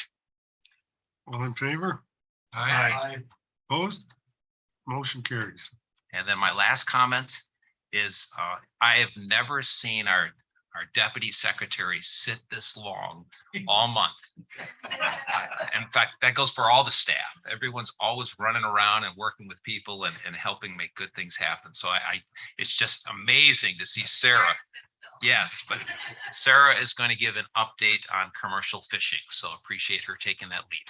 All in favor? Aye. Opposed? Motion carries. And then my last comment is I have never seen our deputy secretary sit this long all month. In fact, that goes for all the staff. Everyone's always running around and working with people and helping make good things happen. So it's just amazing to see Sarah. Yes, but Sarah is going to give an update on commercial fishing. So appreciate her taking that lead.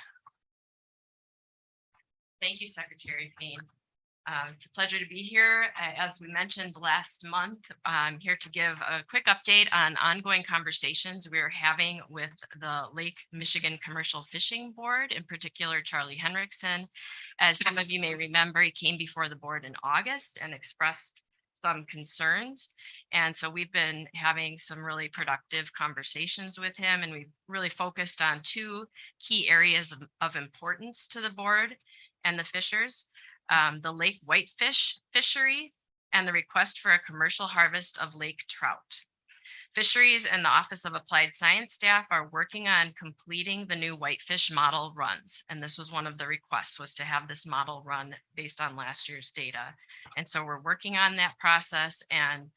Thank you, Secretary Payne. It's a pleasure to be here. As we mentioned last month, I'm here to give a quick update on ongoing conversations we're having with the Lake Michigan Commercial Fishing Board, in particular, Charlie Henriksen. As some of you may remember, he came before the board in August and expressed some concerns. And so we've been having some really productive conversations with him, and we've really focused on two key areas of importance to the board and the fishers. The lake whitefish fishery and the request for a commercial harvest of lake trout. Fisheries and the Office of Applied Science staff are working on completing the new whitefish model runs. And this was one of the requests, was to have this model run based on last year's data. And so we're working on that process, and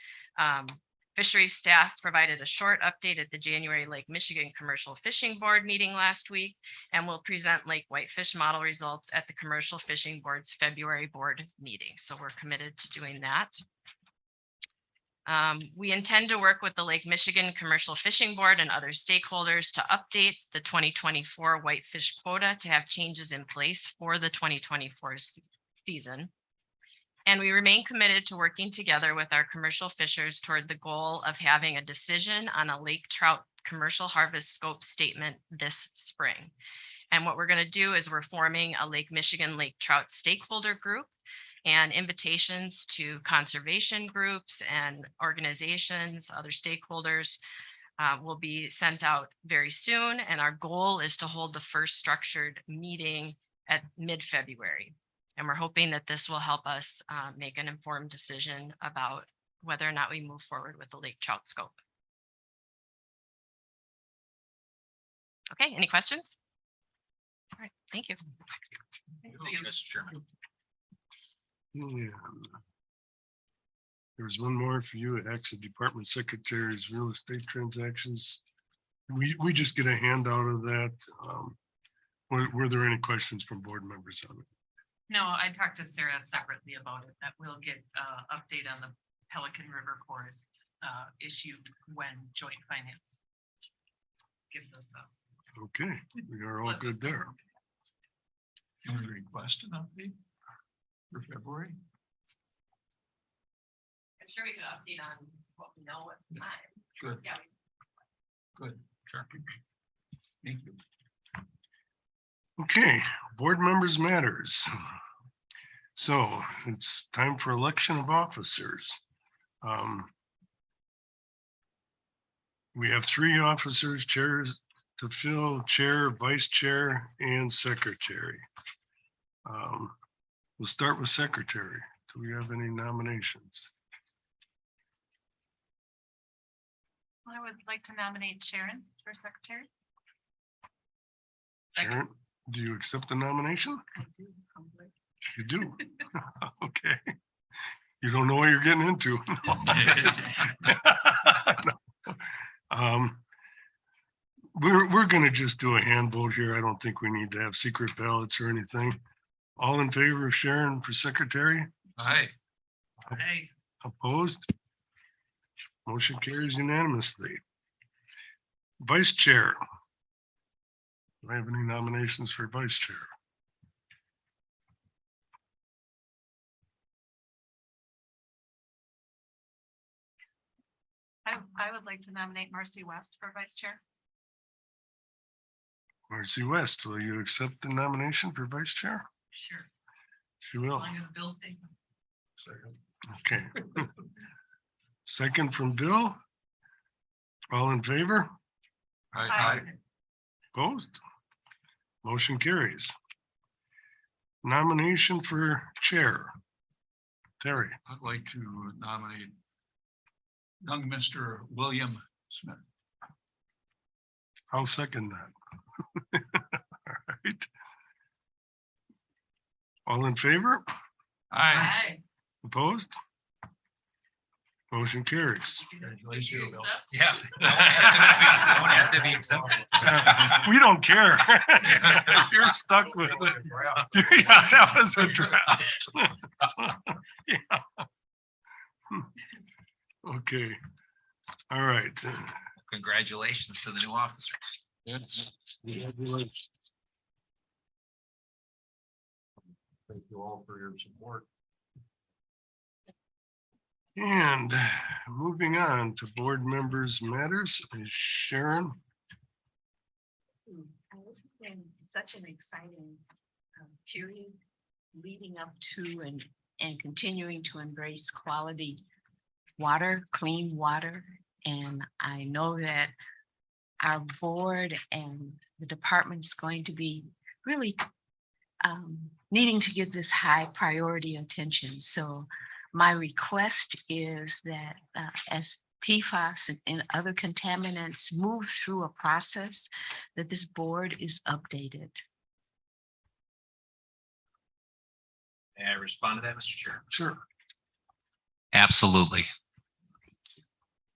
fisheries staff provided a short update at the January Lake Michigan Commercial Fishing Board meeting last week, and will present lake whitefish model results at the Commercial Fishing Board's February board meeting. So we're committed to doing that. We intend to work with the Lake Michigan Commercial Fishing Board and other stakeholders to update the 2024 whitefish quota to have changes in place for the 2024 season. And we remain committed to working together with our commercial fishers toward the goal of having a decision on a lake trout commercial harvest scope statement this spring. And what we're going to do is we're forming a Lake Michigan lake trout stakeholder group, and invitations to conservation groups and organizations, other stakeholders will be sent out very soon. And our goal is to hold the first structured meeting at mid-February. And we're hoping that this will help us make an informed decision about whether or not we move forward with the lake trout scope. Okay, any questions? All right, thank you. Mr. Chairman. Yeah. There's one more for you. Exit Department Secretary's real estate transactions. We just get a handout of that. Were there any questions from board members on it? No, I talked to Sarah separately about it, that we'll get update on the Pelican River Forest issue when joint finance gives us that. Okay, we are all good there. You want to request an update for February? I'm sure we could update on what we know at the time. Good. Yeah. Good. Sure. Thank you. Okay, board members matters. So it's time for election of officers. We have 3 officers, chairs to fill: chair, vice chair, and secretary. We'll start with secretary. Do we have any nominations? I would like to nominate Sharon for secretary. Sharon, do you accept the nomination? I do, humbly. You do? Okay. You don't know what you're getting into. No. We're gonna just do a hand vote here. I don't think we need to have secret ballots or anything. All in favor of Sharon for secretary? Aye. Aye. Opposed? Motion carries unanimously. Vice chair. Do I have any nominations for vice chair? I would like to nominate Marcy West for vice chair. Marcy West, will you accept the nomination for vice chair? Sure. She will. As long as Bill takes them. Okay. Second from Bill. All in favor? Aye. Opposed? Motion carries. Nomination for chair. Terry. I'd like to nominate young Mr. William Smith. I'll second that. All right. All in favor? Aye. Opposed? Motion carries. Congratulations, Bill. Yeah. Don't have to be accepted. We don't care. You're stuck with it. Yeah, that was a draft. Yeah. Okay. All right. Congratulations to the new officers. Thank you all for your support. And moving on to board members matters, is Sharon. This has been such an exciting period leading up to and continuing to embrace quality water, clean water. And I know that our board and the department is going to be really needing to give this high priority attention. So my request is that as PFAS and other contaminants move through a process, that this board is updated. May I respond to that, Mr. Chair? Sure. Absolutely.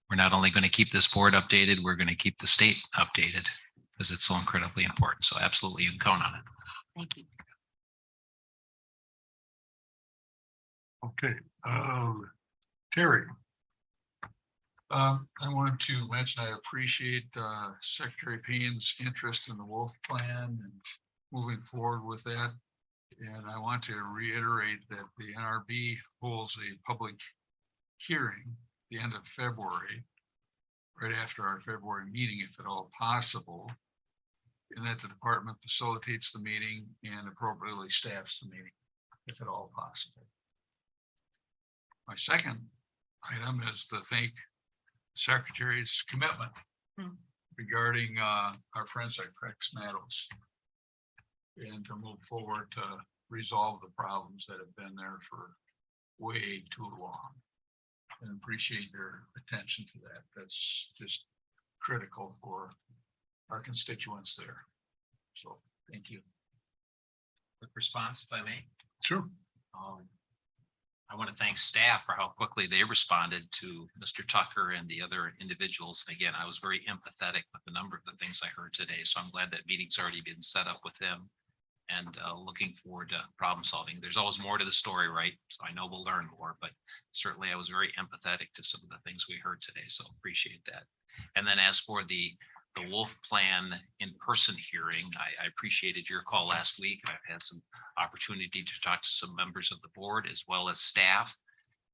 We're not only going to keep this board updated, we're going to keep the state updated because it's so incredibly important. So absolutely, you can count on it. Thank you. Okay, Terry. I wanted to mention, I appreciate Secretary Payne's interest in the Wolf Plan and moving forward with that. And I want to reiterate that the NRB holds a public hearing the end of February, right after our February meeting, if at all possible, and that the department facilitates the meeting and appropriately staffs the meeting, if at all possible. My second item is to thank Secretary's commitment regarding our friends at Crex Meadows and to move forward to resolve the problems that have been there for way too long. And appreciate your attention to that. That's just critical for our constituents there. So thank you. Quick response, if I may. Sure. I want to thank staff for how quickly they responded to Mr. Tucker and the other individuals. Again, I was very empathetic with a number of the things I heard today, so I'm glad that meeting's already been set up with them and looking forward to problem solving. There's always more to the story, right? So I know we'll learn more, but certainly I was very empathetic to some of the things we heard today, so appreciate that. And then as for the Wolf Plan in-person hearing, I appreciated your call last week. I've had some opportunity to talk to some members of the board as well as staff.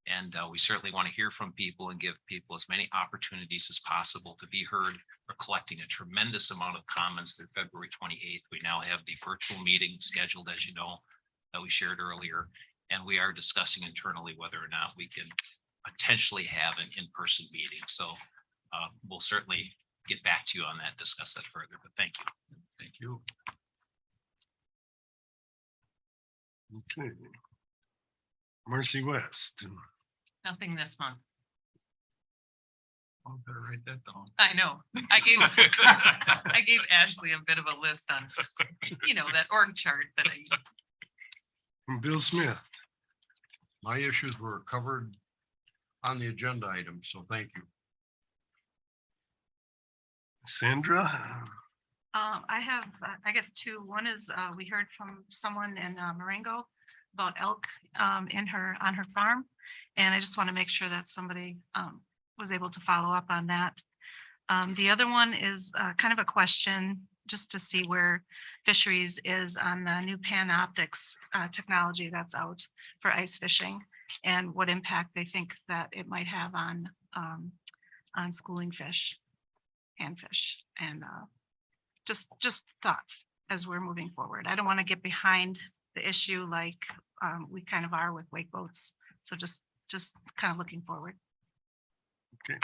And we certainly want to hear from people and give people as many opportunities as possible to be heard. We're collecting a tremendous amount of comments through February 28th. We now have the virtual meeting scheduled, as you know, that we shared earlier. And we are discussing internally whether or not we can potentially have an in-person meeting. So we'll certainly get back to you on that, discuss that further, but thank you. Thank you. Okay. Marcy West. Nothing this month. I'll better write that down. I know. I gave Ashley a bit of a list on, that org chart that I use. And Bill Smith. My issues were covered on the agenda item, so thank you. Sandra. I have, I guess, two. One is we heard from someone in Marengo about elk on her farm. And I just want to make sure that somebody was able to follow up on that. The other one is kind of a question just to see where fisheries is on the new Panoptics technology that's out for ice fishing and what impact they think that it might have on schooling fish, panfish, and just thoughts as we're moving forward. I don't want to get behind the issue like we kind of are with wake boats. So just kind of looking forward. Okay.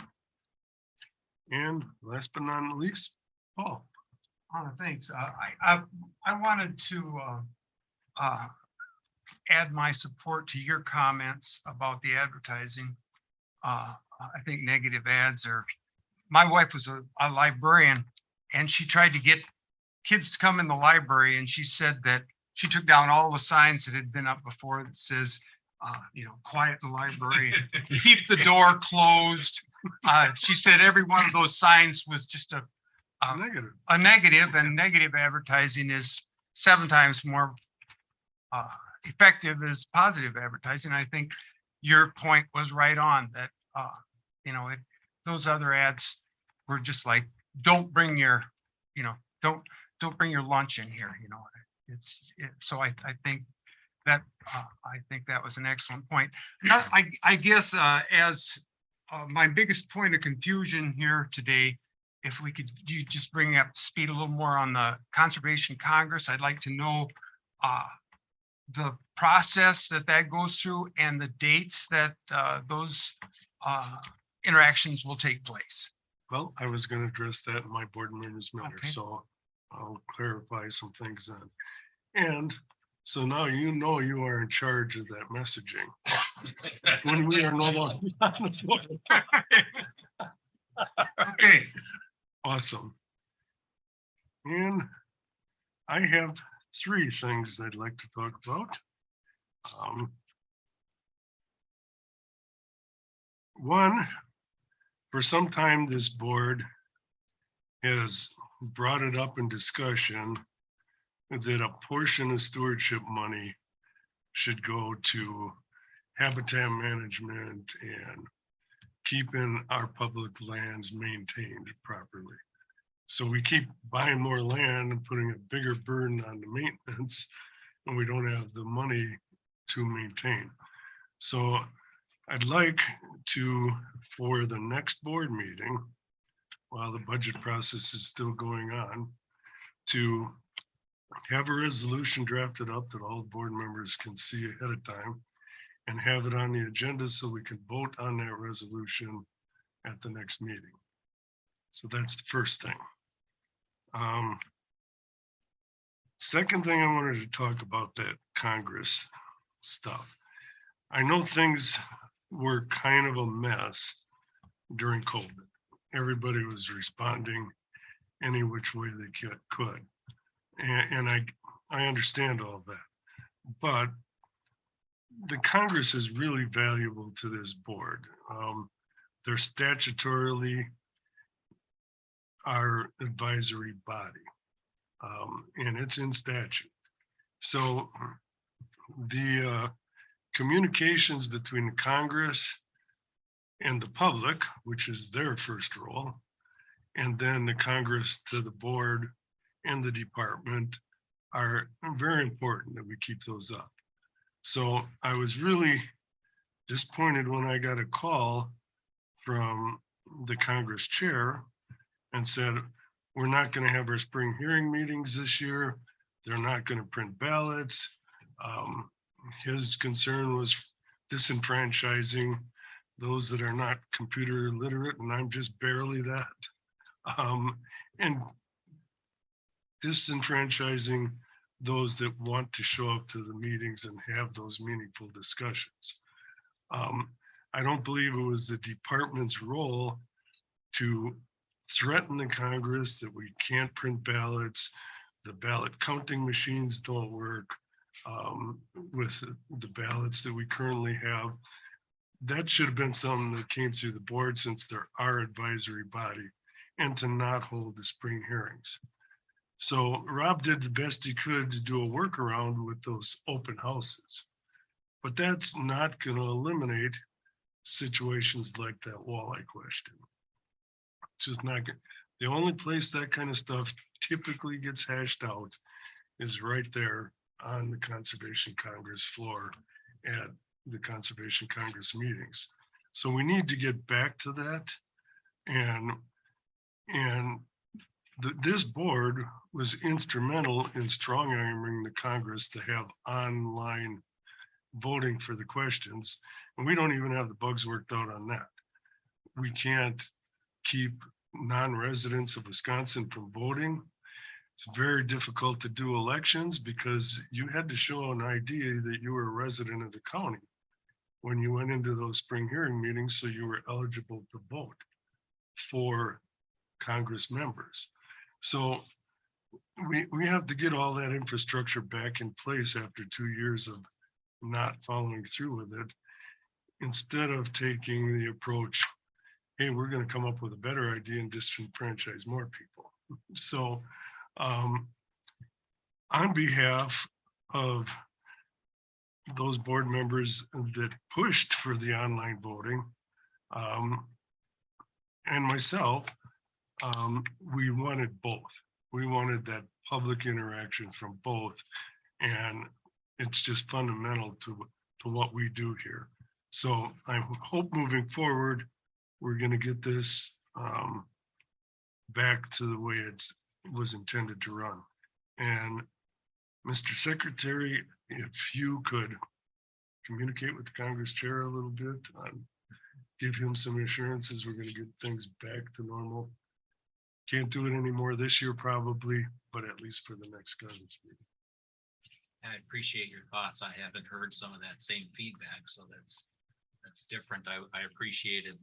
And last but not least, Paul. Thanks. I wanted to add my support to your comments about the advertising. I think negative ads are, my wife was a librarian and she tried to get kids to come in the library, and she said that she took down all the signs that had been up before that says, quiet in the library, keep the door closed. She said every one of those signs was just a negative, and negative advertising is 7 times more effective as positive advertising. I think your point was right on that, those other ads were just like, don't bring your lunch in here. So I think that was an excellent point. Now, I guess as my biggest point of confusion here today, if you just bring up to speed a little more on the Conservation Congress, I'd like to know the process that goes through and the dates that those interactions will take place. Well, I was going to address that in my board members matter, Okay. so I'll clarify some things then. And so now you are in charge of that messaging. When we are no longer on the board. awesome. And I have 3 things I'd like to talk about. One, for some time, this board has brought it up in discussion that a portion of stewardship money should go to habitat management and keeping our public lands maintained properly. So we keep buying more land and putting a bigger burden on the maintenance, and we don't have the money to maintain. So I'd like to, for the next board meeting, while the budget process is still going on, to have a resolution drafted up that all board members can see ahead of time and have it on the agenda so we can vote on that resolution at the next meeting. So that's the first thing. Second thing, I wanted to talk about that Congress stuff. I know things were kind of a mess during COVID. Everybody was responding any which way they could. And I understand all that. But the Congress is really valuable to this board. They're statutorily our advisory body, and it's in statute. So the communications between the Congress and the public, which is their first role, and then the Congress to the board and the department are very important that we keep those up. So I was really disappointed when I got a call from the Congress chair and said, we're not going to have our spring hearing meetings this year. They're not going to print ballots. His concern was disenfranchising those that are not computer literate, and I'm just barely that. And disenfranchising those that want to show up to the meetings and have those meaningful discussions. I don't believe it was the department's role to threaten the Congress that we can't print ballots, the ballot counting machines don't work with the ballots that we currently have. That should have been something that came through the board since they're our advisory body, and to not hold the spring hearings. So Rob did the best he could to do a workaround with those open houses. But that's not going to eliminate situations like that walleye question. It's just not good. The only place that kind of stuff typically gets hashed out is right there on the Conservation Congress floor at the Conservation Congress meetings. So we need to get back to that. And this board was instrumental in strong arming the Congress to have online voting for the questions. And we don't even have the bugs worked out on that. We can't keep non-residents of Wisconsin from voting. It's very difficult to do elections because you had to show an ID that you were a resident of the county when you went into those spring hearing meetings, so you were eligible to vote for Congress members. So we have to get all that infrastructure back in place after 2 years of not following through with it, instead of taking the approach, hey, we're going to come up with a better idea and disenfranchise more people. So on behalf of those board members that pushed for the online voting, and myself, we wanted both. We wanted that public interaction from both, and it's just fundamental to what we do here. So I hope moving forward, we're going to get this back to the way it was intended to run. And Mr. Secretary, if you could communicate with the Congress chair a little bit, give him some assurances we're going to get things back to normal. Can't do it anymore this year probably, but at least for the next Congress meeting. I appreciate your thoughts. I haven't heard some of that same feedback, so that's different. I appreciated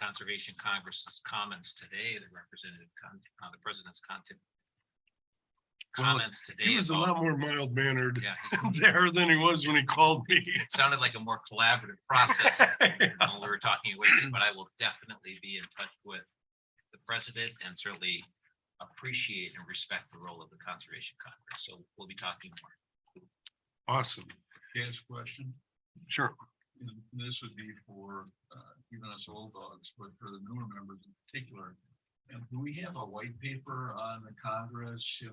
Conservation Congress's comments today, the president's comments today. He was a lot more mild mannered Yeah, there than he was when he called me. it sounded like a more collaborative process when we were talking with you, but I will definitely be in touch with the president and certainly appreciate and respect the role of the Conservation Congress. So we'll be talking more. Awesome. Can I ask a question? Sure. And this would be for even us old dogs, but for the newer members in particular. And do we have a white paper on the Congress, and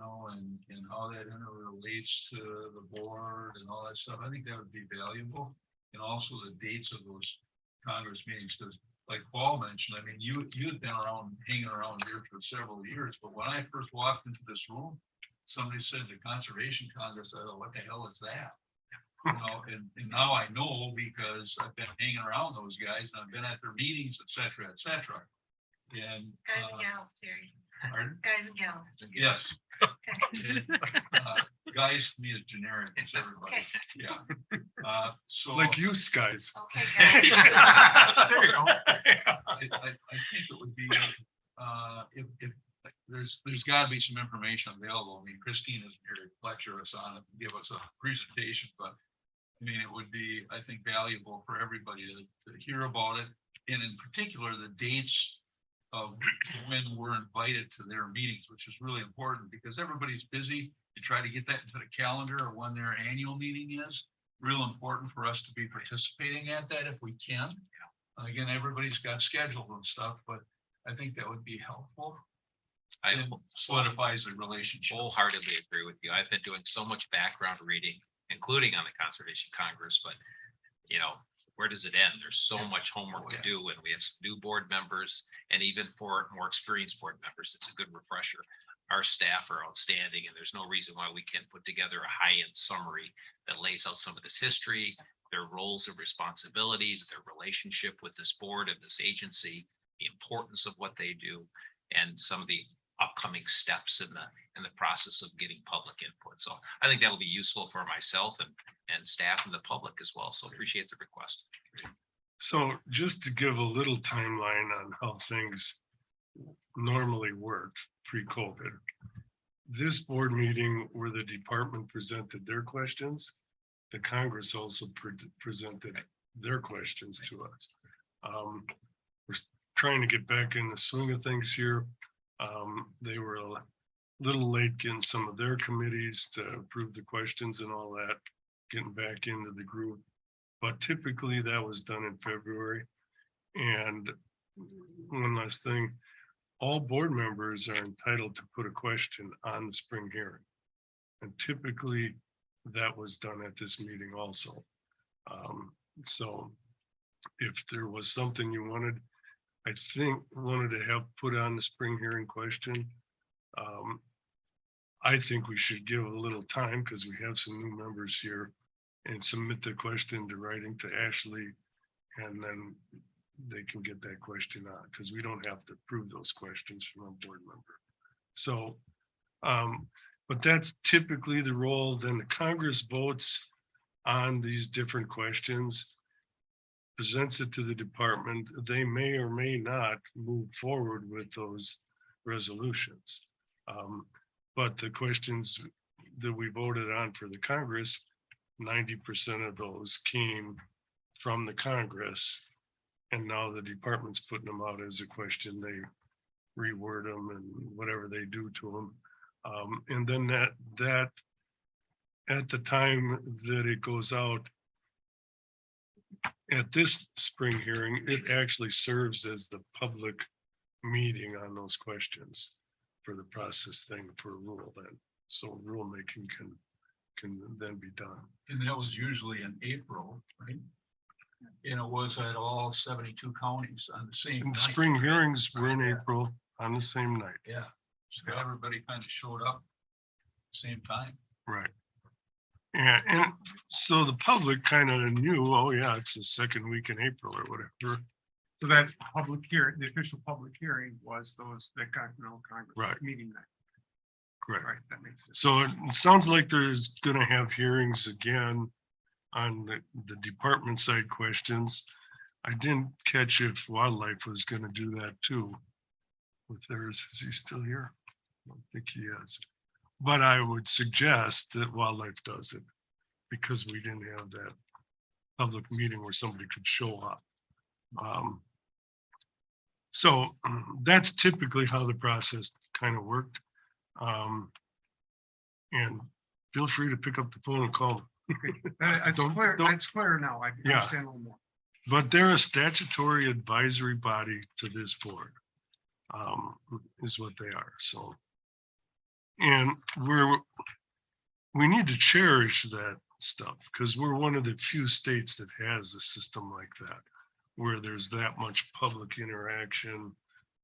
how that interrelates to the board and all that stuff? I think that would be valuable. And also the dates of those Congress meetings, because like Paul mentioned, I mean, you had been hanging around here for several years, but when I first walked into this room, somebody said the Conservation Congress. I thought, what the hell is that? And now I know because I've been hanging around those guys and I've been at their meetings, et cetera, et cetera. And Guys and gals, Terry. pardon? Guys and gals. Yes. Guys to me is generic, it's everybody. Yeah. So. Like you guys. Okay, There you go. I think it would be, if there's got to be some information available. I mean, Christine is here to lecture us on it and give us a presentation, but I mean, it would be, I think, valuable for everybody to hear about it. And in particular, the dates of when we're invited to their meetings, which is really important because everybody's busy. You try to get that into the calendar or when their annual meeting is. Real important for us to be participating at that if we can. Again, everybody's got schedules and stuff, but I think that would be helpful. I It solidifies the relationship. wholeheartedly agree with you. I've been doing so much background reading, including on the Conservation Congress, but where does it end? There's so much homework to do, and we have some new board members, and even for more experienced board members, it's a good refresher. Our staff are outstanding, and there's no reason why we can't put together a high-end summary that lays out some of this history, their roles and responsibilities, their relationship with this board and this agency, the importance of what they do, and some of the upcoming steps in the process of getting public input. So I think that'll be useful for myself and staff and the public as well. So appreciate the request. So just to give a little timeline on how things normally worked pre-COVID, this board meeting where the department presented their questions, the Congress also presented their questions to us. We're trying to get back in the swing of things here. They were a little late getting some of their committees to approve the questions and all that, getting back into the group. But typically that was done in February. And one last thing, all board members are entitled to put a question on the spring hearing. And typically that was done at this meeting also. So if there was something you wanted to have put on the spring hearing question, I think we should give a little time because we have some new members here and submit the question to writing to Ashley, and then they can get that question on because we don't have to approve those questions from a board member. So, but that's typically the role. Then the Congress votes on these different questions, presents it to the department. They may or may not move forward with those resolutions. But the questions that we voted on for the Congress, 90% of those came from the Congress. And now the department's putting them out as a question. They reword them and whatever they do to them. And then that at the time that it goes out, at this spring hearing, it actually serves as the public meeting on those questions for the process thing for rule then. So rulemaking can then be done. And that was usually in April, right? And it was at all 72 counties on the same And night. spring hearings were in April on the same night. Yeah, so everybody kind of showed up same time. Right. Yeah, and so the public kind of knew, oh yeah, it's the second week in April or whatever. So that public hearing, the official public hearing was that Continental Congress Right. meeting night. Correct. Right, that makes sense. So it sounds like there's gonna have hearings again on the department side questions. I didn't catch if wildlife was gonna do that too. With theirs, is he still here? I don't think he is. But I would suggest that wildlife does it because we didn't have that public meeting where somebody could show up. So that's typically how the process kind of worked. And feel free to pick up the phone and call. It's clear now. I Yeah. understand a little more. But they're a statutory advisory body to this board, is what they are, so. And we need to cherish that stuff, because we're one of the few states that has a system like that, where there's that much public interaction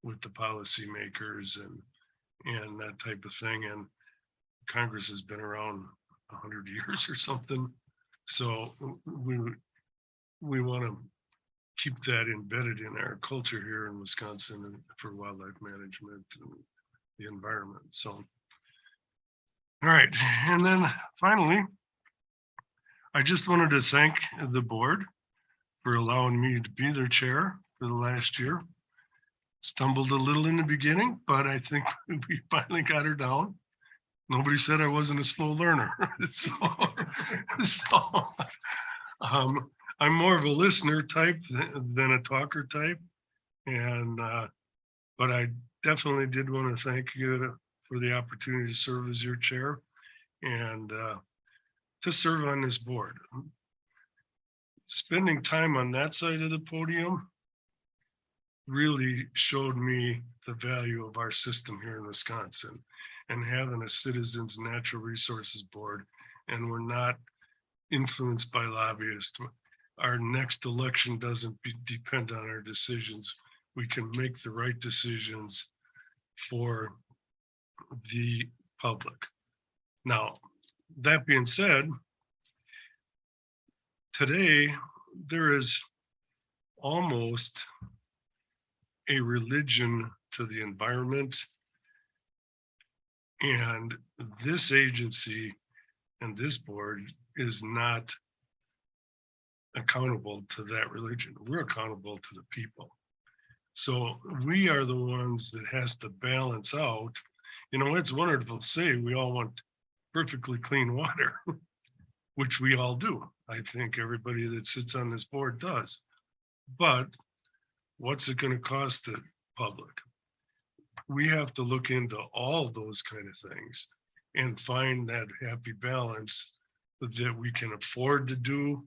with the policymakers and that type of thing, and Congress has been around 100 years or something, so we want to keep that embedded in our culture here in Wisconsin and for wildlife management and the environment. So, all right. And then finally, I just wanted to thank the board for allowing me to be their chair for the last year. Stumbled a little in the beginning, but I think we finally got her down. Nobody said I wasn't a slow learner. I'm more of a listener type than a talker type. And, but I definitely did want to thank you for the opportunity to serve as your chair and to serve on this board. Spending time on that side of the podium really showed me the value of our system here in Wisconsin and having a Citizens Natural Resources Board, and we're not influenced by lobbyists. Our next election doesn't depend on our decisions. We can make the right decisions for the public. Now, that being said, today there is almost a religion to the environment, and this agency and this board is not accountable to that religion. We're accountable to the people. So we are the ones that has to balance out. You know, it's wonderful to say we all want perfectly clean water, which we all do. I think everybody that sits on this board does. But what's it going to cost the public? We have to look into all those kind of things and find that happy balance that we can afford to do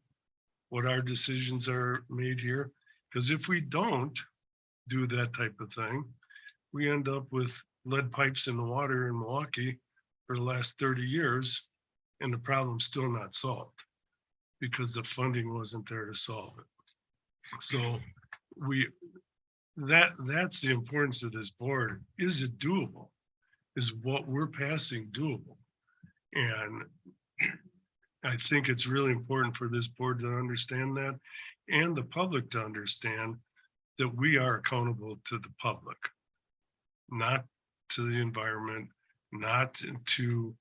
what our decisions are made here. Because if we don't do that type of thing, we end up with lead pipes in the water in Milwaukee for the last 30 years, and the problem's still not solved because the funding wasn't there to solve it. So that's the importance of this board. Is it doable? Is what we're passing doable? And I think it's really important for this board to understand that, and the public to understand that we are accountable to the public, not to the environment, not to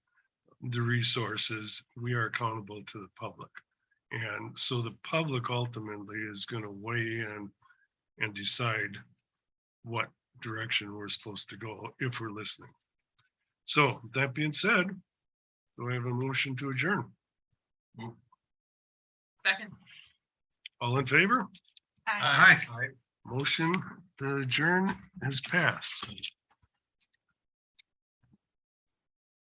the resources. We are accountable to the public. And so the public ultimately is going to weigh in and decide what direction we're supposed to go if we're listening. So that being said, do I have a motion to adjourn? Second. All in favor? Aye. Motion to adjourn has passed.